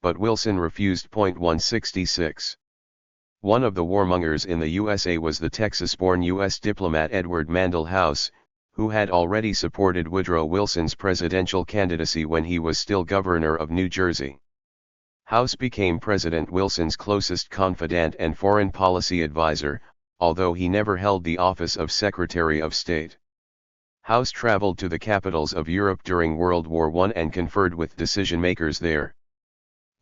But Wilson refused. 166. One of the warmongers in the USA was the Texas-born U.S. diplomat Edward Mandell House, who had already supported Woodrow Wilson's presidential candidacy when he was still governor of New Jersey. House became President Wilson's closest confidant and foreign policy advisor, although he never held the office of Secretary of State. House traveled to the capitals of Europe during World War I and conferred with decision-makers there.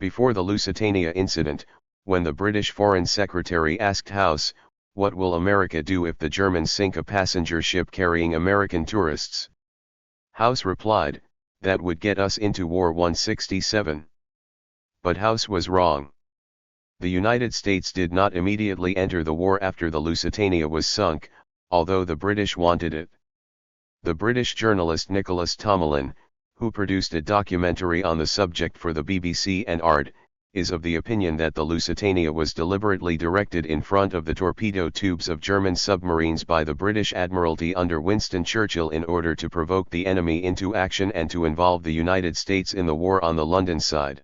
Before the Lusitania incident, when the British Foreign Secretary asked House, What will America do if the Germans sink a passenger ship carrying American tourists? House replied, that would get us into War 167. But House was wrong. The United States did not immediately enter the war after the Lusitania was sunk, although the British wanted it. The British journalist Nicholas Tomlin, who produced a documentary on the subject for the BBC and ARD, is of the opinion that the Lusitania was deliberately directed in front of the torpedo tubes of German submarines by the British Admiralty under Winston Churchill in order to provoke the enemy into action and to involve the United States in the war on the London side.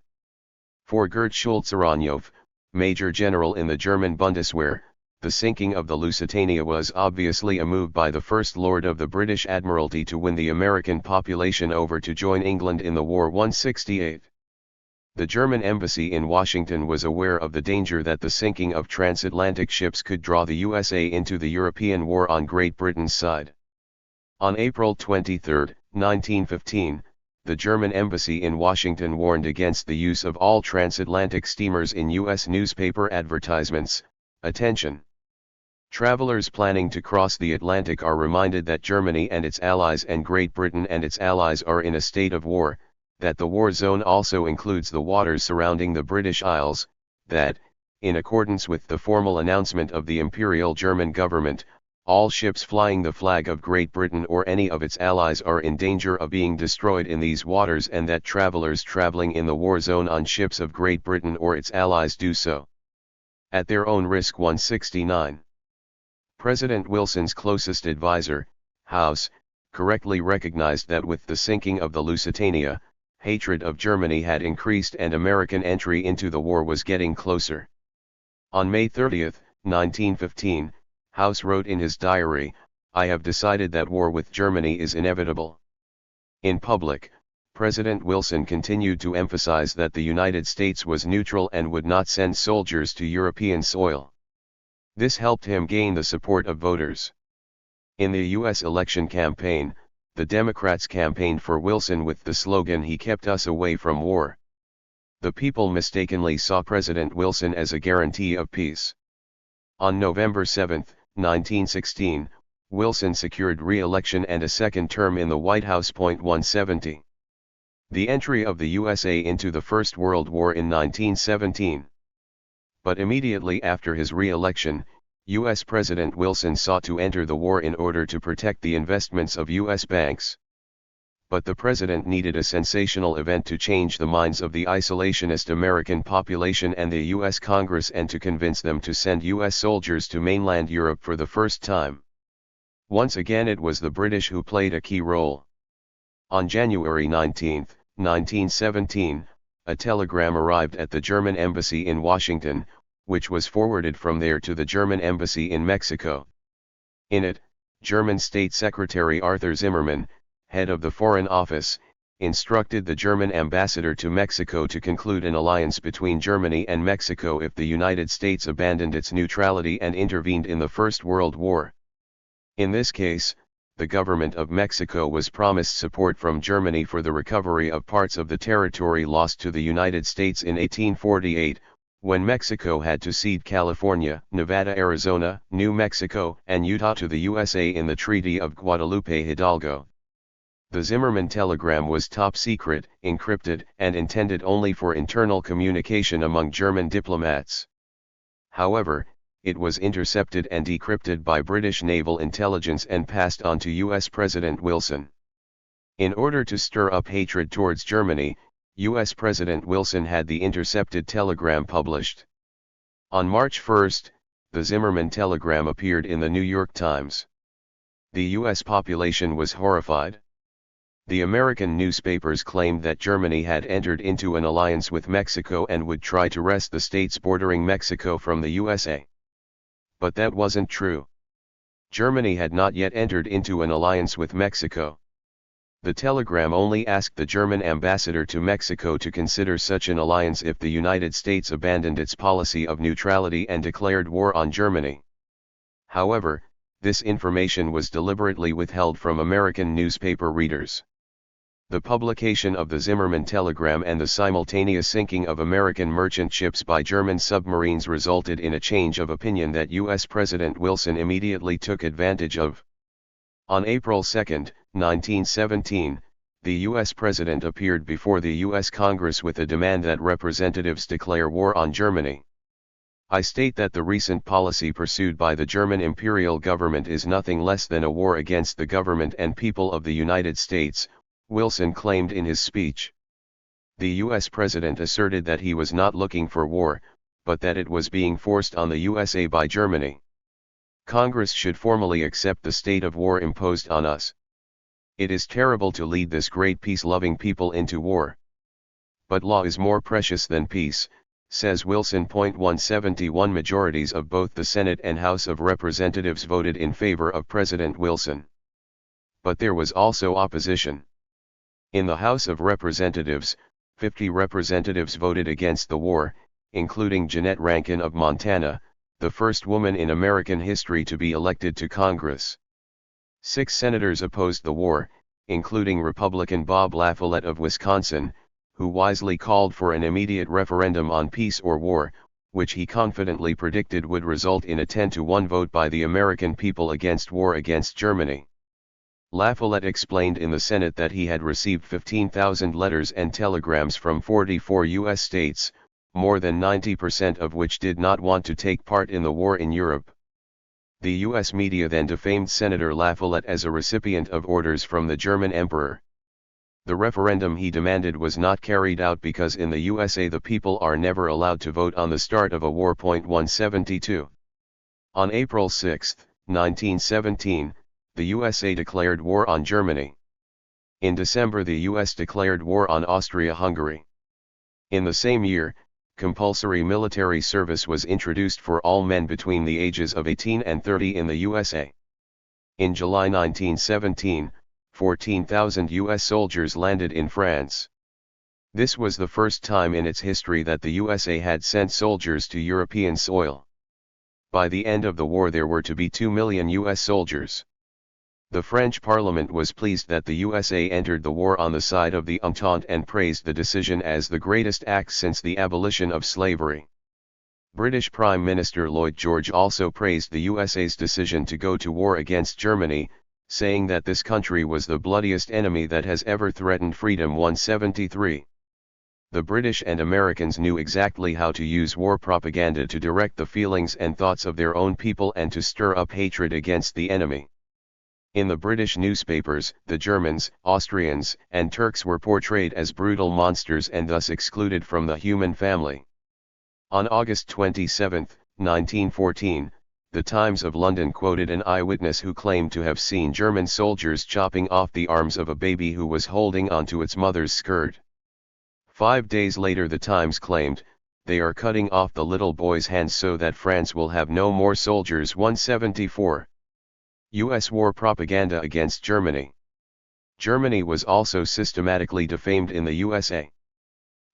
For Gerd Schulze-Rauhnhoff, Major General in the German Bundeswehr, the sinking of the Lusitania was obviously a move by the First Lord of the British Admiralty to win the American population over to join England in the War 168. The German embassy in Washington was aware of the danger that the sinking of transatlantic ships could draw the USA into the European war on Great Britain's side. On April 23, 1915, the German embassy in Washington warned against the use of all transatlantic steamers in U.S. newspaper advertisements. Attention! Travelers planning to cross the Atlantic are reminded that Germany and its allies and Great Britain and its allies are in a state of war, that the war zone also includes the waters surrounding the British Isles, that, in accordance with the formal announcement of the Imperial German government, all ships flying the flag of Great Britain or any of its allies are in danger of being destroyed in these waters, and that travelers traveling in the war zone on ships of Great Britain or its allies do so at their own risk. 169. President Wilson's closest advisor, House, correctly recognized that with the sinking of the Lusitania, hatred of Germany had increased and American entry into the war was getting closer. On May 30, 1915, House wrote in his diary, "I have decided that war with Germany is inevitable." In public, President Wilson continued to emphasize that the United States was neutral and would not send soldiers to European soil. This helped him gain the support of voters. In the U.S. election campaign, the Democrats campaigned for Wilson with the slogan "He kept us away from war." The people mistakenly saw President Wilson as a guarantee of peace. On November 7, 1916, Wilson secured re-election and a second term in the White House. 170. The entry of the USA into the First World War in 1917. But immediately after his re-election, U.S. President Wilson sought to enter the war in order to protect the investments of U.S. banks. But the president needed a sensational event to change the minds of the isolationist American population and the U.S. Congress and to convince them to send U.S. soldiers to mainland Europe for the first time. Once again it was the British who played a key role. On January 19, 1917, a telegram arrived at the German embassy in Washington, which was forwarded from there to the German embassy in Mexico. In it, German State Secretary Arthur Zimmermann, head of the Foreign Office, instructed the German ambassador to Mexico to conclude an alliance between Germany and Mexico if the United States abandoned its neutrality and intervened in the First World War. In this case, the government of Mexico was promised support from Germany for the recovery of parts of the territory lost to the United States in 1848, when Mexico had to cede California, Nevada, Arizona, New Mexico, and Utah to the USA in the Treaty of Guadalupe Hidalgo. The Zimmermann telegram was top secret, encrypted, and intended only for internal communication among German diplomats. However, it was intercepted and decrypted by British naval intelligence and passed on to U.S. President Wilson. In order to stir up hatred towards Germany, U.S. President Wilson had the intercepted telegram published. On March 1, the Zimmermann telegram appeared in the New York Times. The U.S. population was horrified. The American newspapers claimed that Germany had entered into an alliance with Mexico and would try to wrest the states bordering Mexico from the USA. But that wasn't true. Germany had not yet entered into an alliance with Mexico. The telegram only asked the German ambassador to Mexico to consider such an alliance if the United States abandoned its policy of neutrality and declared war on Germany. However, this information was deliberately withheld from American newspaper readers. The publication of the Zimmermann telegram and the simultaneous sinking of American merchant ships by German submarines resulted in a change of opinion that U.S. President Wilson immediately took advantage of. On April 2, 1917, the U.S. President appeared before the U.S. Congress with a demand that representatives declare war on Germany. I state that the recent policy pursued by the German imperial government is nothing less than a war against the government and people of the United States, Wilson claimed in his speech. The U.S. President asserted that he was not looking for war, but that it was being forced on the USA by Germany. Congress should formally accept the state of war imposed on us. It is terrible to lead this great peace-loving people into war. But law is more precious than peace, says Wilson. 171 majorities of both the Senate and House of Representatives voted in favor of President Wilson. But there was also opposition. In the House of Representatives, 50 representatives voted against the war, including Jeannette Rankin of Montana, the first woman in American history to be elected to Congress. 6 senators opposed the war, including Republican Bob LaFollette of Wisconsin, who wisely called for an immediate referendum on peace or war, which he confidently predicted would result in a 10-1 vote by the American people against war against Germany. LaFollette explained in the Senate that he had received 15,000 letters and telegrams from 44 U.S. states, more than 90% of which did not want to take part in the war in Europe. The U.S. media then defamed Senator LaFollette as a recipient of orders from the German emperor. The referendum he demanded was not carried out because in the USA the people are never allowed to vote on the start of a war. 172. On April 6, 1917, the USA declared war on Germany. In December the US declared war on Austria-Hungary. In the same year, compulsory military service was introduced for all men between the ages of 18 and 30 in the USA. In July 1917, 14,000 US soldiers landed in France. This was the first time in its history that the USA had sent soldiers to European soil. By the end of the war there were to be 2 million US soldiers. The French Parliament was pleased that the USA entered the war on the side of the Entente and praised the decision as the greatest act since the abolition of slavery. British Prime Minister Lloyd George also praised the USA's decision to go to war against Germany, saying that this country was the bloodiest enemy that has ever threatened freedom. 173. The British and Americans knew exactly how to use war propaganda to direct the feelings and thoughts of their own people and to stir up hatred against the enemy. In the British newspapers, the Germans, Austrians, and Turks were portrayed as brutal monsters and thus excluded from the human family. On August 27, 1914, the Times of London quoted an eyewitness who claimed to have seen German soldiers chopping off the arms of a baby who was holding onto its mother's skirt. 5 days later the Times claimed, "They are cutting off the little boy's hands so that France will have no more soldiers." 174. U.S. war propaganda against Germany. Germany was also systematically defamed in the USA.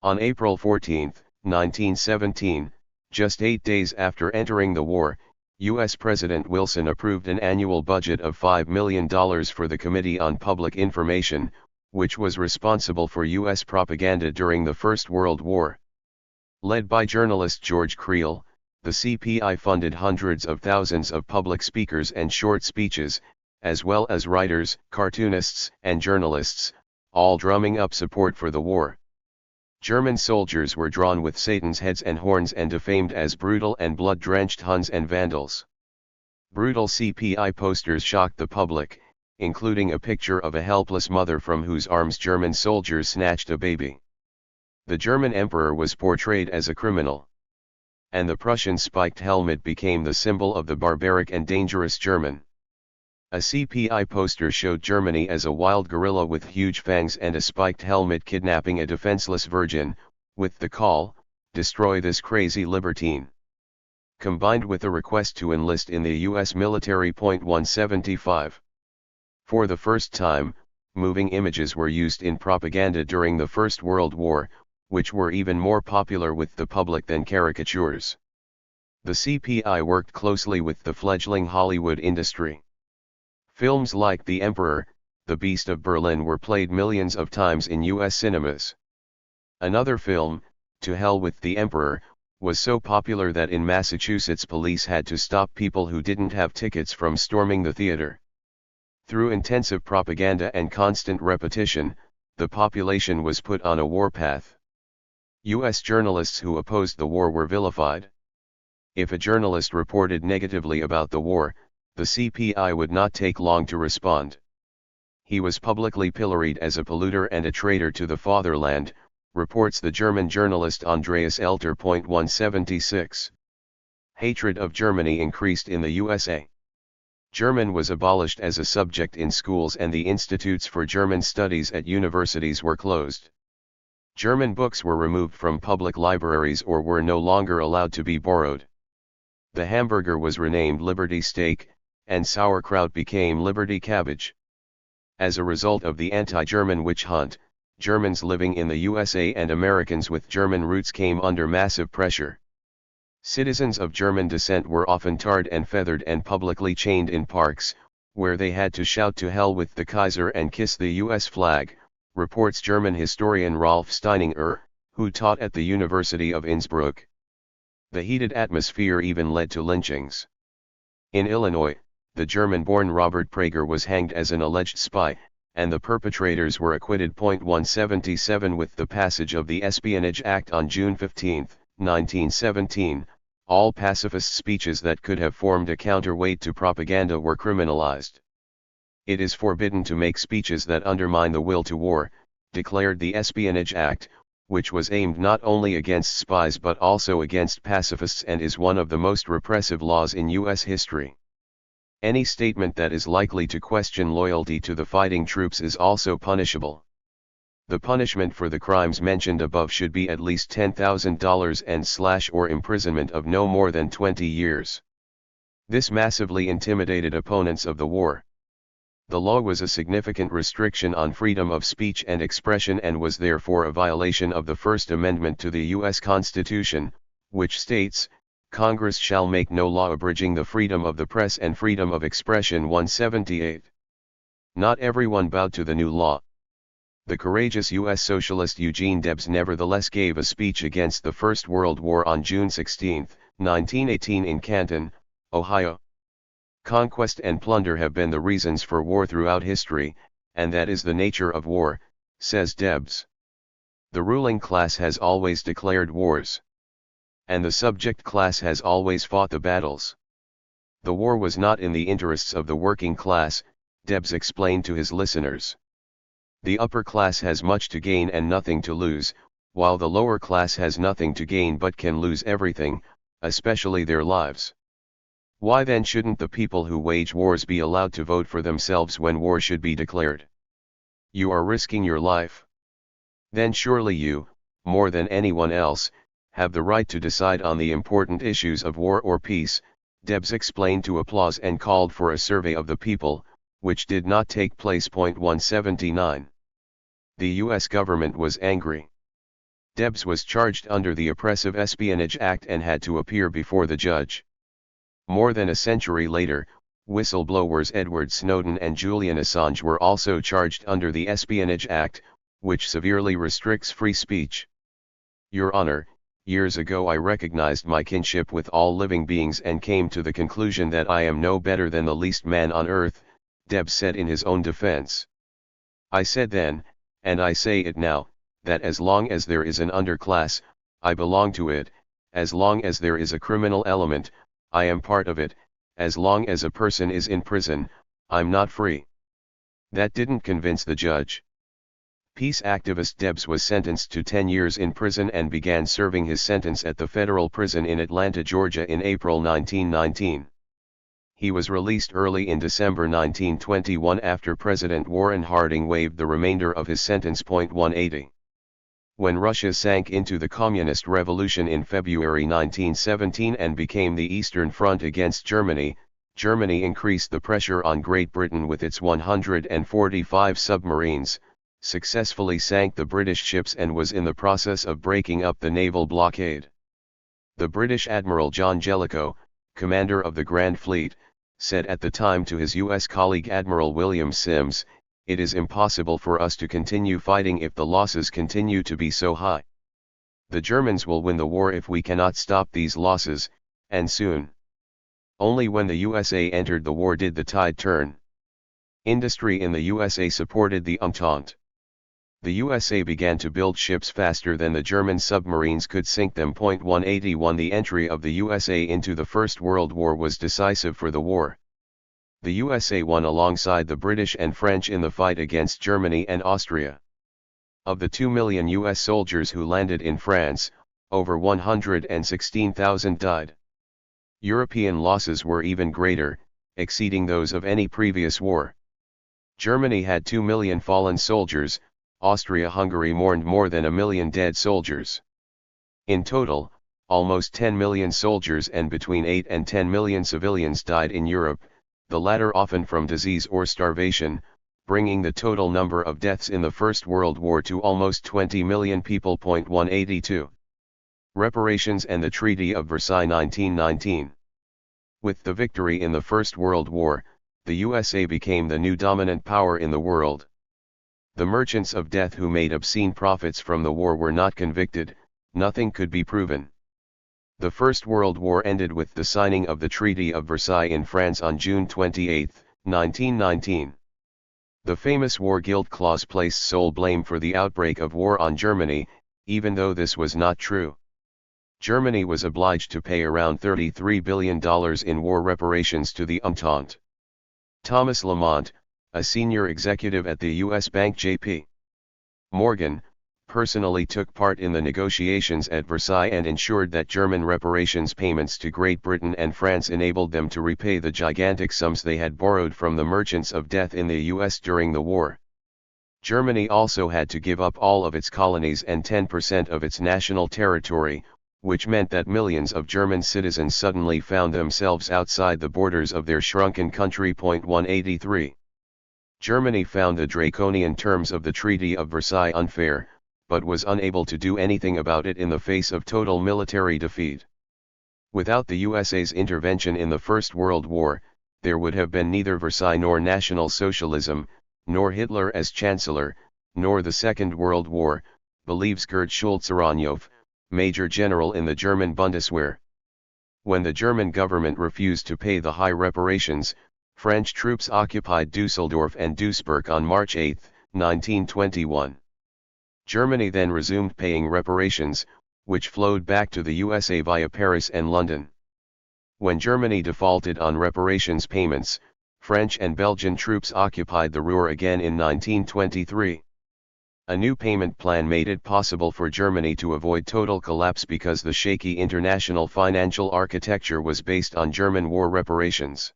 On April 14, 1917, just 8 days after entering the war, U.S. President Wilson approved an annual budget of $5 million for the Committee on Public Information, which was responsible for U.S. propaganda during the First World War. Led by journalist George Creel, the CPI funded hundreds of thousands of public speakers and short speeches, as well as writers, cartoonists, and journalists, all drumming up support for the war. German soldiers were drawn with Satan's heads and horns and defamed as brutal and blood-drenched Huns and Vandals. Brutal CPI posters shocked the public, including a picture of a helpless mother from whose arms German soldiers snatched a baby. The German emperor was portrayed as a criminal. And the Prussian spiked helmet became the symbol of the barbaric and dangerous German. A CPI poster showed Germany as a wild gorilla with huge fangs and a spiked helmet kidnapping a defenseless virgin, with the call, "Destroy this crazy libertine." Combined with a request to enlist in the U.S. military. 175. For the first time, moving images were used in propaganda during the First World War, which were even more popular with the public than caricatures. The CPI worked closely with the fledgling Hollywood industry. Films like The Emperor, The Beast of Berlin were played millions of times in US cinemas. Another film, To Hell with the Emperor, was so popular that in Massachusetts police had to stop people who didn't have tickets from storming the theater. Through intensive propaganda and constant repetition, the population was put on a warpath. U.S. journalists who opposed the war were vilified. If a journalist reported negatively about the war, the CPI would not take long to respond. He was publicly pilloried as a polluter and a traitor to the fatherland, reports the German journalist Andreas Elter. 176. Hatred of Germany increased in the USA. German was abolished as a subject in schools and the institutes for German studies at universities were closed. German books were removed from public libraries or were no longer allowed to be borrowed. The hamburger was renamed Liberty Steak, and sauerkraut became Liberty Cabbage. As a result of the anti-German witch hunt, Germans living in the USA and Americans with German roots came under massive pressure. Citizens of German descent were often tarred and feathered and publicly chained in parks, where they had to shout "to hell with the Kaiser" and kiss the US flag, reports German historian Rolf Steininger, who taught at the University of Innsbruck. The heated atmosphere even led to lynchings. In Illinois, the German-born Robert Prager was hanged as an alleged spy, and the perpetrators were acquitted. 177 With the passage of the Espionage Act on June 15, 1917, all pacifist speeches that could have formed a counterweight to propaganda were criminalized. It is forbidden to make speeches that undermine the will to war, declared the Espionage Act, which was aimed not only against spies but also against pacifists and is one of the most repressive laws in U.S. history. Any statement that is likely to question loyalty to the fighting troops is also punishable. The punishment for the crimes mentioned above should be at least $10,000 and/or imprisonment of no more than 20 years. This massively intimidated opponents of the war. The law was a significant restriction on freedom of speech and expression and was therefore a violation of the First Amendment to the U.S. Constitution, which states, "Congress shall make no law abridging the freedom of the press and freedom of expression." 178. Not everyone bowed to the new law. The courageous U.S. socialist Eugene Debs nevertheless gave a speech against the First World War on June 16, 1918 in Canton, Ohio. Conquest and plunder have been the reasons for war throughout history, and that is the nature of war, says Debs. The ruling class has always declared wars. And the subject class has always fought the battles. The war was not in the interests of the working class, Debs explained to his listeners. The upper class has much to gain and nothing to lose, while the lower class has nothing to gain but can lose everything, especially their lives. Why then shouldn't the people who wage wars be allowed to vote for themselves when war should be declared? You are risking your life. Then surely you, more than anyone else, have the right to decide on the important issues of war or peace, Debs explained to Applause and called for a survey of the people, which did not take place. 179. The U.S. government was angry. Debs was charged under the Oppressive Espionage Act and had to appear before the judge. More than a century later, whistleblowers Edward Snowden and Julian Assange were also charged under the Espionage Act, which severely restricts free speech. Your Honor, years ago I recognized my kinship with all living beings and came to the conclusion that I am no better than the least man on earth, Debs said in his own defense. I said then, and I say it now, that as long as there is an underclass, I belong to it, as long as there is a criminal element, I am part of it, as long as a person is in prison, I'm not free. That didn't convince the judge. Peace activist Debs was sentenced to 10 years in prison and began serving his sentence at the federal prison in Atlanta, Georgia in April 1919. He was released early in December 1921 after President Warren Harding waived the remainder of his sentence. 180. When Russia sank into the Communist Revolution in February 1917 and became the Eastern Front against Germany, Germany increased the pressure on Great Britain with its 145 submarines, successfully sank the British ships and was in the process of breaking up the naval blockade. The British Admiral John Jellicoe, commander of the Grand Fleet, said at the time to his U.S. colleague Admiral William Sims, it is impossible for us to continue fighting if the losses continue to be so high. The Germans will win the war if we cannot stop these losses, and soon. Only when the USA entered the war did the tide turn. Industry in the USA supported the Entente. The USA began to build ships faster than the German submarines could sink them. 181 The entry of the USA into the First World War was decisive for the war. The USA won alongside the British and French in the fight against Germany and Austria. Of the 2 million US soldiers who landed in France, over 116,000 died. European losses were even greater, exceeding those of any previous war. Germany had 2 million fallen soldiers, Austria-Hungary mourned more than 1 million dead soldiers. In total, almost 10 million soldiers and between 8 and 10 million civilians died in Europe, the latter often from disease or starvation, bringing the total number of deaths in the First World War to almost 20 million people. 182. Reparations and the Treaty of Versailles 1919. With the victory in the First World War, the USA became the new dominant power in the world. The merchants of death who made obscene profits from the war were not convicted, nothing could be proven. The First World War ended with the signing of the Treaty of Versailles in France on June 28, 1919. The famous war guilt clause placed sole blame for the outbreak of war on Germany, even though this was not true. Germany was obliged to pay around $33 billion in war reparations to the Entente. Thomas Lamont, a senior executive at the U.S. bank J.P. Morgan, personally took part in the negotiations at Versailles and ensured that German reparations payments to Great Britain and France enabled them to repay the gigantic sums they had borrowed from the merchants of death in the U.S. during the war. Germany also had to give up all of its colonies and 10% of its national territory, which meant that millions of German citizens suddenly found themselves outside the borders of their shrunken country. 183. Germany found the draconian terms of the Treaty of Versailles unfair, but was unable to do anything about it in the face of total military defeat. Without the USA's intervention in the First World War, there would have been neither Versailles nor National Socialism, nor Hitler as Chancellor, nor the Second World War, believes Gerd Schulze-Rauhnhoff, Major General in the German Bundeswehr. When the German government refused to pay the high reparations, French troops occupied Düsseldorf and Duisburg on March 8, 1921. Germany then resumed paying reparations, which flowed back to the USA via Paris and London. When Germany defaulted on reparations payments, French and Belgian troops occupied the Ruhr again in 1923. A new payment plan made it possible for Germany to avoid total collapse because the shaky international financial architecture was based on German war reparations.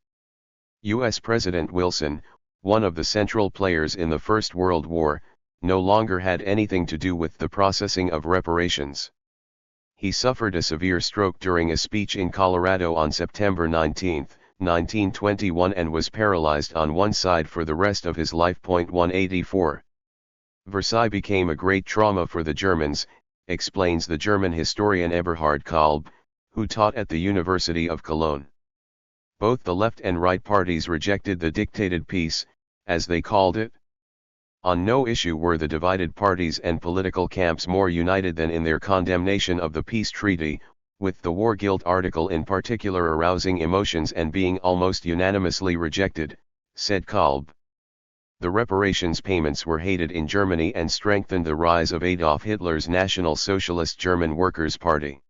U.S. President Wilson, one of the central players in the First World War, no longer had anything to do with the processing of reparations. He suffered a severe stroke during a speech in Colorado on September 19, 1921 and was paralyzed on one side for the rest of his life. 184. Versailles became a great trauma for the Germans, explains the German historian Eberhard Kalb, who taught at the University of Cologne. Both the left and right parties rejected the dictated peace, as they called it. On no issue were the divided parties and political camps more united than in their condemnation of the peace treaty, with the war guilt article in particular arousing emotions and being almost unanimously rejected, said Kalb. The reparations payments were hated in Germany and strengthened the rise of Adolf Hitler's National Socialist German Workers' Party.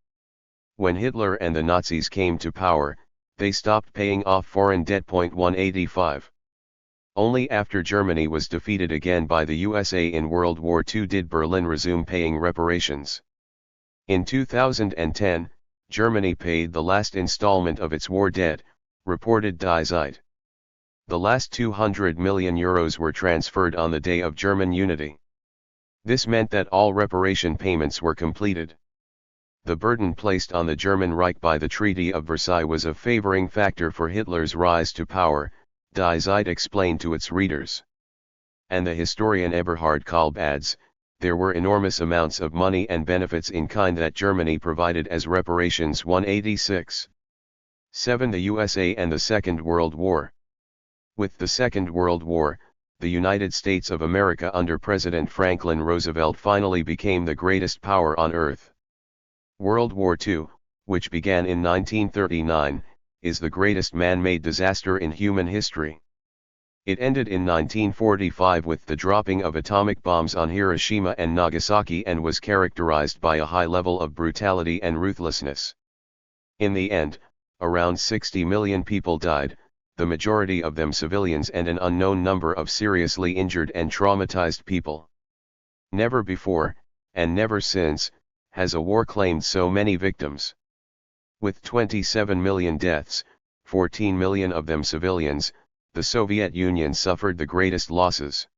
When Hitler and the Nazis came to power, they stopped paying off foreign debt. 185. Only after Germany was defeated again by the USA in World War II did Berlin resume paying reparations. In 2010, Germany paid the last installment of its war debt, reported Die Zeit. The last €200 million were transferred on the day of German unity. This meant that all reparation payments were completed. The burden placed on the German Reich by the Treaty of Versailles was a favoring factor for Hitler's rise to power, Die Zeit explained to its readers. And the historian Eberhard Kalb adds, there were enormous amounts of money and benefits in kind that Germany provided as reparations. 186. 7. The USA and the Second World War. With the Second World War, the United States of America under President Franklin Roosevelt finally became the greatest power on earth. World War II, which began in 1939, is the greatest man-made disaster in human history. It ended in 1945 with the dropping of atomic bombs on Hiroshima and Nagasaki and was characterized by a high level of brutality and ruthlessness. In the end, around 60 million people died, the majority of them civilians, and an unknown number of seriously injured and traumatized people. Never before, and never since, has a war claimed so many victims. With 27 million deaths, 14 million of them civilians, the Soviet Union suffered the greatest losses.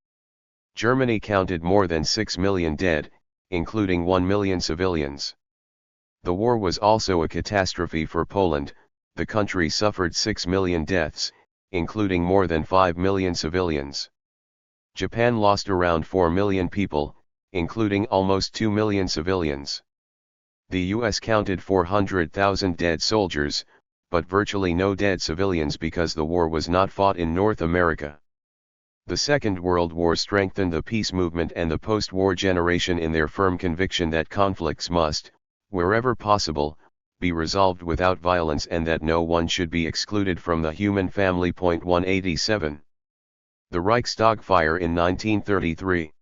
Germany counted more than 6 million dead, including 1 million civilians. The war was also a catastrophe for Poland. The country suffered 6 million deaths, including more than 5 million civilians. Japan lost around 4 million people, including almost 2 million civilians. The US counted 400,000 dead soldiers, but virtually no dead civilians because the war was not fought in North America. The Second World War strengthened the peace movement and the post-war generation in their firm conviction that conflicts must, wherever possible, be resolved without violence and that no one should be excluded from the human family. 187. The Reichstag fire in 1933.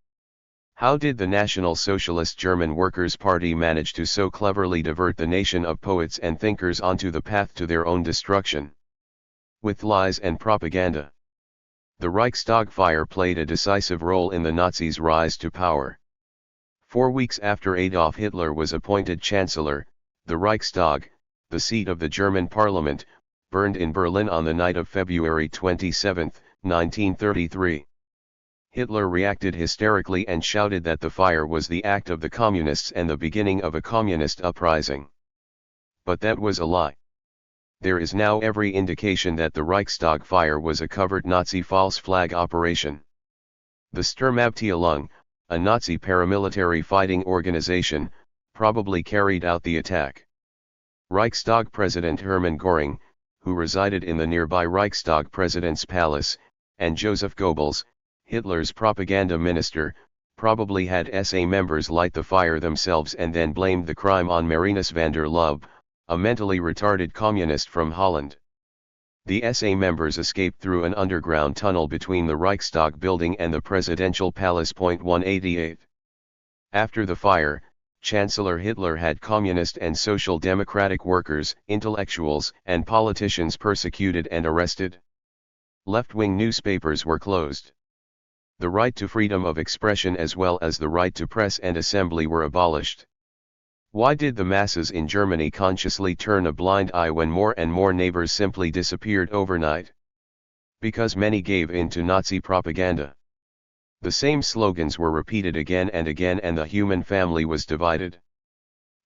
How did the National Socialist German Workers' Party manage to so cleverly divert the nation of poets and thinkers onto the path to their own destruction? With lies and propaganda. The Reichstag fire played a decisive role in the Nazis' rise to power. 4 weeks after Adolf Hitler was appointed Chancellor, the Reichstag, the seat of the German parliament, burned in Berlin on the night of February 27, 1933. Hitler reacted hysterically and shouted that the fire was the act of the communists and the beginning of a communist uprising. But that was a lie. There is now every indication that the Reichstag fire was a covert Nazi false flag operation. The Sturmabteilung, a Nazi paramilitary fighting organization, probably carried out the attack. Reichstag President Hermann Göring, who resided in the nearby Reichstag President's Palace, and Joseph Goebbels, Hitler's propaganda minister, probably had SA members light the fire themselves and then blamed the crime on Marinus van der Lubbe, a mentally retarded communist from Holland. The SA members escaped through an underground tunnel between the Reichstag building and the presidential palace. 188. After the fire, Chancellor Hitler had communist and social democratic workers, intellectuals, and politicians persecuted and arrested. Left-wing newspapers were closed. The right to freedom of expression as well as the right to press and assembly were abolished. Why did the masses in Germany consciously turn a blind eye when more and more neighbors simply disappeared overnight? Because many gave in to Nazi propaganda. The same slogans were repeated again and again and the human family was divided.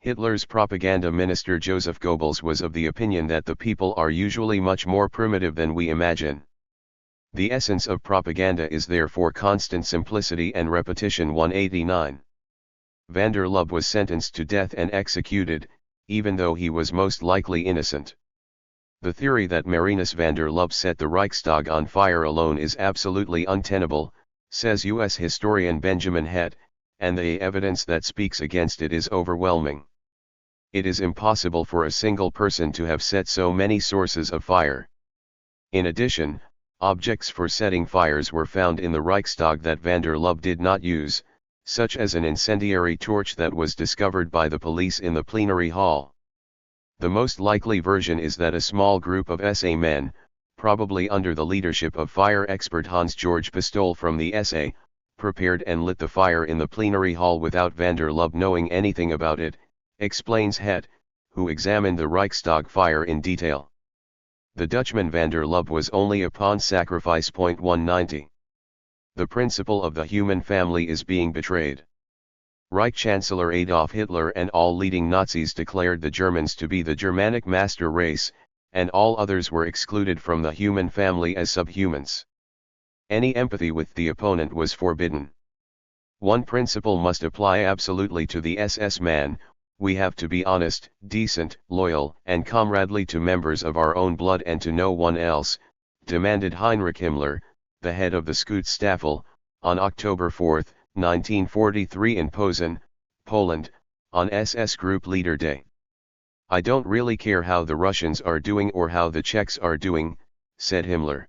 Hitler's propaganda minister Joseph Goebbels was of the opinion that the people are usually much more primitive than we imagine. The essence of propaganda is therefore constant simplicity and repetition. 189. Van der Lubbe was sentenced to death and executed, even though he was most likely innocent. The theory that Marinus van der Lubbe set the Reichstag on fire alone is absolutely untenable, says U.S. historian Benjamin Hett, and the evidence that speaks against it is overwhelming. It is impossible for a single person to have set so many sources of fire. In addition, objects for setting fires were found in the Reichstag that van der Lubbe did not use, such as an incendiary torch that was discovered by the police in the plenary hall. The most likely version is that a small group of SA men, probably under the leadership of fire expert Hans-Georg Pistol from the SA, prepared and lit the fire in the plenary hall without van der Lubbe knowing anything about it, explains Hett, who examined the Reichstag fire in detail. The Dutchman van der Lubbe was only a pawn sacrifice. 190. The principle of the human family is being betrayed. Reich Chancellor Adolf Hitler and all leading Nazis declared the Germans to be the Germanic master race, and all others were excluded from the human family as subhumans. Any empathy with the opponent was forbidden. One principle must apply absolutely to the SS man: we have to be honest, decent, loyal, and comradely to members of our own blood and to no one else, demanded Heinrich Himmler, the head of the Schutzstaffel, on October 4, 1943 in Posen, Poland, on SS Group Leader Day. "I don't really care how the Russians are doing or how the Czechs are doing," said Himmler.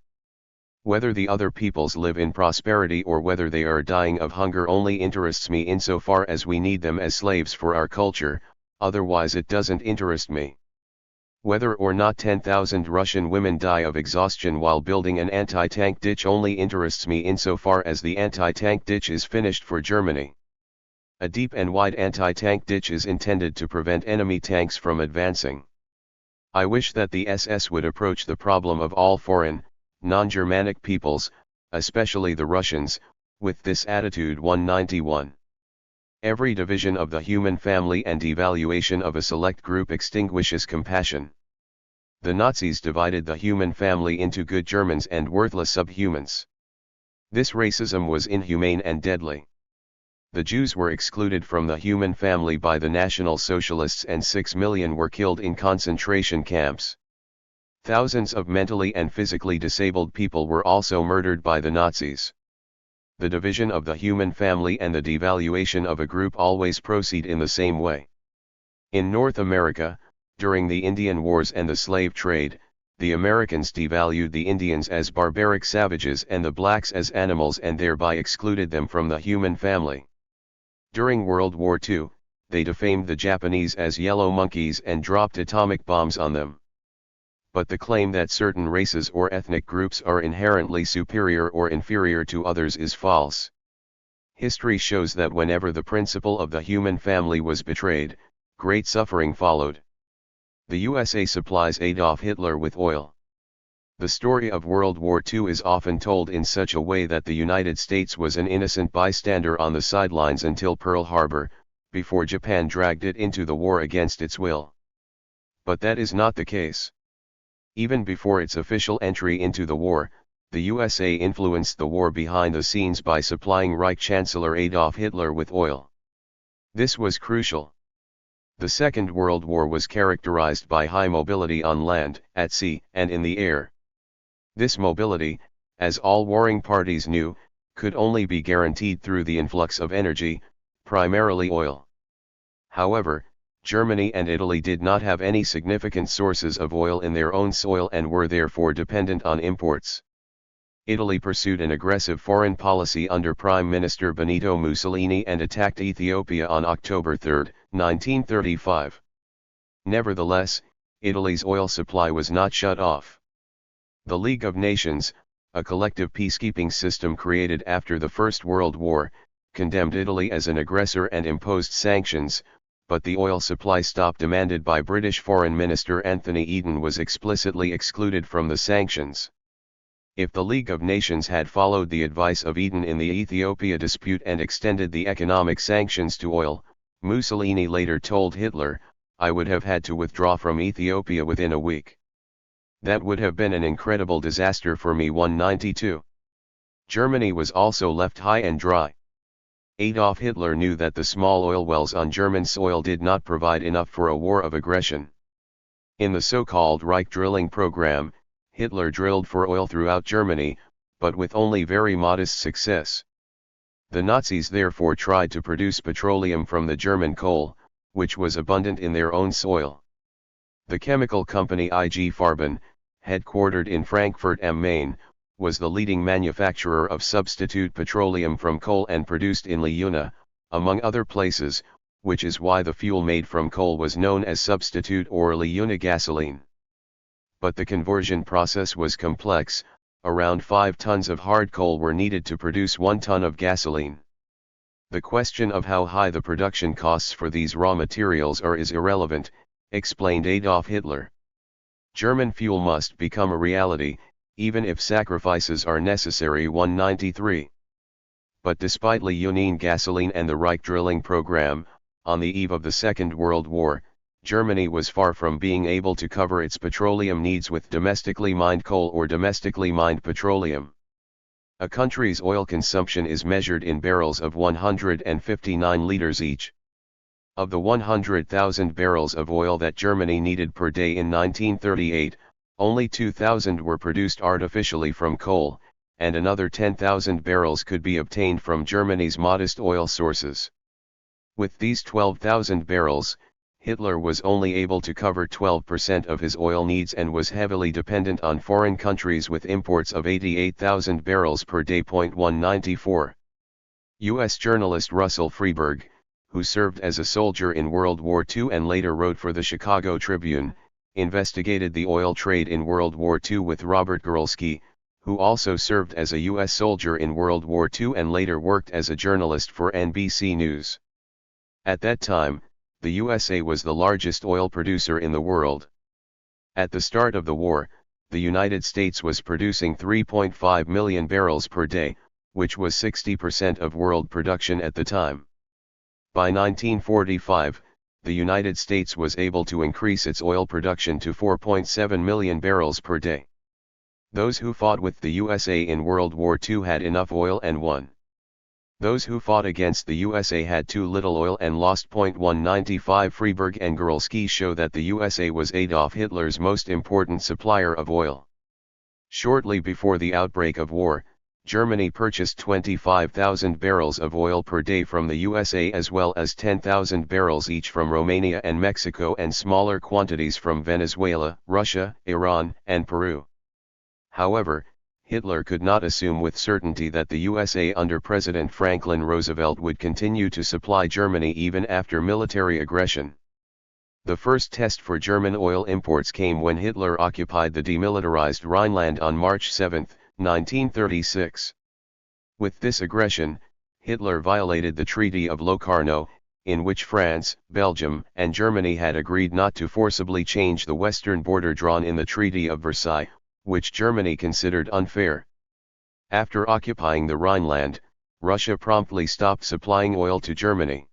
"Whether the other peoples live in prosperity or whether they are dying of hunger only interests me insofar as we need them as slaves for our culture, otherwise it doesn't interest me. Whether or not 10,000 Russian women die of exhaustion while building an anti-tank ditch only interests me insofar as the anti-tank ditch is finished for Germany. A deep and wide anti-tank ditch is intended to prevent enemy tanks from advancing. I wish that the SS would approach the problem of all foreign, non-Germanic peoples, especially the Russians, with this attitude." 191. Every division of the human family and devaluation of a select group extinguishes compassion. The Nazis divided the human family into good Germans and worthless subhumans. This racism was inhumane and deadly. The Jews were excluded from the human family by the National Socialists and 6 million were killed in concentration camps. Thousands of mentally and physically disabled people were also murdered by the Nazis. The division of the human family and the devaluation of a group always proceed in the same way. In North America, during the Indian Wars and the slave trade, the Americans devalued the Indians as barbaric savages and the blacks as animals and thereby excluded them from the human family. During World War II, they defamed the Japanese as yellow monkeys and dropped atomic bombs on them. But the claim that certain races or ethnic groups are inherently superior or inferior to others is false. History shows that whenever the principle of the human family was betrayed, great suffering followed. The USA supplies Adolf Hitler with oil. The story of World War II is often told in such a way that the United States was an innocent bystander on the sidelines until Pearl Harbor, before Japan dragged it into the war against its will. But that is not the case. Even before its official entry into the war, the USA influenced the war behind the scenes by supplying Reich Chancellor Adolf Hitler with oil. This was crucial. The Second World War was characterized by high mobility on land, at sea, and in the air. This mobility, as all warring parties knew, could only be guaranteed through the influx of energy, primarily oil. However, Germany and Italy did not have any significant sources of oil in their own soil and were therefore dependent on imports. Italy pursued an aggressive foreign policy under Prime Minister Benito Mussolini and attacked Ethiopia on October 3, 1935. Nevertheless, Italy's oil supply was not shut off. The League of Nations, a collective peacekeeping system created after the First World War, condemned Italy as an aggressor and imposed sanctions, but the oil supply stop demanded by British Foreign Minister Anthony Eden was explicitly excluded from the sanctions. If the League of Nations had followed the advice of Eden in the Ethiopia dispute and extended the economic sanctions to oil, Mussolini later told Hitler, "I would have had to withdraw from Ethiopia within a week. That would have been an incredible disaster for me." 192. Germany was also left high and dry. Adolf Hitler knew that the small oil wells on German soil did not provide enough for a war of aggression. In the so-called Reich drilling program, Hitler drilled for oil throughout Germany, but with only very modest success. The Nazis therefore tried to produce petroleum from the German coal, which was abundant in their own soil. The chemical company IG Farben, headquartered in Frankfurt am Main, was the leading manufacturer of substitute petroleum from coal and produced in Leuna, among other places, which is why the fuel made from coal was known as substitute or Leuna gasoline. But the conversion process was complex. Around 5 tons of hard coal were needed to produce 1 ton of gasoline. The question of how high the production costs for these raw materials are is irrelevant, explained Adolf Hitler. German fuel must become a reality, even if sacrifices are necessary. 193. But despite Leonine gasoline and the Reich drilling program, on the eve of the Second World War, Germany was far from being able to cover its petroleum needs with domestically mined coal or domestically mined petroleum. A country's oil consumption is measured in barrels of 159 liters each. Of the 100,000 barrels of oil that Germany needed per day in 1938, only 2,000 were produced artificially from coal, and another 10,000 barrels could be obtained from Germany's modest oil sources. With these 12,000 barrels, Hitler was only able to cover 12% of his oil needs and was heavily dependent on foreign countries with imports of 88,000 barrels per day. 194. U.S. journalist Russell Freeberg, who served as a soldier in World War II and later wrote for the Chicago Tribune, investigated the oil trade in World War II with Robert Goralski, who also served as a U.S. soldier in World War II and later worked as a journalist for NBC News. At that time, the USA was the largest oil producer in the world. At the start of the war, the United States was producing 3.5 million barrels per day, which was 60% of world production at the time. By 1945, the United States was able to increase its oil production to 4.7 million barrels per day. Those who fought with the USA in World War II had enough oil and won. Those who fought against the USA had too little oil and lost. 195. Freeberg and Goralski show that the USA was Adolf Hitler's most important supplier of oil. Shortly before the outbreak of war, Germany purchased 25,000 barrels of oil per day from the USA as well as 10,000 barrels each from Romania and Mexico and smaller quantities from Venezuela, Russia, Iran, and Peru. However, Hitler could not assume with certainty that the USA under President Franklin Roosevelt would continue to supply Germany even after military aggression. The first test for German oil imports came when Hitler occupied the demilitarized Rhineland on March 7, 1936. With this aggression, Hitler violated the Treaty of Locarno, in which France, Belgium, and Germany had agreed not to forcibly change the western border drawn in the Treaty of Versailles, which Germany considered unfair. After occupying the Rhineland, Russia promptly stopped supplying oil to Germany.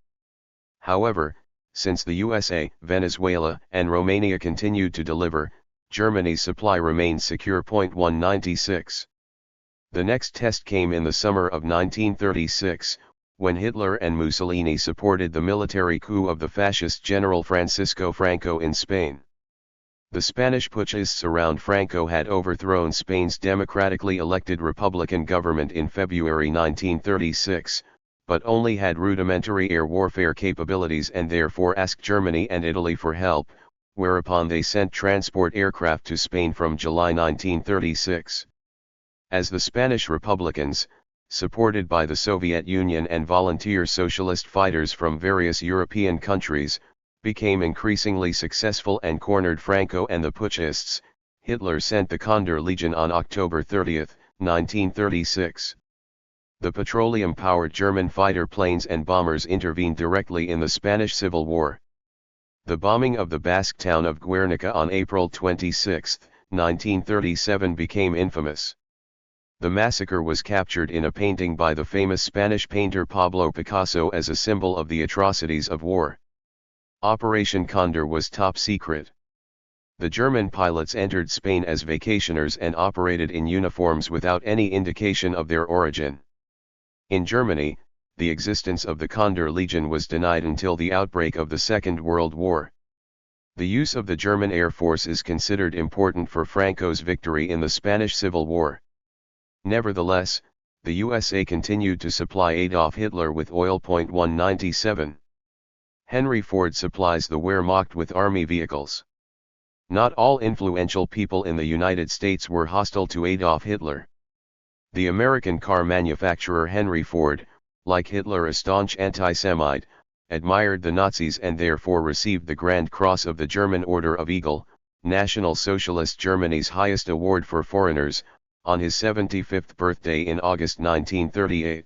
However, since the USA, Venezuela, and Romania continued to deliver, Germany's supply remained secure. 196. The next test came in the summer of 1936, when Hitler and Mussolini supported the military coup of the fascist General Francisco Franco in Spain. The Spanish putschists around Franco had overthrown Spain's democratically elected Republican government in February 1936, but only had rudimentary air warfare capabilities and therefore asked Germany and Italy for help, whereupon they sent transport aircraft to Spain from July 1936. As the Spanish Republicans, supported by the Soviet Union and volunteer socialist fighters from various European countries, became increasingly successful and cornered Franco and the putschists, Hitler sent the Condor Legion on October 30, 1936. The petroleum-powered German fighter planes and bombers intervened directly in the Spanish Civil War. The bombing of the Basque town of Guernica on April 26, 1937 became infamous. The massacre was captured in a painting by the famous Spanish painter Pablo Picasso as a symbol of the atrocities of war. Operation Condor was top secret. The German pilots entered Spain as vacationers and operated in uniforms without any indication of their origin. In Germany, the existence of the Condor Legion was denied until the outbreak of the Second World War. The use of the German Air Force is considered important for Franco's victory in the Spanish Civil War. Nevertheless, the USA continued to supply Adolf Hitler with oil. 197. Henry Ford supplies the Wehrmacht with army vehicles. Not all influential people in the United States were hostile to Adolf Hitler. The American car manufacturer Henry Ford, like Hitler a staunch anti-Semite, admired the Nazis and therefore received the Grand Cross of the German Order of Eagle, National Socialist Germany's highest award for foreigners, on his 75th birthday in August 1938.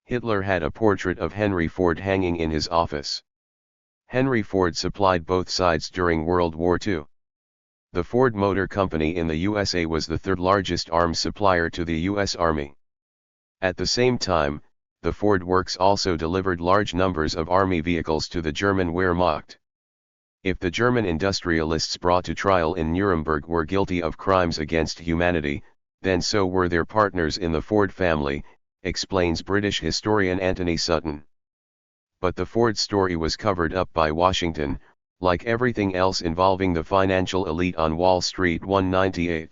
Hitler had a portrait of Henry Ford hanging in his office. Henry Ford supplied both sides during World War II. The Ford Motor Company in the USA was the third largest arms supplier to the U.S. Army. At the same time, the Ford Works also delivered large numbers of army vehicles to the German Wehrmacht. If the German industrialists brought to trial in Nuremberg were guilty of crimes against humanity, then so were their partners in the Ford family, explains British historian Anthony Sutton. But the Ford story was covered up by Washington, like everything else involving the financial elite on Wall Street. 198.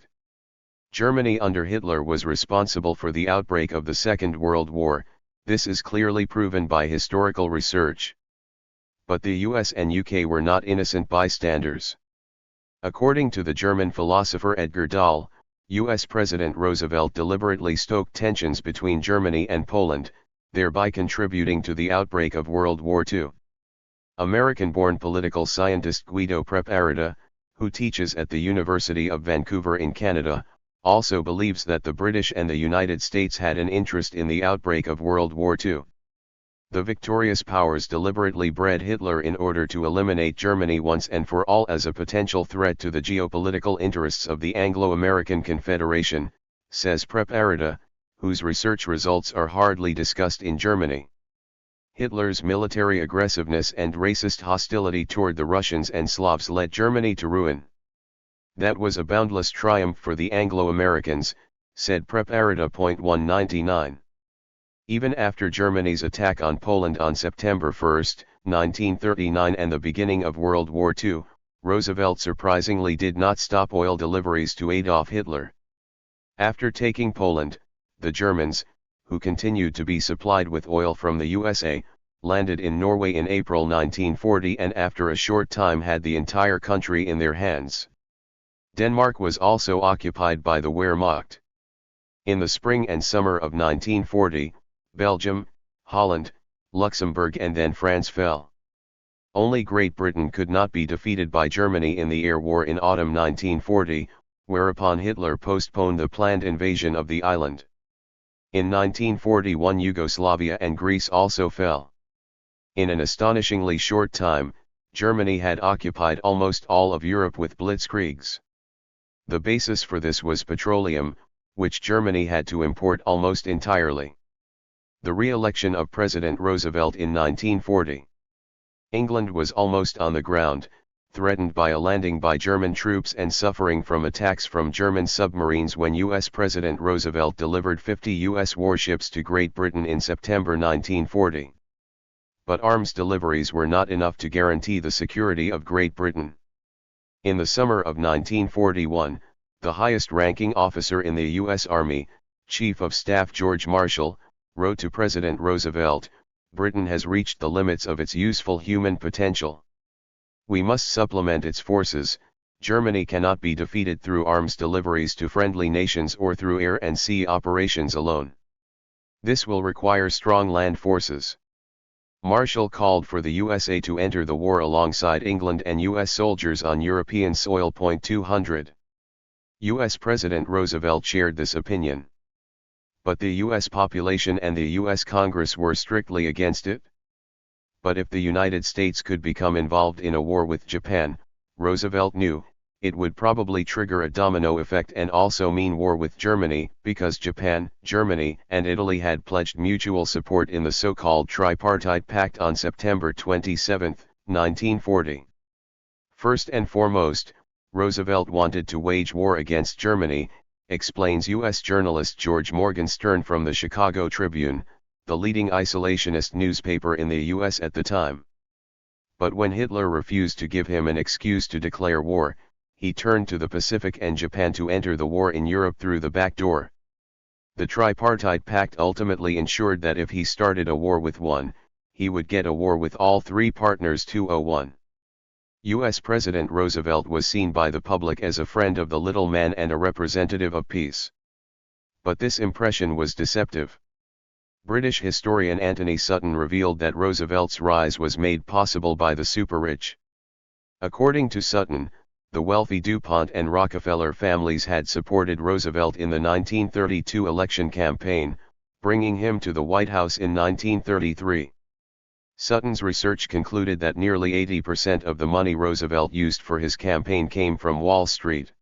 Germany under Hitler was responsible for the outbreak of the Second World War. This is clearly proven by historical research. But the US and UK were not innocent bystanders. According to the German philosopher Edgar Dahl, US President Roosevelt deliberately stoked tensions between Germany and Poland, thereby contributing to the outbreak of World War II. American-born political scientist Guido Preparata, who teaches at the University of Vancouver in Canada, also believes that the British and the United States had an interest in the outbreak of World War II. The victorious powers deliberately bred Hitler in order to eliminate Germany once and for all as a potential threat to the geopolitical interests of the Anglo-American Confederation, says Preparata, whose research results are hardly discussed in Germany. Hitler's military aggressiveness and racist hostility toward the Russians and Slavs led Germany to ruin. That was a boundless triumph for the Anglo-Americans, said Preparata. 199. Even after Germany's attack on Poland on September 1, 1939 and the beginning of World War II, Roosevelt surprisingly did not stop oil deliveries to Adolf Hitler. After taking Poland, the Germans, who continued to be supplied with oil from the USA, landed in Norway in April 1940 and after a short time had the entire country in their hands. Denmark was also occupied by the Wehrmacht. In the spring and summer of 1940, Belgium, Holland, Luxembourg and then France fell. Only Great Britain could not be defeated by Germany in the air war in autumn 1940, whereupon Hitler postponed the planned invasion of the island. In 1941 Yugoslavia and Greece also fell. In an astonishingly short time, Germany had occupied almost all of Europe with blitzkriegs. The basis for this was petroleum, which Germany had to import almost entirely. The re-election of President Roosevelt in 1940. England was almost on the ground, threatened by a landing by German troops and suffering from attacks from German submarines when U.S. President Roosevelt delivered 50 U.S. warships to Great Britain in September 1940. But arms deliveries were not enough to guarantee the security of Great Britain. In the summer of 1941, the highest-ranking officer in the U.S. Army, Chief of Staff George Marshall, wrote to President Roosevelt, "Britain has reached the limits of its useful human potential. We must supplement its forces. Germany cannot be defeated through arms deliveries to friendly nations or through air and sea operations alone. This will require strong land forces." Marshall called for the USA to enter the war alongside England and US soldiers on European soil. 200. US President Roosevelt shared this opinion. But the US population and the US Congress were strictly against it. But if the United States could become involved in a war with Japan, Roosevelt knew, it would probably trigger a domino effect and also mean war with Germany, because Japan, Germany, and Italy had pledged mutual support in the so-called Tripartite Pact on September 27, 1940. First and foremost, Roosevelt wanted to wage war against Germany, explains U.S. journalist George Morgenstern from the Chicago Tribune, the leading isolationist newspaper in the U.S. at the time. But when Hitler refused to give him an excuse to declare war, he turned to the Pacific and Japan to enter the war in Europe through the back door. The Tripartite Pact ultimately ensured that if he started a war with one, he would get a war with all three partners. 201. U.S. President Roosevelt was seen by the public as a friend of the little man and a representative of peace. But this impression was deceptive. British historian Anthony Sutton revealed that Roosevelt's rise was made possible by the super-rich. According to Sutton, the wealthy DuPont and Rockefeller families had supported Roosevelt in the 1932 election campaign, bringing him to the White House in 1933. Sutton's research concluded that nearly 80% of the money Roosevelt used for his campaign came from Wall Street.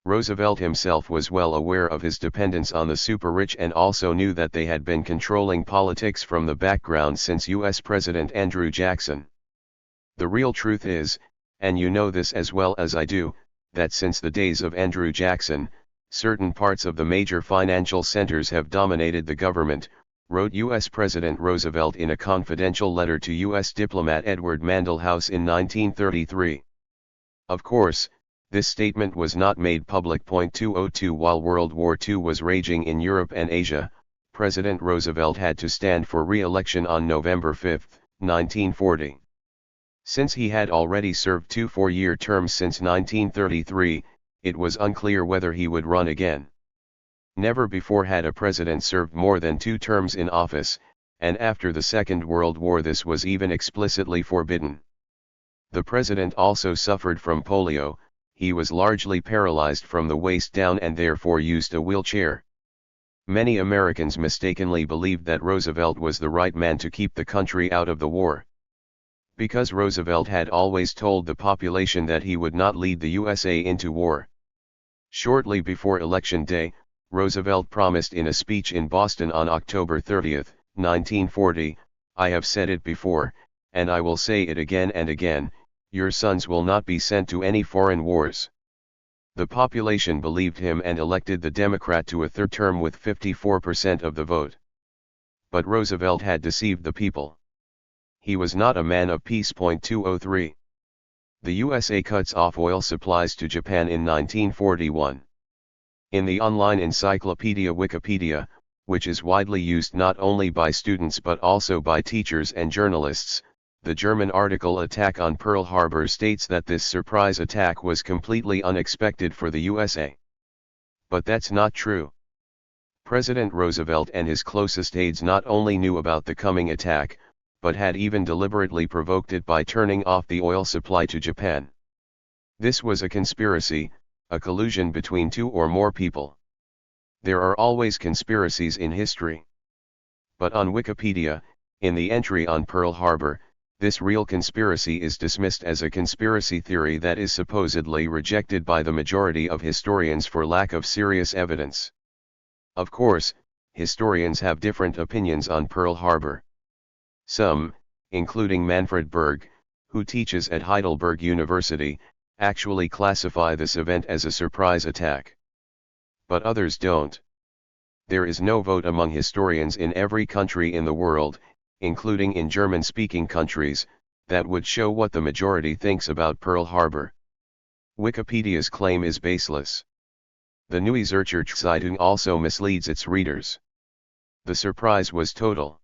Roosevelt himself was well aware of his dependence on the super-rich and also knew that they had been controlling politics from the background since U.S. President Andrew Jackson. The real truth is, and you know this as well as I do, that since the days of Andrew Jackson, certain parts of the major financial centers have dominated the government, wrote U.S. President Roosevelt in a confidential letter to U.S. diplomat Edward Mandell House in 1933. Of course, This statement was not made public. 202 While World War II was raging in Europe and Asia, President Roosevelt had to stand for re-election on November 5, 1940. Since he had already served 2 four-year terms since 1933, it was unclear whether he would run again. Never before had a president served more than 2 terms in office, and after the Second World War this was even explicitly forbidden. The president also suffered from polio. He was largely paralyzed from the waist down and therefore used a wheelchair. Many Americans mistakenly believed that Roosevelt was the right man to keep the country out of the war. Because Roosevelt had always told the population that he would not lead the USA into war. Shortly before Election Day, Roosevelt promised in a speech in Boston on October 30, 1940, "I have said it before, and I will say it again and again, your sons will not be sent to any foreign wars." The population believed him and elected the Democrat to a third term with 54% of the vote. But Roosevelt had deceived the people. He was not a man of peace. 203. The USA cuts off oil supplies to Japan in 1941. In the online encyclopedia Wikipedia, which is widely used not only by students but also by teachers and journalists, the German article Attack on Pearl Harbor states that this surprise attack was completely unexpected for the USA. But that's not true. President Roosevelt and his closest aides not only knew about the coming attack, but had even deliberately provoked it by turning off the oil supply to Japan. This was a conspiracy, a collusion between 2 or more people. There are always conspiracies in history. But on Wikipedia, in the entry on Pearl Harbor, this real conspiracy is dismissed as a conspiracy theory that is supposedly rejected by the majority of historians for lack of serious evidence. Of course, historians have different opinions on Pearl Harbor. Some, including Manfred Berg, who teaches at Heidelberg University, actually classify this event as a surprise attack. But others don't. There is no vote among historians in every country in the world, including in German-speaking countries, that would show what the majority thinks about Pearl Harbor. Wikipedia's claim is baseless. The Neue Zürcher Zeitung also misleads its readers. The surprise was total.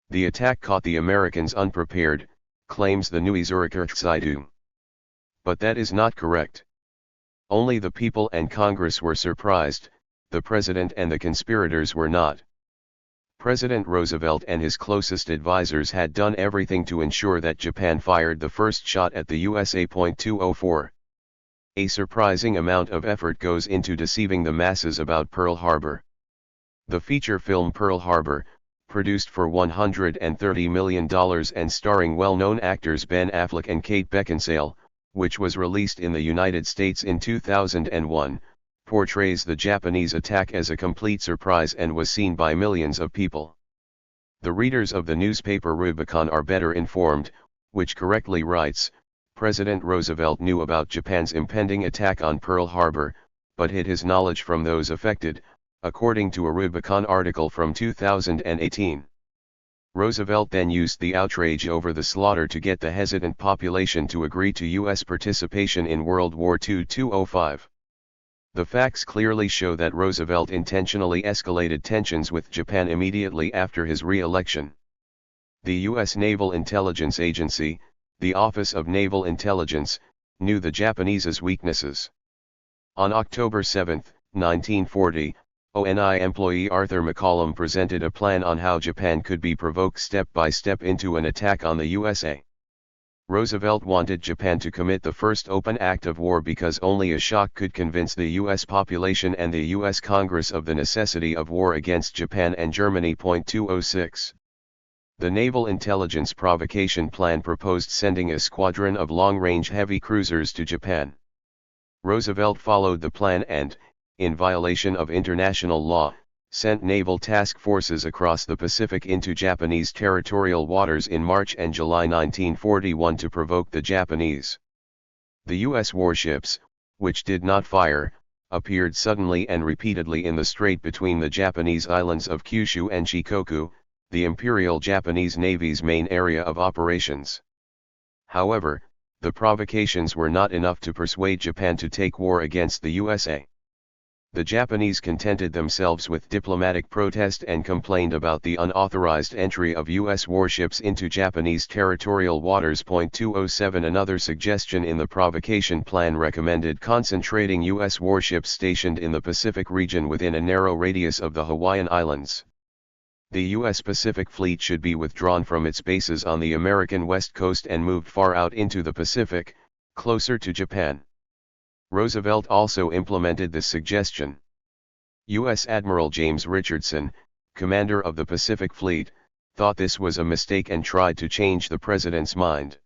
The attack caught the Americans unprepared, claims the Neue Zürcher Zeitung. But that is not correct. Only the people and Congress were surprised, the president and the conspirators were not. President Roosevelt and his closest advisors had done everything to ensure that Japan fired the first shot at the USA. 204. A surprising amount of effort goes into deceiving the masses about Pearl Harbor. The feature film Pearl Harbor, produced for $130 million and starring well-known actors Ben Affleck and Kate Beckinsale, which was released in the United States in 2001, portrays the Japanese attack as a complete surprise and was seen by millions of people. The readers of the newspaper Rubicon are better informed, which correctly writes, President Roosevelt knew about Japan's impending attack on Pearl Harbor, but hid his knowledge from those affected, according to a Rubicon article from 2018. Roosevelt then used the outrage over the slaughter to get the hesitant population to agree to U.S. participation in World War II. 205. The facts clearly show that Roosevelt intentionally escalated tensions with Japan immediately after his re-election. The U.S. Naval Intelligence Agency, the Office of Naval Intelligence, knew the Japanese's weaknesses. On October 7, 1940, ONI employee Arthur McCollum presented a plan on how Japan could be provoked step by step into an attack on the USA. Roosevelt wanted Japan to commit the first open act of war because only a shock could convince the U.S. population and the U.S. Congress of the necessity of war against Japan and Germany. 206. The Naval Intelligence Provocation Plan proposed sending a squadron of long-range heavy cruisers to Japan. Roosevelt followed the plan and, in violation of international law, sent naval task forces across the Pacific into Japanese territorial waters in March and July 1941 to provoke the Japanese. The U.S. warships, which did not fire, appeared suddenly and repeatedly in the strait between the Japanese islands of Kyushu and Shikoku, the Imperial Japanese Navy's main area of operations. However, the provocations were not enough to persuade Japan to take war against the USA. The Japanese contented themselves with diplomatic protest and complained about the unauthorized entry of U.S. warships into Japanese territorial waters. 207 Another suggestion in the provocation plan recommended concentrating U.S. warships stationed in the Pacific region within a narrow radius of the Hawaiian Islands. The U.S. Pacific Fleet should be withdrawn from its bases on the American west coast and moved far out into the Pacific, closer to Japan. Roosevelt also implemented this suggestion. U.S. Admiral James Richardson, commander of the Pacific Fleet, thought this was a mistake and tried to change the president's mind.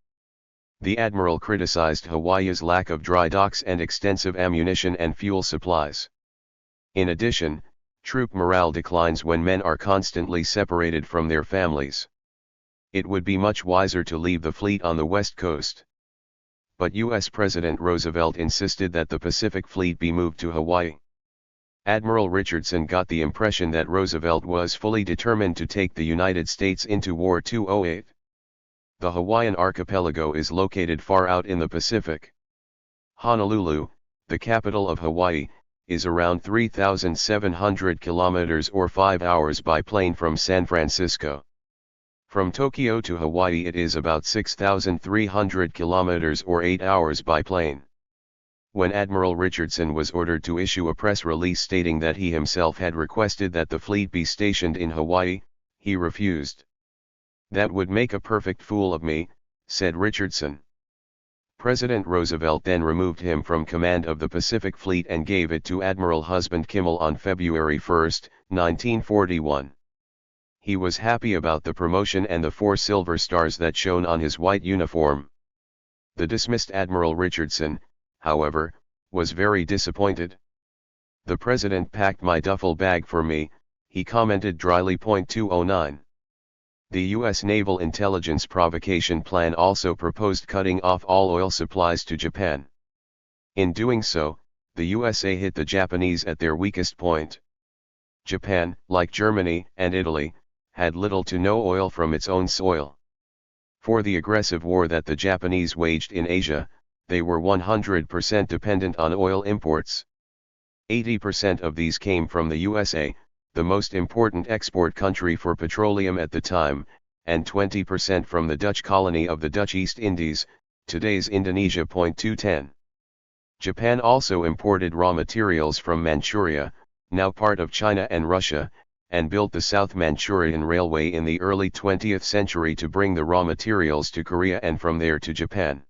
The admiral criticized Hawaii's lack of dry docks and extensive ammunition and fuel supplies. In addition, troop morale declines when men are constantly separated from their families. It would be much wiser to leave the fleet on the west coast. But U.S. President Roosevelt insisted that the Pacific Fleet be moved to Hawaii. Admiral Richardson got the impression that Roosevelt was fully determined to take the United States into war. 208. The Hawaiian archipelago is located far out in the Pacific. Honolulu, the capital of Hawaii, is around 3,700 kilometers or 5 hours by plane from San Francisco. From Tokyo to Hawaii it is about 6,300 kilometers or 8 hours by plane. When Admiral Richardson was ordered to issue a press release stating that he himself had requested that the fleet be stationed in Hawaii, he refused. "That would make a perfect fool of me," said Richardson. President Roosevelt then removed him from command of the Pacific Fleet and gave it to Admiral Husband Kimmel on February 1, 1941. He was happy about the promotion and the 4 silver stars that shone on his white uniform. The dismissed Admiral Richardson, however, was very disappointed. "The President packed my duffel bag for me," he commented dryly. 209. The U.S. Naval Intelligence Provocation Plan also proposed cutting off all oil supplies to Japan. In doing so, the USA hit the Japanese at their weakest point. Japan, like Germany and Italy, had little to no oil from its own soil. For the aggressive war that the Japanese waged in Asia, they were 100% dependent on oil imports. 80% of these came from the USA, the most important export country for petroleum at the time, and 20% from the Dutch colony of the Dutch East Indies, today's Indonesia. 210. Japan also imported raw materials from Manchuria, now part of China and Russia, and built the South Manchurian Railway in the early 20th century to bring the raw materials to Korea and from there to Japan.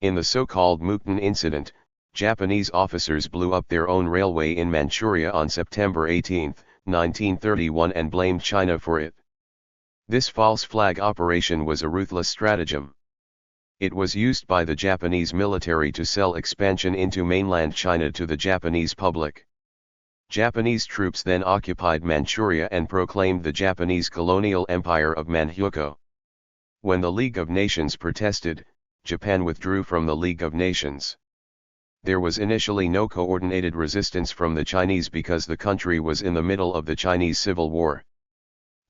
In the so-called Mukden incident, Japanese officers blew up their own railway in Manchuria on September 18, 1931 and blamed China for it. This false flag operation was a ruthless stratagem. It was used by the Japanese military to sell expansion into mainland China to the Japanese public. Japanese troops then occupied Manchuria and proclaimed the Japanese colonial empire of Manchukuo. When the League of Nations protested, Japan withdrew from the League of Nations. There was initially no coordinated resistance from the Chinese because the country was in the middle of the Chinese Civil War.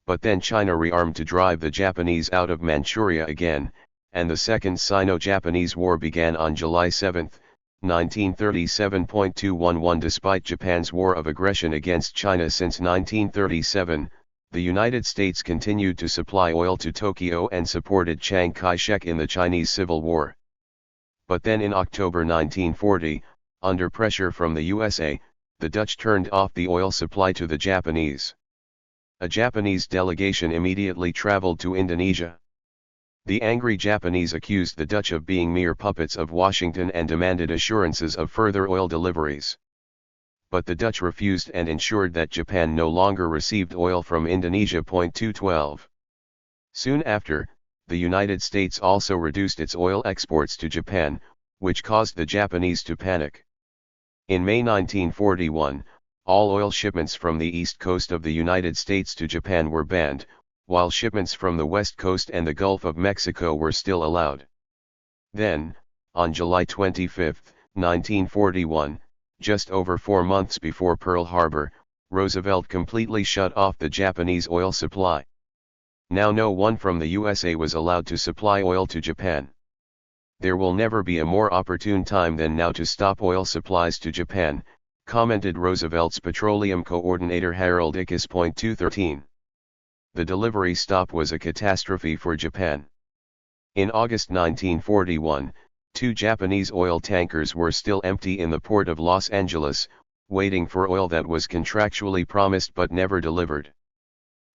But then China rearmed to drive the Japanese out of Manchuria again, and the Second Sino-Japanese War began on July 7, 1937. 211 Despite Japan's war of aggression against China since 1937, the United States continued to supply oil to Tokyo and supported Chiang Kai-shek in the Chinese Civil War. But then in October 1940, under pressure from the USA, the Dutch turned off the oil supply to the Japanese. A Japanese delegation immediately traveled to Indonesia. The angry Japanese accused the Dutch of being mere puppets of Washington and demanded assurances of further oil deliveries. But the Dutch refused and ensured that Japan no longer received oil from Indonesia. 212. Soon after, the United States also reduced its oil exports to Japan, which caused the Japanese to panic. In May 1941, all oil shipments from the east coast of the United States to Japan were banned, while shipments from the west coast and the Gulf of Mexico were still allowed. Then, on July 25, 1941, just over 4 months before Pearl Harbor, Roosevelt completely shut off the Japanese oil supply. Now no one from the USA was allowed to supply oil to Japan. "There will never be a more opportune time than now to stop oil supplies to Japan," commented Roosevelt's petroleum coordinator Harold Ickes. 213. The delivery stop was a catastrophe for Japan. In August 1941, 2 Japanese oil tankers were still empty in the port of Los Angeles, waiting for oil that was contractually promised but never delivered.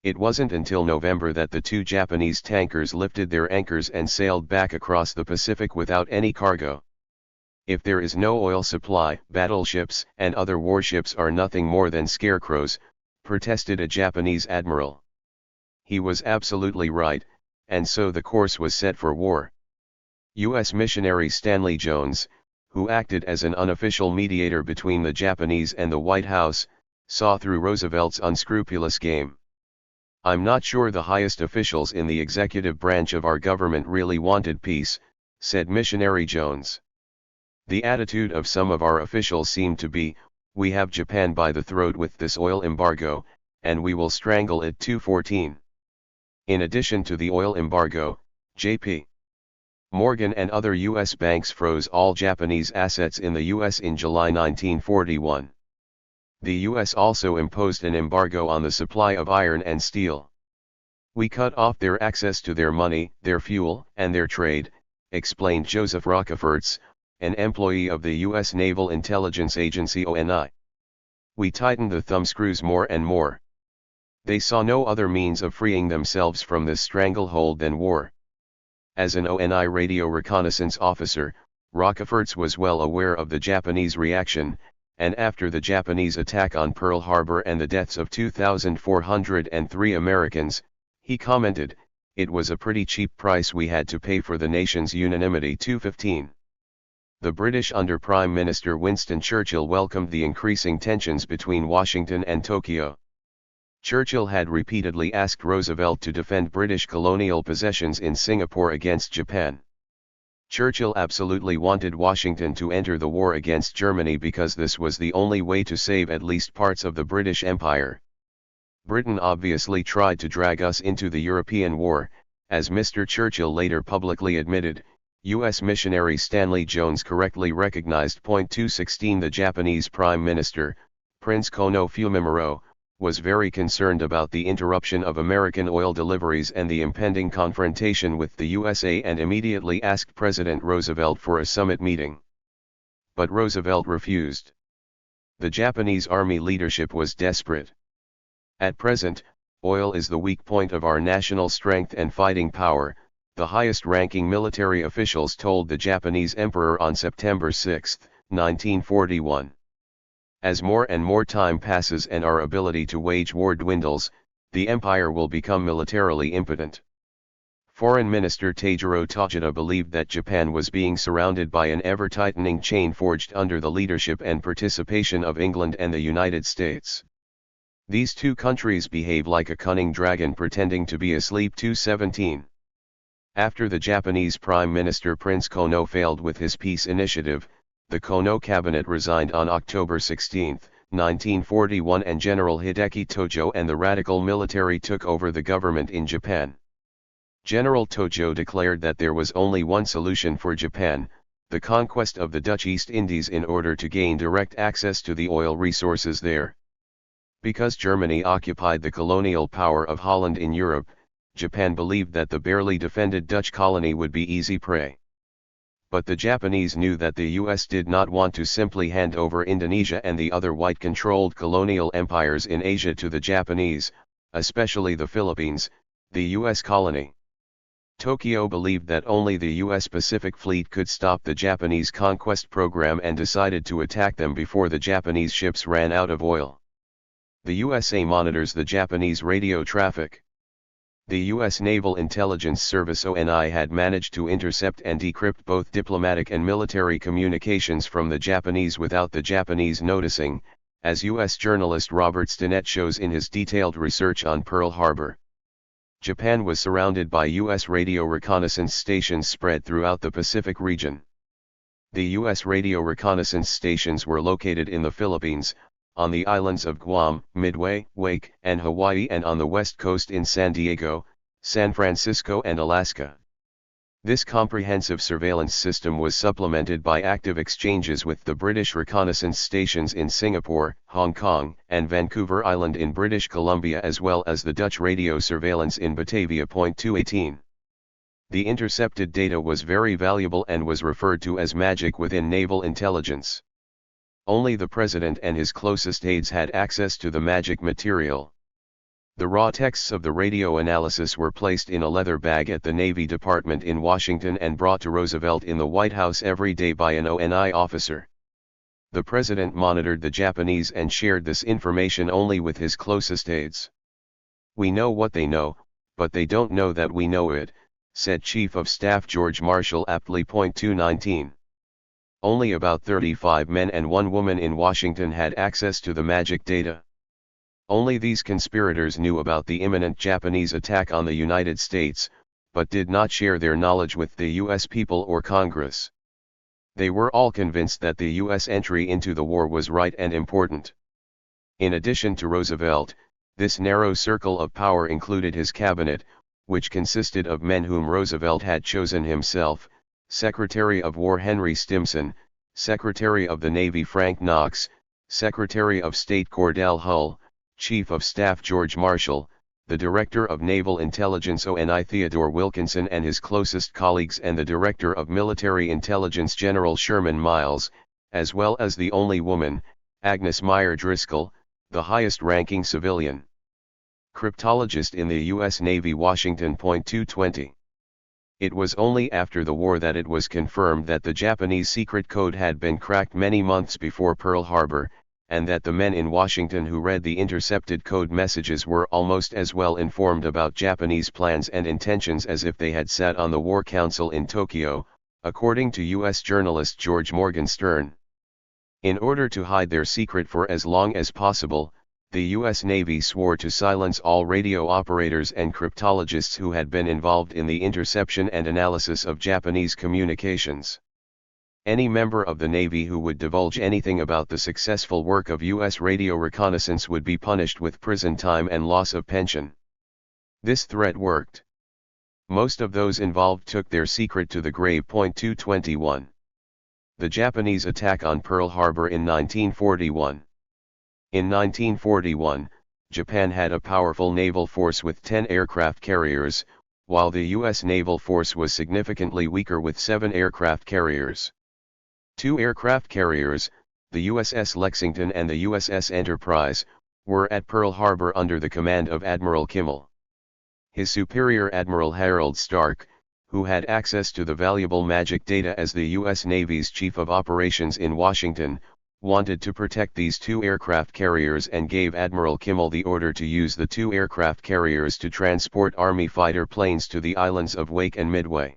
It wasn't until November that the 2 Japanese tankers lifted their anchors and sailed back across the Pacific without any cargo. "If there is no oil supply, battleships and other warships are nothing more than scarecrows," protested a Japanese admiral. He was absolutely right, and so the course was set for war. U.S. missionary Stanley Jones, who acted as an unofficial mediator between the Japanese and the White House, saw through Roosevelt's unscrupulous game. "I'm not sure the highest officials in the executive branch of our government really wanted peace," said missionary Jones. "The attitude of some of our officials seemed to be, we have Japan by the throat with this oil embargo, and we will strangle it." 214. In addition to the oil embargo, J.P. Morgan and other U.S. banks froze all Japanese assets in the U.S. in July 1941. The U.S. also imposed an embargo on the supply of iron and steel. "We cut off their access to their money, their fuel, and their trade," explained Joseph Rockefeller, an employee of the U.S. Naval Intelligence Agency (ONI. "We tightened the thumbscrews more and more. They saw no other means of freeing themselves from this stranglehold than war." As an ONI radio reconnaissance officer, Rockefeller was well aware of the Japanese reaction, and after the Japanese attack on Pearl Harbor and the deaths of 2,403 Americans, he commented, "It was a pretty cheap price we had to pay for the nation's unanimity." 215. The British under Prime Minister Winston Churchill welcomed the increasing tensions between Washington and Tokyo. Churchill had repeatedly asked Roosevelt to defend British colonial possessions in Singapore against Japan. Churchill absolutely wanted Washington to enter the war against Germany because this was the only way to save at least parts of the British Empire. "Britain obviously tried to drag us into the European war," as Mr. Churchill later publicly admitted. U.S. missionary Stanley Jones correctly recognized. 216. The Japanese Prime Minister, Prince Kono Fumimaro, was very concerned about the interruption of American oil deliveries and the impending confrontation with the USA, and immediately asked President Roosevelt for a summit meeting. But Roosevelt refused. The Japanese army leadership was desperate. "At present, oil is the weak point of our national strength and fighting power," the highest-ranking military officials told the Japanese emperor on September 6, 1941. "As more and more time passes and our ability to wage war dwindles, the empire will become militarily impotent." Foreign Minister Taijiro Tajida believed that Japan was being surrounded by an ever-tightening chain forged under the leadership and participation of England and the United States. "These two countries behave like a cunning dragon pretending to be asleep." 217. After the Japanese Prime Minister Prince Kono failed with his peace initiative, the Kono cabinet resigned on October 16, 1941, and General Hideki Tojo and the radical military took over the government in Japan. General Tojo declared that there was only one solution for Japan: the conquest of the Dutch East Indies in order to gain direct access to the oil resources there. Because Germany occupied the colonial power of Holland in Europe, Japan believed that the barely defended Dutch colony would be easy prey. But the Japanese knew that the US did not want to simply hand over Indonesia and the other white-controlled colonial empires in Asia to the Japanese, especially the Philippines, the US colony. Tokyo believed that only the US Pacific Fleet could stop the Japanese conquest program and decided to attack them before the Japanese ships ran out of oil. The USA monitors the Japanese radio traffic. The U.S. Naval Intelligence Service (ONI) had managed to intercept and decrypt both diplomatic and military communications from the Japanese without the Japanese noticing, as U.S. journalist Robert Stinnett shows in his detailed research on Pearl Harbor. Japan was surrounded by U.S. radio reconnaissance stations spread throughout the Pacific region. The U.S. radio reconnaissance stations were located in the Philippines, on the islands of Guam, Midway, Wake, and Hawaii, and on the west coast in San Diego, San Francisco, and Alaska. This comprehensive surveillance system was supplemented by active exchanges with the British reconnaissance stations in Singapore, Hong Kong, and Vancouver Island in British Columbia, as well as the Dutch radio surveillance in Batavia. 218. The intercepted data was very valuable and was referred to as magic within naval intelligence. Only the President and his closest aides had access to the magic material. The raw texts of the radio analysis were placed in a leather bag at the Navy Department in Washington and brought to Roosevelt in the White House every day by an ONI officer. The President monitored the Japanese and shared this information only with his closest aides. "We know what they know, but they don't know that we know it," said Chief of Staff George Marshall aptly. 219. Only about 35 men and 1 woman in Washington had access to the magic data. Only these conspirators knew about the imminent Japanese attack on the United States, but did not share their knowledge with the U.S. people or Congress. They were all convinced that the U.S. entry into the war was right and important. In addition to Roosevelt, this narrow circle of power included his cabinet, which consisted of men whom Roosevelt had chosen himself: Secretary of War Henry Stimson, Secretary of the Navy Frank Knox, Secretary of State Cordell Hull, Chief of Staff George Marshall, the Director of Naval Intelligence ONI Theodore Wilkinson and his closest colleagues, and the Director of Military Intelligence General Sherman Miles, as well as the only woman, Agnes Meyer Driscoll, the highest-ranking civilian cryptologist in the U.S. Navy. Washington. 220. It was only after the war that it was confirmed that the Japanese secret code had been cracked many months before Pearl Harbor, and that the men in Washington who read the intercepted code messages were almost as well informed about Japanese plans and intentions as if they had sat on the War Council in Tokyo, according to U.S. journalist George Morgenstern. In order to hide their secret for as long as possible, the U.S. Navy swore to silence all radio operators and cryptologists who had been involved in the interception and analysis of Japanese communications. Any member of the Navy who would divulge anything about the successful work of U.S. radio reconnaissance would be punished with prison time and loss of pension. This threat worked. Most of those involved took their secret to the grave. 221. The Japanese attack on Pearl Harbor in 1941. In 1941, Japan had a powerful naval force with 10 aircraft carriers, while the U.S. naval force was significantly weaker with 7 aircraft carriers. 2 aircraft carriers, the USS Lexington and the USS Enterprise, were at Pearl Harbor under the command of Admiral Kimmel. His superior Admiral Harold Stark, who had access to the valuable magic data as the U.S. Navy's Chief of Operations in Washington, wanted to protect these 2 aircraft carriers and gave Admiral Kimmel the order to use the 2 aircraft carriers to transport Army fighter planes to the islands of Wake and Midway.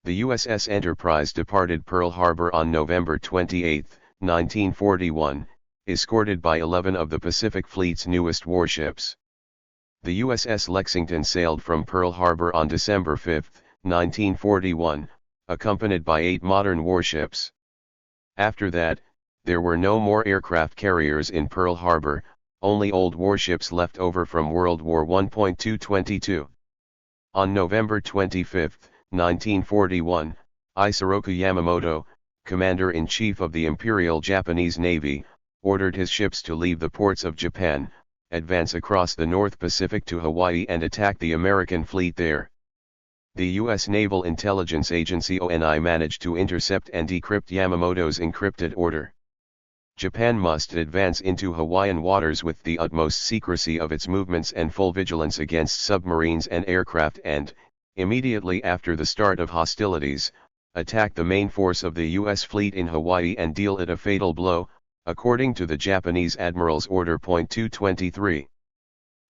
The USS Enterprise departed Pearl Harbor on November 28, 1941, escorted by 11 of the Pacific Fleet's newest warships. The USS Lexington sailed from Pearl Harbor on December 5, 1941, accompanied by 8 modern warships. After that, there were no more aircraft carriers in Pearl Harbor, only old warships left over from World War I. 222. On November 25, 1941, Isoroku Yamamoto, Commander-in-Chief of the Imperial Japanese Navy, ordered his ships to leave the ports of Japan, advance across the North Pacific to Hawaii and attack the American fleet there. The U.S. Naval Intelligence Agency ONI managed to intercept and decrypt Yamamoto's encrypted order. Japan must advance into Hawaiian waters with the utmost secrecy of its movements and full vigilance against submarines and aircraft and, immediately after the start of hostilities, attack the main force of the U.S. fleet in Hawaii and deal it a fatal blow, according to the Japanese Admiral's Order. 223.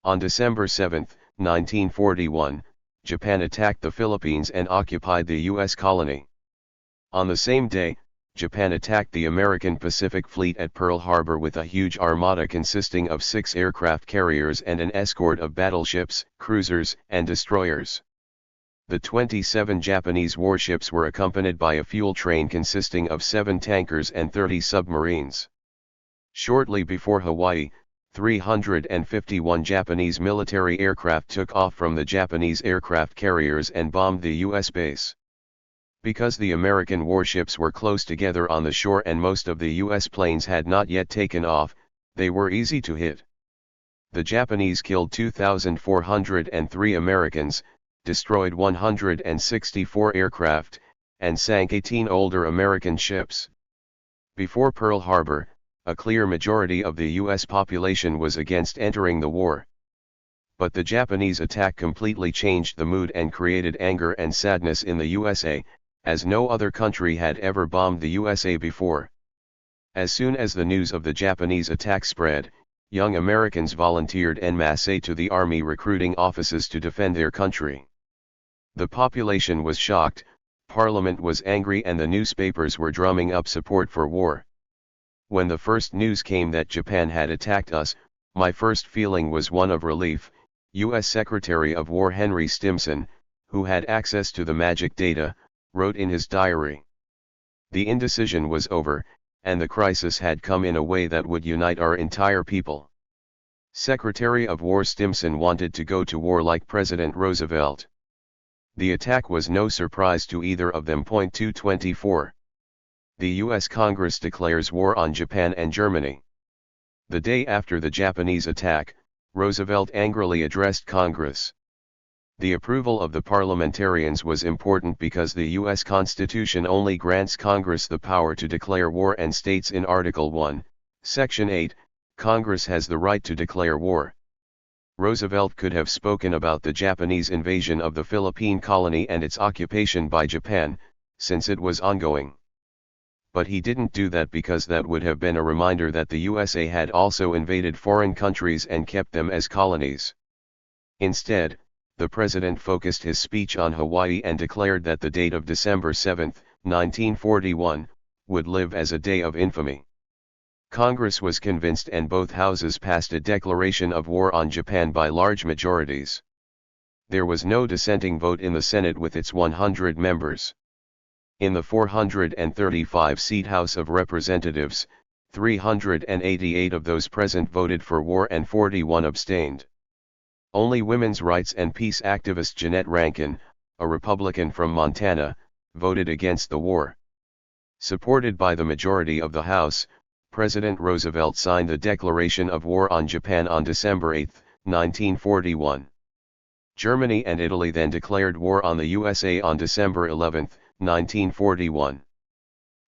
On December 7, 1941, Japan attacked the Philippines and occupied the U.S. colony. On the same day, Japan attacked the American Pacific Fleet at Pearl Harbor with a huge armada consisting of 6 aircraft carriers and an escort of battleships, cruisers, and destroyers. The 27 Japanese warships were accompanied by a fuel train consisting of 7 tankers and 30 submarines. Shortly before Hawaii, 351 Japanese military aircraft took off from the Japanese aircraft carriers and bombed the U.S. base. Because the American warships were close together on the shore and most of the US planes had not yet taken off, they were easy to hit. The Japanese killed 2,403 Americans, destroyed 164 aircraft, and sank 18 older American ships. Before Pearl Harbor, a clear majority of the US population was against entering the war. But the Japanese attack completely changed the mood and created anger and sadness in the USA, as no other country had ever bombed the USA before. As soon as the news of the Japanese attack spread, young Americans volunteered en masse to the army recruiting officers to defend their country. The population was shocked, Parliament was angry and the newspapers were drumming up support for war. When the first news came that Japan had attacked us, my first feeling was one of relief. U.S. Secretary of War Henry Stimson, who had access to the magic data, wrote in his diary. The indecision was over, and the crisis had come in a way that would unite our entire people. Secretary of War Stimson wanted to go to war like President Roosevelt. The attack was no surprise to either of them. 224. The U.S. Congress declares war on Japan and Germany. The day after the Japanese attack, Roosevelt angrily addressed Congress. The approval of the parliamentarians was important because the U.S. Constitution only grants Congress the power to declare war and states in Article 1, Section 8, Congress has the right to declare war. Roosevelt could have spoken about the Japanese invasion of the Philippine colony and its occupation by Japan, since it was ongoing. But he didn't do that because that would have been a reminder that the USA had also invaded foreign countries and kept them as colonies. Instead, the president focused his speech on Hawaii and declared that the date of December 7, 1941, would live as a day of infamy. Congress was convinced and both houses passed a declaration of war on Japan by large majorities. There was no dissenting vote in the Senate with its 100 members. In the 435-seat House of Representatives, 388 of those present voted for war and 41 abstained. Only women's rights and peace activist Jeannette Rankin, a Republican from Montana, voted against the war. Supported by the majority of the House, President Roosevelt signed the Declaration of War on Japan on December 8, 1941. Germany and Italy then declared war on the USA on December 11, 1941.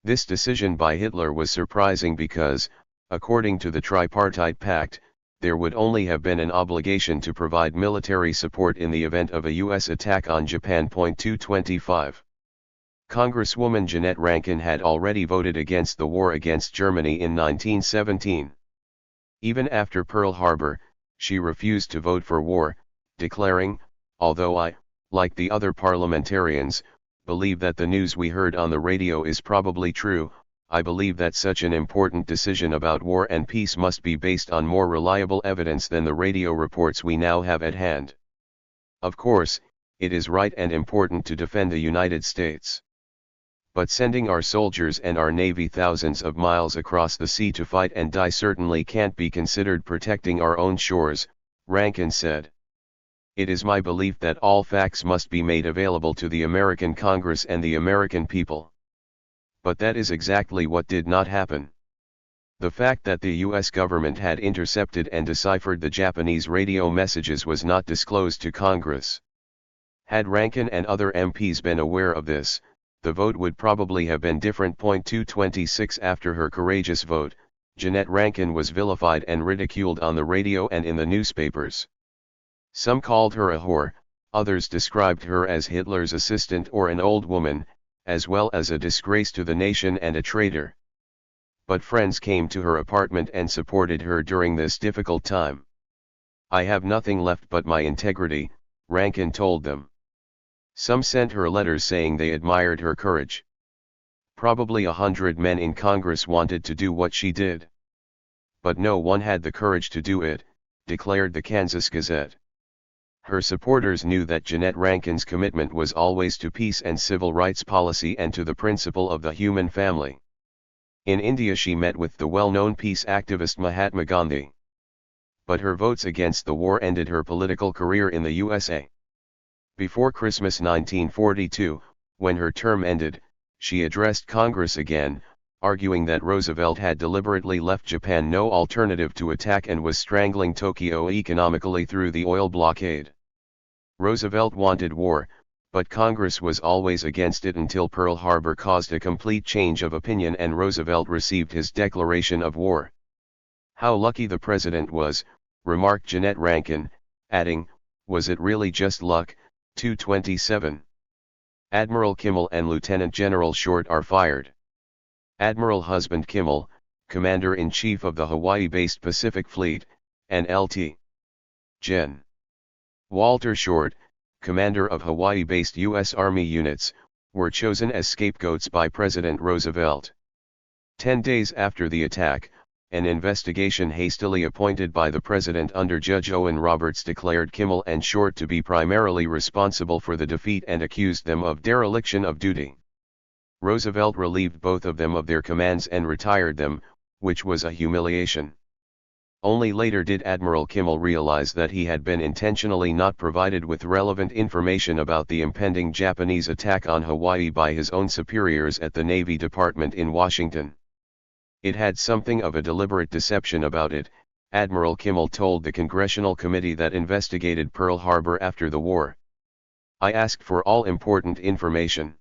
This decision by Hitler was surprising because, according to the Tripartite Pact, there would only have been an obligation to provide military support in the event of a U.S. attack on Japan. 225. Congresswoman Jeannette Rankin had already voted against the war against Germany in 1917. Even after Pearl Harbor, she refused to vote for war, declaring, "Although I, like the other parliamentarians, believe that the news we heard on the radio is probably true, I believe that such an important decision about war and peace must be based on more reliable evidence than the radio reports we now have at hand. Of course, it is right and important to defend the United States. But sending our soldiers and our Navy thousands of miles across the sea to fight and die certainly can't be considered protecting our own shores," Rankin said. "It is my belief that all facts must be made available to the American Congress and the American people." But that is exactly what did not happen. The fact that the U.S. government had intercepted and deciphered the Japanese radio messages was not disclosed to Congress. Had Rankin and other MPs been aware of this, the vote would probably have been different. 226. After her courageous vote, Jeannette Rankin was vilified and ridiculed on the radio and in the newspapers. Some called her a whore, others described her as Hitler's assistant or an old woman, as well as a disgrace to the nation and a traitor. But friends came to her apartment and supported her during this difficult time. "I have nothing left but my integrity," Rankin told them. Some sent her letters saying they admired her courage. Probably 100 men in Congress wanted to do what she did. But no one had the courage to do it, declared the Kansas Gazette. Her supporters knew that Jeannette Rankin's commitment was always to peace and civil rights policy and to the principle of the human family. In India she met with the well-known peace activist Mahatma Gandhi. But her votes against the war ended her political career in the USA. Before Christmas 1942, When her term ended, she addressed Congress again, arguing that Roosevelt had deliberately left Japan no alternative to attack and was strangling Tokyo economically through the oil blockade. Roosevelt wanted war, but Congress was always against it until Pearl Harbor caused a complete change of opinion and Roosevelt received his declaration of war. How lucky the president was, remarked Jeanette Rankin, adding, "Was it really just luck?" 227. Admiral Kimmel and Lieutenant General Short are fired. Admiral Husband Kimmel, Commander-in-Chief of the Hawaii-based Pacific Fleet, and Lt. Gen. Walter Short, Commander of Hawaii-based U.S. Army units, were chosen as scapegoats by President Roosevelt. 10 days after the attack, an investigation hastily appointed by the President under Judge Owen Roberts declared Kimmel and Short to be primarily responsible for the defeat and accused them of dereliction of duty. Roosevelt relieved both of them of their commands and retired them, which was a humiliation. Only later did Admiral Kimmel realize that he had been intentionally not provided with relevant information about the impending Japanese attack on Hawaii by his own superiors at the Navy Department in Washington. It had something of a deliberate deception about it, Admiral Kimmel told the Congressional Committee that investigated Pearl Harbor after the war. "I asked for all important information.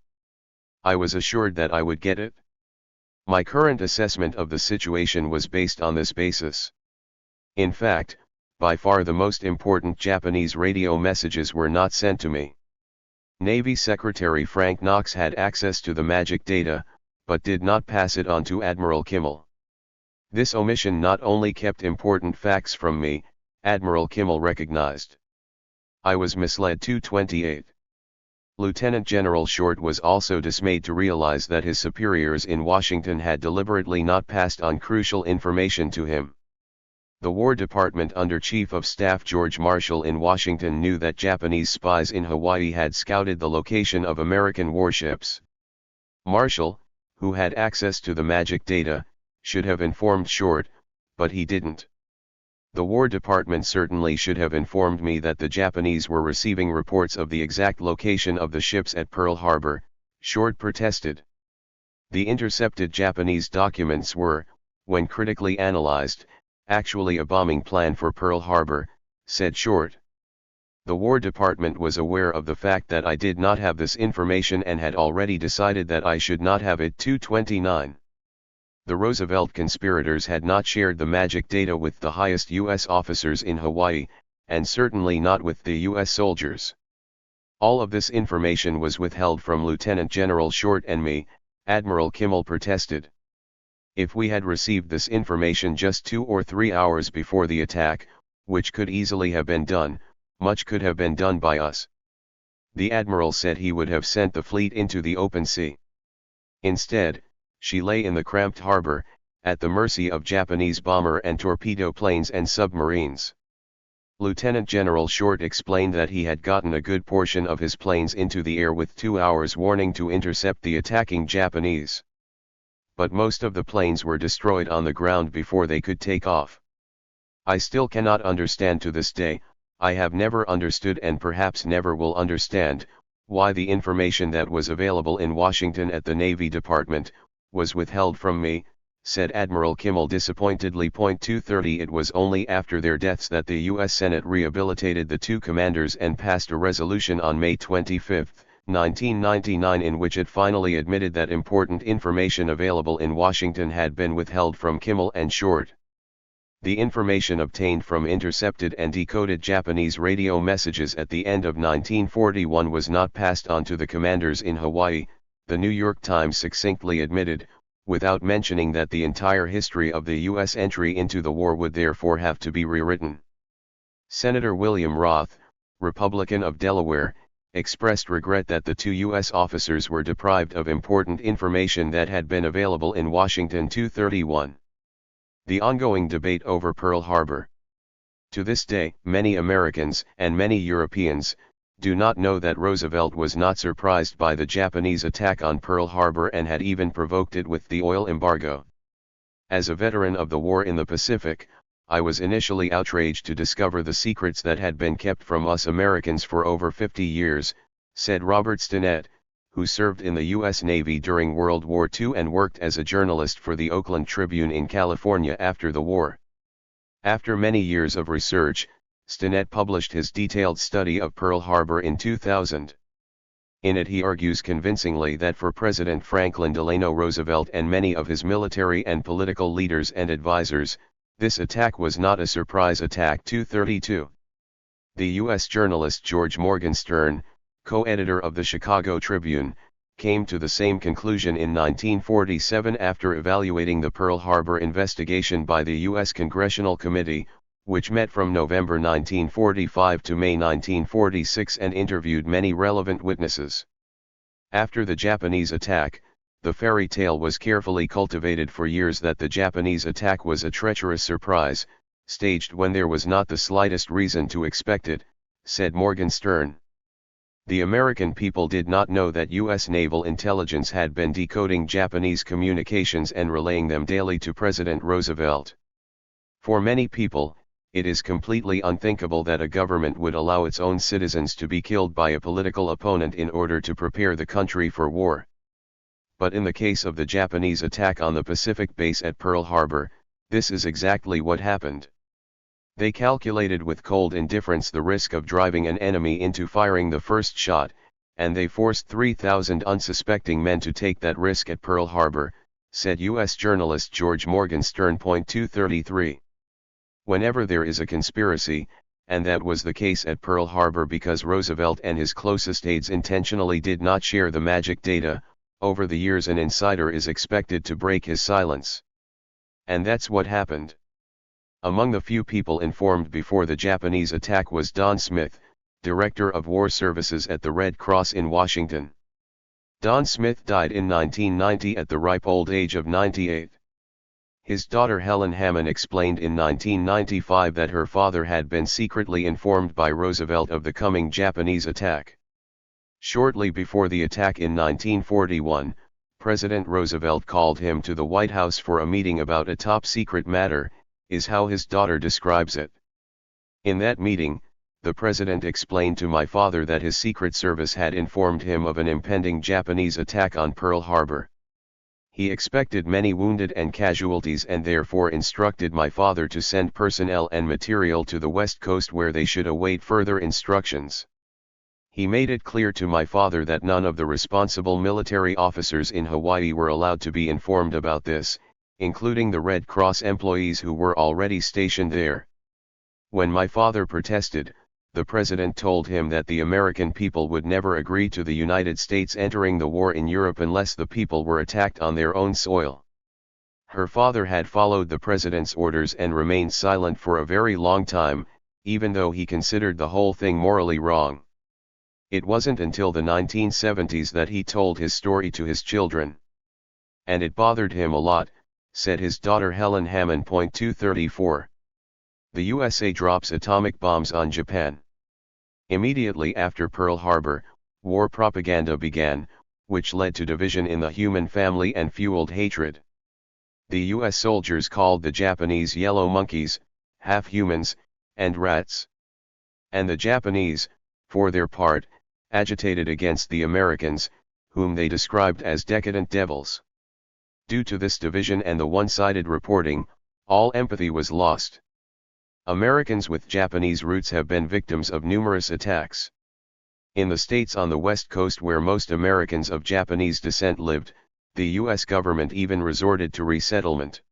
I was assured that I would get it. My current assessment of the situation was based on this basis. In fact, by far the most important Japanese radio messages were not sent to me." Navy Secretary Frank Knox had access to the magic data, but did not pass it on to Admiral Kimmel. "This omission not only kept important facts from me," Admiral Kimmel recognized. "I was misled." 228. Lieutenant General Short was also dismayed to realize that his superiors in Washington had deliberately not passed on crucial information to him. The War Department under Chief of Staff George Marshall in Washington knew that Japanese spies in Hawaii had scouted the location of American warships. Marshall, who had access to the magic data, should have informed Short, but he didn't. "The War Department certainly should have informed me that the Japanese were receiving reports of the exact location of the ships at Pearl Harbor," Short protested. "The intercepted Japanese documents were, when critically analyzed, actually a bombing plan for Pearl Harbor," said Short. "The War Department was aware of the fact that I did not have this information and had already decided that I should not have it." 229. The Roosevelt conspirators had not shared the magic data with the highest U.S. officers in Hawaii, and certainly not with the U.S. soldiers. "All of this information was withheld from Lieutenant General Short and me," Admiral Kimmel protested. "If we had received this information just 2 or 3 hours before the attack, which could easily have been done, much could have been done by us." The admiral said he would have sent the fleet into the open sea. Instead, she lay in the cramped harbor, at the mercy of Japanese bomber and torpedo planes and submarines. Lieutenant General Short explained that he had gotten a good portion of his planes into the air with 2 hours warning to intercept the attacking Japanese. But most of the planes were destroyed on the ground before they could take off. "I still cannot understand to this day, I have never understood and perhaps never will understand, why the information that was available in Washington at the Navy Department, was withheld from me," said Admiral Kimmel disappointedly. 230 It was only after their deaths that the U.S. Senate rehabilitated the two commanders and passed a resolution on May 25, 1999 in which it finally admitted that important information available in Washington had been withheld from Kimmel and Short. The information obtained from intercepted and decoded Japanese radio messages at the end of 1941 was not passed on to the commanders in Hawaii, the New York Times succinctly admitted, without mentioning that the entire history of the U.S. entry into the war would therefore have to be rewritten. Senator William Roth, Republican of Delaware, expressed regret that the two U.S. officers were deprived of important information that had been available in Washington. 231. The ongoing debate over Pearl Harbor. To this day, many Americans, and many Europeans, do not know that Roosevelt was not surprised by the Japanese attack on Pearl Harbor and had even provoked it with the oil embargo. "As a veteran of the war in the Pacific, I was initially outraged to discover the secrets that had been kept from us Americans for over 50 years, said Robert Stinnett, who served in the U.S. Navy during World War II and worked as a journalist for the Oakland Tribune in California after the war. After many years of research, Stinnett published his detailed study of Pearl Harbor in 2000. In it he argues convincingly that for President Franklin Delano Roosevelt and many of his military and political leaders and advisors, this attack was not a surprise attack. 232. The U.S. journalist George Morgenstern, co-editor of the Chicago Tribune, came to the same conclusion in 1947 after evaluating the Pearl Harbor investigation by the U.S. Congressional Committee, which met from November 1945 to May 1946 and interviewed many relevant witnesses. After the Japanese attack, the fairy tale was carefully cultivated for years that the Japanese attack was a treacherous surprise, staged when there was not the slightest reason to expect it, said Morgenstern. The American people did not know that U.S. naval intelligence had been decoding Japanese communications and relaying them daily to President Roosevelt. For many people, it is completely unthinkable that a government would allow its own citizens to be killed by a political opponent in order to prepare the country for war. But in the case of the Japanese attack on the Pacific base at Pearl Harbor, this is exactly what happened. They calculated with cold indifference the risk of driving an enemy into firing the first shot, and they forced 3,000 unsuspecting men to take that risk at Pearl Harbor, said U.S. journalist George Morgenstern. 233. Whenever there is a conspiracy, and that was the case at Pearl Harbor because Roosevelt and his closest aides intentionally did not share the magic data, over the years an insider is expected to break his silence. And that's what happened. Among the few people informed before the Japanese attack was Don Smith, Director of War Services at the Red Cross in Washington. Don Smith died in 1990 at the ripe old age of 98. His daughter Helen Hammond explained in 1995 that her father had been secretly informed by Roosevelt of the coming Japanese attack. Shortly before the attack in 1941, President Roosevelt called him to the White House for a meeting about a top-secret matter, is how his daughter describes it. In that meeting, the president explained to my father that his Secret Service had informed him of an impending Japanese attack on Pearl Harbor. He expected many wounded and casualties and therefore instructed my father to send personnel and material to the West Coast where they should await further instructions. He made it clear to my father that none of the responsible military officers in Hawaii were allowed to be informed about this, including the Red Cross employees who were already stationed there. When my father protested, the president told him that the American people would never agree to the United States entering the war in Europe unless the people were attacked on their own soil. Her father had followed the president's orders and remained silent for a very long time, even though he considered the whole thing morally wrong. It wasn't until the 1970s that he told his story to his children. And it bothered him a lot, said his daughter Helen Hammond. 234. The USA drops atomic bombs on Japan. Immediately after Pearl Harbor, war propaganda began, which led to division in the human family and fueled hatred. The US soldiers called the Japanese yellow monkeys, half humans, and rats. And the Japanese, for their part, agitated against the Americans, whom they described as decadent devils. Due to this division and the one-sided reporting, all empathy was lost. Americans with Japanese roots have been victims of numerous attacks. In the states on the West Coast where most Americans of Japanese descent lived, the U.S. government even resorted to resettlement.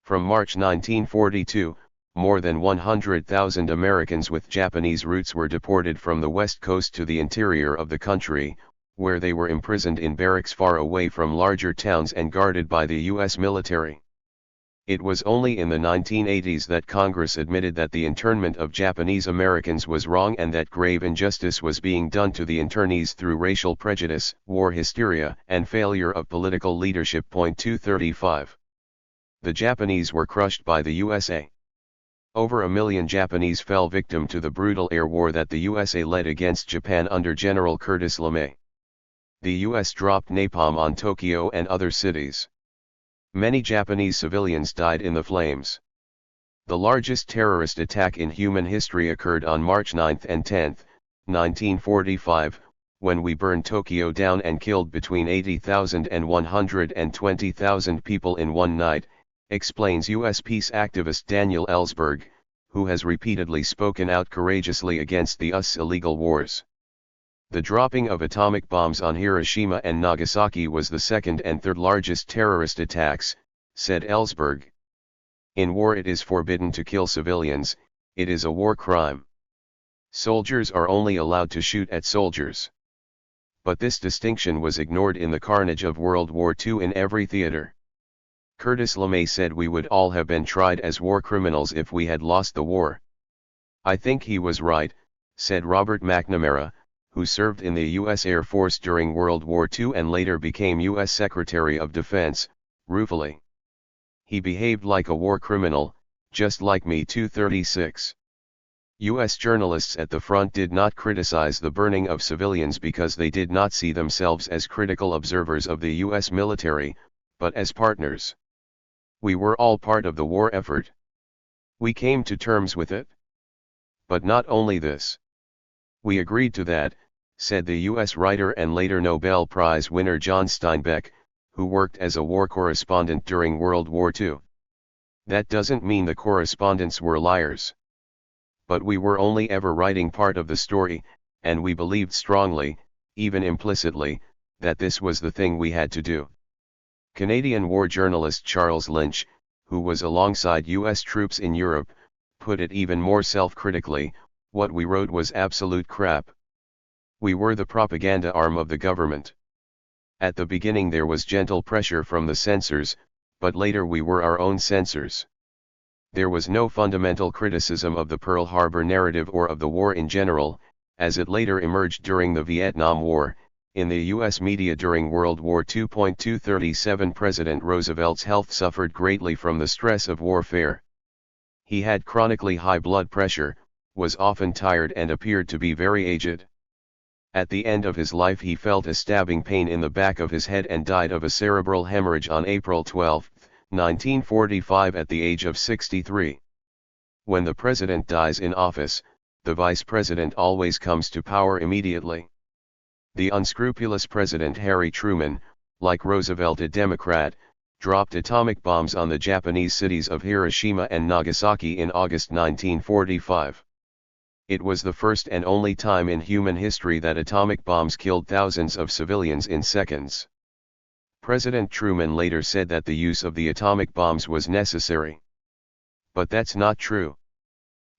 From March 1942, more than 100,000 Americans with Japanese roots were deported from the West Coast to the interior of the country, where they were imprisoned in barracks far away from larger towns and guarded by the U.S. military. It was only in the 1980s that Congress admitted that the internment of Japanese Americans was wrong and that grave injustice was being done to the internees through racial prejudice, war hysteria, and failure of political leadership. 235. The Japanese were crushed by the USA. Over 1 million Japanese fell victim to the brutal air war that the USA led against Japan under General Curtis LeMay. The US dropped napalm on Tokyo and other cities. Many Japanese civilians died in the flames. The largest terrorist attack in human history occurred on March 9 and 10, 1945, when we burned Tokyo down and killed between 80,000 and 120,000 people in one night, explains U.S. peace activist Daniel Ellsberg, who has repeatedly spoken out courageously against the US illegal wars. The dropping of atomic bombs on Hiroshima and Nagasaki was the second and third largest terrorist attacks, said Ellsberg. In war it is forbidden to kill civilians, it is a war crime. Soldiers are only allowed to shoot at soldiers. But this distinction was ignored in the carnage of World War II in every theater. Curtis LeMay said we would all have been tried as war criminals if we had lost the war. I think he was right, said Robert McNamara, who served in the U.S. Air Force during World War II and later became U.S. Secretary of Defense, ruefully. He behaved like a war criminal, just like me. 236. U.S. journalists at the front did not criticize the burning of civilians because they did not see themselves as critical observers of the U.S. military, but as partners. We were all part of the war effort. We came to terms with it. But not only this. We agreed to that, said the U.S. writer and later Nobel Prize winner John Steinbeck, who worked as a war correspondent during World War II. That doesn't mean the correspondents were liars. But we were only ever writing part of the story, and we believed strongly, even implicitly, that this was the thing we had to do. Canadian war journalist Charles Lynch, who was alongside U.S. troops in Europe, put it even more self-critically, what we wrote was absolute crap. We were the propaganda arm of the government. At the beginning there was gentle pressure from the censors, but later we were our own censors. There was no fundamental criticism of the Pearl Harbor narrative or of the war in general, as it later emerged during the Vietnam War, in the U.S. media during World War II. 237 President Roosevelt's health suffered greatly from the stress of warfare. He had chronically high blood pressure, was often tired and appeared to be very aged. At the end of his life he felt a stabbing pain in the back of his head and died of a cerebral hemorrhage on April 12, 1945 at the age of 63. When the president dies in office, the vice president always comes to power immediately. The unscrupulous President Harry Truman, like Roosevelt a Democrat, dropped atomic bombs on the Japanese cities of Hiroshima and Nagasaki in August 1945. It was the first and only time in human history that atomic bombs killed thousands of civilians in seconds. President Truman later said that the use of the atomic bombs was necessary. But that's not true.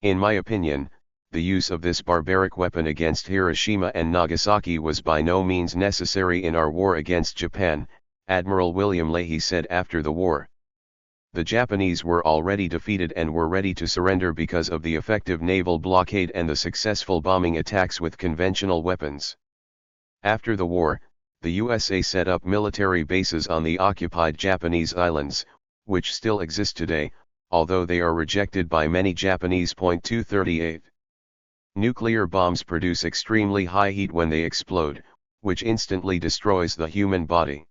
In my opinion, the use of this barbaric weapon against Hiroshima and Nagasaki was by no means necessary in our war against Japan, Admiral William Leahy said after the war. The Japanese were already defeated and were ready to surrender because of the effective naval blockade and the successful bombing attacks with conventional weapons. After the war, the USA set up military bases on the occupied Japanese islands, which still exist today, although they are rejected by many Japanese. 238. Nuclear bombs produce extremely high heat when they explode, which instantly destroys the human body.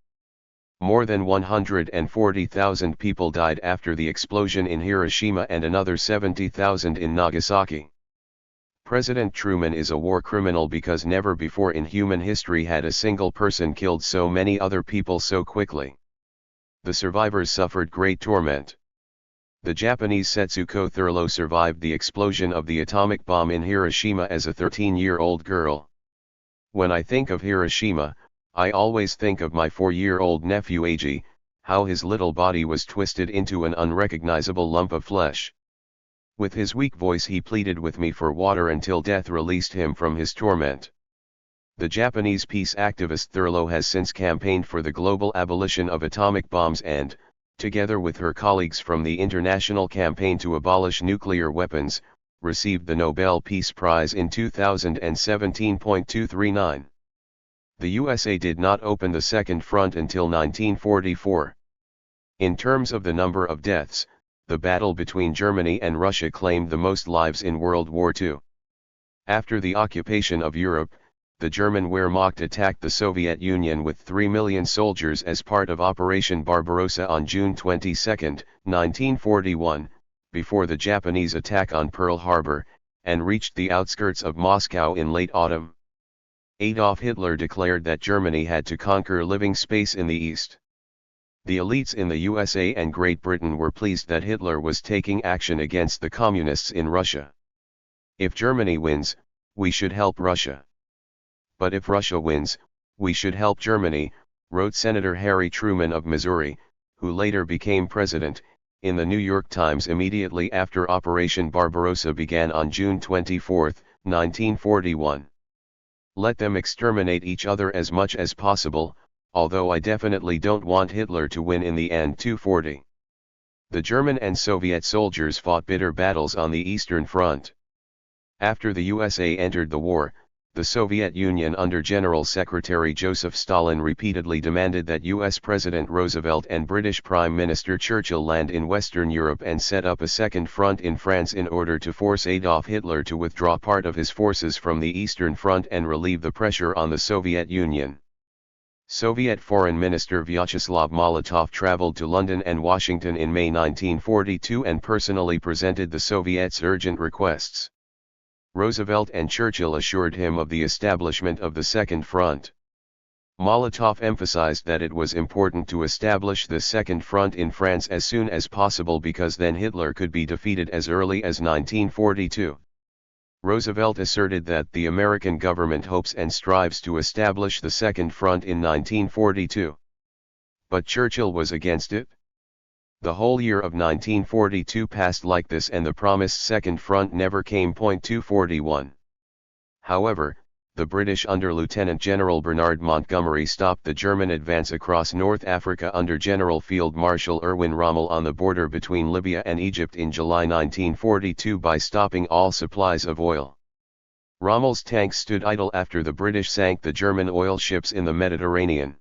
More than 140,000 people died after the explosion in Hiroshima and another 70,000 in Nagasaki. President Truman is a war criminal because never before in human history had a single person killed so many other people so quickly. The survivors suffered great torment. The Japanese Setsuko Thurlow survived the explosion of the atomic bomb in Hiroshima as a 13-year-old girl. When I think of Hiroshima, I always think of my 4-year-old nephew Eiji, how his little body was twisted into an unrecognizable lump of flesh. With his weak voice he pleaded with me for water until death released him from his torment. The Japanese peace activist Thurlow has since campaigned for the global abolition of atomic bombs and, together with her colleagues from the International Campaign to Abolish Nuclear Weapons, received the Nobel Peace Prize in 2017. 239. The USA did not open the Second Front until 1944. In terms of the number of deaths, the battle between Germany and Russia claimed the most lives in World War II. After the occupation of Europe, the German Wehrmacht attacked the Soviet Union with 3 million soldiers as part of Operation Barbarossa on June 22, 1941, before the Japanese attack on Pearl Harbor, and reached the outskirts of Moscow in late autumn. Adolf Hitler declared that Germany had to conquer living space in the East. The elites in the USA and Great Britain were pleased that Hitler was taking action against the communists in Russia. If Germany wins, we should help Russia. But if Russia wins, we should help Germany, wrote Senator Harry Truman of Missouri, who later became president, in the New York Times immediately after Operation Barbarossa began on June 24, 1941. Let them exterminate each other as much as possible, although I definitely don't want Hitler to win in the end. 240. The German and Soviet soldiers fought bitter battles on the Eastern Front. After the USA entered the war, the Soviet Union under General Secretary Joseph Stalin repeatedly demanded that US President Roosevelt and British Prime Minister Churchill land in Western Europe and set up a second front in France in order to force Adolf Hitler to withdraw part of his forces from the Eastern Front and relieve the pressure on the Soviet Union. Soviet Foreign Minister Vyacheslav Molotov traveled to London and Washington in May 1942 and personally presented the Soviets' urgent requests. Roosevelt and Churchill assured him of the establishment of the Second Front. Molotov emphasized that it was important to establish the Second Front in France as soon as possible because then Hitler could be defeated as early as 1942. Roosevelt asserted that the American government hopes and strives to establish the Second Front in 1942. But Churchill was against it. The whole year of 1942 passed like this and the promised Second Front never came. 241. However, the British under Lieutenant General Bernard Montgomery stopped the German advance across North Africa under General Field Marshal Erwin Rommel on the border between Libya and Egypt in July 1942 by stopping all supplies of oil. Rommel's tanks stood idle after the British sank the German oil ships in the Mediterranean.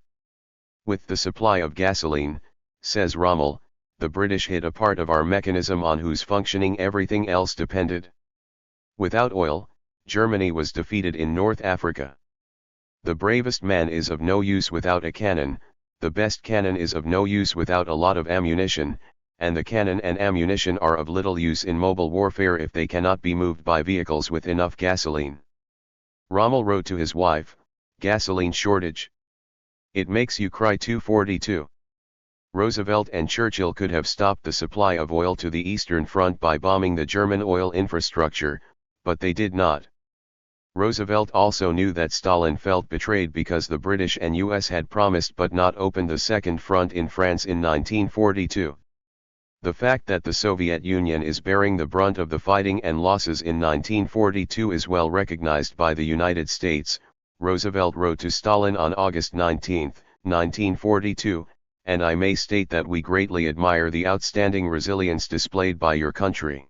With the supply of gasoline, says Rommel, the British hit a part of our mechanism on whose functioning everything else depended. Without oil, Germany was defeated in North Africa. The bravest man is of no use without a cannon, the best cannon is of no use without a lot of ammunition, and the cannon and ammunition are of little use in mobile warfare if they cannot be moved by vehicles with enough gasoline. Rommel wrote to his wife, "Gasoline shortage. It makes you cry." 242. Roosevelt and Churchill could have stopped the supply of oil to the Eastern Front by bombing the German oil infrastructure, but they did not. Roosevelt also knew that Stalin felt betrayed because the British and US had promised but not opened the Second Front in France in 1942. The fact that the Soviet Union is bearing the brunt of the fighting and losses in 1942 is well recognized by the United States, Roosevelt wrote to Stalin on August 19, 1942, and I may state that we greatly admire the outstanding resilience displayed by your country.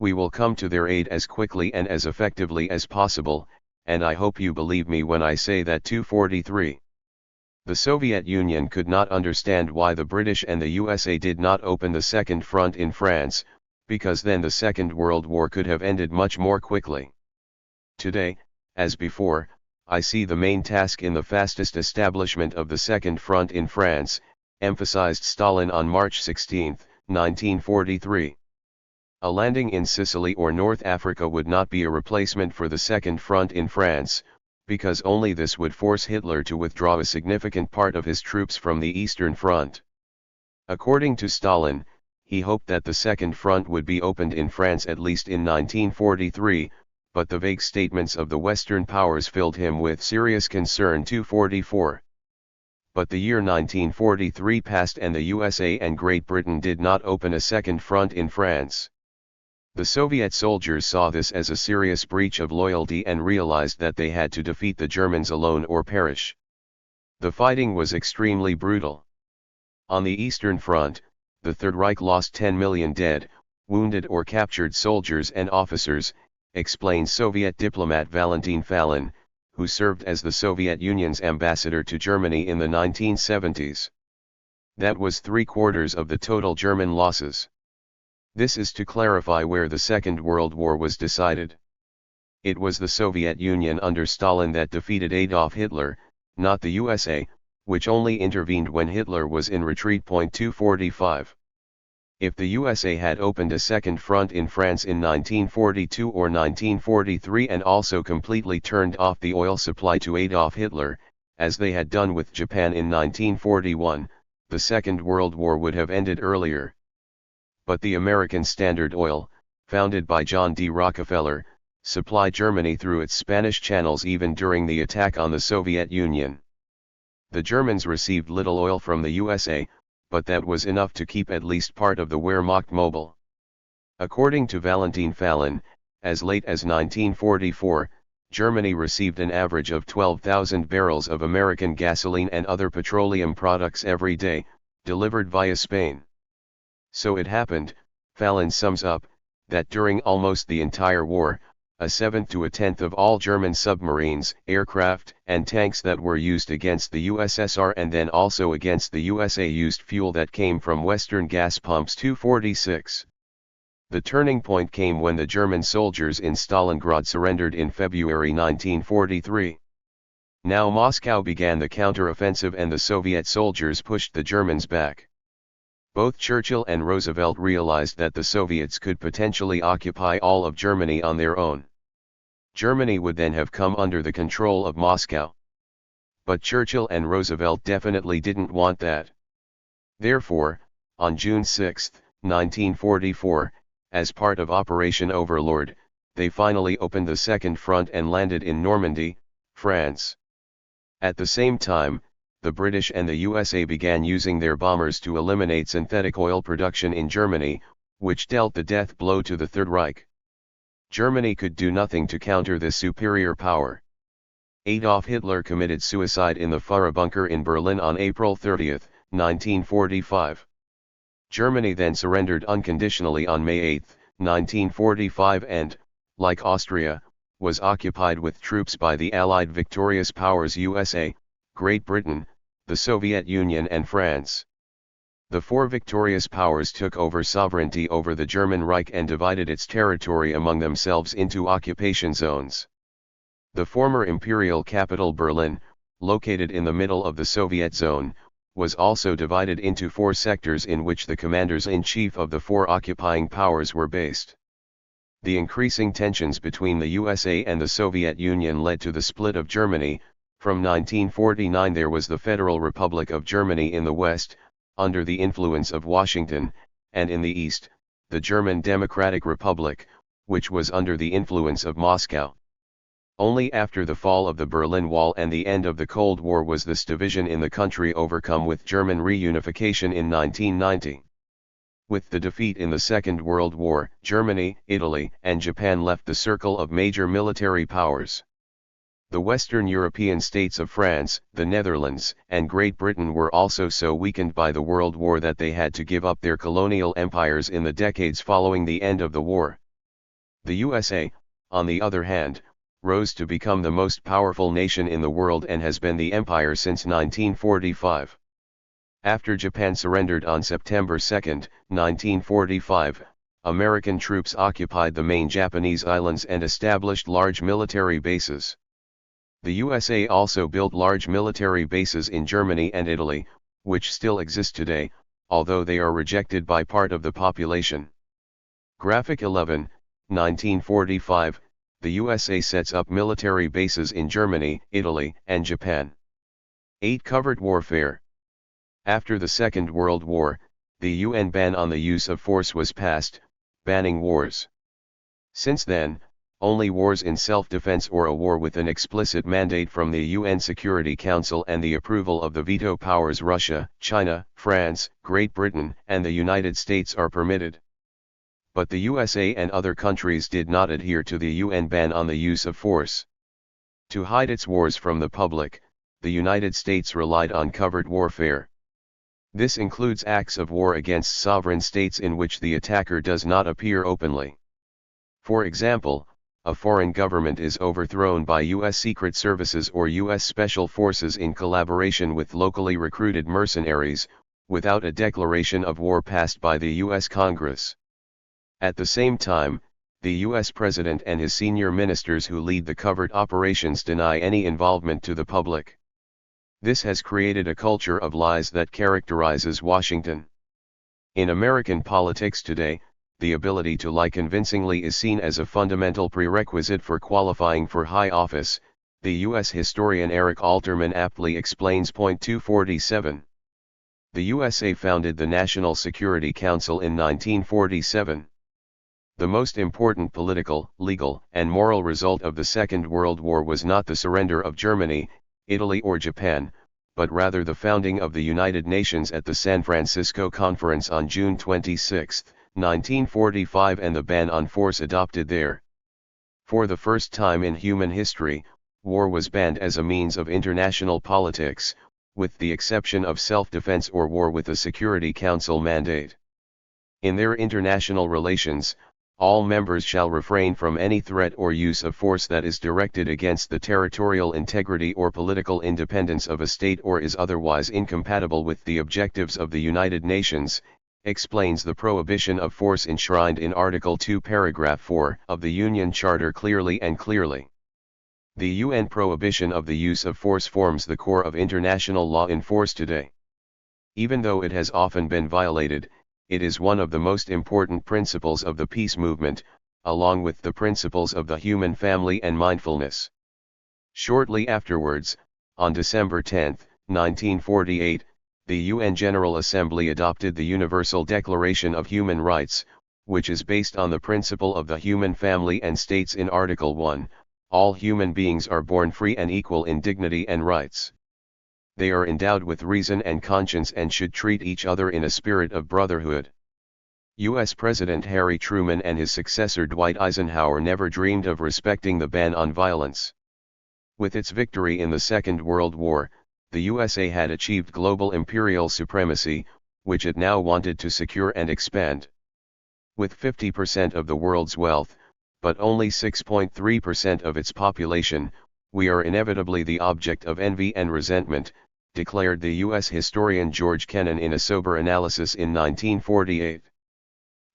We will come to their aid as quickly and as effectively as possible, and I hope you believe me when I say that. 243. The Soviet Union could not understand why the British and the USA did not open the Second Front in France, because then the Second World War could have ended much more quickly. Today, as before, I see the main task in the fastest establishment of the Second Front in France, emphasized Stalin on March 16, 1943. A landing in Sicily or North Africa would not be a replacement for the Second Front in France, because only this would force Hitler to withdraw a significant part of his troops from the Eastern Front. According to Stalin, he hoped that the Second Front would be opened in France at least in 1943, but the vague statements of the Western powers filled him with serious concern. 244. But the year 1943 passed and the USA and Great Britain did not open a second front in France. The Soviet soldiers saw this as a serious breach of loyalty and realized that they had to defeat the Germans alone or perish. The fighting was extremely brutal. On the Eastern Front, the Third Reich lost 10 million dead, wounded or captured soldiers and officers, explains Soviet diplomat Valentin Falin, who served as the Soviet Union's ambassador to Germany in the 1970s. That was 3/4 of the total German losses. This is to clarify where the Second World War was decided. It was the Soviet Union under Stalin that defeated Adolf Hitler, not the USA, which only intervened when Hitler was in retreat. 245. If the USA had opened a second front in France in 1942 or 1943 and also completely turned off the oil supply to Adolf Hitler, as they had done with Japan in 1941, the Second World War would have ended earlier. But the American Standard Oil, founded by John D. Rockefeller, supplied Germany through its Spanish channels even during the attack on the Soviet Union. The Germans received little oil from the USA, but that was enough to keep at least part of the Wehrmacht mobile. According to Valentin Fallon, as late as 1944, Germany received an average of 12,000 barrels of American gasoline and other petroleum products every day, delivered via Spain. So it happened, Fallon sums up, that during almost the entire war, a seventh to a tenth of all German submarines, aircraft, and tanks that were used against the USSR and then also against the USA used fuel that came from Western gas pumps 246. The turning point came when the German soldiers in Stalingrad surrendered in February 1943. Now Moscow began the counter-offensive and the Soviet soldiers pushed the Germans back. Both Churchill and Roosevelt realized that the Soviets could potentially occupy all of Germany on their own. Germany would then have come under the control of Moscow. But Churchill and Roosevelt definitely didn't want that. Therefore, on June 6, 1944, as part of Operation Overlord, they finally opened the Second Front and landed in Normandy, France. At the same time, the British and the USA began using their bombers to eliminate synthetic oil production in Germany, which dealt the death blow to the Third Reich. Germany could do nothing to counter this superior power. Adolf Hitler committed suicide in the Führer bunker in Berlin on April 30, 1945. Germany then surrendered unconditionally on May 8, 1945 and, like Austria, was occupied with troops by the Allied victorious powers USA, Great Britain, the Soviet Union and France. The four victorious powers took over sovereignty over the German Reich and divided its territory among themselves into occupation zones. The former imperial capital Berlin, located in the middle of the Soviet zone, was also divided into four sectors in which the commanders-in-chief of the four occupying powers were based. The increasing tensions between the USA and the Soviet Union led to the split of Germany. From 1949 there was the Federal Republic of Germany in the west, under the influence of Washington, and in the east, the German Democratic Republic, which was under the influence of Moscow. Only after the fall of the Berlin Wall and the end of the Cold War was this division in the country overcome with German reunification in 1990. With the defeat in the Second World War, Germany, Italy, and Japan left the circle of major military powers. The Western European states of France, the Netherlands, and Great Britain were also so weakened by the World War that they had to give up their colonial empires in the decades following the end of the war. The USA, on the other hand, rose to become the most powerful nation in the world and has been the empire since 1945. After Japan surrendered on September 2, 1945, American troops occupied the main Japanese islands and established large military bases. The USA also built large military bases in Germany and Italy, which still exist today, although they are rejected by part of the population. Graphic 11, 1945, the USA sets up military bases in Germany, Italy, and Japan. 8. Covert warfare. After the Second World War, the UN ban on the use of force was passed, banning wars. Since then, only wars in self-defense or a war with an explicit mandate from the UN Security Council and the approval of the veto powers Russia, China, France, Great Britain, and the United States are permitted. But the USA and other countries did not adhere to the UN ban on the use of force. To hide its wars from the public, the United States relied on covert warfare. This includes acts of war against sovereign states in which the attacker does not appear openly. For example, a foreign government is overthrown by U.S. Secret Services or U.S. Special Forces in collaboration with locally recruited mercenaries, without a declaration of war passed by the U.S. Congress. At the same time, the U.S. President and his senior ministers who lead the covert operations deny any involvement to the public. This has created a culture of lies that characterizes Washington. In American politics today, the ability to lie convincingly is seen as a fundamental prerequisite for qualifying for high office, the U.S. historian Eric Alterman aptly explains. Point 247. The USA founded the National Security Council in 1947. The most important political, legal, and moral result of the Second World War was not the surrender of Germany, Italy or Japan, but rather the founding of the United Nations at the San Francisco Conference on June 26, 1945, and the ban on force adopted there. For the first time in human history, war was banned as a means of international politics, with the exception of self-defense or war with a Security Council mandate. In their international relations, all members shall refrain from any threat or use of force that is directed against the territorial integrity or political independence of a state or is otherwise incompatible with the objectives of the United Nations, explains the prohibition of force enshrined in Article 2, Paragraph 4 of the Union Charter clearly and clearly. The UN prohibition of the use of force forms the core of international law in force today. Even though it has often been violated, it is one of the most important principles of the peace movement, along with the principles of the human family and mindfulness. Shortly afterwards, on December 10, 1948, the UN General Assembly adopted the Universal Declaration of Human Rights, which is based on the principle of the human family and states in Article 1, all human beings are born free and equal in dignity and rights. They are endowed with reason and conscience and should treat each other in a spirit of brotherhood. U.S. President Harry Truman and his successor Dwight Eisenhower never dreamed of respecting the ban on violence. With its victory in the Second World War, the USA had achieved global imperial supremacy, which it now wanted to secure and expand. With 50% of the world's wealth, but only 6.3% of its population, we are inevitably the object of envy and resentment, declared the U.S. historian George Kennan in a sober analysis in 1948.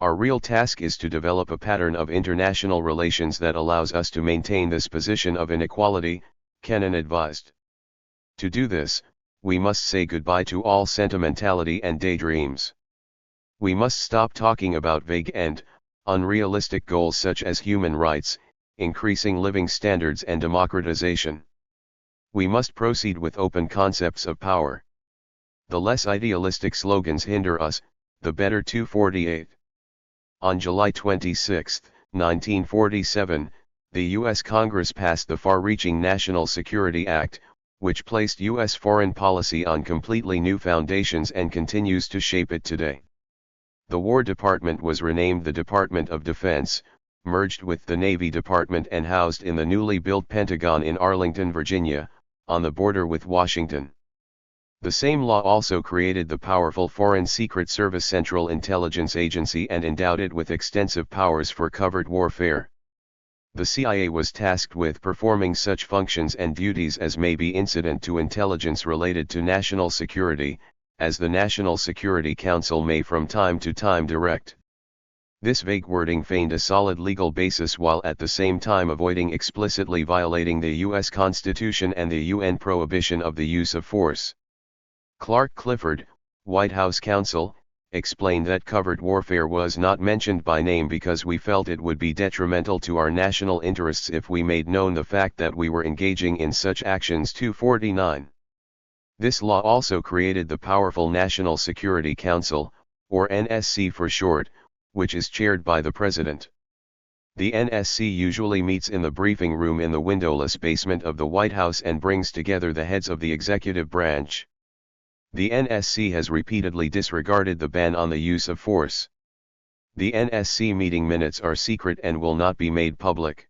Our real task is to develop a pattern of international relations that allows us to maintain this position of inequality, Kennan advised. To do this, we must say goodbye to all sentimentality and daydreams. We must stop talking about vague and unrealistic goals such as human rights, increasing living standards and democratization. We must proceed with open concepts of power. The less idealistic slogans hinder us, the better. 248. On July 26, 1947, the U.S. Congress passed the far-reaching National Security Act, which placed U.S. foreign policy on completely new foundations and continues to shape it today. The War Department was renamed the Department of Defense, merged with the Navy Department and housed in the newly built Pentagon in Arlington, Virginia, on the border with Washington. The same law also created the powerful Foreign Secret Service Central Intelligence Agency and endowed it with extensive powers for covert warfare. The CIA was tasked with performing such functions and duties as may be incident to intelligence related to national security, as the National Security Council may from time to time direct. This vague wording feigned a solid legal basis while at the same time avoiding explicitly violating the U.S. Constitution and the UN prohibition of the use of force. Clark Clifford, White House counsel, explained that covert warfare was not mentioned by name because we felt it would be detrimental to our national interests if we made known the fact that we were engaging in such actions. 249. This law also created the powerful National Security Council, or NSC for short, which is chaired by the President. The NSC usually meets in the briefing room in the windowless basement of the White House and brings together the heads of the executive branch. The NSC has repeatedly disregarded the ban on the use of force. The NSC meeting minutes are secret and will not be made public.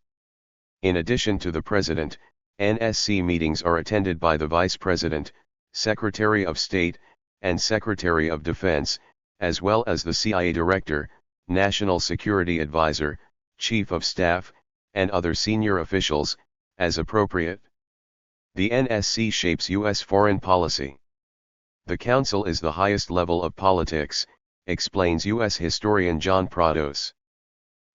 In addition to the President, NSC meetings are attended by the Vice President, Secretary of State, and Secretary of Defense, as well as the CIA Director, National Security Advisor, Chief of Staff, and other senior officials, as appropriate. The NSC shapes U.S. foreign policy. The Council is the highest level of politics, explains U.S. historian John Prados.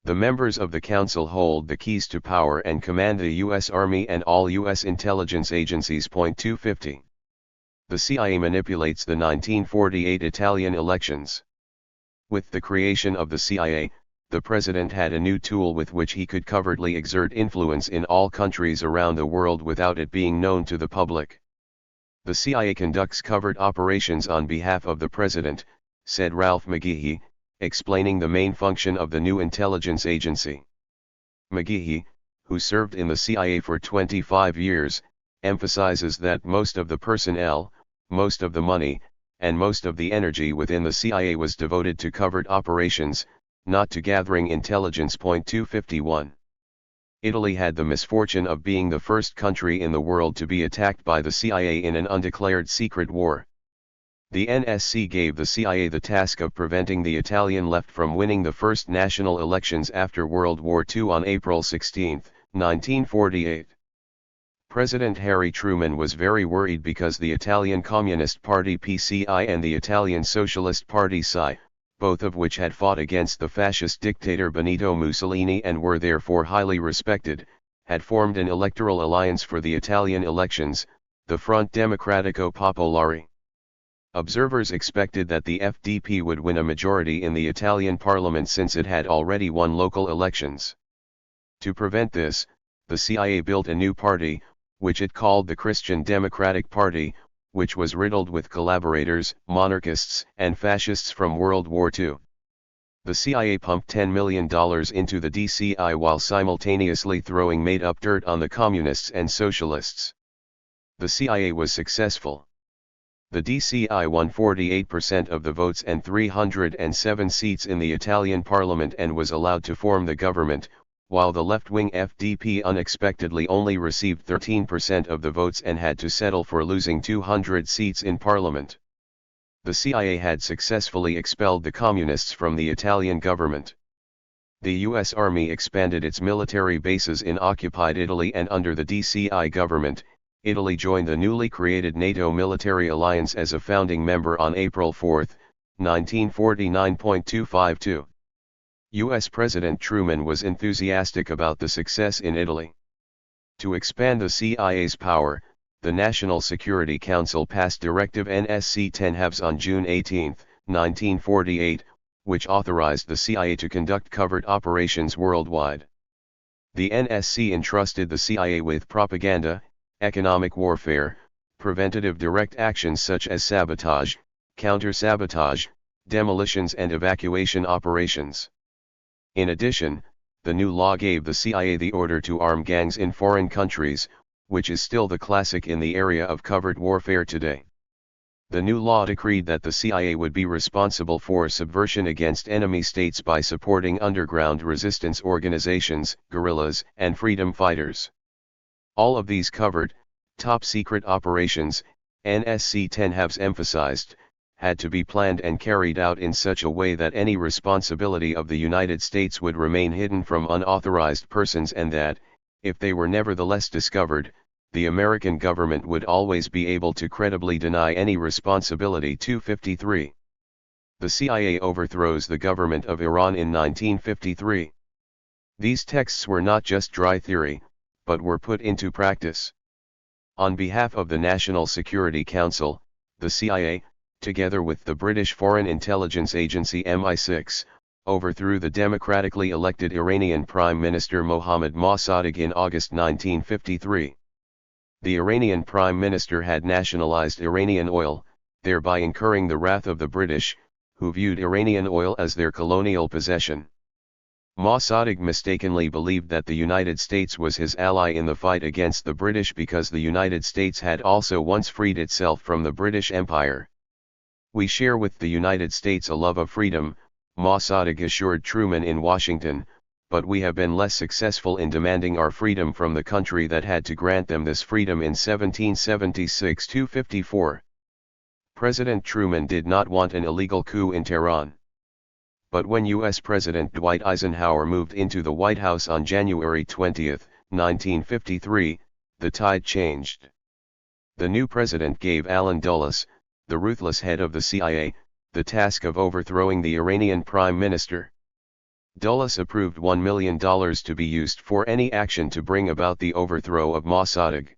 The members of the Council hold the keys to power and command the U.S. Army and all U.S. intelligence agencies. 250. The CIA manipulates the 1948 Italian elections. With the creation of the CIA, the president had a new tool with which he could covertly exert influence in all countries around the world without it being known to the public. The CIA conducts covert operations on behalf of the president, said Ralph McGehee, explaining the main function of the new intelligence agency. McGehee, who served in the CIA for 25 years, emphasizes that most of the personnel, most of the money, and most of the energy within the CIA was devoted to covert operations, not to gathering intelligence. 251. Italy had the misfortune of being the first country in the world to be attacked by the CIA in an undeclared secret war. The NSC gave the CIA the task of preventing the Italian left from winning the first national elections after World War II on April 16, 1948. President Harry Truman was very worried because the Italian Communist Party PCI and the Italian Socialist Party SI, both of which had fought against the fascist dictator Benito Mussolini and were therefore highly respected, had formed an electoral alliance for the Italian elections, the Front Democratico Popolare. Observers expected that the FDP would win a majority in the Italian parliament since it had already won local elections. To prevent this, the CIA built a new party, which it called the Christian Democratic Party, which was riddled with collaborators, monarchists, and fascists from World War II. The CIA pumped $10 million into the DCI while simultaneously throwing made-up dirt on the communists and socialists. The CIA was successful. The DCI won 48% of the votes and 307 seats in the Italian parliament and was allowed to form the government, while the left-wing FDP unexpectedly only received 13% of the votes and had to settle for losing 200 seats in parliament. The CIA had successfully expelled the communists from the Italian government. The U.S. Army expanded its military bases in occupied Italy, and under the DCI government, Italy joined the newly created NATO military alliance as a founding member on April 4, 1949. U.S. President Truman was enthusiastic about the success in Italy. To expand the CIA's power, the National Security Council passed Directive NSC 10/2 on June 18, 1948, which authorized the CIA to conduct covert operations worldwide. The NSC entrusted the CIA with propaganda, economic warfare, preventative direct actions such as sabotage, counter-sabotage, demolitions and evacuation operations. In addition, the new law gave the CIA the order to arm gangs in foreign countries, which is still the classic in the area of covert warfare today. The new law decreed that the CIA would be responsible for subversion against enemy states by supporting underground resistance organizations, guerrillas, and freedom fighters. All of these covert, top-secret operations, NSC 10/2 emphasized, had to be planned and carried out in such a way that any responsibility of the United States would remain hidden from unauthorized persons, and that, if they were nevertheless discovered, the American government would always be able to credibly deny any responsibility. 253. The CIA overthrows the government of Iran in 1953. These texts were not just dry theory, but were put into practice. On behalf of the National Security Council, the CIA, together with the British Foreign Intelligence Agency MI6, overthrew the democratically elected Iranian Prime Minister Mohammad Mossadegh in August 1953. The Iranian Prime Minister had nationalized Iranian oil, thereby incurring the wrath of the British, who viewed Iranian oil as their colonial possession. Mossadegh mistakenly believed that the United States was his ally in the fight against the British because the United States had also once freed itself from the British Empire. "We share with the United States a love of freedom," Mossadegh assured Truman in Washington, "but we have been less successful in demanding our freedom from the country that had to grant them this freedom in 1776." 254. President Truman did not want an illegal coup in Tehran. But when U.S. President Dwight Eisenhower moved into the White House on January 20, 1953, the tide changed. The new president gave Allen Dulles, the ruthless head of the CIA, the task of overthrowing the Iranian prime minister. Dulles approved $1 million to be used for any action to bring about the overthrow of Mossadegh.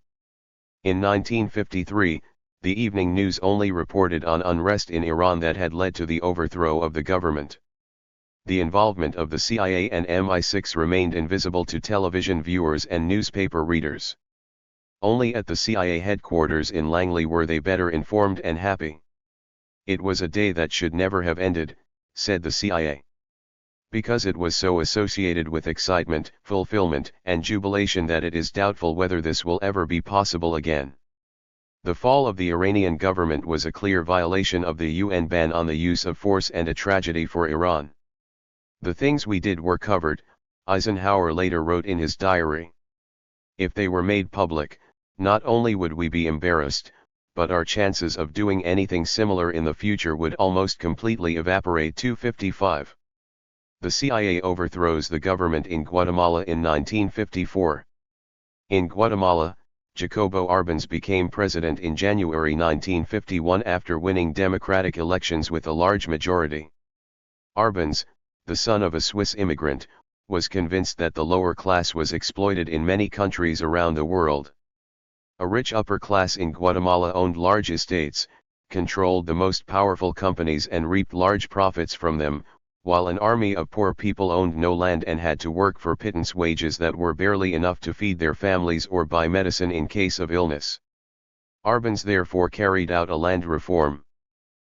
In 1953, The evening news only reported on unrest in Iran that had led to the overthrow of the government. The involvement of the CIA and MI6 remained invisible to television viewers and newspaper readers. Only at the CIA headquarters in Langley were they better informed and happy. "It was a day that should never have ended," said the CIA. "Because it was so associated with excitement, fulfillment, and jubilation that it is doubtful whether this will ever be possible again." The fall of the Iranian government was a clear violation of the UN ban on the use of force and a tragedy for Iran. "The things we did were covered," Eisenhower later wrote in his diary. "If they were made public, not only would we be embarrassed, but our chances of doing anything similar in the future would almost completely evaporate." 255. The CIA overthrows the government in Guatemala in 1954. In Guatemala, Jacobo Arbenz became president in January 1951 after winning democratic elections with a large majority. Arbenz, the son of a Swiss immigrant, was convinced that the lower class was exploited in many countries around the world. A rich upper class in Guatemala owned large estates, controlled the most powerful companies and reaped large profits from them, while an army of poor people owned no land and had to work for pittance wages that were barely enough to feed their families or buy medicine in case of illness. Arbenz therefore carried out a land reform.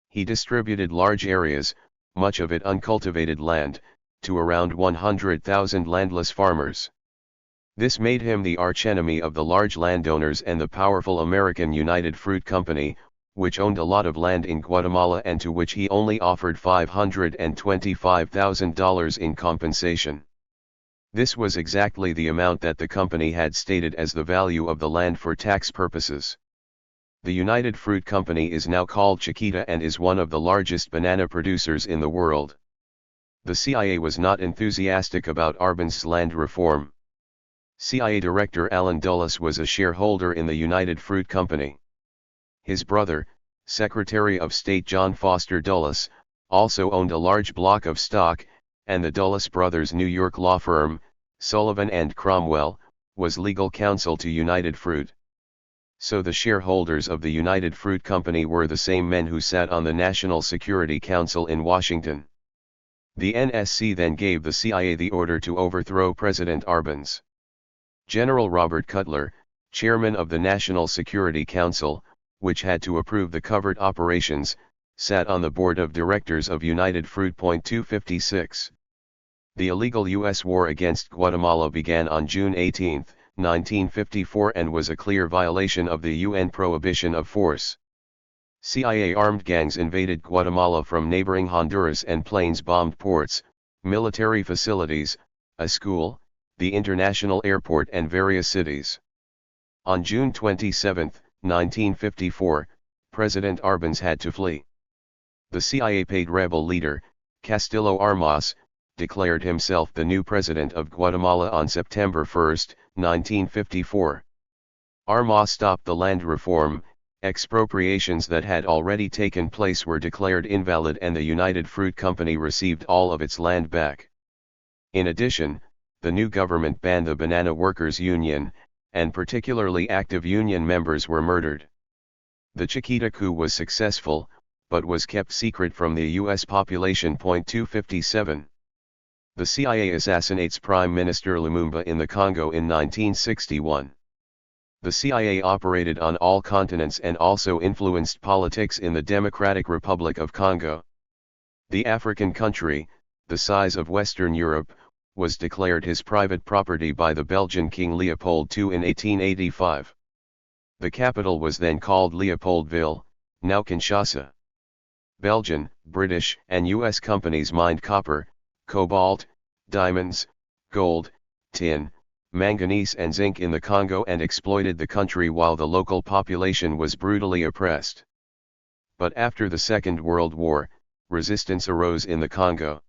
He distributed large areas, much of it uncultivated land, to around 100,000 landless farmers. This made him the archenemy of the large landowners and the powerful American United Fruit Company, which owned a lot of land in Guatemala and to which he only offered $525,000 in compensation. This was exactly the amount that the company had stated as the value of the land for tax purposes. The United Fruit Company is now called Chiquita and is one of the largest banana producers in the world. The CIA was not enthusiastic about Arbenz's land reform. CIA Director Allen Dulles was a shareholder in the United Fruit Company. His brother, Secretary of State John Foster Dulles, also owned a large block of stock, and the Dulles brothers' New York law firm, Sullivan and Cromwell, was legal counsel to United Fruit. So the shareholders of the United Fruit Company were the same men who sat on the National Security Council in Washington. The NSC then gave the CIA the order to overthrow President Arbenz. General Robert Cutler, chairman of the National Security Council, which had to approve the covert operations, sat on the board of directors of United Fruit. 256. The illegal U.S. war against Guatemala began on June 18, 1954 and was a clear violation of the UN prohibition of force. CIA armed gangs invaded Guatemala from neighboring Honduras and planes bombed ports, military facilities, a school, the international airport and various cities. On June 27, 1954, President Arbenz had to flee. The CIA-paid rebel leader, Castillo Armas, declared himself the new president of Guatemala on September 1, 1954. Armas stopped the land reform. Expropriations that had already taken place were declared invalid and the United Fruit Company received all of its land back. In addition, the new government banned the Banana Workers Union, and particularly active union members were murdered. The Chiquita coup was successful, but was kept secret from the U.S. population. 257. The CIA assassinates Prime Minister Lumumba in the Congo in 1961. The CIA operated on all continents and also influenced politics in the Democratic Republic of Congo. The African country, the size of Western Europe, was declared his private property by the Belgian King Leopold II in 1885. The capital was then called Leopoldville, now Kinshasa. Belgian, British, and U.S. companies mined copper, cobalt, diamonds, gold, tin, manganese and zinc in the Congo and exploited the country while the local population was brutally oppressed. But after the Second World War, resistance arose in the Congo.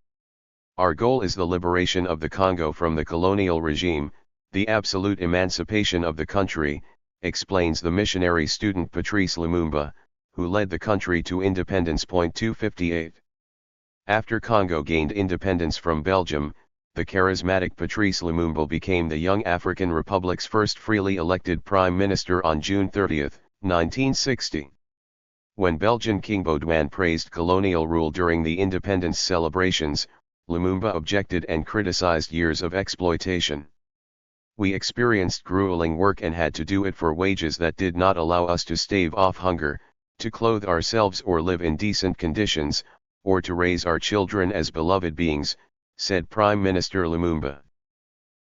Our goal is the liberation of the Congo from the colonial regime, the absolute emancipation of the country, explains the missionary student Patrice Lumumba, who led the country to independence. 258. After Congo gained independence from Belgium, the charismatic Patrice Lumumba became the young African Republic's first freely elected prime minister on June 30, 1960. When Belgian King Baudouin praised colonial rule during the independence celebrations, Lumumba objected and criticized years of exploitation. We experienced grueling work and had to do it for wages that did not allow us to stave off hunger, to clothe ourselves or live in decent conditions, or to raise our children as beloved beings, said Prime Minister Lumumba.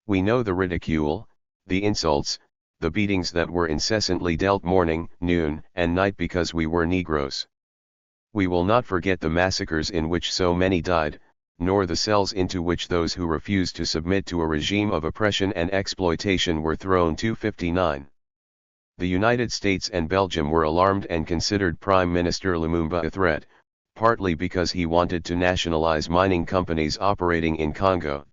We know the ridicule, the insults, the beatings that were incessantly dealt morning, noon, and night because we were Negroes. We will not forget the massacres in which so many died, nor the cells into which those who refused to submit to a regime of oppression and exploitation were thrown. 259. The United States and Belgium were alarmed and considered Prime Minister Lumumba a threat, partly because he wanted to nationalize mining companies operating in Congo.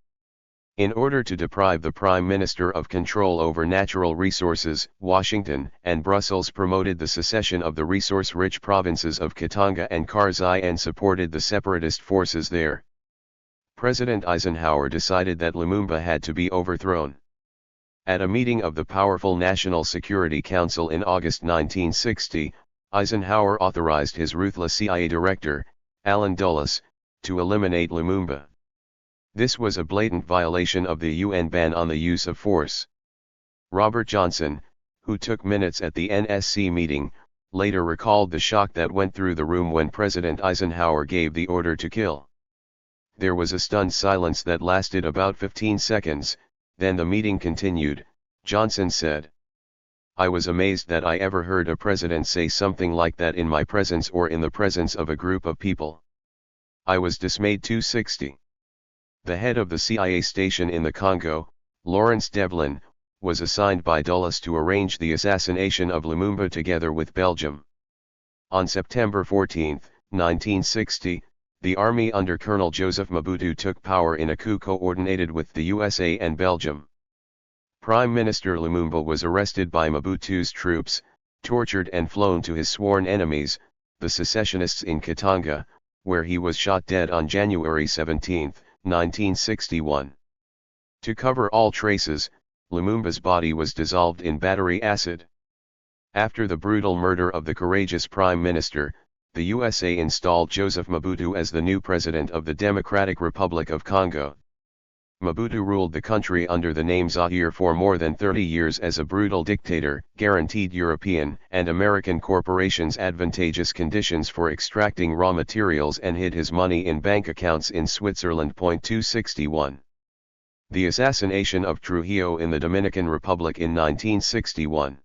In order to deprive the Prime Minister of control over natural resources, Washington and Brussels promoted the secession of the resource-rich provinces of Katanga and Karzai and supported the separatist forces there. President Eisenhower decided that Lumumba had to be overthrown. At a meeting of the powerful National Security Council in August 1960, Eisenhower authorized his ruthless CIA director, Allen Dulles, to eliminate Lumumba. This was a blatant violation of the UN ban on the use of force. Robert Johnson, who took minutes at the NSC meeting, later recalled the shock that went through the room when President Eisenhower gave the order to kill. There was a stunned silence that lasted about 15 seconds, then the meeting continued. Johnson said, "I was amazed that I ever heard a president say something like that in my presence or in the presence of a group of people. I was dismayed." 260. The head of the CIA station in the Congo, Lawrence Devlin, was assigned by Dulles to arrange the assassination of Lumumba together with Belgium. On September 14, 1960, the army under Colonel Joseph Mobutu took power in a coup coordinated with the USA and Belgium. Prime Minister Lumumba was arrested by Mobutu's troops, tortured and flown to his sworn enemies, the secessionists in Katanga, where he was shot dead on January 17, 1961. To cover all traces, Lumumba's body was dissolved in battery acid. After the brutal murder of the courageous Prime Minister, the USA installed Joseph Mobutu as the new president of the Democratic Republic of Congo. Mobutu ruled the country under the name Zaire for more than 30 years as a brutal dictator, guaranteed European and American corporations advantageous conditions for extracting raw materials and hid his money in bank accounts in Switzerland. 261. The assassination of Trujillo in the Dominican Republic in 1961.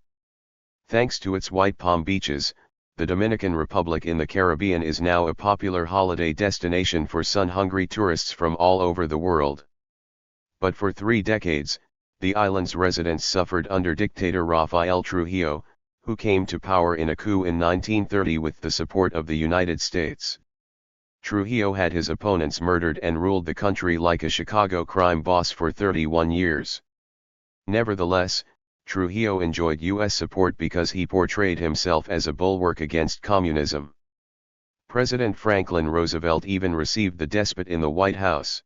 Thanks to its white palm beaches, the Dominican Republic in the Caribbean is now a popular holiday destination for sun-hungry tourists from all over the world. But for 3 decades, the island's residents suffered under dictator Rafael Trujillo, who came to power in a coup in 1930 with the support of the United States. Trujillo had his opponents murdered and ruled the country like a Chicago crime boss for 31 years. Nevertheless, Trujillo enjoyed U.S. support because he portrayed himself as a bulwark against communism. President Franklin Roosevelt even received the despot in the White House.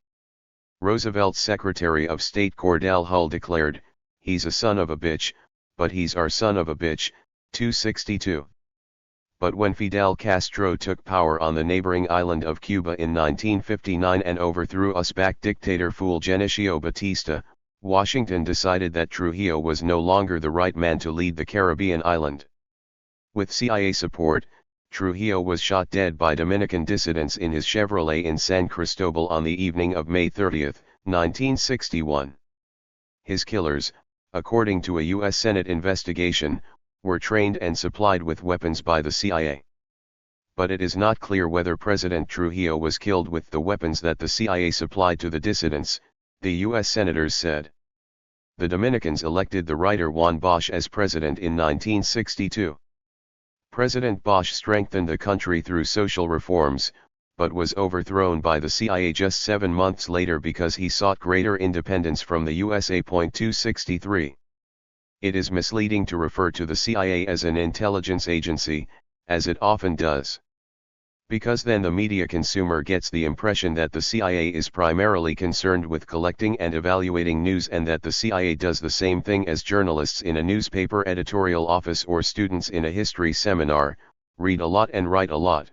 Roosevelt's Secretary of State Cordell Hull declared, "He's a son of a bitch, but he's our son of a bitch." 262. But when Fidel Castro took power on the neighboring island of Cuba in 1959 and overthrew Uzbek dictator Fulgencio Batista, Washington decided that Trujillo was no longer the right man to lead the Caribbean island. With CIA support, Trujillo was shot dead by Dominican dissidents in his Chevrolet in San Cristobal on the evening of May 30, 1961. His killers, according to a U.S. Senate investigation, were trained and supplied with weapons by the CIA. But it is not clear whether President Trujillo was killed with the weapons that the CIA supplied to the dissidents, the U.S. senators said. The Dominicans elected the writer Juan Bosch as president in 1962. President Bosch strengthened the country through social reforms, but was overthrown by the CIA just 7 months later because he sought greater independence from the USA. 263. It is misleading to refer to the CIA as an intelligence agency, as it often does. Because then the media consumer gets the impression that the CIA is primarily concerned with collecting and evaluating news and that the CIA does the same thing as journalists in a newspaper editorial office or students in a history seminar, Read a lot and write a lot.